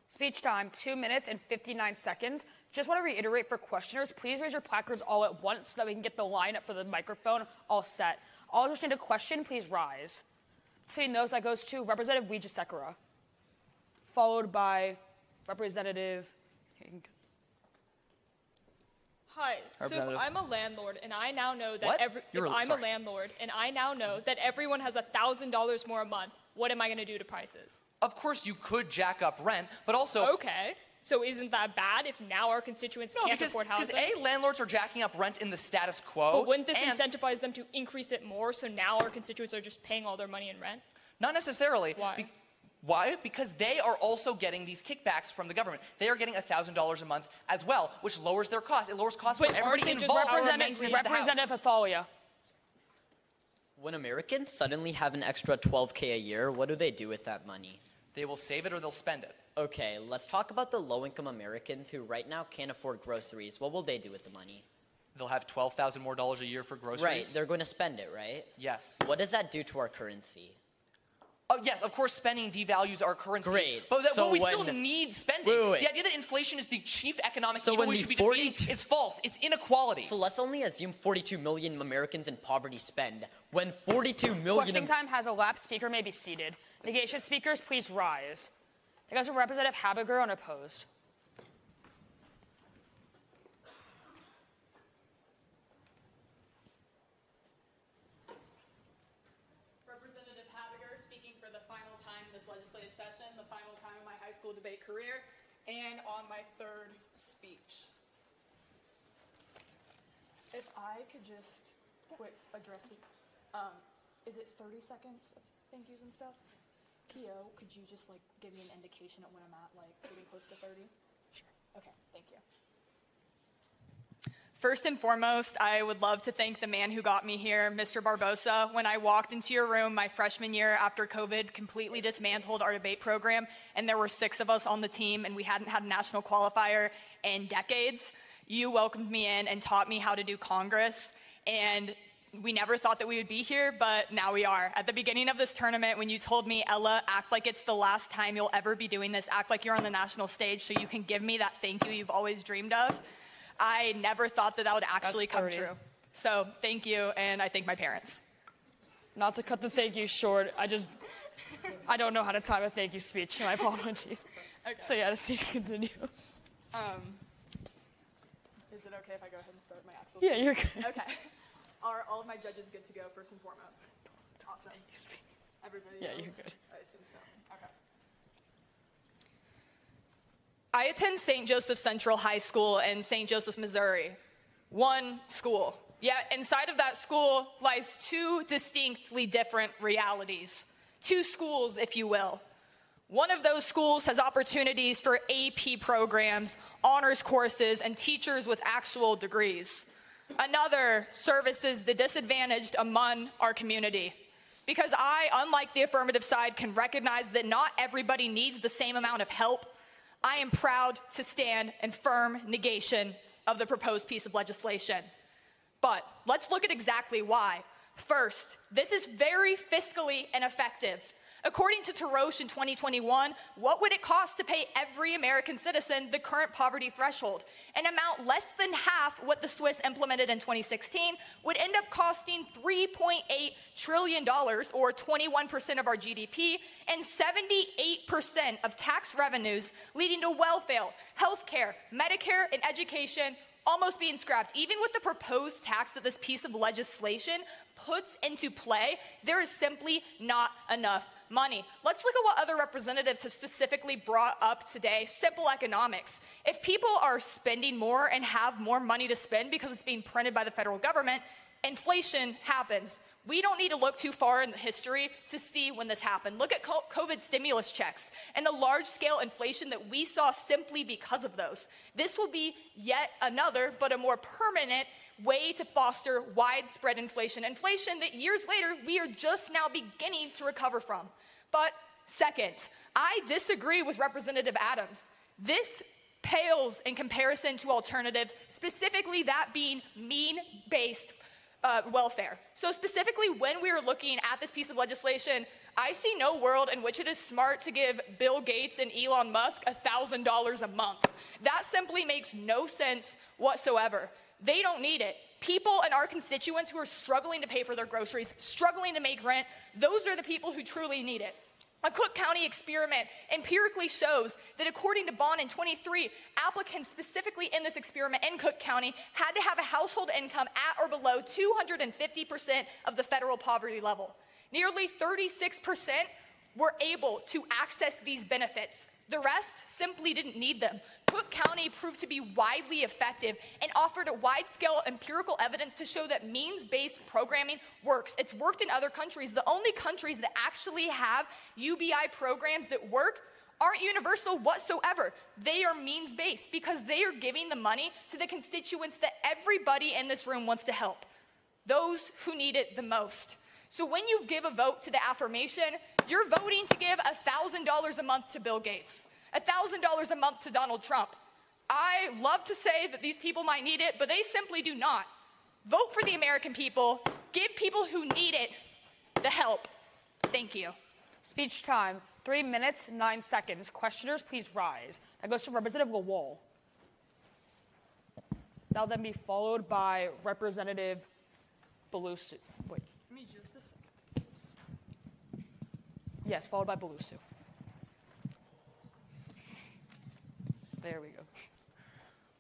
Speech time, 2 minutes and 59 seconds. Just want to reiterate for questioners, please raise your placards all at once so that we can get the lineup for the microphone all set. All who need a question, please rise. Between those, that goes to Representative Wijesekera, followed by Representative King. Hi. So if Representative. I'm a landlord and I now know that What? everyone has $1,000 more a month, what am I going to do to prices? Of course, you could jack up rent, but also Okay. So isn't that bad if now our constituents can't afford because housing? landlords are jacking up rent in the status quo. But wouldn't this and incentivize them to increase it more so now our constituents are just paying all their money in rent? Not necessarily. Why? Why? Because they are also getting these kickbacks from the government. They are getting $1,000 a month as well, which lowers their costs. It lowers costs for everybody involved in the maintenance of the house. Representative Hathalia. When Americans suddenly have an extra $12K a year, what do they do with that money? They will save it or they'll spend it. Okay, let's talk about the low-income Americans who right now can't afford groceries. What will they do with the money? They'll have $12,000 more a year for groceries. Right, they're going to spend it, right? Yes. What does that do to our currency? Oh, yes, of course, spending devalues our currency. Great. But, So we still when- need spending. Wait. The idea that inflation is the chief economic So evil when we the should be defeating is false. It's inequality. So let's only assume 42 million Americans in poverty spend. When 42 million... Question time has elapsed. Speaker may be seated. Negation speakers, please rise. That goes to Representative Habiger unopposed. Representative Habiger speaking for the final time in this legislative session, the final time in my high school debate career, and on my third speech. If I could just quick address the, is it 30 seconds of thank yous and stuff? Xiao, could you just like give me an indication of when I'm at like getting close to 30? Sure. Okay, thank you. First and foremost, I would love to thank the man who got me here, Mr. Barbosa. When I walked into your room my freshman year after COVID completely dismantled our debate program, and there were 6 of us on the team, and we hadn't had a national qualifier in decades, you welcomed me in and taught me how to do Congress. And we never thought that we would be here, but now we are. At the beginning of this tournament, when you told me, Ella, act like it's the last time you'll ever be doing this, act like you're on the national stage so you can give me that thank you you've always dreamed of, I never thought that would actually come true. So thank you, and I thank my parents. Not to cut the thank you short, I don't know how to time a thank you speech. My apologies. Okay. So yeah, to continue. Is it okay if I go ahead and start my actual Yeah, speech? you're good. Okay. Are all of my judges good to go, first and foremost? Awesome. Everybody Yeah, else? you're good. I assume so. Okay. I attend St. Joseph Central High School in St. Joseph, Missouri. One school. Yet inside of that school lies 2 distinctly different realities. 2 schools, if you will. One of those schools has opportunities for AP programs, honors courses, and teachers with actual degrees. Another services the disadvantaged among our community. Because I, unlike the affirmative side, can recognize that not everybody needs the same amount of help, I am proud to stand in firm negation of the proposed piece of legislation. But let's look at exactly why. First, this is very fiscally ineffective. According to Tarosh in 2021, what would it cost to pay every American citizen the current poverty threshold? An amount less than half what the Swiss implemented in 2016 would end up costing $3.8 trillion, or 21% of our GDP, and 78% of tax revenues, leading to welfare, healthcare, Medicare, and education almost being scrapped. Even with the proposed tax that this piece of legislation puts into play, there is simply not enough money. Let's look at what other representatives have specifically brought up today. Simple economics. If people are spending more and have more money to spend because it's being printed by the federal government, inflation happens. We don't need to look too far in the history to see when this happened. Look at COVID stimulus checks and the large-scale inflation that we saw simply because of those. This will be yet another, but a more permanent way to foster widespread inflation. Inflation that years later, we are just now beginning to recover from. But second, I disagree with Representative Adams. This pales in comparison to alternatives, specifically that being mean-based welfare. So specifically, when we are looking at this piece of legislation, I see no world in which it is smart to give Bill Gates and Elon Musk $1,000 a month. That simply makes no sense whatsoever. They don't need it. People and our constituents who are struggling to pay for their groceries, struggling to make rent, those are the people who truly need it. A Cook County experiment empirically shows that according to Bond in 23, applicants specifically in this experiment in Cook County had to have a household income at or below 250% of the federal poverty level. Nearly 36% were able to access these benefits. The rest simply didn't need them. Cook County proved to be widely effective and offered a wide-scale empirical evidence to show that means-based programming works. It's worked in other countries. The only countries that actually have UBI programs that work aren't universal whatsoever. They are means-based because they are giving the money to the constituents that everybody in this room wants to help, those who need it the most. So when you give a vote to the affirmation, you're voting to give $1,000 a month to Bill Gates, $1,000 a month to Donald Trump. I love to say that these people might need it, but they simply do not. Vote for the American people. Give people who need it the help. Thank you. Speech time, 3 minutes, 9 seconds. Questioners, please rise. That goes to Representative Lawal. That'll then be followed by Representative Balusu. Wait. Give me just a second. Yes, followed by Balusu. There we go.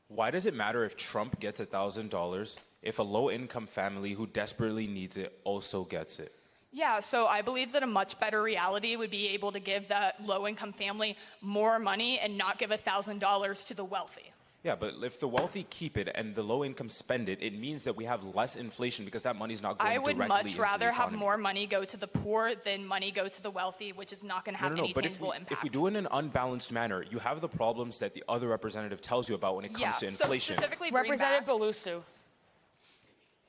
Why does it matter if Trump gets $1,000 if a low-income family who desperately needs it also gets it? Yeah, so I believe that a much better reality would be able to give that low-income family more money and not give $1,000 to the wealthy. Yeah, but if the wealthy keep it and the low-income spend it, it means that we have less inflation because that money's not going I would directly much into rather the have economy. more money go to the poor than money go to the wealthy, which is not going to have any But tangible if impact. we do it in an unbalanced manner, you have the problems that the other representative tells you about when it comes to so inflation. specifically Representative Balusu.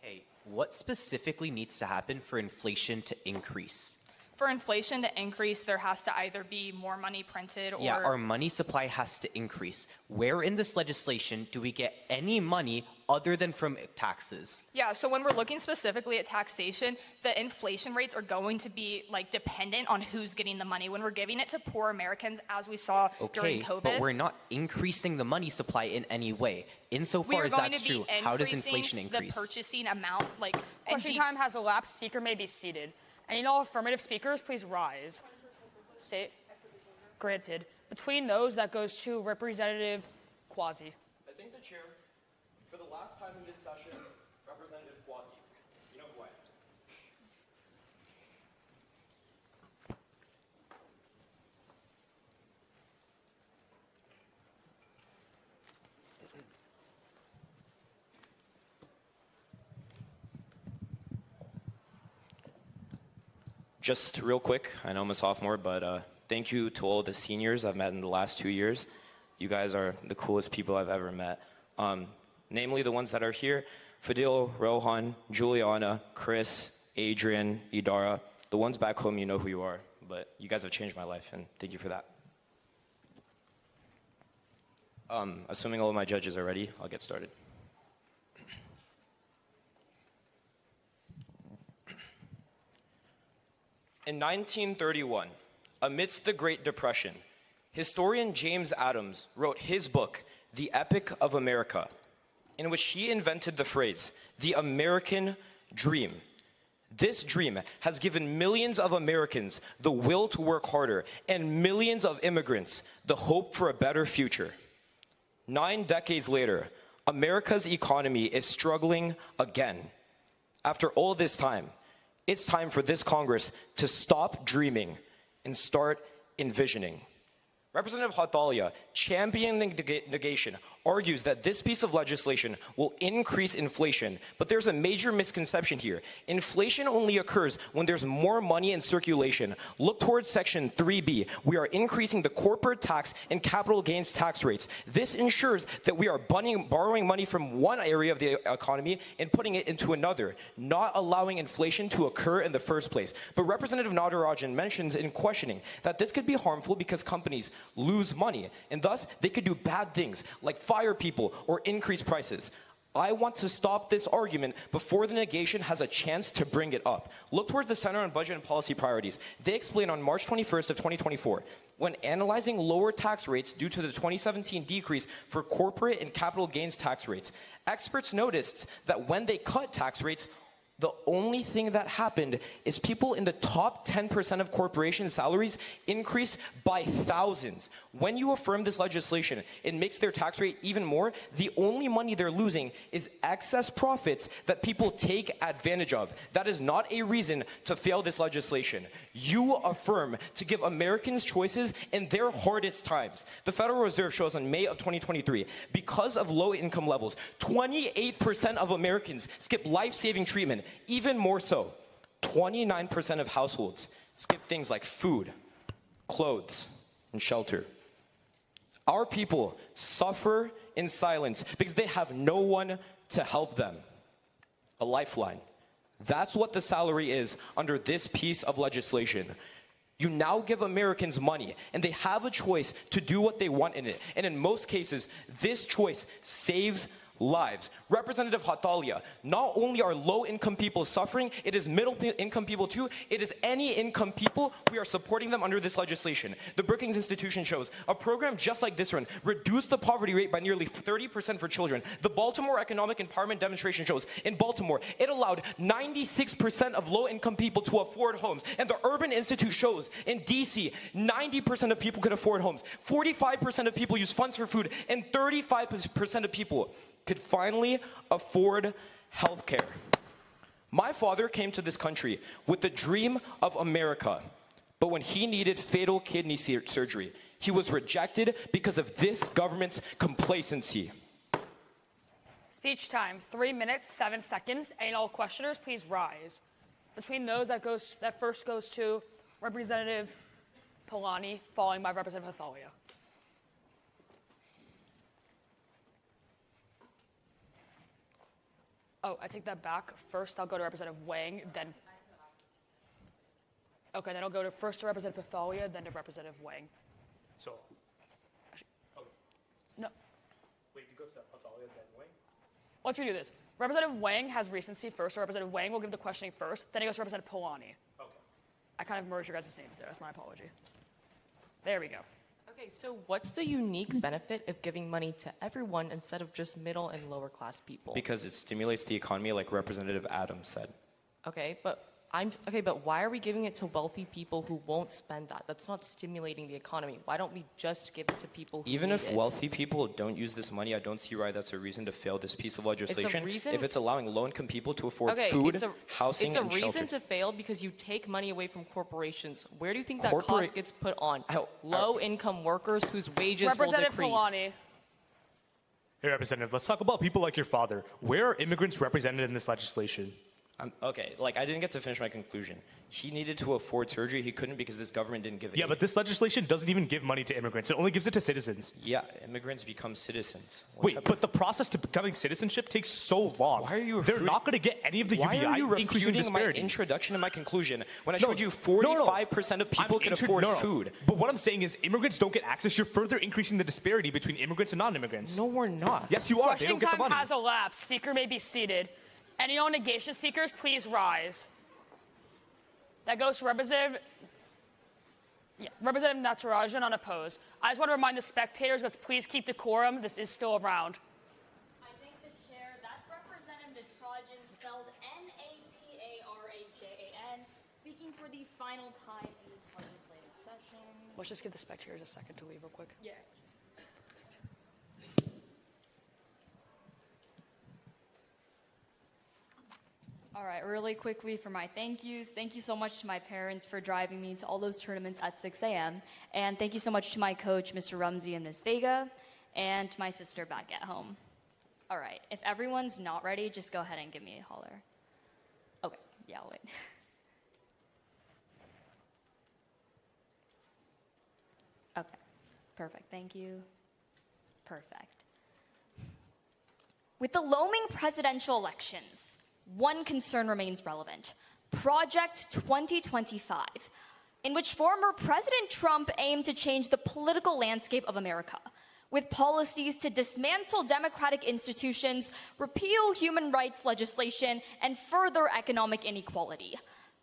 Hey, what specifically needs to happen for inflation to increase? For inflation to increase, there has to either be more money printed or... Yeah, our money supply has to increase. Where in this legislation do we get any money other than from taxes? Yeah, so when we're looking specifically at taxation, the inflation rates are going to be like dependent on who's getting the money. When we're giving it to poor Americans, as we saw during COVID... but we're not increasing the money supply in any way. Insofar as that's true, how does inflation increase? The purchasing amount, like... Question time has elapsed. Speaker may be seated. And all affirmative speakers, please rise. State. Granted. Between those, that goes to Representative Quazi. I think the chair, for the last time in this session, Representative Quazi, you know who I am. Just real quick, I know I'm a sophomore, but thank you to all the seniors I've met in the last 2 years. You guys are the coolest people I've ever met. Namely the ones that are here, Fadil, Rohan, Juliana, Chris, Adrian, Idara. The ones back home, you know who you are, but you guys have changed my life, and thank you for that. Assuming all of my judges are ready, I'll get started. In 1931, amidst the Great Depression, historian James Adams wrote his book, The Epic of America, in which he invented the phrase, the American dream. This dream has given millions of Americans the will to work harder and millions of immigrants the hope for a better future. 9 decades later, America's economy is struggling again. After all this time, it's time for this Congress to stop dreaming and start envisioning. Representative Hathalia, championing negation, argues that this piece of legislation will increase inflation, but there's a major misconception here. Inflation only occurs when there's more money in circulation. Look towards Section 3B. We are increasing the corporate tax and capital gains tax rates. This ensures that we are borrowing money from one area of the economy and putting it into another, not allowing inflation to occur in the first place. But Representative Natarajan mentions in questioning that this could be harmful because companies lose money, and thus they could do bad things like fire people or increase prices. I want to stop this argument before the negation has a chance to bring it up. Look towards the Center on Budget and Policy Priorities. They explain on March 21st of 2024, when analyzing lower tax rates due to the 2017 decrease for corporate and capital gains tax rates, experts noticed that when they cut tax rates, The only thing that happened is people in the top 10% of corporation salaries increased by thousands. When you affirm this legislation, it makes their tax rate even more. The only money they're losing is excess profits that people take advantage of. That is not a reason to fail this legislation. You affirm to give Americans choices in their hardest times. The Federal Reserve shows in May of 2023, because of low income levels, 28% of Americans skip life-saving treatment. Even more so, 29% of households skip things like food, clothes, and shelter. Our people suffer in silence because they have no one to help them. A lifeline. That's what the salary is under this piece of legislation. You now give Americans money, and they have a choice to do what they want in it. And in most cases, this choice saves lives. Representative Hathalia, not only are low-income people suffering, it is middle-income people too. It is any income people. We are supporting them under this legislation. The Brookings Institution shows a program just like this one reduced the poverty rate by nearly 30% for children. The Baltimore Economic Empowerment Demonstration shows in Baltimore, it allowed 96% of low-income people to afford homes. And the Urban Institute shows in DC, 90% of people could afford homes. 45% of people use funds for food, and 35% of people could finally afford health care. My father came to this country with the dream of America, but when he needed fatal kidney surgery, he was rejected because of this government's complacency. Speech time, 3 minutes, 7 seconds. And all questioners, please rise. Between those, that first goes to Representative Palani, following by Representative Hathalia. Oh, I take that back. First, I'll go to Representative Wang, then... Okay, then I'll go first to Representative Hathalia, then to Representative Wang. So, No, wait, it goes to Hathalia, then Wang? let's redo this. Representative Wang has recency first, so Representative Wang will give the questioning first, then it goes to Representative Palani. Okay. I kind of merged your guys' names there. That's my apology. There we go. Okay, so what's the unique benefit of giving money to everyone instead of just middle and lower class people? Because it stimulates the economy, like Representative Adams said. Okay, but why are we giving it to wealthy people who won't spend that? That's not stimulating the economy. Why don't we just give it to people who Even need if it? wealthy people don't use this money, I don't see why that's a reason to fail this piece of legislation. reason- If it's allowing low-income people to afford Okay, food, it's housing, it's a and reason shelter. to fail because you take money away from corporations. Where do you think that cost gets put on? Low-income workers whose wages Representative will decrease. Palani. Hey, Representative, let's talk about people like your father. Where are immigrants represented in this legislation? Okay, I didn't get to finish my conclusion. He needed to afford surgery. He couldn't because this government didn't give it. Yeah, but this legislation doesn't even give money to immigrants. It only gives it to citizens. Yeah, immigrants become citizens. Wait, but the process to becoming citizenship takes so long. Why are you They're not going to get any of the Why UBI are you increasing refuting my disparity. introduction and my conclusion when I showed you 45% of people can afford food? But what I'm saying is immigrants don't get access. You're further increasing the disparity between immigrants and non-immigrants. No, we're not. Yes, you are. They Question don't get the time money. has elapsed. Speaker may be seated. Any on negation speakers, please rise. That goes to Representative Natarajan unopposed. I just want to remind the spectators, let's please keep decorum. This is still around. I thank the chair. That's Representative Natarajan, spelled Natarajan, speaking for the final time in this legislative session. Let's just give the spectators a second to leave real quick. Yeah. All right, really quickly for my thank yous. Thank you so much to my parents for driving me to all those tournaments at 6 a.m. And thank you so much to my coach, Mr. Rumsey and Ms. Vega, and to my sister back at home. All right, if everyone's not ready, just go ahead and give me a holler. Okay, yeah, I'll wait. Okay, perfect, thank you. Perfect. With the looming presidential elections, one concern remains relevant: Project 2025, in which former President Trump aimed to change the political landscape of America with policies to dismantle democratic institutions, repeal human rights legislation, and further economic inequality.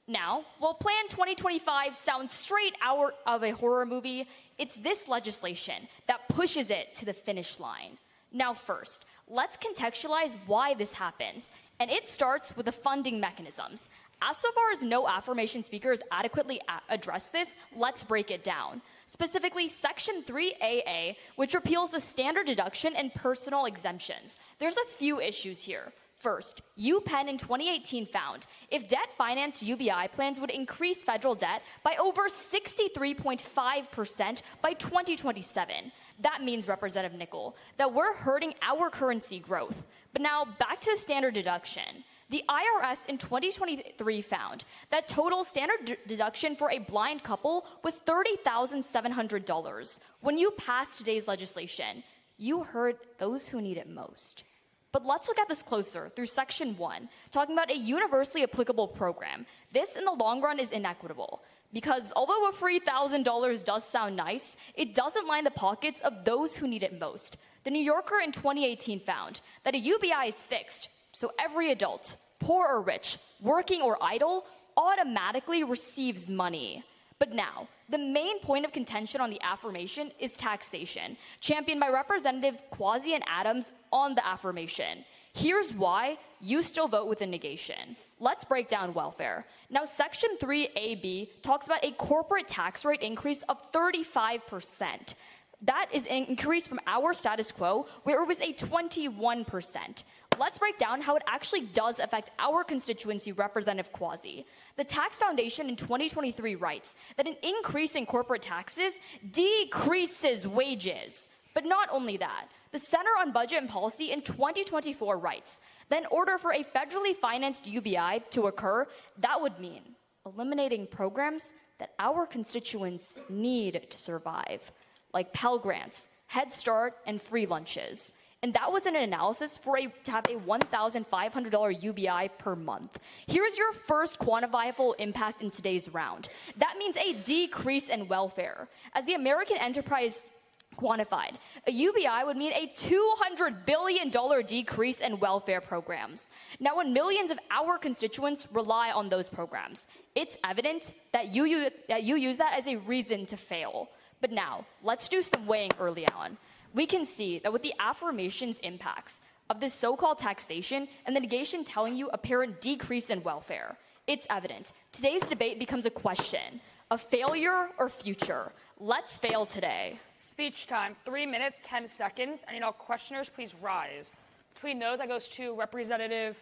Now, while Plan 2025 sounds straight out of a horror movie, it's this legislation that pushes it to the finish line. Now first, let's contextualize why this happens and it starts with the funding mechanisms. As so far as no affirmation speakers adequately address this, let's break it down. Specifically, Section 3AA, which repeals the standard deduction and personal exemptions. There's a few issues here. First, UPenn in 2018 found if debt-financed UBI plans would increase federal debt by over 63.5% by 2027. That means, Representative Nichol, that we're hurting our currency growth. But now, back to the standard deduction. The IRS in 2023 found that total standard deduction for a blind couple was $30,700. When you pass today's legislation, you hurt those who need it most. But let's look at this closer through Section 1, talking about a universally applicable program. This, in the long run, is inequitable. Because although a free $1,000 does sound nice, it doesn't line the pockets of those who need it most. The New Yorker in 2018 found that a UBI is fixed, so every adult, poor or rich, working or idle, automatically receives money. But now, the main point of contention on the affirmation is taxation, championed by Representatives Quazi and Adams on the affirmation. Here's why you still vote with a negation. Let's break down welfare. Now, Section 3AB talks about a corporate tax rate increase of 35%. That is an increase from our status quo, where it was a 21%. Let's break down how it actually does affect our constituency, Representative Quazi. The Tax Foundation in 2023 writes that an increase in corporate taxes decreases wages. But not only that, the Center on Budget and Policy in 2024 writes that in order for a federally financed UBI to occur, that would mean eliminating programs that our constituents need to survive, like Pell Grants, Head Start, and free lunches. And that was an analysis to have a $1,500 UBI per month. Here's your first quantifiable impact in today's round. That means a decrease in welfare. As the American Enterprise quantified, a UBI would mean a $200 billion decrease in welfare programs. Now, when millions of our constituents rely on those programs, it's evident that you use that as a reason to fail. But now, let's do some weighing early on. We can see that with the affirmations impacts of this so-called taxation and the negation telling you apparent decrease in welfare, it's evident. Today's debate becomes a question of failure or future. Let's fail today. Speech time, 3 minutes, 10 seconds. I need all questioners, please rise. Between those, that goes to Representative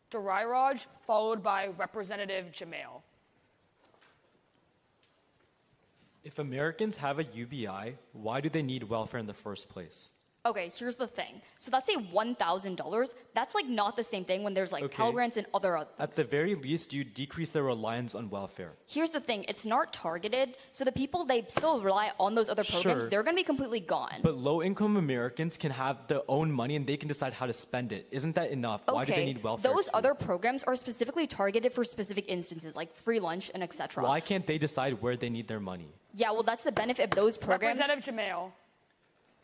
Dorairaj, followed by Representative Jamail. If Americans have a UBI, why do they need welfare in the first place? Okay, here's the thing. So that's a $1,000. That's like not the same thing when there's like Pell Grants and other things. At the very least, you decrease their reliance on welfare. Here's the thing. It's not targeted. So the people, they still rely on those other programs. Sure. They're going to be completely gone. But low-income Americans can have their own money and they can decide how to spend it. Isn't that enough? Okay. Why do they need welfare? Those other programs are specifically targeted for specific instances, like free lunch and etc. Why can't they decide where they need their money? Yeah, well, that's the benefit of those programs. Representative Jamail.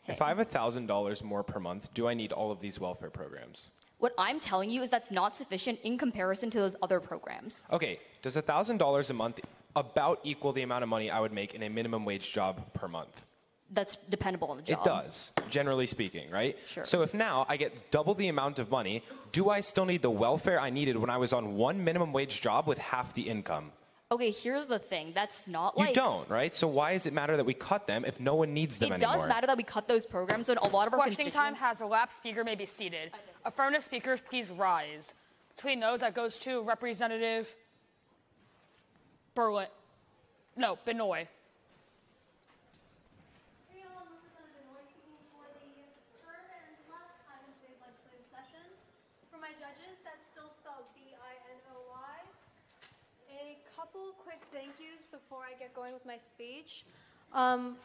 If I have $1,000 more per month, do I need all of these welfare programs? What I'm telling you is that's not sufficient in comparison to those other programs. Okay, does $1,000 a month about equal the amount of money I would make in a minimum wage job per month? That's dependable on the job. It does, generally speaking, right? Sure. So if now I get double the amount of money, do I still need the welfare I needed when I was on one minimum wage job with half the income? Okay, here's the thing. That's not like... You don't, right? So why does it matter that we cut them if no one needs them anymore? It does matter that we cut those programs when a lot of our Questioning time constituents... has elapsed. Speaker may be seated. Affirmative speakers, please rise. Between those, that goes to Representative Binoy. For my judges, that's still spelled Binoy. A couple quick thank yous before I get going with my speech.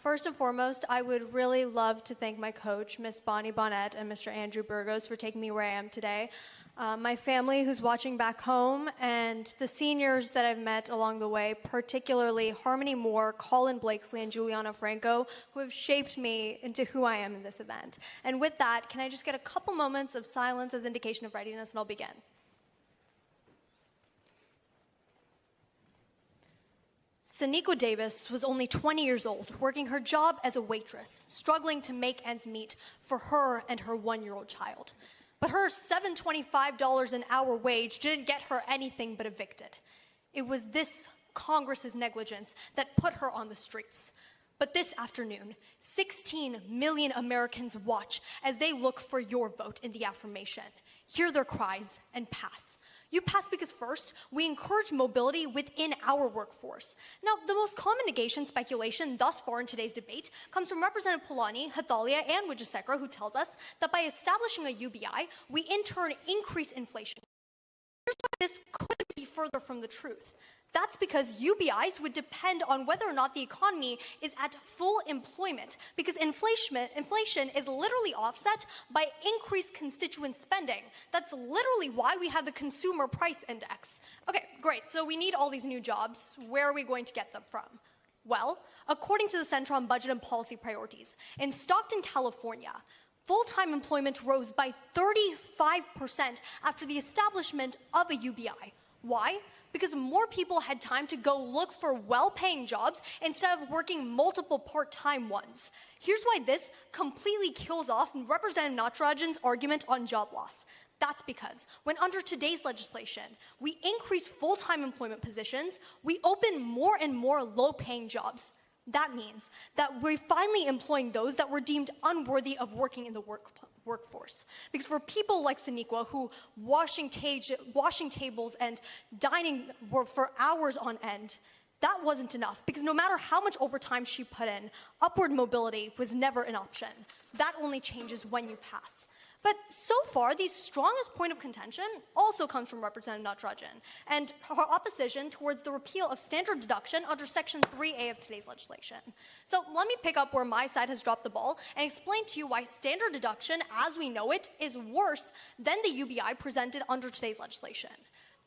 First and foremost, I would really love to thank my coach, Miss Bonnie Bonnet and Mr. Andrew Burgos, for taking me where I am today. My family who's watching back home, and the seniors that I've met along the way, particularly Harmony Moore, Colin Blakesley, and Juliana Franco, who have shaped me into who I am in this event. And with that, can I just get a couple moments of silence as indication of readiness, and I'll begin. Saniqua Davis was only 20 years old, working her job as a waitress, struggling to make ends meet for her and her one-year-old child. But her $725 an hour wage didn't get her anything but evicted. It was this Congress's negligence that put her on the streets. But this afternoon, 16 million Americans watch as they look for your vote in the affirmation. Hear their cries and pass. You pass because first, we encourage mobility within our workforce. Now, the most common negation speculation thus far in today's debate comes from Representative Palani, Hathalia, and Wijesekera, who tells us that by establishing a UBI, we in turn increase inflation. Here's why this couldn't be further from the truth. That's because UBIs would depend on whether or not the economy is at full employment, because inflation is literally offset by increased constituent spending. That's literally why we have the consumer price index. Okay, great, so we need all these new jobs. Where are we going to get them from? Well, according to the Center on Budget and Policy Priorities, in Stockton, California, full-time employment rose by 35% after the establishment of a UBI. Why? Because more people had time to go look for well-paying jobs instead of working multiple part-time ones. Here's why this completely kills off Representative Natarajan's argument on job loss. That's because when under today's legislation, we increase full-time employment positions, we open more and more low-paying jobs. That means that we're finally employing those that were deemed unworthy of working in the workforce. Because for people like Srinivasan, who washing tables and dining for hours on end, that wasn't enough. Because no matter how much overtime she put in, upward mobility was never an option. That only changes when you pass. But so far, the strongest point of contention also comes from Representative Natarajan and her opposition towards the repeal of standard deduction under Section 3A of today's legislation. So let me pick up where my side has dropped the ball and explain to you why standard deduction, as we know it, is worse than the UBI presented under today's legislation.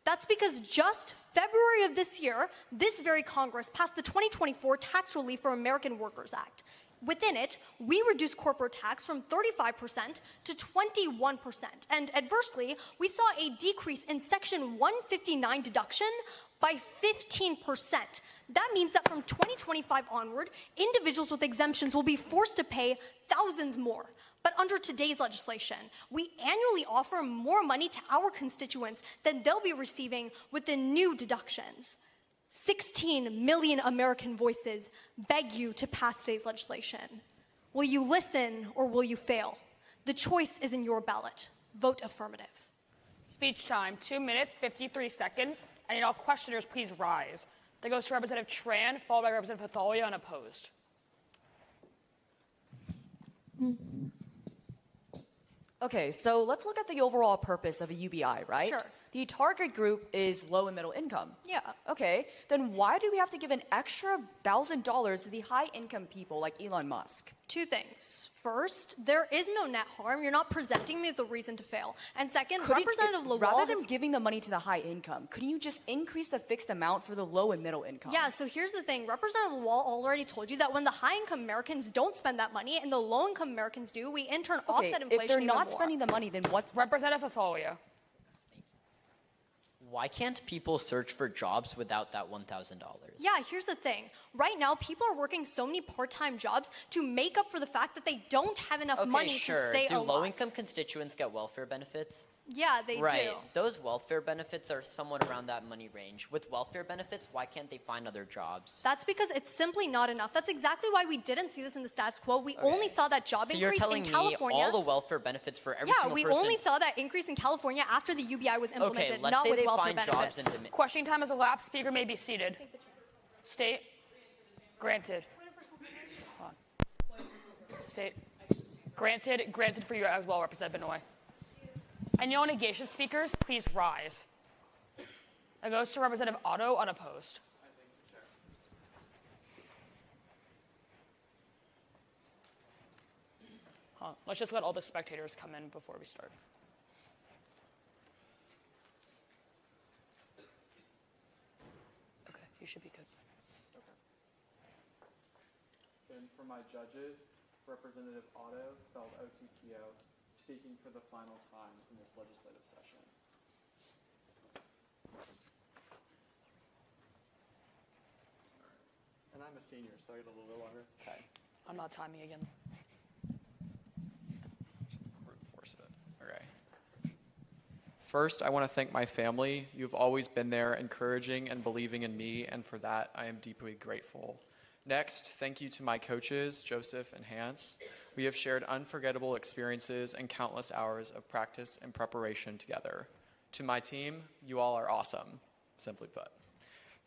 That's because just February of this year, this very Congress passed the 2024 Tax Relief for American Workers Act. Within it, we reduced corporate tax from 35% to 21%. And adversely, we saw a decrease in Section 159 deduction by 15%. That means that from 2025 onward, individuals with exemptions will be forced to pay thousands more. But under today's legislation, we annually offer more money to our constituents than they'll be receiving with the new deductions. 16 million American voices beg you to pass today's legislation. Will you listen or will you fail? The choice is in your ballot. Vote affirmative. Speech time, 2 minutes, 53 seconds. I need all questioners please rise. That goes to Representative Tran, followed by Representative Hathalia, unopposed. Okay, so let's look at the overall purpose of a UBI, right? Sure. The target group is low and middle income. Yeah. Okay, then why do we have to give an extra $1,000 to the high income people like Elon Musk? Two things. First, there is no net harm. You're not presenting me with a reason to fail. And second, Representative Lawal rather than giving the money to the high income, couldn't you just increase the fixed amount for the low and middle income? Yeah, so here's the thing. Representative Lawal already told you that when the high-income Americans don't spend that money and the low-income Americans do, we in turn offset inflation if they're even not more. spending the money, then what's... Representative Hathalia. Why can't people search for jobs without that $1,000? Yeah, here's the thing. Right now, people are working so many part-time jobs to make up for the fact that they don't have enough money to stay Do alive. low-income constituents get welfare benefits? Yeah, they Right. do. Those welfare benefits are somewhat around that money range. With welfare benefits, why can't they find other jobs? That's because it's simply not enough. That's exactly why we didn't see this in the status quo. We only saw that job So you're increase telling in me California. all the welfare benefits for every Yeah, single we person... only saw that increase in California after the UBI was implemented, Okay, let's not say with they welfare find benefits. jobs in... Questioning time has elapsed. Speaker may be seated. State. Granted. Hold on. State. Granted. Granted for you as well, Representative Binoy. And no negation speakers, please rise. That goes to Representative Otto, unopposed. Let's just let all the spectators come in before we start. Okay, you should be good. And for my judges, Representative Otto, spelled O-T-T-O, speaking for the final time in this legislative session. And I'm a senior, so I get a little bit longer. Okay. I'm not timing again. Brute force it. Okay. First, I want to thank my family. You've always been there, encouraging and believing in me, and for that, I am deeply grateful. Next, thank you to my coaches, Joseph and Hans. We have shared unforgettable experiences and countless hours of practice and preparation together. To my team, you all are awesome, simply put.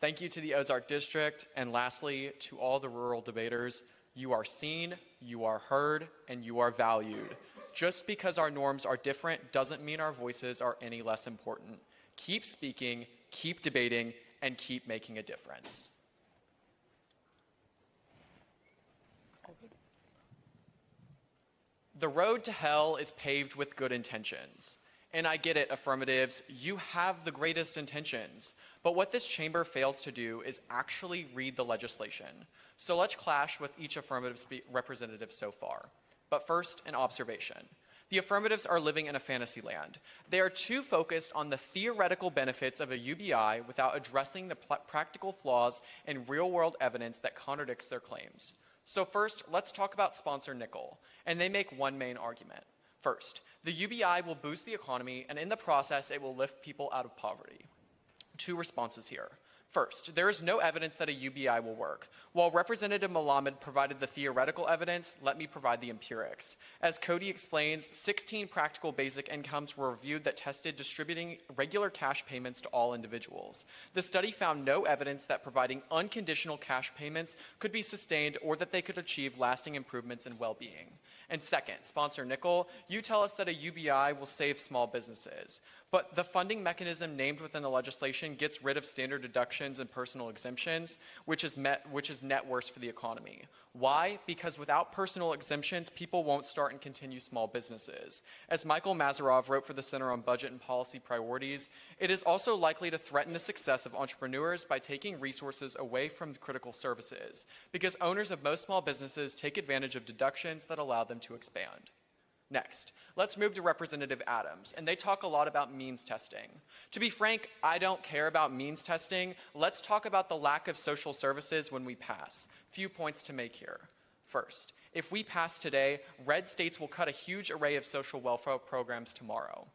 Thank you to the Ozark District, and lastly, to all the rural debaters. You are seen, you are heard, and you are valued. Just because our norms are different doesn't mean our voices are any less important. Keep speaking, keep debating, and keep making a difference. The road to hell is paved with good intentions. And I get it, affirmatives, you have the greatest intentions. But what this chamber fails to do is actually read the legislation. So let's clash with each affirmative representative so far. But first, an observation. The affirmatives are living in a fantasy land. They are too focused on the theoretical benefits of a UBI without addressing the practical flaws and real-world evidence that contradicts their claims. So first, let's talk about sponsor Nichol, and they make one main argument. First, the UBI will boost the economy, and in the process, it will lift people out of poverty. Two responses here. First, there is no evidence that a UBI will work. While Representative Malamed provided the theoretical evidence, let me provide the empirics. As Cody explains, 16 practical basic incomes were reviewed that tested distributing regular cash payments to all individuals. The study found no evidence that providing unconditional cash payments could be sustained or that they could achieve lasting improvements in well-being. And second, sponsor Nichol, you tell us that a UBI will save small businesses. But the funding mechanism named within the legislation gets rid of standard deductions and personal exemptions, which is net worse for the economy. Why? Because without personal exemptions, people won't start and continue small businesses. As Michael Mazarov wrote for the Center on Budget and Policy Priorities, it is also likely to threaten the success of entrepreneurs by taking resources away from critical services, because owners of most small businesses take advantage of deductions that allow them to expand. Next, let's move to Representative Adams, and they talk a lot about means testing. To be frank, I don't care about means testing. Let's talk about the lack of social services when we pass. Few points to make here. First, if we pass today, red states will cut a huge array of social welfare programs tomorrow.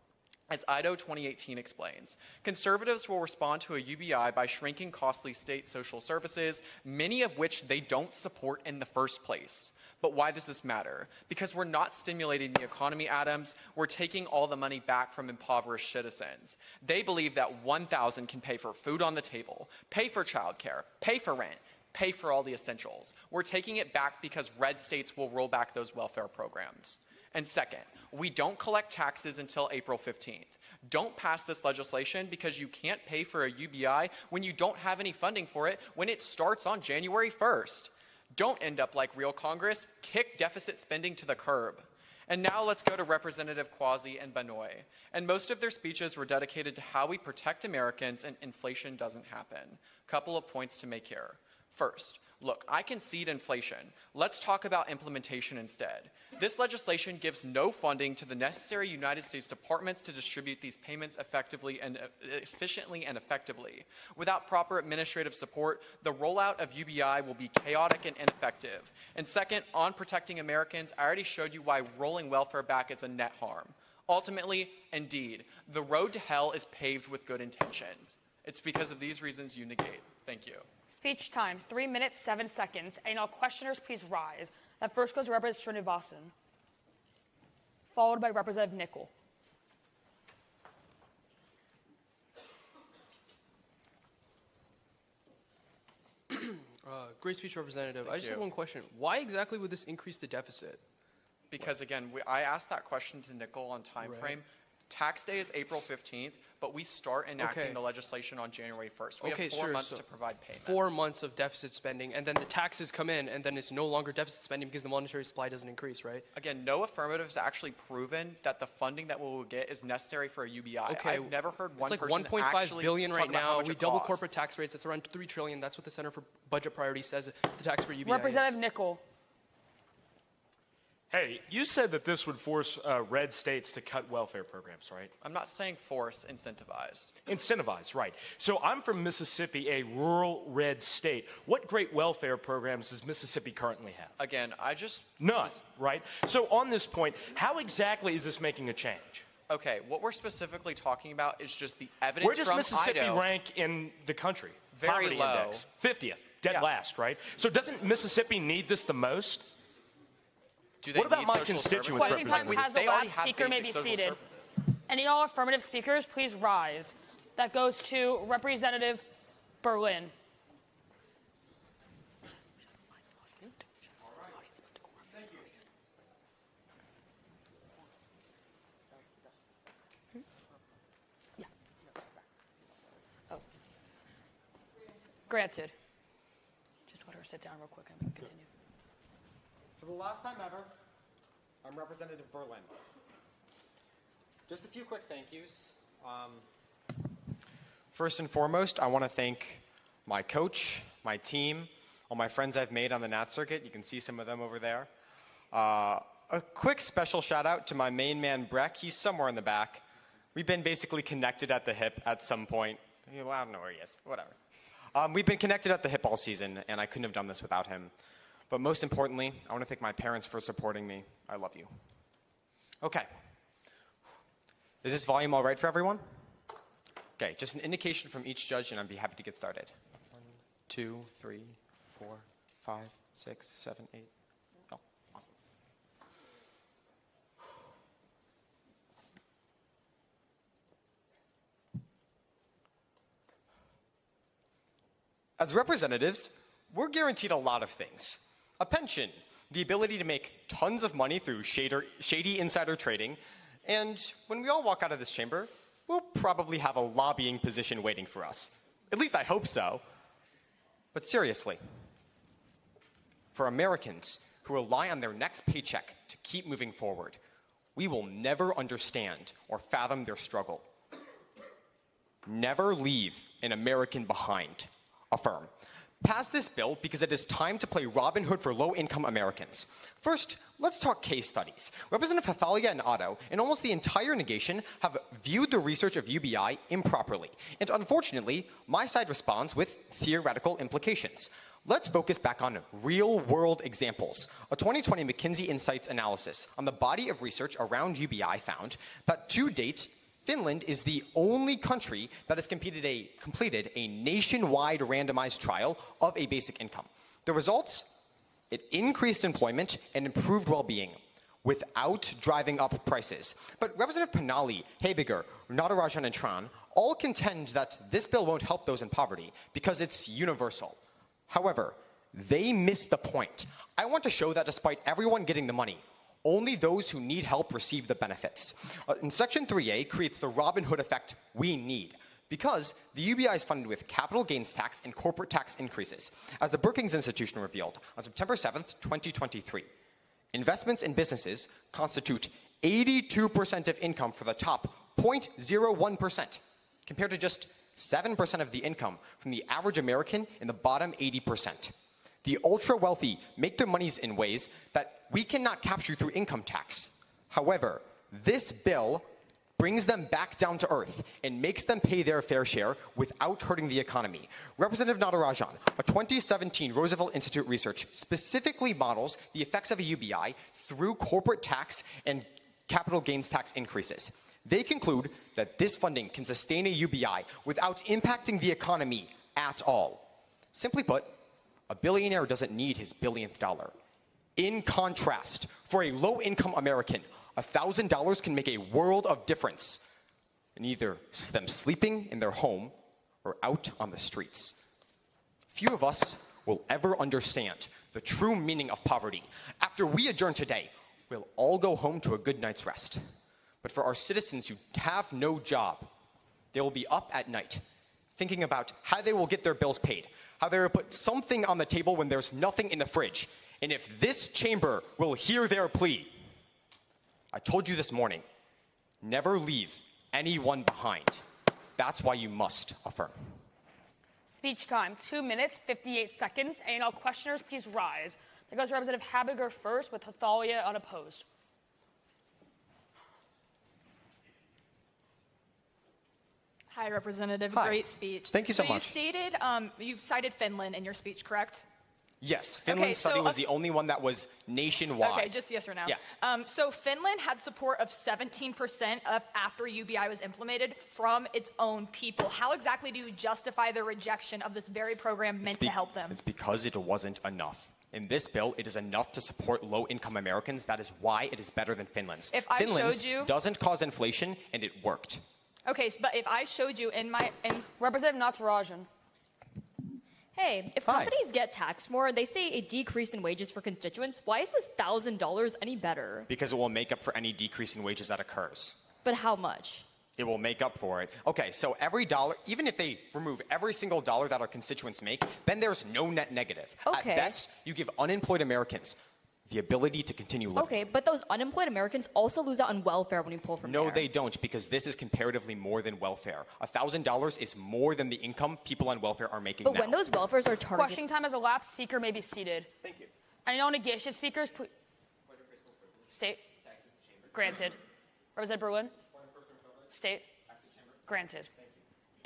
As IDO 2018 explains, conservatives will respond to a UBI by shrinking costly state social services, many of which they don't support in the first place. But why does this matter? Because we're not stimulating the economy, Adams. We're taking all the money back from impoverished citizens. They believe that 1,000 can pay for food on the table, pay for childcare, pay for rent, pay for all the essentials. We're taking it back because red states will roll back those welfare programs. And second, we don't collect taxes until April 15th. Don't pass this legislation because you can't pay for a UBI when you don't have any funding for it when it starts on January 1st. Don't end up like real Congress, kick deficit spending to the curb. And now let's go to Representative Quazi and Binoy. And most of their speeches were dedicated to how we protect Americans and inflation doesn't happen. Couple of points to make here. First, look, I concede inflation. Let's talk about implementation instead. This legislation gives no funding to the necessary United States departments to distribute these payments efficiently and effectively. Without proper administrative support, the rollout of UBI will be chaotic and ineffective. And second, on protecting Americans, I already showed you why rolling welfare back is a net harm. Ultimately, indeed, the road to hell is paved with good intentions. It's because of these reasons you negate. Thank you. Speech time, 3 minutes, 7 seconds. And all questioners, please rise. That first goes to Representative Srinivasan, followed by Representative Nichol. Great speech, Representative. Thank I just you. have one question. Why exactly would this increase the deficit? Because again, I asked that question to Nichol on time frame. Tax day is April 15th, but we start enacting the legislation on January 1st. We have 4 months to provide payments. 4 months of deficit spending, and then the taxes come in, and then it's no longer deficit spending because the monetary supply doesn't increase, right? Again, no affirmative has actually proven that the funding that we will get is necessary for a UBI. Okay. I've never heard one it's like person 1.5 actually billion talk right about how now. much We it double costs. corporate tax rates. That's around $3 trillion. That's what the Center for Budget Priorities says the tax for UBI Representative is. Nichol. Hey, you said that this would force red states to cut welfare programs, right? I'm not saying force, incentivize. Incentivize, right. So I'm from Mississippi, a rural red state. What great welfare programs does Mississippi currently have? Again, I just... None, right? So on this point, how exactly is this making a change? Okay, what we're specifically talking about is just the evidence Where does from Mississippi Idaho. rank in the country? Very Poverty low. index. 50th, dead last, right? So doesn't Mississippi need this the most? Do they What about need my social constituents? services? Question time has They the already last have speaker may be basic social seated. services. Any all affirmative speakers, please rise. That goes to Representative Berlin. Granted. Just let her sit down real quick and we can continue. For the last time ever, I'm Representative Berlin. Just a few quick thank yous. First and foremost, I want to thank my coach, my team, all my friends I've made on the Nat circuit. You can see some of them over there. A quick special shout out to my main man, Breck. He's somewhere in the back. We've been basically connected at the hip at some point. Well, I don't know where he is. Whatever. We've been connected at the hip all season, and I couldn't have done this without him. But most importantly, I want to thank my parents for supporting me. I love you. Okay. Is this volume all right for everyone? Okay, just an indication from each judge, and I'd be happy to get started. 1, 2, 3, 4, 5, 6, 7, 8. Oh, awesome. As representatives, we're guaranteed a lot of things. A pension, the ability to make tons of money through shady insider trading, and when we all walk out of this chamber, we'll probably have a lobbying position waiting for us. At least I hope so. But seriously, for Americans who rely on their next paycheck to keep moving forward, we will never understand or fathom their struggle. Never leave an American behind. Affirm. Pass this bill because it is time to play Robin Hood for low-income Americans. First, let's talk case studies. Representative Hathalia and Otto, and almost the entire negation, have viewed the research of UBI improperly. And unfortunately, my side responds with theoretical implications. Let's focus back on real-world examples. A 2020 McKinsey Insights analysis on the body of research around UBI found that to date, Finland is the only country that has completed a nationwide randomized trial of a basic income. The results? It increased employment and improved well-being without driving up prices. But Representative Palani, Habiger, Natarajan, and Tran all contend that this bill won't help those in poverty because it's universal. However, they miss the point. I want to show that despite everyone getting the money, only those who need help receive the benefits. And Section 3A creates the Robin Hood effect we need because the UBI is funded with capital gains tax and corporate tax increases, as the Brookings Institution revealed on September 7th, 2023. Investments in businesses constitute 82% of income for the top 0.01%, compared to just 7% of the income from the average American in the bottom 80%. The ultra-wealthy make their monies in ways that we cannot capture through income tax. However, this bill brings them back down to earth and makes them pay their fair share without hurting the economy. Representative Natarajan, a 2017 Roosevelt Institute research specifically models the effects of a UBI through corporate tax and capital gains tax increases. They conclude that this funding can sustain a UBI without impacting the economy at all. Simply put, a billionaire doesn't need his billionth dollar. In contrast, for a low-income American, $1,000 can make a world of difference in either them sleeping in their home or out on the streets. Few of us will ever understand the true meaning of poverty. After we adjourn today, we'll all go home to a good night's rest. But for our citizens who have no job, they will be up at night thinking about how they will get their bills paid, how they will put something on the table when there's nothing in the fridge. And if this chamber will hear their plea, I told you this morning, never leave anyone behind. That's why you must affirm. Speech time, 2 minutes, 58 seconds. And all questioners, please rise. There goes Representative Habiger first with Hathalia unopposed. Hi, Representative. Hi. Great speech. Thank you so much. You stated, you cited Finland in your speech, correct? Yes, Finland's study was the only one that was nationwide. Okay, just yes or no. Yeah. So Finland had support of 17% of after UBI was implemented from its own people. How exactly do you justify the rejection of this very program meant to help them? It's because it wasn't enough. In this bill, it is enough to support low-income Americans. That is why it is better than Finland's. If I Finland's showed you- doesn't cause inflation, and it worked. Okay, but if I showed you in Representative Natarajan. Hey, if companies get taxed more, they say a decrease in wages for constituents. Why is this $1,000 any better? Because it will make up for any decrease in wages that occurs. But how much? It will make up for it. Okay, so every dollar, even if they remove every single dollar that our constituents make, then there's no net negative. Okay. At best, you give unemployed Americans the ability to continue living. Okay, but those unemployed Americans also lose out on welfare when you pull from No, there. they don't, because this is comparatively more than welfare. $1,000 is more than the income people on welfare are making But now. when those welfares are targeted... Question time has elapsed. Speaker may be seated. Thank you. Any non-engaged speakers, please. State. Granted. Representative Berlin. State. Granted.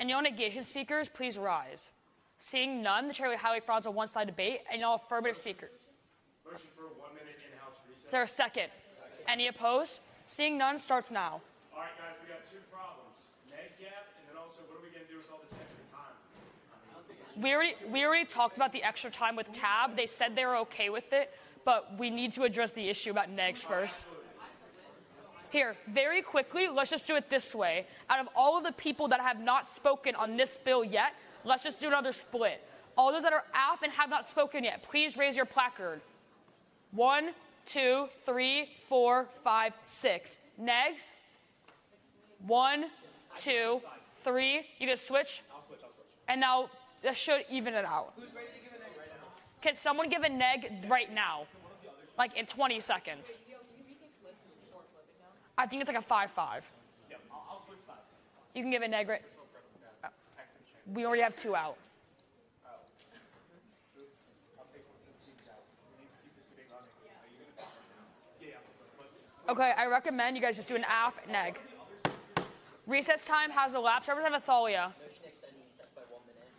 Any non-engaged speakers, please rise. Seeing none, the chair will highlight frauds on one-side debate. Any all affirmative speakers. Motion for a 1-minute in-house recess. Is there a second? Any opposed? Seeing none, starts now. All right, guys, we got two problems. Neg gap, and then also what are we going to do with all this extra time? We already talked about the extra time with TAB. They said they were okay with it, but we need to address the issue about negs first. Here, very quickly, let's just do it this way. Out of all of the people that have not spoken on this bill yet, let's just do another split. All those that are aft and have not spoken yet, please raise your placard. 1, 2, 3, 4, 5, 6. Negs? 1, 2, 3. You can switch? I'll switch. And now, this should even it out. Who's ready to give a neg right now? Can someone give a neg right now? Like in 20 seconds. I think it's like a 5-5. Yeah, I'll switch sides. You can give a neg right. We already have 2 out. Okay, I recommend you guys just do an AF neg. Recess time has elapsed. Representative Hathalia.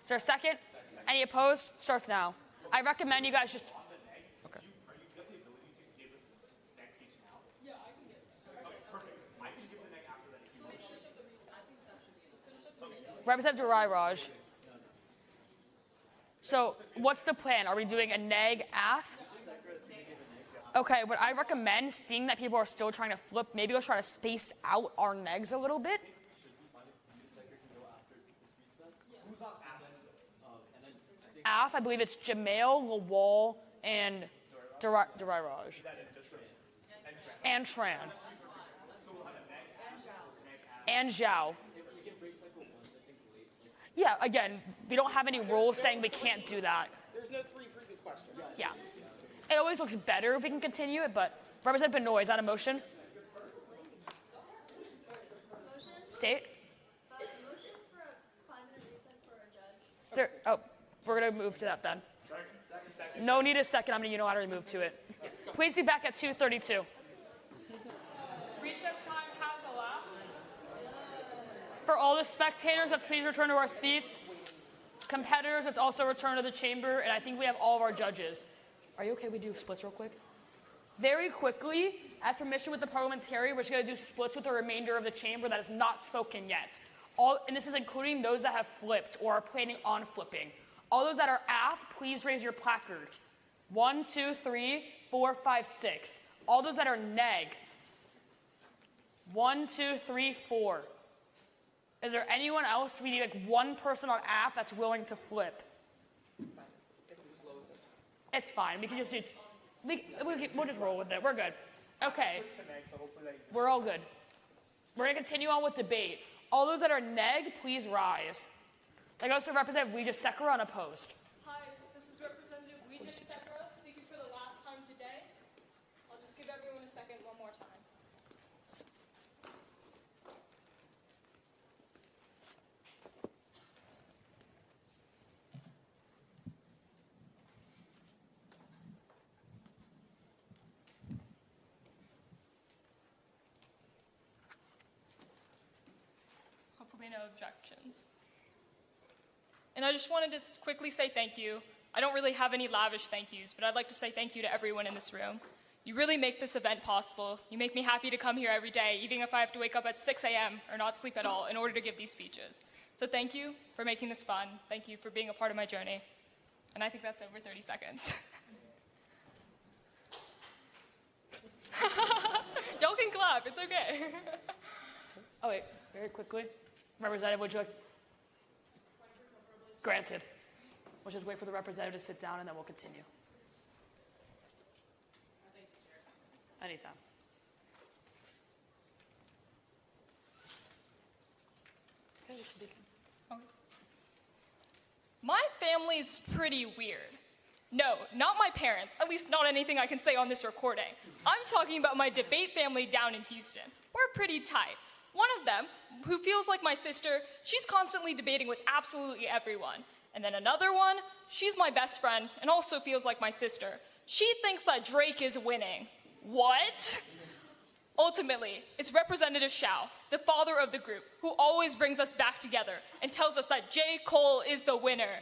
Is there a second? Any opposed? Starts now. I recommend you guys just... Okay. Representative Dorairaj. So, what's the plan? Are we doing a neg AF? Okay, what I recommend, seeing that people are still trying to flip, maybe let's try to space out our negs a little bit. AF, I believe it's Jamail, Lawal, and Dorairaj. And Tran. And Xiao. Yeah, again, we don't have any rules saying we can't do that. There's no 3 previous questions. Yeah. It always looks better if we can continue it, but Representative Binoy, is that a motion? State? Sir, oh, we're going to move to that then. No need a second. I'm going to unilaterally move to it. Please be back at 2:32. Recess time has elapsed. For all the spectators, let's please return to our seats. Competitors, let's also return to the chamber, and I think we have all of our judges. Are you okay we do splits real quick? Very quickly, as permission with the parliamentarian, we're just going to do splits with the remainder of the chamber that has not spoken yet. And this is including those that have flipped or are planning on flipping. All those that are aft, please raise your placard. 1, 2, 3, 4, 5, 6. All those that are neg. 1, 2, 3, 4. Is there anyone else? We need like one person on aft that's willing to flip. It's fine. We can just do. We'll just roll with it. We're good. Okay. We're all good. We're going to continue on with debate. All those that are neg, please rise. That goes to Representative Wijesekera unopposed. Hi, this is Representative Wijesekera speaking for the last time today. I'll just give everyone a second one more time. Hopefully no objections. And I just wanted to quickly say thank you. I don't really have any lavish thank yous, but I'd like to say thank you to everyone in this room. You really make this event possible. You make me happy to come here every day, even if I have to wake up at 6 a.m. or not sleep at all in order to give these speeches. So thank you for making this fun. Thank you for being a part of my journey. And I think that's over 30 seconds. Y'all can clap, it's okay. Oh wait, very quickly. Representative, would you like? Granted. We'll just wait for the representative to sit down and then we'll continue. Anytime. Okay, we should begin. My family's pretty weird. No, not my parents, at least not anything I can say on this recording. I'm talking about my debate family down in Houston. We're pretty tight. One of them, who feels like my sister, she's constantly debating with absolutely everyone. And then another one, she's my best friend and also feels like my sister. She thinks that Drake is winning. What? Ultimately, it's Representative Xiao, the father of the group, who always brings us back together and tells us that J. Cole is the winner.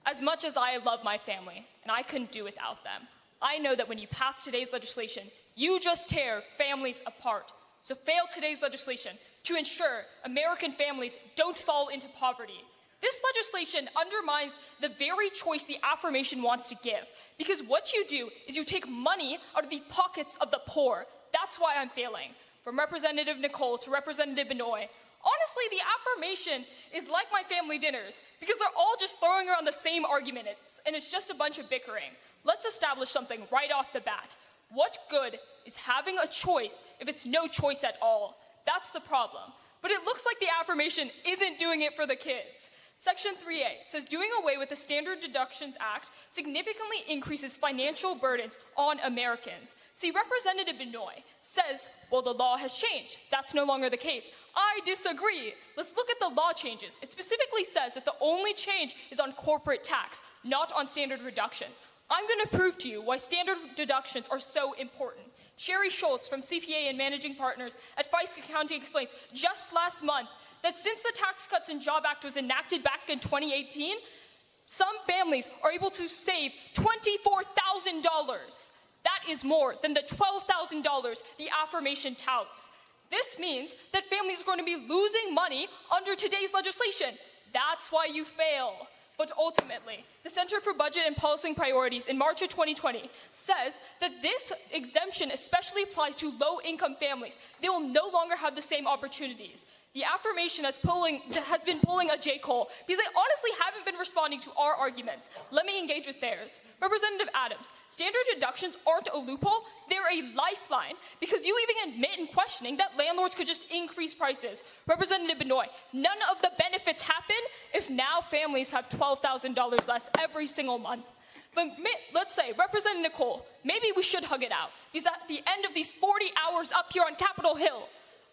As much as I love my family, and I couldn't do without them, I know that when you pass today's legislation, you just tear families apart. So fail today's legislation to ensure American families don't fall into poverty. This legislation undermines the very choice the affirmation wants to give, because what you do is you take money out of the pockets of the poor. That's why I'm failing. From Representative Nichol to Representative Binoy, honestly, the affirmation is like my family dinners, because they're all just throwing around the same arguments, and it's just a bunch of bickering. Let's establish something right off the bat. What good is having a choice if it's no choice at all? That's the problem. But it looks like the affirmation isn't doing it for the kids. Section 3A says doing away with the Standard Deductions Act significantly increases financial burdens on Americans. See, Representative Binoy says, well, the law has changed. That's no longer the case. I disagree. Let's look at the law changes. It specifically says that the only change is on corporate tax, not on standard reductions. I'm going to prove to you why standard deductions are so important. Sherry Schultz from CPA and Managing Partners at Fisk County explains just last month that since the Tax Cuts and Job Act was enacted back in 2018, some families are able to save $24,000. That is more than the $12,000 the affirmation touts. This means that families are going to be losing money under today's legislation. That's why you fail. But ultimately, the Center for Budget and Policy Priorities in March of 2020 says that this exemption especially applies to low-income families. They will no longer have the same opportunities. The affirmation has been pulling a J. Cole because they honestly haven't been responding to our arguments. Let me engage with theirs. Representative Adams, standard deductions aren't a loophole, they're a lifeline, because you even admit in questioning that landlords could just increase prices. Representative Binoy, none of the benefits happen if now families have $12,000 less every single month. But let's say, Representative Nichol, maybe we should hug it out, because at the end of these 40 hours up here on Capitol Hill,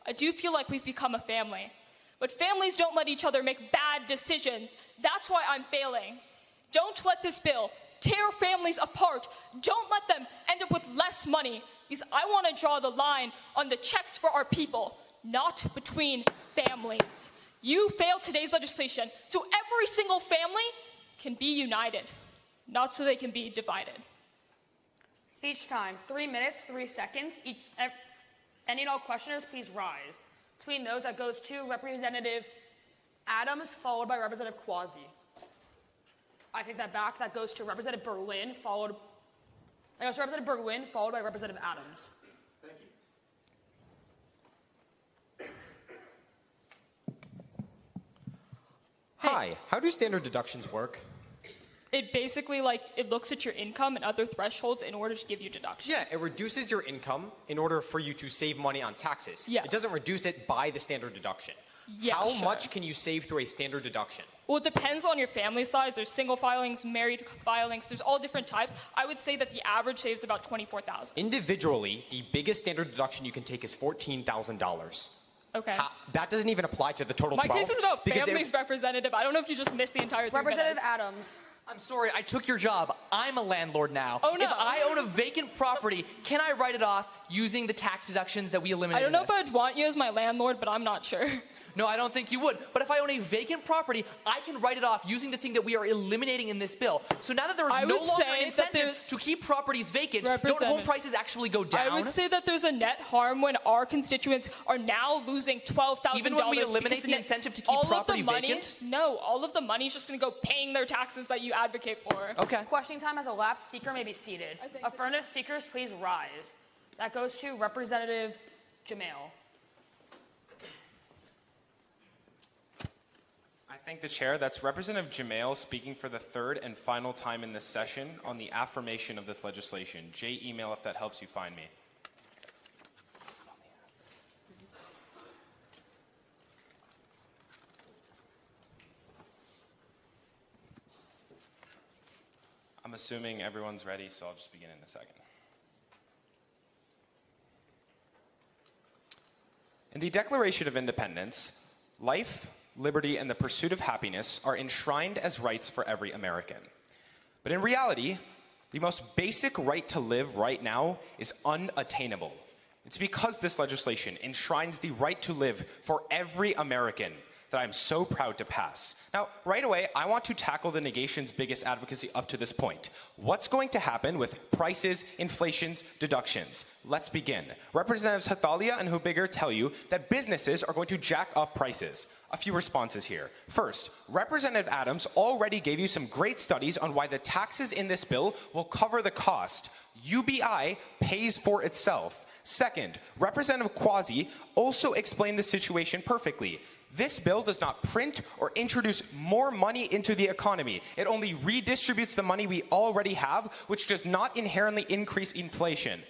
I do feel like we've become a family. But families don't let each other make bad decisions. That's why I'm failing. Don't let this bill tear families apart. Don't let them end up with less money, because I want to draw the line on the checks for our people, not between families. You fail today's legislation so every single family can be united, not so they can be divided. Speech time, 3 minutes, 3 seconds. Any and all questioners, please rise. Between those, that goes to Representative Adams, followed by Representative Quazi. I take that back. That goes to Representative Berlin, followed by Representative Adams. Thank you. Hi, how do standard deductions work? It basically, it looks at your income and other thresholds in order to give you deductions. Yeah, it reduces your income in order for you to save money on taxes. Yeah. It doesn't reduce it by the standard deduction. Yeah, How sure. much can you save through a standard deduction? Well, it depends on your family size. There's single filings, married filings. There's all different types. I would say that the average saves about $24,000. Individually, the biggest standard deduction you can take is $14,000. Okay. That doesn't even apply to the total My 12. case is about because families, Representative. I don't know if you just missed the entire 3 Representative minutes. Adams. I'm sorry, I took your job. I'm a landlord now. Oh, no. If I own a vacant property, can I write it off using the tax deductions that we eliminated? I don't know if I'd want you as my landlord, but I'm not sure. No, I don't think you would. But if I own a vacant property, I can write it off using the thing that we are eliminating in this bill. So now that there is I no would longer say an that incentive to keep properties vacant, don't home prices actually go down? I would say that there's a net harm when our constituents are now losing $12,000. Even when we eliminate the incentive to keep property vacant? No, all of the money is just going to go paying their taxes that you advocate for. Okay. Questioning time has elapsed. Speaker may be seated. Affirmative speakers, please rise. That goes to Representative Jamail. I thank the chair. That's Representative Jamail speaking for the third and final time in this session on the affirmation of this legislation. J email if that helps you find me. I'm assuming everyone's ready, so I'll just begin in a second. In the Declaration of Independence, life, liberty, and the pursuit of happiness are enshrined as rights for every American. But in reality, the most basic right to live right now is unattainable. It's because this legislation enshrines the right to live for every American that I'm so proud to pass. Now, right away, I want to tackle the negation's biggest advocacy up to this point. What's going to happen with prices, inflations, deductions? Let's begin. Representatives Hathalia and Habiger tell you that businesses are going to jack up prices. A few responses here. First, Representative Adams already gave you some great studies on why the taxes in this bill will cover the cost. UBI pays for itself. Second, Representative Quazi also explained the situation perfectly. This bill does not print or introduce more money into the economy. It only redistributes the money we already have, which does not inherently increase inflation.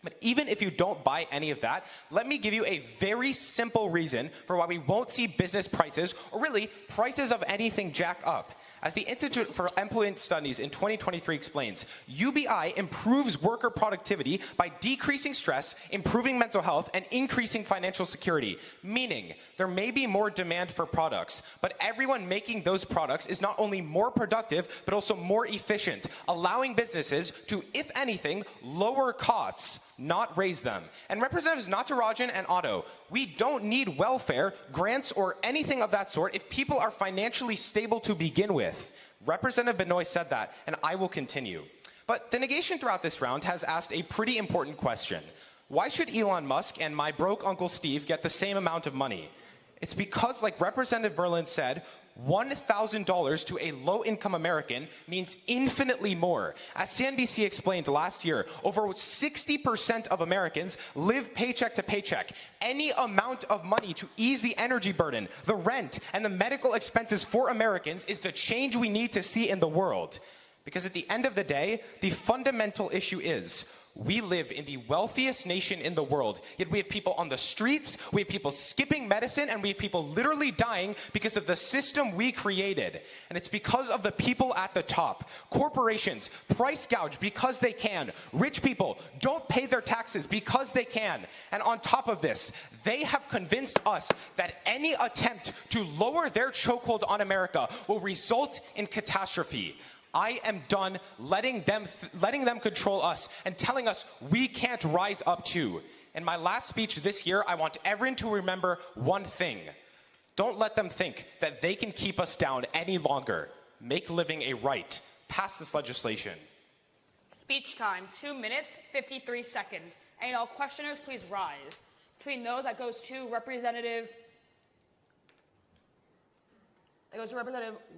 But even if you don't buy any of that, let me give you a very simple reason for why we won't see business prices, or really prices of anything, jack up. As the Institute for Employment Studies in 2023 explains, UBI improves worker productivity by decreasing stress, improving mental health, and increasing financial security. Meaning, there may be more demand for products, but everyone making those products is not only more productive, but also more efficient, allowing businesses to, if anything, lower costs, not raise them. And Representatives Natarajan and Otto, we don't need welfare, grants, or anything of that sort if people are financially stable to begin with. Representative Binoy said that, and I will continue. But the negation throughout this round has asked a pretty important question. Why should Elon Musk and my broke Uncle Steve get the same amount of money? It's because, like Representative Berlin said, $1,000 to a low-income American means infinitely more. As CNBC explained last year, over 60% of Americans live paycheck to paycheck. Any amount of money to ease the energy burden, the rent, and the medical expenses for Americans is the change we need to see in the world. Because at the end of the day, the fundamental issue is, we live in the wealthiest nation in the world, yet we have people on the streets, we have people skipping medicine, and we have people literally dying because of the system we created. And it's because of the people at the top. Corporations price gouge because they can. Rich people don't pay their taxes because they can. And on top of this, they have convinced us that any attempt to lower their chokehold on America will result in catastrophe. I am done letting them control us and telling us we can't rise up to. In my last speech this year, I want everyone to remember one thing. Don't let them think that they can keep us down any longer. Make living a right. Pass this legislation. Speech time, 2 minutes, 53 seconds. And all questioners, please rise. Between those, that goes to Representative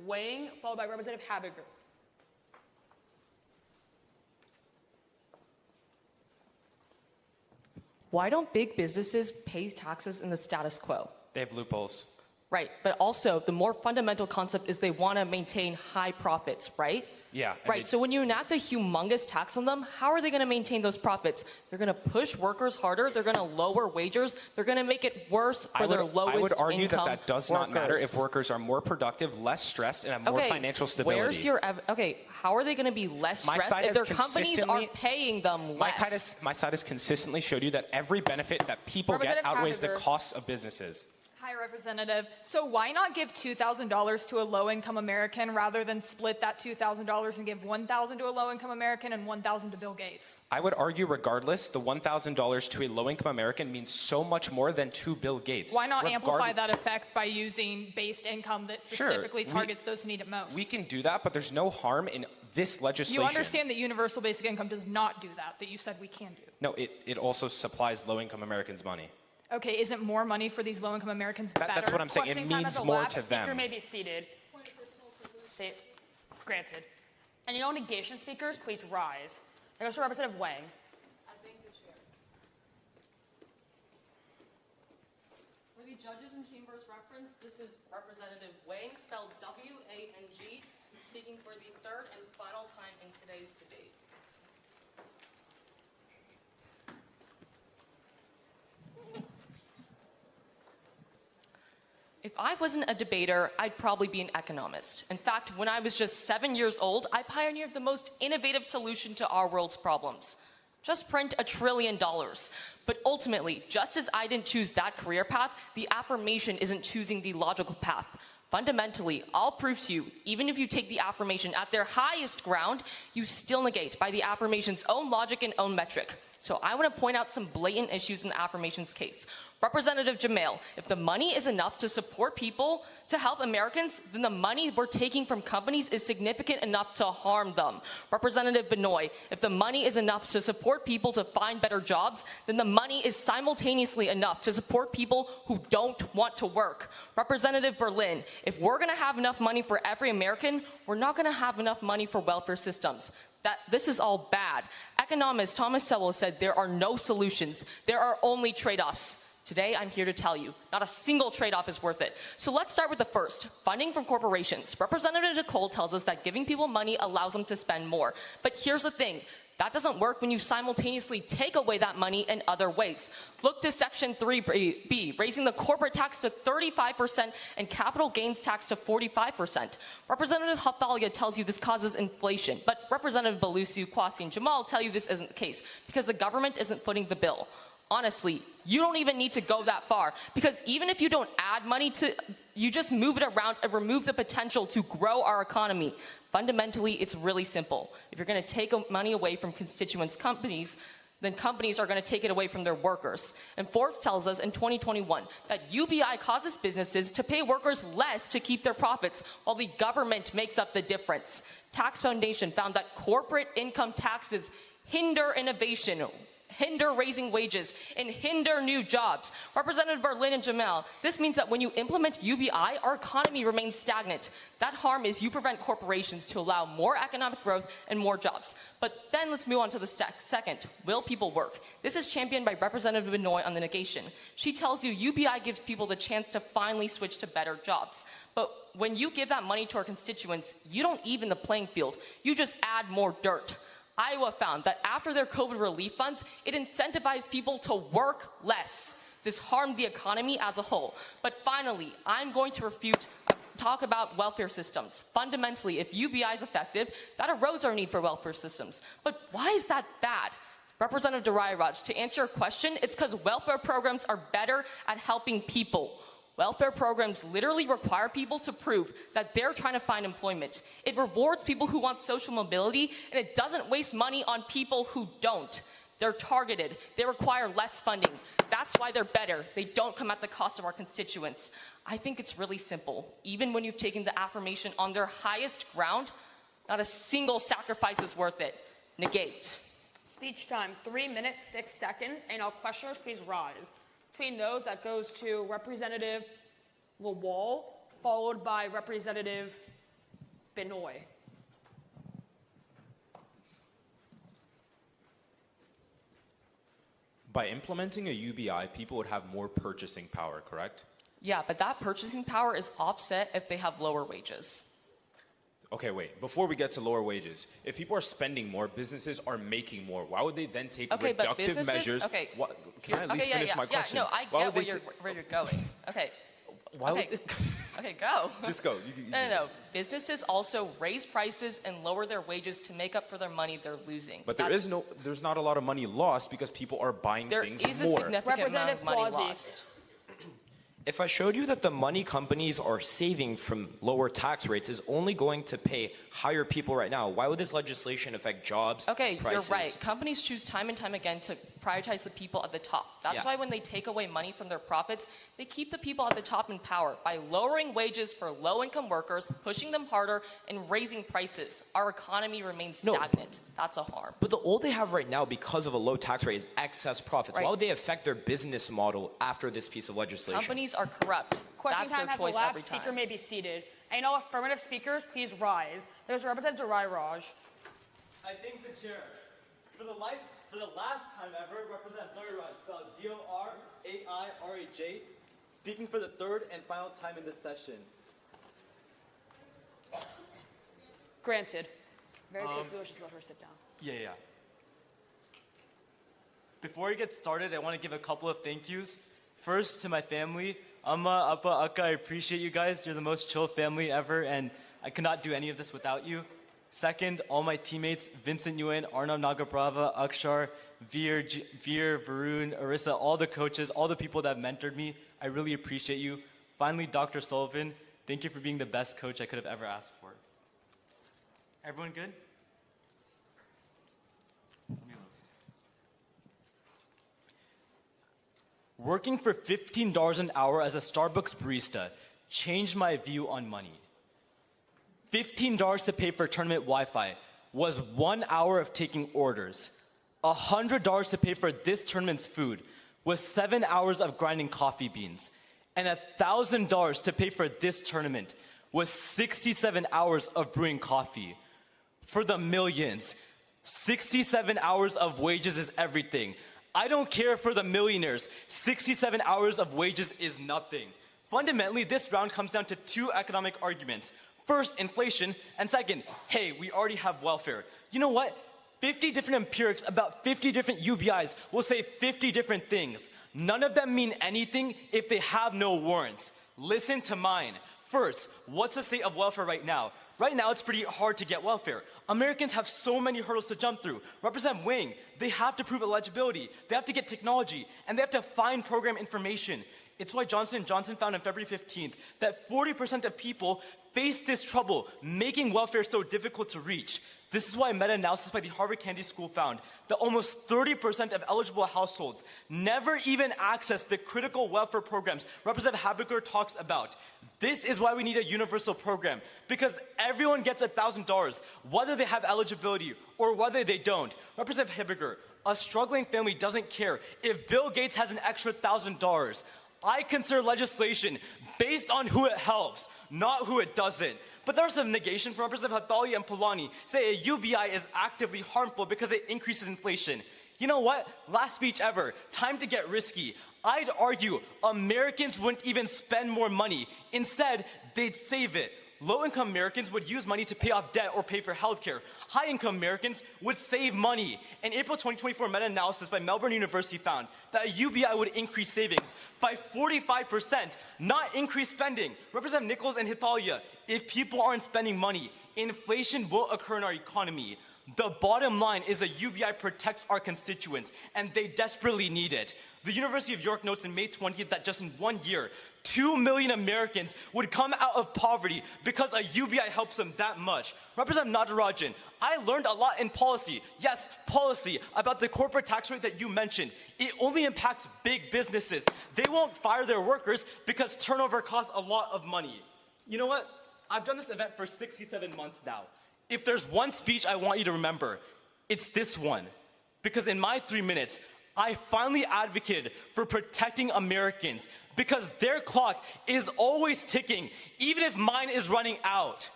Wang, followed by Representative Habiger. Why don't big businesses pay taxes in the status quo? They have loopholes. Right, but also the more fundamental concept is they want to maintain high profits, right? Yeah. Right, so when you enact a humongous tax on them, how are they going to maintain those profits? They're going to push workers harder, they're going to lower wages, they're going to make it worse for their lowest income I would argue that does not matter workers. if workers are more productive, less stressed, and have more financial stability. Where's your how are they going to be less stressed if their companies are paying them less? My side has consistently showed you that every benefit that people get outweighs the costs of businesses. Hi, Representative. So why not give $2,000 to a low-income American rather than split that $2,000 and give $1,000 to a low-income American and $1,000 to Bill Gates? I would argue, regardless, the $1,000 to a low-income American means so much more than to Bill Gates. Why not amplify that effect by using based income that specifically Sure, targets those who need it most? We can do that, but there's no harm in this legislation. You understand that universal basic income does not do that you said we can do. No, it also supplies low-income Americans money. Okay, isn't more money for these low-income Americans better? That's what I'm saying. It Question time means has more elapsed. to Speaker them. may be seated. Granted. Any no negation speakers, please rise. I goes to Representative Wang. I thank the chair. For the judges and chambers reference, this is Representative Wang, spelled W-A-N-G, speaking for the third and final time in today's debate. If I wasn't a debater, I'd probably be an economist. In fact, when I was just 7 years old, I pioneered the most innovative solution to our world's problems. Just print $1 trillion. But ultimately, just as I didn't choose that career path, the affirmation isn't choosing the logical path. Fundamentally, I'll prove to you, even if you take the affirmation at their highest ground, you still negate by the affirmation's own logic and own metric. So I want to point out some blatant issues in the affirmation's case. Representative Jamal, if the money is enough to support people, to help Americans, then the money we're taking from companies is significant enough to harm them. Representative Binoy, if the money is enough to support people to find better jobs, then the money is simultaneously enough to support people who don't want to work. Representative Berlin, if we're going to have enough money for every American, we're not going to have enough money for welfare systems. This is all bad. Economist Thomas Sowell said there are no solutions. There are only trade-offs. Today, I'm here to tell you, not a single trade-off is worth it. So let's start with the first, funding from corporations. Representative Nichol tells us that giving people money allows them to spend more. But here's the thing. That doesn't work when you simultaneously take away that money in other ways. Look to Section 3B, raising the corporate tax to 35% and capital gains tax to 45%. Representative Hathalia tells you this causes inflation, but Representative Balusu, Quazi, and Jamal tell you this isn't the case because the government isn't footing the bill. Honestly, you don't even need to go that far because even if you don't add money to, you just move it around and remove the potential to grow our economy. Fundamentally, it's really simple. If you're going to take money away from constituents' companies, then companies are going to take it away from their workers. And Forbes tells us in 2021 that UBI causes businesses to pay workers less to keep their profits while the government makes up the difference. Tax Foundation found that corporate income taxes hinder innovation, hinder raising wages, and hinder new jobs. Representative Berlin and Jamal, this means that when you implement UBI, our economy remains stagnant. That harm is you prevent corporations to allow more economic growth and more jobs. But then let's move on to the second, will people work? This is championed by Representative Binoy on the negation. She tells you UBI gives people the chance to finally switch to better jobs. But when you give that money to our constituents, you don't even the playing field. You just add more dirt. Iowa found that after their COVID relief funds, it incentivized people to work less. This harmed the economy as a whole. But finally, I'm going to talk about welfare systems. Fundamentally, if UBI is effective, that erodes our need for welfare systems. But why is that bad? Representative Dorairaj, to answer your question, it's because welfare programs are better at helping people. Welfare programs literally require people to prove that they're trying to find employment. It rewards people who want social mobility, and it doesn't waste money on people who don't. They're targeted. They require less funding. That's why they're better. They don't come at the cost of our constituents. I think it's really simple. Even when you've taken the affirmation on their highest ground, not a single sacrifice is worth it. Negate. Speech time, 3 minutes, 6 seconds, and all questioners, please rise. Between those, that goes to Representative Lawal, followed by Representative Binoy. By implementing a UBI, people would have more purchasing power, correct? Yeah, but that purchasing power is offset if they have lower wages. Okay, wait. Before we get to lower wages, if people are spending more, businesses are making more. Why would they then take reductive measures? Okay, can I at least finish my question? Yeah, no, I get where you're going. Okay. Okay, go. Just go. No. Businesses also raise prices and lower their wages to make up for their money they're losing. But there's not a lot of money lost because people are buying things more. There is a significant amount of money lost. If I showed you that the money companies are saving from lower tax rates is only going to pay hire people right now, why would this legislation affect jobs, Okay, prices? you're right. Companies choose time and time again to prioritize the people at the top. That's why when they take away money from their profits, they keep the people at the top in power by lowering wages for low-income workers, pushing them harder, and raising prices. Our economy remains stagnant. That's a harm. But all they have right now, because of a low tax rate, is excess profits. Right. Why would they affect their business model after this piece of legislation? Companies are corrupt. Question That's time their has choice elapsed. every time. Speaker may be seated. And all affirmative speakers, please rise. There's Representative Dorairaj. I thank the chair. For the last time ever, Representative Dorairaj, spelled Dorairaj, speaking for the third and final time in this session. Granted. Very quickly, let's just let her sit down. Yeah. Before we get started, I want to give a couple of thank yous. First, to my family. Amma, Appa, Akka, I appreciate you guys. You're the most chill family ever, and I could not do any of this without you. Second, all my teammates, Vincent Nguyen, Arnav Nagabrava, Akshar, Veer, Varun, Arissa, all the coaches, all the people that mentored me. I really appreciate you. Finally, Dr. Sullivan, thank you for being the best coach I could have ever asked for. Everyone good? Working for $15 an hour as a Starbucks barista changed my view on money. $15 to pay for tournament Wi-Fi was 1 hour of taking orders. $100 to pay for this tournament's food was 7 hours of grinding coffee beans. And $1,000 to pay for this tournament was 67 hours of brewing coffee. For the millions, 67 hours of wages is everything. I don't care for the millionaires. 67 hours of wages is nothing. Fundamentally, this round comes down to two economic arguments. First, inflation, and second, hey, we already have welfare. You know what? 50 different empirics about 50 different UBIs will say 50 different things. None of them mean anything if they have no warrants. Listen to mine. First, what's the state of welfare right now? Right now, it's pretty hard to get welfare. Americans have so many hurdles to jump through. Representative Wang, they have to prove eligibility, they have to get technology, and they have to find program information. It's why Johnson & Johnson found on February 15th that 40% of people face this trouble, making welfare so difficult to reach. This is why meta-analysis by the Harvard Kennedy School found that almost 30% of eligible households never even access the critical welfare programs Representative Habiger talks about. This is why we need a universal program, because everyone gets $1,000, whether they have eligibility or whether they don't. Representative Habiger, a struggling family doesn't care if Bill Gates has an extra $1,000. I consider legislation based on who it helps, not who it doesn't. But there's some negation from Representative Hathalia and Palani say a UBI is actively harmful because it increases inflation. You know what? Last speech ever. Time to get risky. I'd argue Americans wouldn't even spend more money. Instead, they'd save it. Low-income Americans would use money to pay off debt or pay for healthcare. High-income Americans would save money. An April 2024 meta-analysis by Melbourne University found that a UBI would increase savings by 45%, not increase spending. Representative Nichols and Hathalia, if people aren't spending money, inflation will occur in our economy. The bottom line is a UBI protects our constituents, and they desperately need it. The University of York notes in May 20th that just in 1 year, 2 million Americans would come out of poverty because a UBI helps them that much. Representative Natarajan, I learned a lot in policy, yes, policy, about the corporate tax rate that you mentioned. It only impacts big businesses. They won't fire their workers because turnover costs a lot of money. You know what? I've done this event for 67 months now. If there's one speech I want you to remember, it's this one. Because in my 3 minutes, I finally advocated for protecting Americans because their clock is always ticking, even if mine is running out.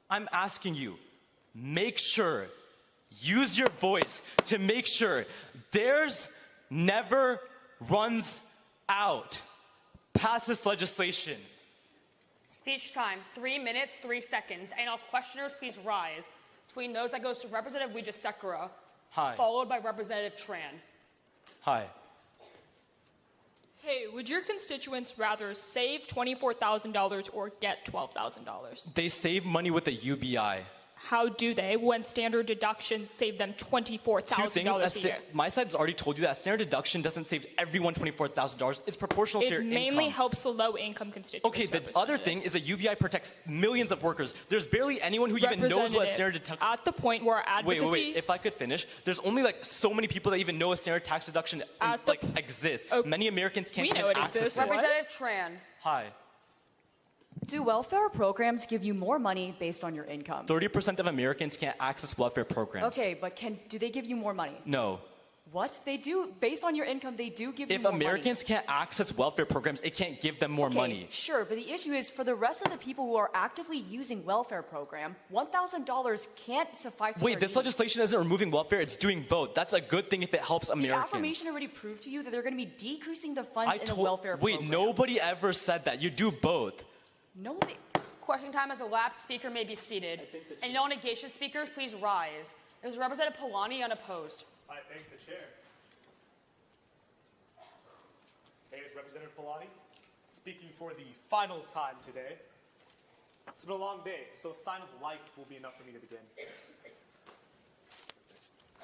I'm asking you, make sure, use your voice to make sure theirs never runs out. Pass this legislation. Speech time, 3 minutes, 3 seconds. And all questioners, please rise. Between those, that goes to Representative Wijesekera, Hi. followed by Representative Tran. Hi. Hey, would your constituents rather save $24,000 or get $12,000? They save money with the UBI. How do they when standard deductions save them $24,000 a year? My side's already told you that standard deduction doesn't save everyone $24,000. It's proportional to your It income. mainly helps the low-income constituents. Okay, the other thing is that UBI protects millions of workers. There's barely anyone who even knows what a standard deduction. At the point where advocacy. Wait. If I could finish, there's only like so many people that even know a standard tax deduction exists. Many Americans can't even access it. Representative Tran. Hi. Do welfare programs give you more money based on your income? 30% of Americans can't access welfare programs. Okay, but do they give you more money? No. What? They do. Based on your income, they do give you If more Americans money. can't access welfare programs, it can't give them more money. Sure, but the issue is for the rest of the people who are actively using welfare program, $1,000 can't suffice for Wait, their this needs. legislation isn't removing welfare, it's doing both. That's a good thing if it helps The Americans. affirmation already proved to you that they're going to be decreasing the funds in the welfare Wait, program. nobody ever said that. You do both. No, Question time has elapsed. Speaker may be seated. And non-negation speakers, please rise. Is Representative Palani unopposed? I thank the chair. Hey, it's Representative Palani, speaking for the final time today. It's been a long day, so a sign of life will be enough for me to begin.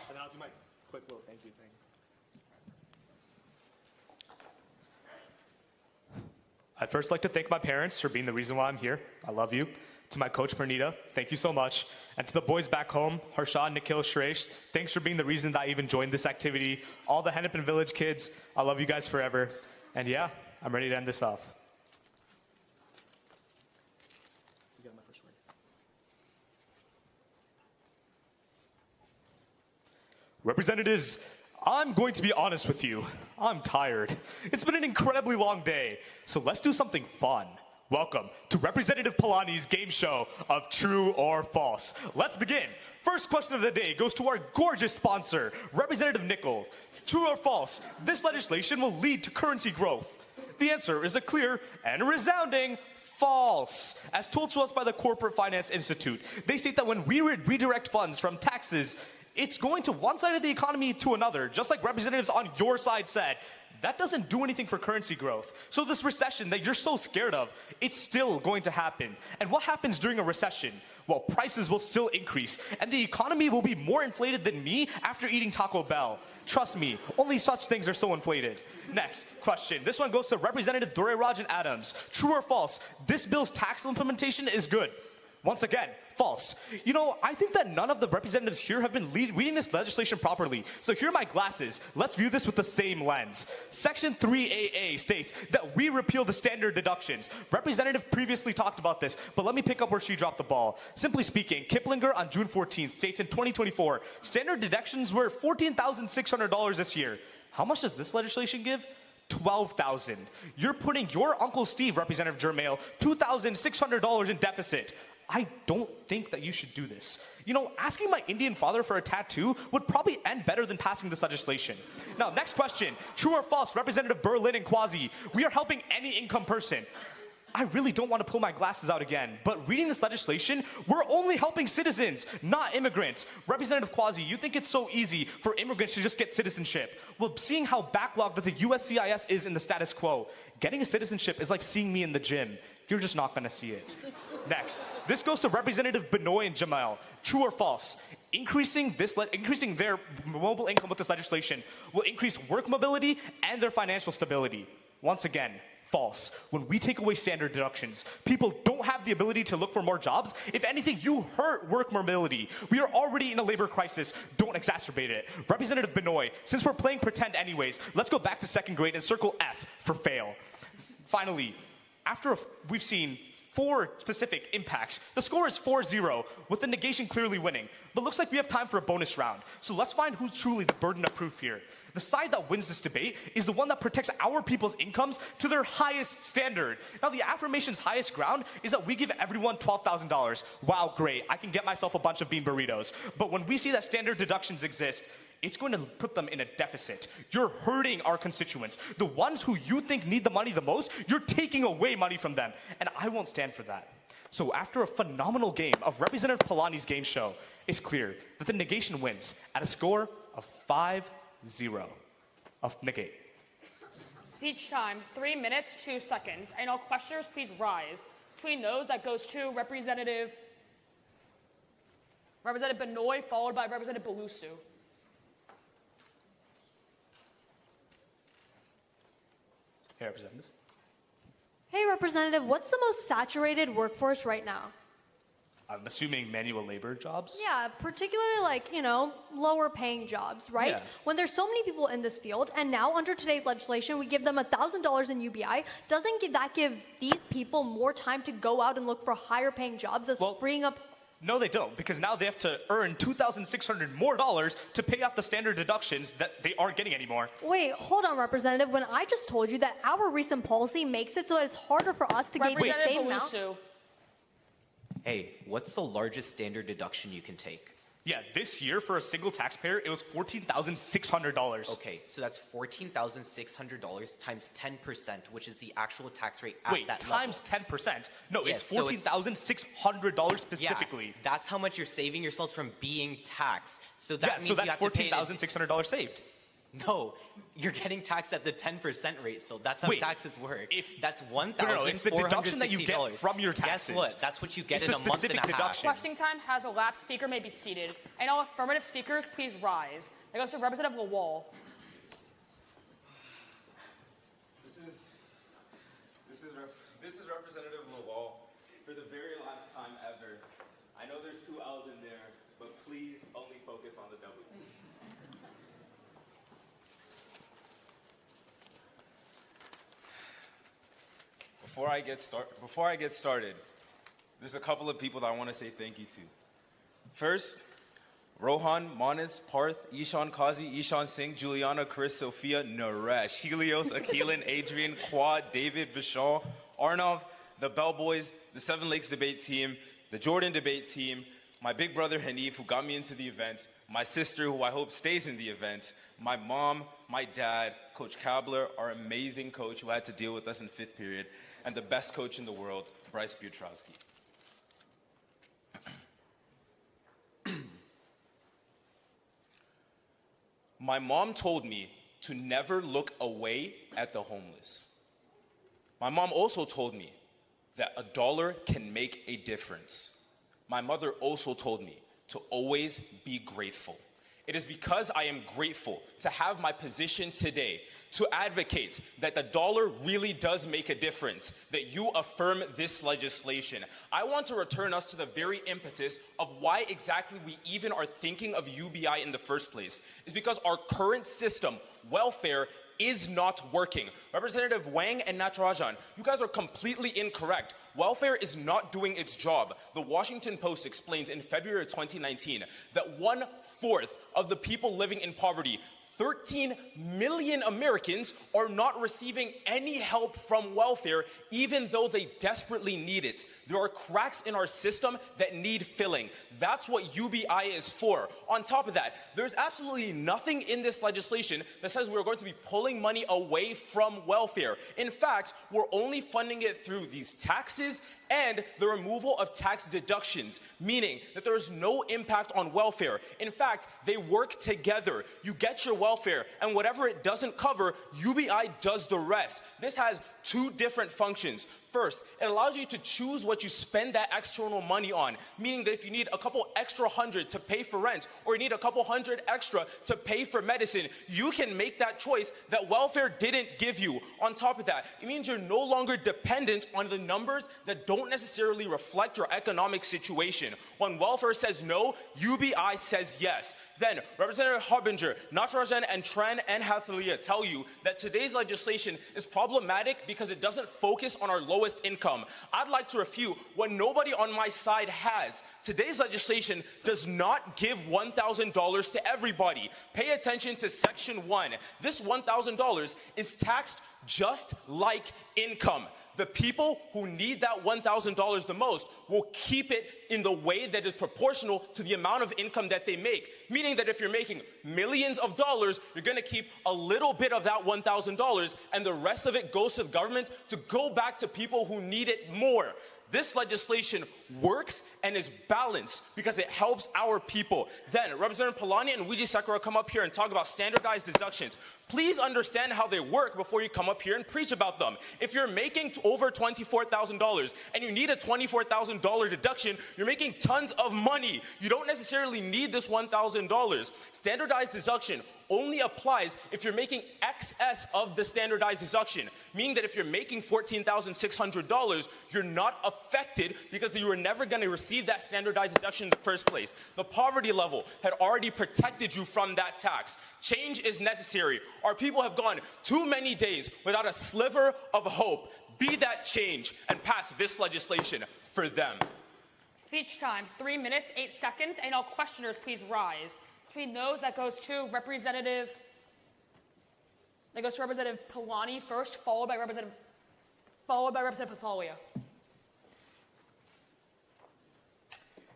And then I'll do my quick little thank you thing. I'd first like to thank my parents for being the reason why I'm here. I love you. To my coach, Pernita, thank you so much. And to the boys back home, Harsha, Nichol, Shresh, thanks for being the reason that I even joined this activity. All the Hennepin Village kids, I love you guys forever. And yeah, I'm ready to end this off. You got my first word. Representatives, I'm going to be honest with you. I'm tired. It's been an incredibly long day, so let's do something fun. Welcome to Representative Palani's game show of True or False. Let's begin. First question of the day goes to our gorgeous sponsor, Representative Nichol. True or false, this legislation will lead to currency growth? The answer is a clear and resounding false. As told to us by the Corporate Finance Institute, they state that when we redirect funds from taxes, it's going to one side of the economy to another, just like representatives on your side said. That doesn't do anything for currency growth. So this recession that you're so scared of, it's still going to happen. And what happens during a recession? Well, prices will still increase, and the economy will be more inflated than me after eating Taco Bell. Trust me, only such things are so inflated. Next question. This one goes to Representative Dorairaj and Adams. True or false? This bill's tax implementation is good. Once again, false. You know, I think that none of the representatives here have been reading this legislation properly. So here are my glasses. Let's view this with the same lens. Section 3AA states that we repeal the standard deductions. Representative previously talked about this, but let me pick up where she dropped the ball. Simply speaking, Kiplinger on June 14th states in 2024, standard deductions were $14,600 this year. How much does this legislation give? $12,000. You're putting your Uncle Steve, Representative Jermail, $2,600 in deficit. I don't think that you should do this. You know, asking my Indian father for a tattoo would probably end better than passing this legislation. Now, next question. True or false, Representative Berlin and Quazi, we are helping any income person. I really don't want to pull my glasses out again, but reading this legislation, we're only helping citizens, not immigrants. Representative Quazi, you think it's so easy for immigrants to just get citizenship. Well, seeing how backlogged that the USCIS is in the status quo, getting a citizenship is like seeing me in the gym. You're just not going to see it. Next, this goes to Representative Binoy and Jamal. True or false? Increasing their mobile income with this legislation will increase work mobility and their financial stability. Once again, false. When we take away standard deductions, people don't have the ability to look for more jobs. If anything, you hurt work mobility. We are already in a labor crisis. Don't exacerbate it. Representative Binoy, since we're playing pretend anyways, let's go back to second grade and circle F for fail. Finally, after we've seen 4 specific impacts, the score is 4-0, with the negation clearly winning. But looks like we have time for a bonus round. So let's find who's truly the burden of proof here. The side that wins this debate is the one that protects our people's incomes to their highest standard. Now, the affirmation's highest ground is that we give everyone $12,000. Wow, great. I can get myself a bunch of bean burritos. But when we see that standard deductions exist, it's going to put them in a deficit. You're hurting our constituents. The ones who you think need the money the most, you're taking away money from them. And I won't stand for that. So after a phenomenal game of Representative Palani's game show, it's clear that the negation wins at a score of 5-0 of negate. Speech time, 3 minutes, 2 seconds. And all questioners, please rise. Between those, that goes to Representative Representative Binoy, followed by Representative Balusu. Hey, Representative. Hey, Representative, what's the most saturated workforce right now? I'm assuming manual labor jobs? Yeah, particularly like, lower paying jobs, right? Yeah. When there's so many people in this field, and now under today's legislation, we give them $1,000 in UBI, doesn't that give these people more time to go out and look for higher paying jobs that's freeing up? No, they don't, because now they have to earn $2,600 more to pay off the standard deductions that they aren't getting anymore. Wait, hold on, Representative. When I just told you that our recent policy makes it so that it's harder for us to gain the same amount. Hey, what's the largest standard deduction you can take? Yeah, this year for a single taxpayer, it was $14,600. Okay, so that's $14,600 times 10%, which is the actual tax rate at Wait, that times level. 10%? No, Yes, it's so $14,600 specifically. Yeah, that's how much you're saving yourselves from being taxed. So that means so that's you have to pay $14,600 saved. No, you're getting taxed at the 10% rate, so that's how taxes work. That's $1,460. No, it's the deduction that you get from your taxes. Guess what? That's what you get It's in a a month and a half. Questioning time has elapsed. Speaker may be seated. And all affirmative speakers, please rise. That goes to Representative Lawal. This is Representative Lawal for the very last time ever. I know there's 2 L's in there, but please only focus on the W. Before I get started, there's a couple of people that I want to say thank you to. First, Rohan, Moines, Parth, Ishan, Quazi, Ishan Singh, Juliana, Chris, Sophia, Naresh, Helios, Akeelan, Adrian, Quad, David, Vishal, Arnav, the Bellboys, the Seven Lakes debate team, the Jordan debate team, my big brother Hanif, who got me into the event, my sister, who I hope stays in the event, my mom, my dad, Coach Kabler, our amazing coach who had to deal with us in 5th period, and the best coach in the world, Bryce Butrowski. My mom told me to never look away at the homeless. My mom also told me that $1 can make a difference. My mother also told me to always be grateful. It is because I am grateful to have my position today to advocate that the dollar really does make a difference, that you affirm this legislation. I want to return us to the very impetus of why exactly we even are thinking of UBI in the first place. It's because our current system, welfare, is not working. Representative Wang and Natarajan, you guys are completely incorrect. Welfare is not doing its job. The Washington Post explains in February 2019 that 1/4 of the people living in poverty, 13 million Americans, are not receiving any help from welfare, even though they desperately need it. There are cracks in our system that need filling. That's what UBI is for. On top of that, there's absolutely nothing in this legislation that says we're going to be pulling money away from welfare. In fact, we're only funding it through these taxes and the removal of tax deductions, meaning that there is no impact on welfare. In fact, they work together. You get your welfare, and whatever it doesn't cover, UBI does the rest. This has 2 different functions. First, it allows you to choose what you spend that external money on, meaning that if you need a couple extra $100 to pay for rent, or you need a couple $100 extra to pay for medicine, you can make that choice that welfare didn't give you. On top of that, it means you're no longer dependent on the numbers that don't necessarily reflect your economic situation. When welfare says no, UBI says yes. Then, Representative Habiger, Natarajan, and Tran and Hathalia tell you that today's legislation is problematic because it doesn't focus on our lowest income. I'd like to refute what nobody on my side has. Today's legislation does not give $1,000 to everybody. Pay attention to Section 1. This $1,000 is taxed just like income. The people who need that $1,000 the most will keep it in the way that is proportional to the amount of income that they make. Meaning that if you're making millions of dollars, you're going to keep a little bit of that $1,000, and the rest of it goes to the government to go back to people who need it more. This legislation works and is balanced because it helps our people. Then Representative Palani and Wijesekera come up here and talk about standardized deductions. Please understand how they work before you come up here and preach about them. If you're making over $24,000 and you need a $24,000 deduction, you're making tons of money. You don't necessarily need this $1,000. Standardized deduction only applies if you're making excess of the standardized deduction, meaning that if you're making $14,600, you're not affected because you were never going to receive that standardized deduction in the first place. The poverty level had already protected you from that tax. Change is necessary. Our people have gone too many days without a sliver of hope. Be that change and pass this legislation for them. Speech time, 3 minutes, 8 seconds, and all questioners please rise. Between those, that goes to Representative Palani first, followed by Representative Hathalia.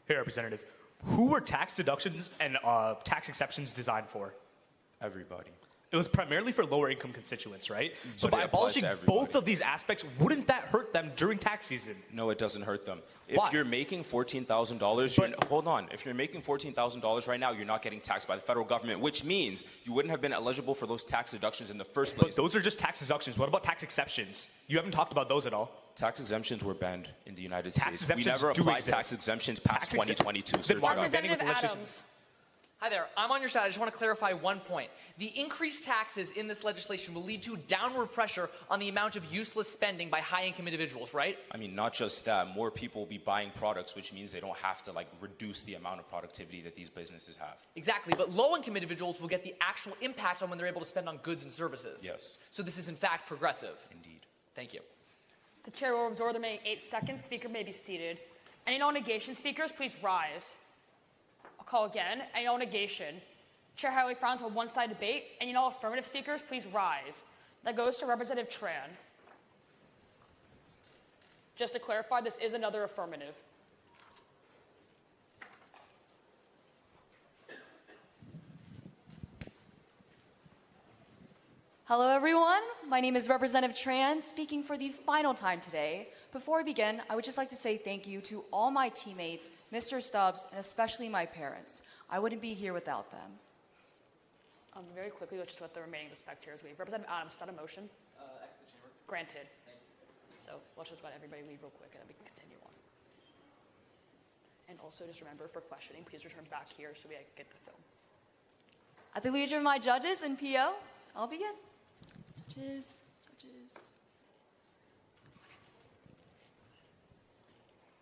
Hey, Representative, who were tax deductions and tax exceptions designed for? Everybody. It was primarily for lower income constituents, right? So But by it applies abolishing to everybody. both of these aspects, wouldn't that hurt them during tax season? No, it doesn't hurt them. Why? If you're making $14,000, hold on. If you're making $14,000 right now, you're not getting taxed by the federal government, which means you wouldn't have been eligible for those tax deductions in the first place. But those are just tax deductions. What about tax exceptions? You haven't talked about those at all. Tax exemptions were banned in the United Tax States. We exemptions never do applied exist. tax exemptions past Tax exemp- 2022. Then Search why it are we up. banning with the Representative legislation? Adams. Hi there. I'm on your side. I just want to clarify one point. The increased taxes in this legislation will lead to downward pressure on the amount of useless spending by high-income individuals, right? I mean, not just that. More people will be buying products, which means they don't have to reduce the amount of productivity that these businesses have. Exactly, but low-income individuals will get the actual impact on when they're able to spend on goods and services. Yes. So this is in fact progressive. Indeed. Thank you. The chair will absorb the remaining 8 seconds. Speaker may be seated. Any no-negation speakers, please rise. I'll call again. Any no-negation. Chair highly frowns on one-side debate. Any no affirmative speakers, please rise. That goes to Representative Tran. Just to clarify, this is another affirmative. Hello, everyone. My name is Representative Tran, speaking for the final time today. Before I begin, I would just like to say thank you to all my teammates, Mr. Stubbs, and especially my parents. I wouldn't be here without them. Very quickly, let's just let the remaining of the spectators leave. Representative Adams, is that a motion? Exit the chamber. Granted. So let's just let everybody leave real quick and then we can continue on. And also just remember, for questioning, please return back here so we get the film. At the leisure of my judges and PO, I'll begin. Judges.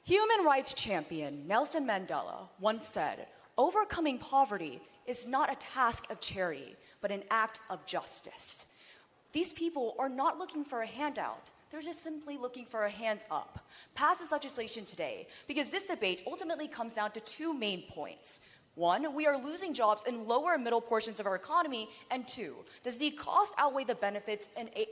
Human rights champion Nelson Mandela once said, "Overcoming poverty is not a task of charity, but an act of justice." These people are not looking for a handout. They're just simply looking for a hands up. Pass this legislation today, because this debate ultimately comes down to 2 main points. 1, we are losing jobs in lower and middle portions of our economy, and 2, does the cost outweigh the benefits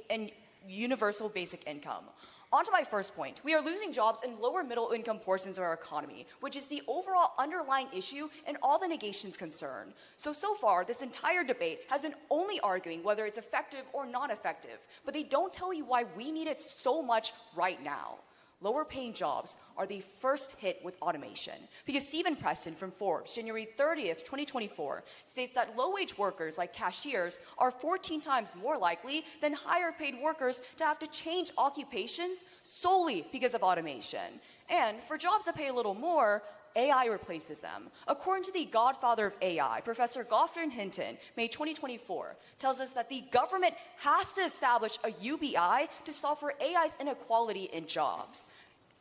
in universal basic income? On to my first point. We are losing jobs in lower middle income portions of our economy, which is the overall underlying issue in all the negations concerned. So far, this entire debate has been only arguing whether it's effective or not effective, but they don't tell you why we need it so much right now. Lower paying jobs are the first hit with automation, because Stephen Preston from Forbes, January 30th, 2024, states that low-wage workers like cashiers are 14 times more likely than higher paid workers to have to change occupations solely because of automation. And for jobs that pay a little more, AI replaces them. According to the godfather of AI, Professor Goffin Hinton, May 2024, tells us that the government has to establish a UBI to solve for AI's inequality in jobs.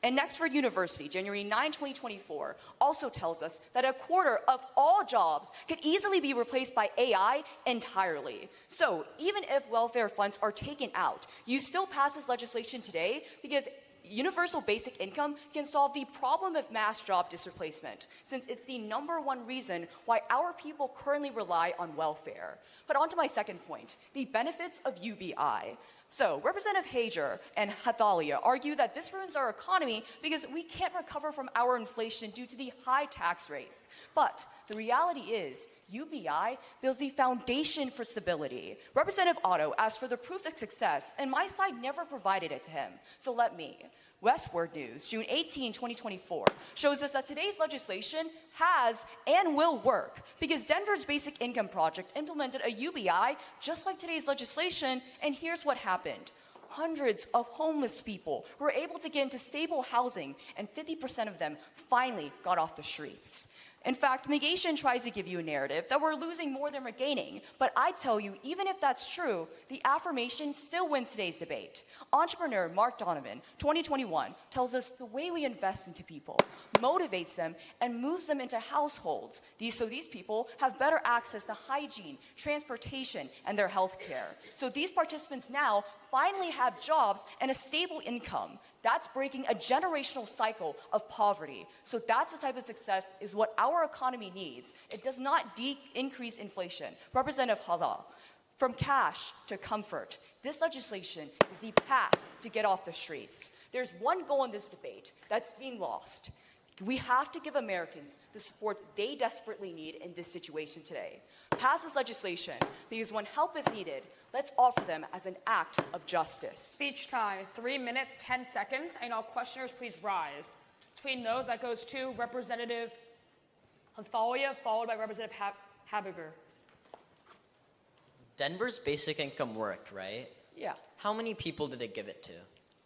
And Nexford University, January 9, 2024, also tells us that 1/4 of all jobs could easily be replaced by AI entirely. So even if welfare funds are taken out, you still pass this legislation today because universal basic income can solve the problem of mass job displacement, since it's the #1 reason why our people currently rely on welfare. But on to my second point, the benefits of UBI. So Representative Habiger and Hathalia argue that this ruins our economy because we can't recover from our inflation due to the high tax rates. But the reality is, UBI builds the foundation for stability. Representative Otto asked for the proof of success, and my side never provided it to him. So let me. Westward News, June 18, 2024, shows us that today's legislation has and will work because Denver's Basic Income Project implemented a UBI just like today's legislation, and here's what happened. Hundreds of homeless people were able to get into stable housing, and 50% of them finally got off the streets. In fact, negation tries to give you a narrative that we're losing more than we're gaining. But I tell you, even if that's true, the affirmation still wins today's debate. Entrepreneur Mark Donovan, 2021, tells us the way we invest into people motivates them and moves them into households. So these people have better access to hygiene, transportation, and their health care. So these participants now finally have jobs and a stable income. That's breaking a generational cycle of poverty. So that's the type of success is what our economy needs. It does not increase inflation. Representative Hathalia, from cash to comfort, this legislation is the path to get off the streets. There's one goal in this debate that's being lost. We have to give Americans the support they desperately need in this situation today. Pass this legislation because when help is needed, let's offer them as an act of justice. Speech time, 3 minutes, 10 seconds. And all questioners, please rise. Between those, that goes to Representative Hathalia, followed by Representative Habiger. Denver's basic income worked, right? Yeah. How many people did it give it to?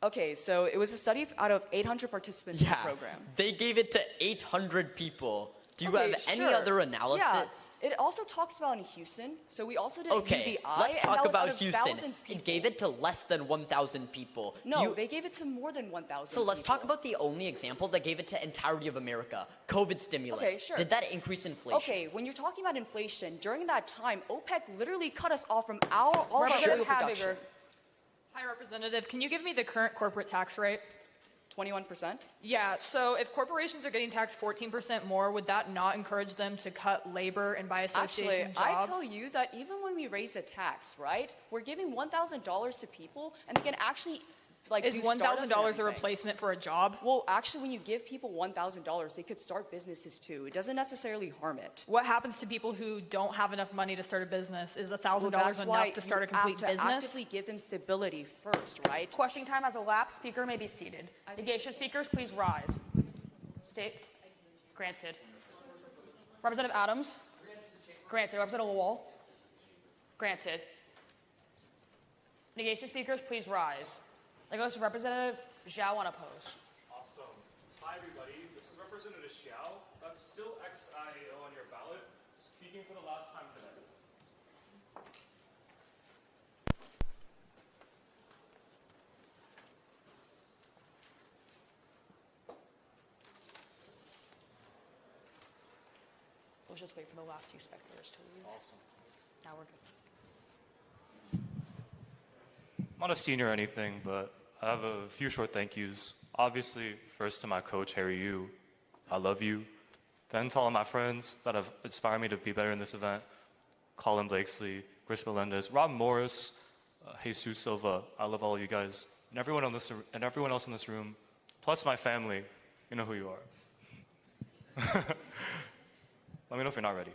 Okay, so it was a study out of 800 participants in the program. They gave it to 800 people. Do you have any other analysis? Yeah. It also talks about in Houston. So we also did a UBI. Let's talk about Houston. It gave it to less than 1,000 people. No, they gave it to more than 1,000 So let's talk about the only example that gave it to entirety of America, COVID stimulus. Okay, sure. Did that increase inflation? Okay, when you're talking about inflation, during that time, OPEC literally cut us off from all our oil production. Hi, Representative. Can you give me the current corporate tax rate? 21%? Yeah, so if corporations are getting taxed 14% more, would that not encourage them to cut labor and by association Actually, jobs? I tell you that even when we raise a tax, right, we're giving $1,000 to people and they can actually Is $1,000 a replacement for a job? Well, actually, when you give people $1,000, they could start businesses too. It doesn't necessarily harm it. What happens to people who don't have enough money to start a business? Is $1,000 enough to start a complete business? You have to actively give them stability first, right? Questioning time has elapsed. Speaker may be seated. Negation speakers, please rise. State. Granted. Representative Adams. Granted. Representative Lawal. Granted. Negation speakers, please rise. That goes to Representative Xiao unopposed. Awesome. Hi, everybody. This is Representative Xiao. That's still XIO on your ballot, speaking for the last time today. Let's just wait for the last few spectators to leave. Awesome. Now we're good. I'm not a senior or anything, but I have a few short thank yous. Obviously, first to my coach, Harry Yu. I love you. Then to all of my friends that have inspired me to be better in this event. Colin Blakesley, Chris Melendez, Rob Morris, Jesus Silva. I love all of you guys. And everyone else in this room, plus my family. You know who you are. Let me know if you're not ready.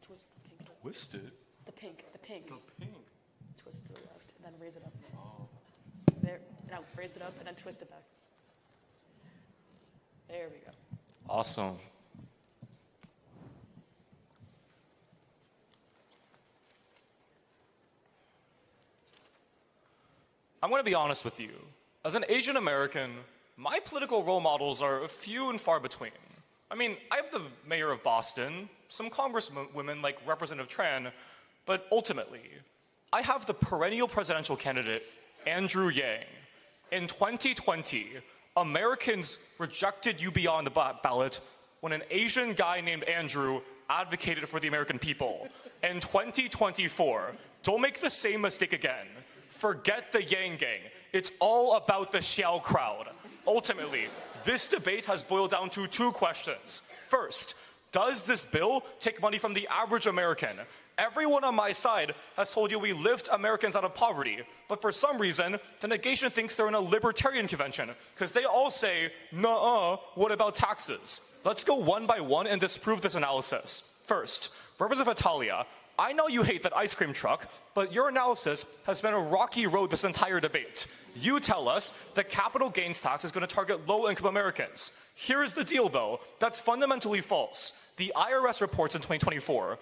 Twist the pink. Twist it? The pink. The pink. Twist it to the left, and then raise it up. There. Now raise it up, and then twist it back. There we go. Awesome. I'm going to be honest with you. As an Asian American, my political role models are few and far between. I mean, I have the mayor of Boston, some congresswomen like Representative Tran, but ultimately, I have the perennial presidential candidate, Andrew Yang. In 2020, Americans rejected UBI on the ballot when an Asian guy named Andrew advocated for the American people. In 2024, don't make the same mistake again. Forget the Yang gang. It's all about the Xiao crowd. Ultimately, this debate has boiled down to two questions. First, does this bill take money from the average American? Everyone on my side has told you we lift Americans out of poverty, but for some reason, the negation thinks they're in a libertarian convention, because they all say, nuh-uh, what about taxes? Let's go one by one and disprove this analysis. First, Representative Hathalia, I know you hate that ice cream truck, but your analysis has been a rocky road this entire debate. You tell us the capital gains tax is going to target low-income Americans. Here's the deal, though. That's fundamentally false. The IRS reports in 2024,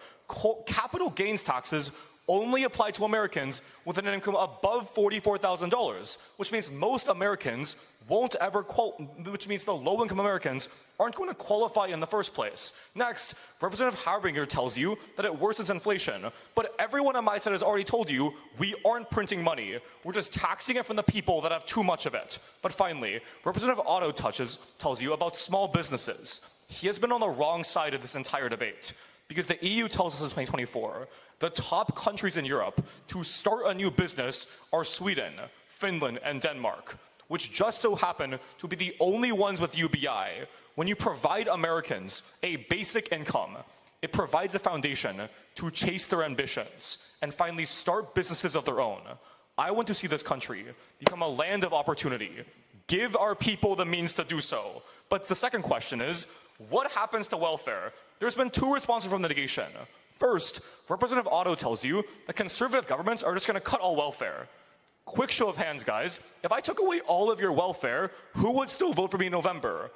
capital gains taxes only apply to Americans with an income above $44,000, which means most Americans won't ever which means the low-income Americans aren't going to qualify in the first place. Next, Representative Habiger tells you that it worsens inflation, but everyone on my side has already told you we aren't printing money. We're just taxing it from the people that have too much of it. But finally, Representative Otto tells you about small businesses. He has been on the wrong side of this entire debate, because the EU tells us in 2024 the top countries in Europe to start a new business are Sweden, Finland, and Denmark, which just so happen to be the only ones with UBI. When you provide Americans a basic income, it provides a foundation to chase their ambitions and finally start businesses of their own. I want to see this country become a land of opportunity. Give our people the means to do so. But the second question is, what happens to welfare? There's been two responses from the negation. First, Representative Otto tells you that conservative governments are just going to cut all welfare. Quick show of hands, guys. If I took away all of your welfare, who would still vote for me in November?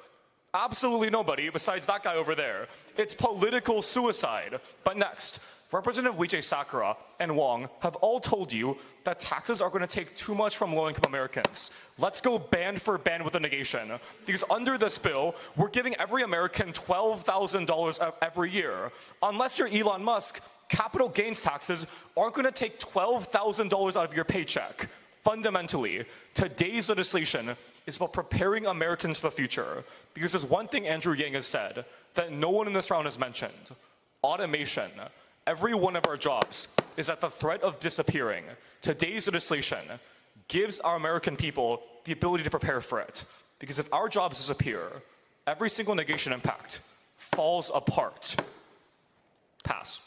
Absolutely nobody besides that guy over there. It's political suicide. But next, Representative Wijesekera and Wang have all told you that taxes are going to take too much from low-income Americans. Let's go band for band with the negation. Because under this bill, we're giving every American $12,000 every year. Unless you're Elon Musk, capital gains taxes aren't going to take $12,000 out of your paycheck. Fundamentally, today's legislation is about preparing Americans for the future. Because there's one thing Andrew Yang has said that no one in this round has mentioned. Automation. Every one of our jobs is at the threat of disappearing. Today's legislation gives our American people the ability to prepare for it. Because if our jobs disappear, every single negation impact falls apart. Pass.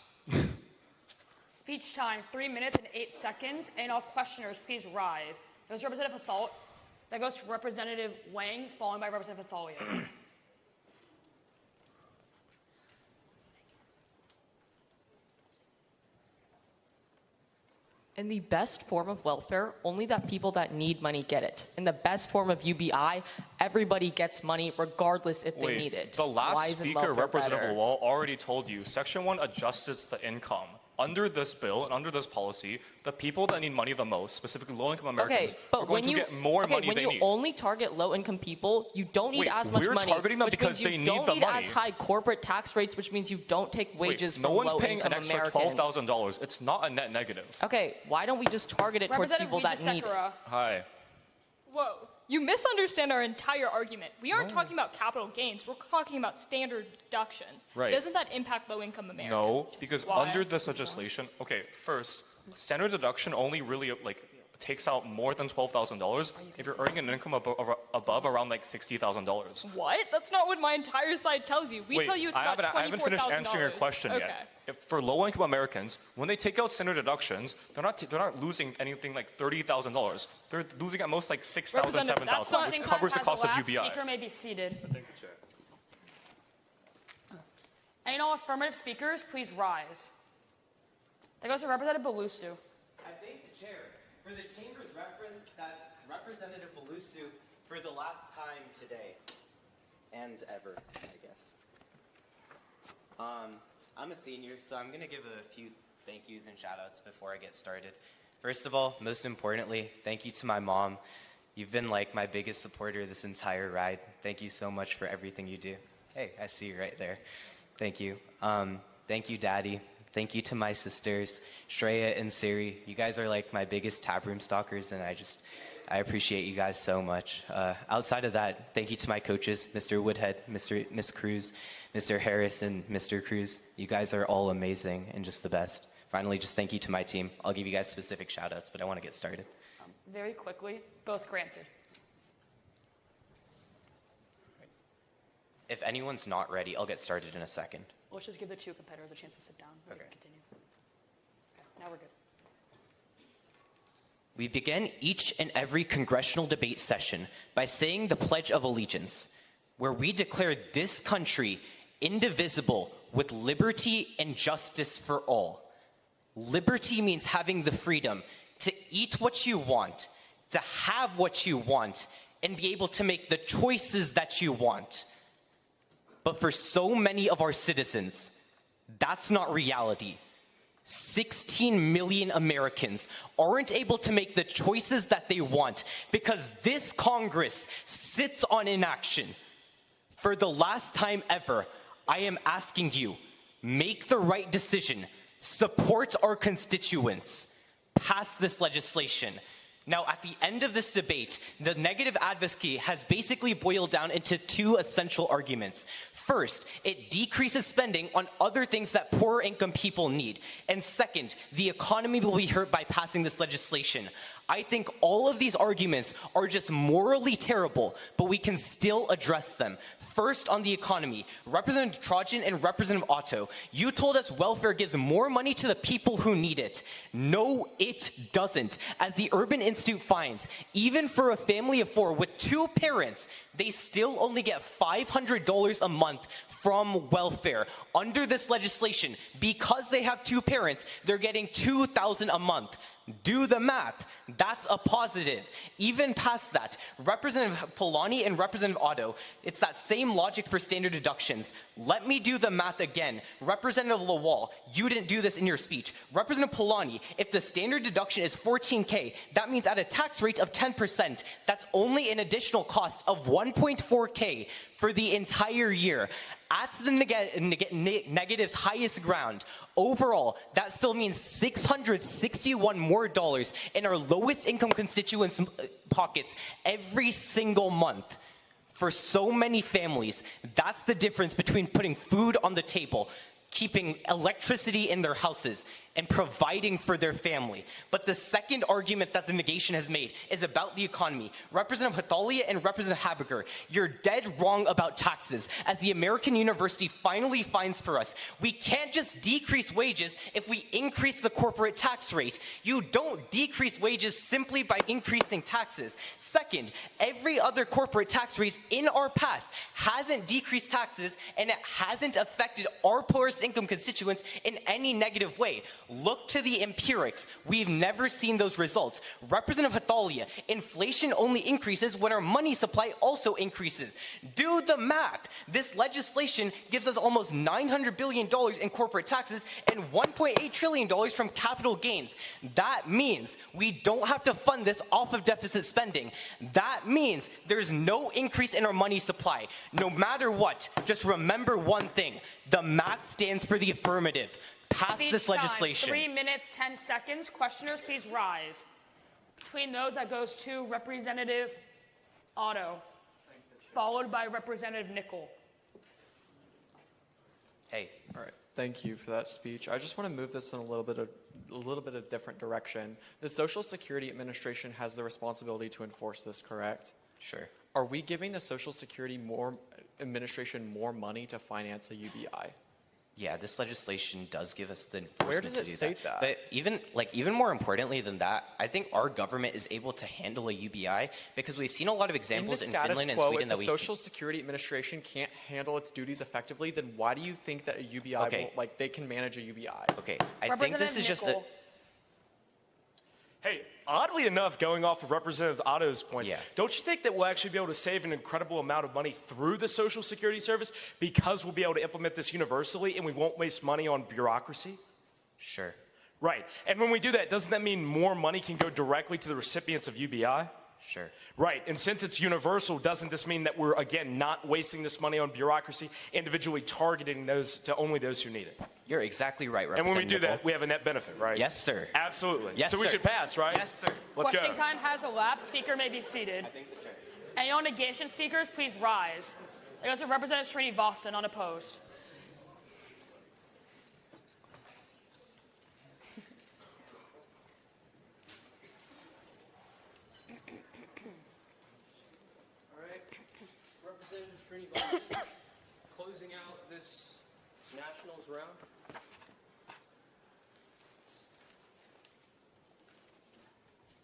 Speech time, 3 minutes and 8 seconds. And all questioners, please rise. That goes to Representative Wang, followed by Representative Hathalia. In the best form of welfare, only the people that need money get it. In the best form of UBI, everybody gets money regardless if they need it. The last Why isn't speaker, welfare Representative better? Lawal, already told you Section 1 adjusts the income. Under this bill and under this policy, the people that need money the most, specifically low-income Americans, are going to get more money when they you need. only target low-income people, you don't need as much we're money. targeting them which because means they you need don't the need money. as high corporate tax rates, which means you don't take wages no from one's low-income paying an extra Americans. $12,000. It's not a net negative. Okay, why don't we just target it towards Representative people that need it? Wijesekera. Hi. Whoa. You misunderstand our entire argument. We aren't talking about capital gains. We're talking about standard deductions. Right. Doesn't that impact low-income Americans? No, because Why? under this legislation, okay, first, standard deduction only really takes out more than $12,000 if you're earning an income above around $60,000. What? Not what my entire side tells you. We Wait, tell you it's I about $24,000. haven't finished answering your question Okay. yet. If for low-income Americans, when they take out standard deductions, they're not losing anything like $30,000. They're losing at most like $6,000, Representative, that's $7,000, which covers the cost of last UBI. Speaker may be seated. And all affirmative speakers, please rise. That goes to Representative Balusu. I thank the chair. For the chamber's reference, that's Representative Balusu for the last time today. And ever, I guess. I'm a senior, so I'm going to give a few thank yous and shout outs before I get started. First of all, most importantly, thank you to my mom. You've been like my biggest supporter this entire ride. Thank you so much for everything you do. Hey, I see you right there. Thank you. Thank you, Daddy. Thank you to my sisters, Shreya and Siri. You guys are like my biggest taproom stalkers, and I appreciate you guys so much. Outside of that, thank you to my coaches, Mr. Woodhead, Miss Cruz, Mr. Harris, and Mr. Cruz. You guys are all amazing and just the best. Finally, just thank you to my team. I'll give you guys specific shout outs, but I want to get started. Very quickly, both granted. If anyone's not ready, I'll get started in a second. Let's just give the two competitors a chance to sit down. Okay. Continue. Okay, now we're good. We begin each and every congressional debate session by saying the Pledge of Allegiance, where we declare this country indivisible with liberty and justice for all. Liberty means having the freedom to eat what you want, to have what you want, and be able to make the choices that you want. But for so many of our citizens, that's not reality. 16 million Americans aren't able to make the choices that they want because this Congress sits on inaction. For the last time ever, I am asking you, make the right decision, support our constituents, pass this legislation. Now, at the end of this debate, the negative advocacy has basically boiled down into two essential arguments. First, it decreases spending on other things that poorer income people need. And second, the economy will be hurt by passing this legislation. I think all of these arguments are just morally terrible, but we can still address them. First, on the economy, Representative Natarajan and Representative Otto, you told us welfare gives more money to the people who need it. No, it doesn't. As the Urban Institute finds, even for a family of 4 with 2 parents, they still only get $500 a month from welfare. Under this legislation, because they have 2 parents, they're getting $2,000 a month. Do the math. That's a positive. Even past that, Representative Palani and Representative Otto, it's that same logic for standard deductions. Let me do the math again. Representative Lawal, you didn't do this in your speech. Representative Palani, if the standard deduction is $14K, that means at a tax rate of 10%, that's only an additional cost of $1.4K for the entire year. At the negative's highest ground, overall, that still means $661 more dollars in our lowest income constituents' pockets every single month. For so many families, that's the difference between putting food on the table, keeping electricity in their houses, and providing for their family. But the second argument that the negation has made is about the economy. Representative Hathalia and Representative Habiger, you're dead wrong about taxes. As the American University finally finds for us, we can't just decrease wages if we increase the corporate tax rate. You don't decrease wages simply by increasing taxes. Second, every other corporate tax raise in our past hasn't decreased taxes, and it hasn't affected our poorest income constituents in any negative way. Look to the empirics. We've never seen those results. Representative Hathalia, inflation only increases when our money supply also increases. Do the math. This legislation gives us almost $900 billion in corporate taxes and $1.8 trillion from capital gains. That means we don't have to fund this off of deficit spending. That means there's no increase in our money supply. No matter what, just remember one thing. The math stands for the affirmative. Pass Speech this legislation. Time. 3 minutes, 10 seconds. Questioners, please rise. Between those, that goes to Representative Otto, followed by Representative Nichol. Hey. All right. Thank you for that speech. I just want to move this in a little bit of different direction. The Social Security Administration has the responsibility to enforce this, correct? Sure. Are we giving the Social Security Administration more money to finance a UBI? Yeah, this legislation does give us the enforcement Where does it to do state that? But even more importantly than that, I think our government is able to handle a UBI because we've seen a lot of examples in Finland and Sweden that the Social Security Administration can't handle its duties effectively, then why do you think that a UBI they can manage a UBI? Okay, I think this is just a... Hey, oddly enough, going off of Representative Otto's points, don't you think that we'll actually be able to save an incredible amount of money through the Social Security Service because we'll be able to implement this universally and we won't waste money on bureaucracy? Sure. Right. And when we do that, doesn't that mean more money can go directly to the recipients of UBI? Sure. Right. And since it's universal, doesn't this mean that we're, again, not wasting this money on bureaucracy, individually targeting those to only those who need it? You're exactly right, And when we do that, we have a net benefit, right? Yes, sir. Absolutely. Yes, so we sir. should pass, right? Yes, sir. Let's Question go. time has elapsed. Speaker may be seated. Any on negation speakers, please rise. There goes to Representative Srinivasan, unopposed. Representative Srinivasan, closing out this Nationals round.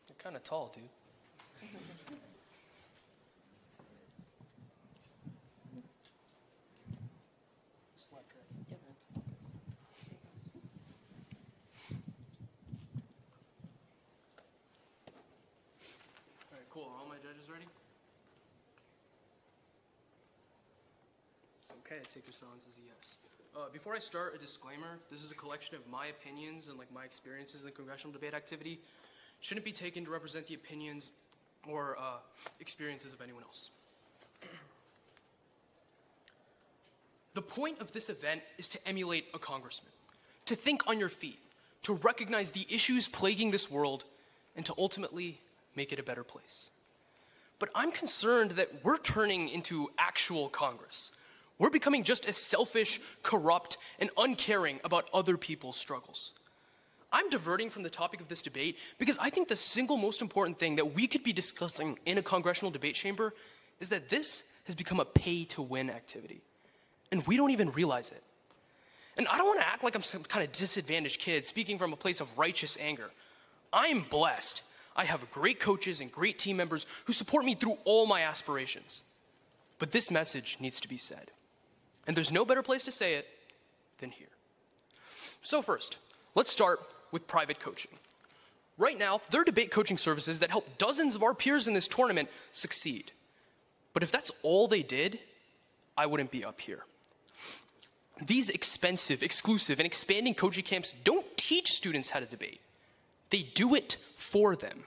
You're kind of tall, dude. Okay, I take your silence as a yes. Before I start, a disclaimer. This is a collection of my opinions and my experiences in the congressional debate activity. Shouldn't be taken to represent the opinions or experiences of anyone else. The point of this event is to emulate a congressman, to think on your feet, to recognize the issues plaguing this world, and to ultimately make it a better place. But I'm concerned that we're turning into actual Congress. We're becoming just as selfish, corrupt, and uncaring about other people's struggles. I'm diverting from the topic of this debate because I think the single most important thing that we could be discussing in a congressional debate chamber is that this has become a pay-to-win activity. And we don't even realize it. And I don't want to act like I'm some kind of disadvantaged kid speaking from a place of righteous anger. I'm blessed. I have great coaches and great team members who support me through all my aspirations. But this message needs to be said. And there's no better place to say it than here. So first, let's start with private coaching. Right now, there are debate coaching services that help dozens of our peers in this tournament succeed. But if that's all they did, I wouldn't be up here. These expensive, exclusive, and expanding coaching camps don't teach students how to debate. They do it for them.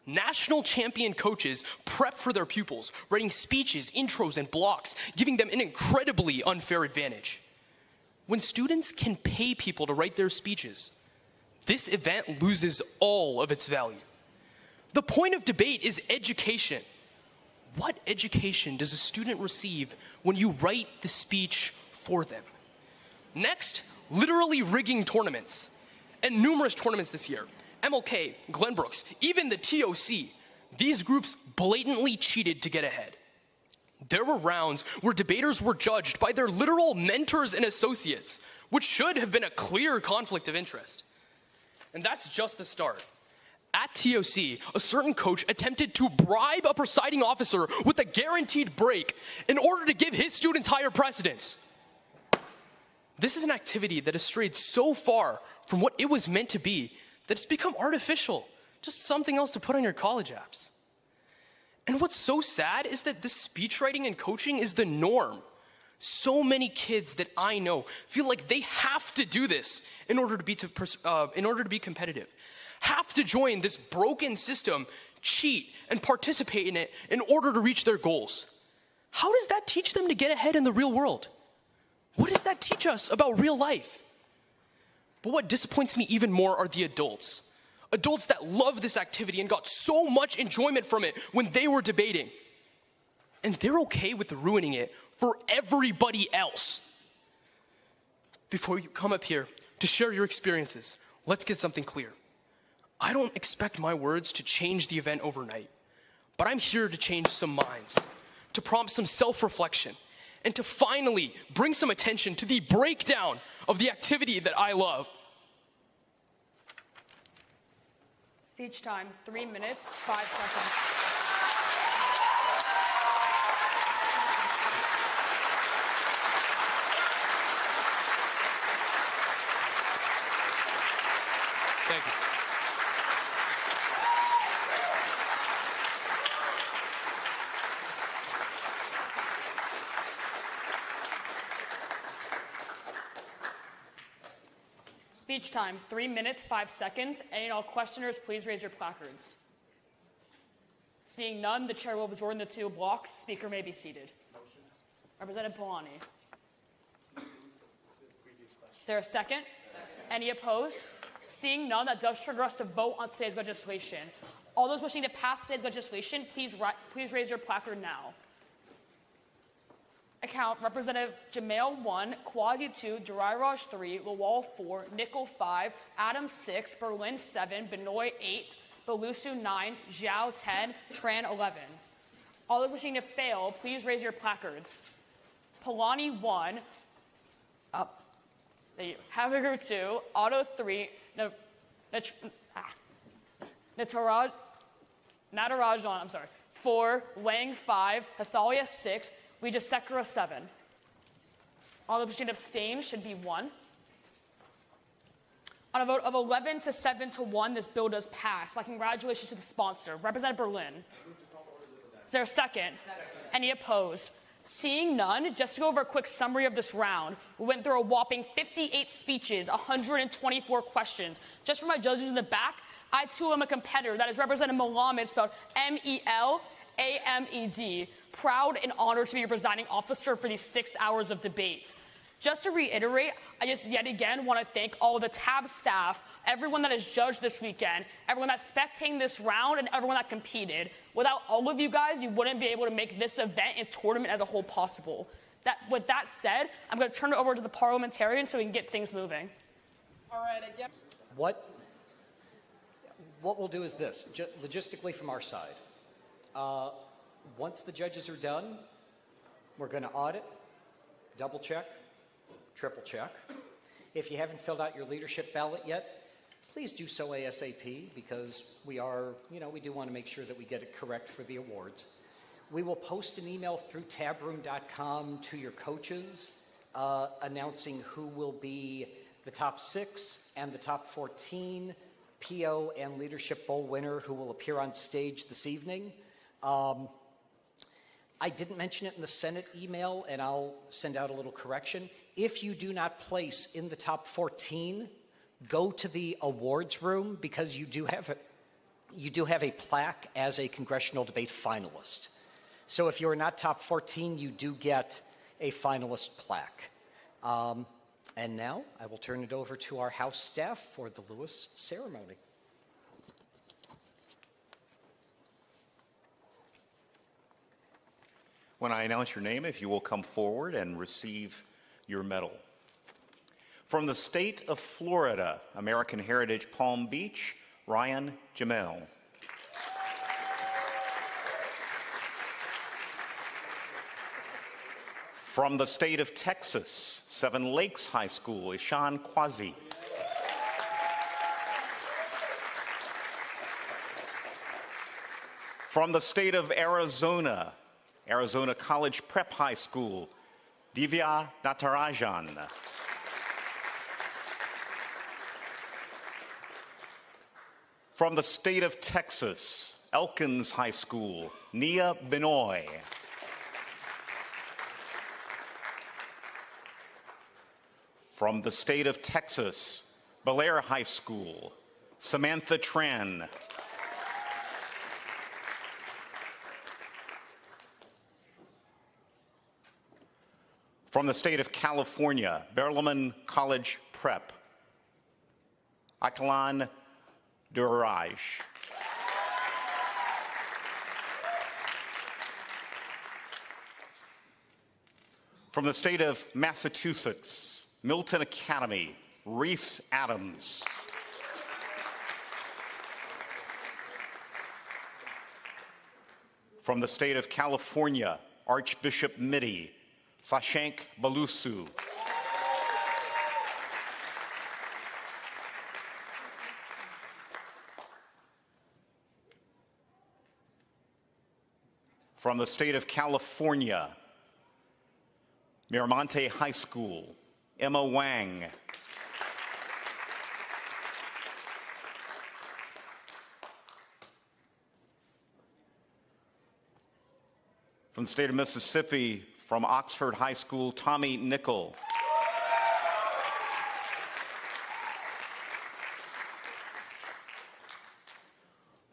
National champion coaches prep for their pupils, writing speeches, intros, and blocks, giving them an incredibly unfair advantage. When students can pay people to write their speeches, this event loses all of its value. The point of debate is education. What education does a student receive when you write the speech for them? Next, literally rigging tournaments, and numerous tournaments this year. MLK, Glenbrooks, even the TOC. These groups blatantly cheated to get ahead. There were rounds where debaters were judged by their literal mentors and associates, which should have been a clear conflict of interest. And that's just the start. At TOC, a certain coach attempted to bribe a presiding officer with a guaranteed break in order to give his students higher precedence. This is an activity that has strayed so far from what it was meant to be that it's become artificial, just something else to put on your college apps. And what's so sad is that this speech writing and coaching is the norm. So many kids that I know feel like they have to do this in order to be competitive, have to join this broken system, cheat, and participate in it in order to reach their goals. How does that teach them to get ahead in the real world? What does that teach us about real life? But what disappoints me even more are the adults. Adults that love this activity and got so much enjoyment from it when they were debating. And they're okay with ruining it for everybody else. Before you come up here to share your experiences, let's get something clear. I don't expect my words to change the event overnight, but I'm here to change some minds, to prompt some self-reflection, and to finally bring some attention to the breakdown of the activity that I love. Speech time, 3 minutes, 5 seconds. Thank you. Speech time, 3 minutes, 5 seconds. Any and all questioners, please raise your placards. Seeing none, the chair will absorb the 2 blocks. Speaker may be seated. Representative Palani. Is there a second? Any opposed? Seeing none, that does trigger us to vote on today's legislation. All those wishing to pass today's legislation, please raise your placard now. Account Representative Jamail 1, Quazi 2, Dorairaj 3, Lawal 4, Nichol 5, Adams 6, Berlin 7, Binoy 8, Balusu 9, Xiao 10, Tran 11. All those wishing to fail, please raise your placards. Palani 1, Habiger 2, Otto 3, Natarajan 4, Wang 5, Hathalia 6, Wijesekera 7. All those wishing to abstain should be 1. On a vote of 11 to 7 to 1, this bill does pass. My congratulations to the sponsor, Representative Berlin. Is there a second? Any opposed? Seeing none, just to go over a quick summary of this round, we went through a whopping 58 speeches, 124 questions. Just for my judges in the back, I too am a competitor that is Representative Melamed, spelled M-E-L-A-M-E-D. Proud and honored to be your presiding officer for these 6 hours of debate. Just to reiterate, I just yet again want to thank all of the TAB staff, everyone that has judged this weekend, everyone that's spectating this round, and everyone that competed. Without all of you guys, you wouldn't be able to make this event and tournament as a whole possible. With that said, I'm going to turn it over to the parliamentarians so we can get things moving. All right, again. What we'll do is this, logistically from our side. Once the judges are done, we're going to audit, double check, triple check. If you haven't filled out your leadership ballot yet, please do so ASAP because we do want to make sure that we get it correct for the awards. We will post an email through tabroom.com to your coaches announcing who will be the top 6 and the top 14 PO and Leadership Bowl winner who will appear on stage this evening. I didn't mention it in the Senate email, and I'll send out a little correction. If you do not place in the top 14, go to the awards room because you do have a plaque as a congressional debate finalist. So if you're not top 14, you do get a finalist plaque. And now I will turn it over to our House staff for the Lewis ceremony. When I announce your name, if you will come forward and receive your medal. From the state of Florida, American Heritage Palm Beach, Ryan Jamel. From the state of Texas, Seven Lakes High School, Ishan Quazi. From the state of Arizona, Arizona College Prep High School, Divya Natarajan. From the state of Texas, Elkins High School, Nia Binoy. From the state of Texas, Belair High School, Samantha Tran. From the state of California, Berlaman College Prep, Akalan Dorairaj. From the state of Massachusetts, Milton Academy, Reese Adams. From the state of California, Archbishop Mitty, Sashank Balusu. From the state of California, Miramonte High School, Emma Wang. From the state of Mississippi, from Oxford High School, Tommy Nichol.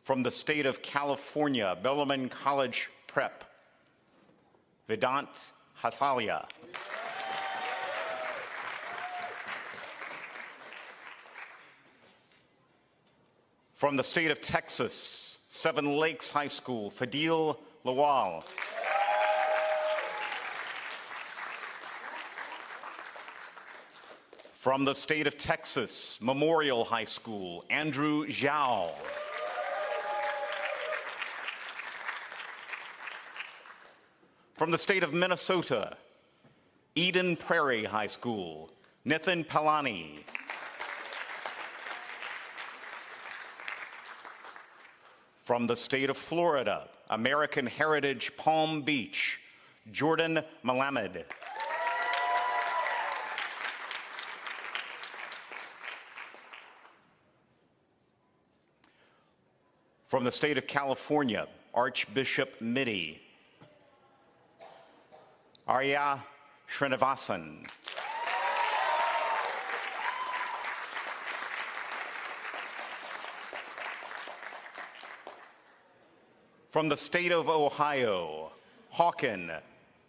From the state of California, Bellarmine College Prep, Vedant Hathalia. From the state of Texas, Seven Lakes High School, Fadil Lawal. From the state of Texas, Memorial High School, Andrew Xiao. From the state of Minnesota, Eden Prairie High School, Nithin Palani. From the state of Florida, American Heritage Palm Beach, Jordan Malamed. From the state of California, Archbishop Mitty. Arya Srinivasan. From the state of Ohio, Hawken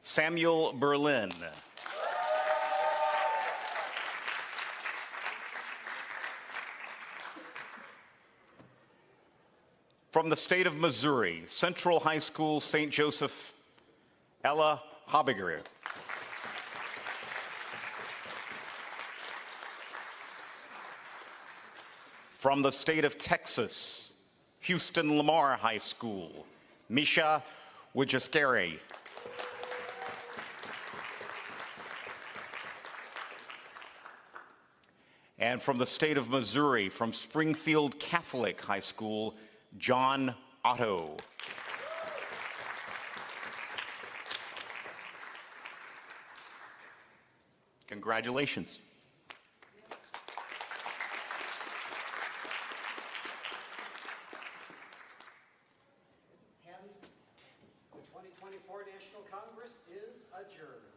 Samuel Berlin. From the state of Missouri, Central High School, St. Joseph, Ella Habiger. From the state of Texas, Houston Lamar High School, Misha Wijesekera. And from the state of Missouri, from Springfield Catholic High School, John Otto. Congratulations. The 2024 National Congress is adjourned.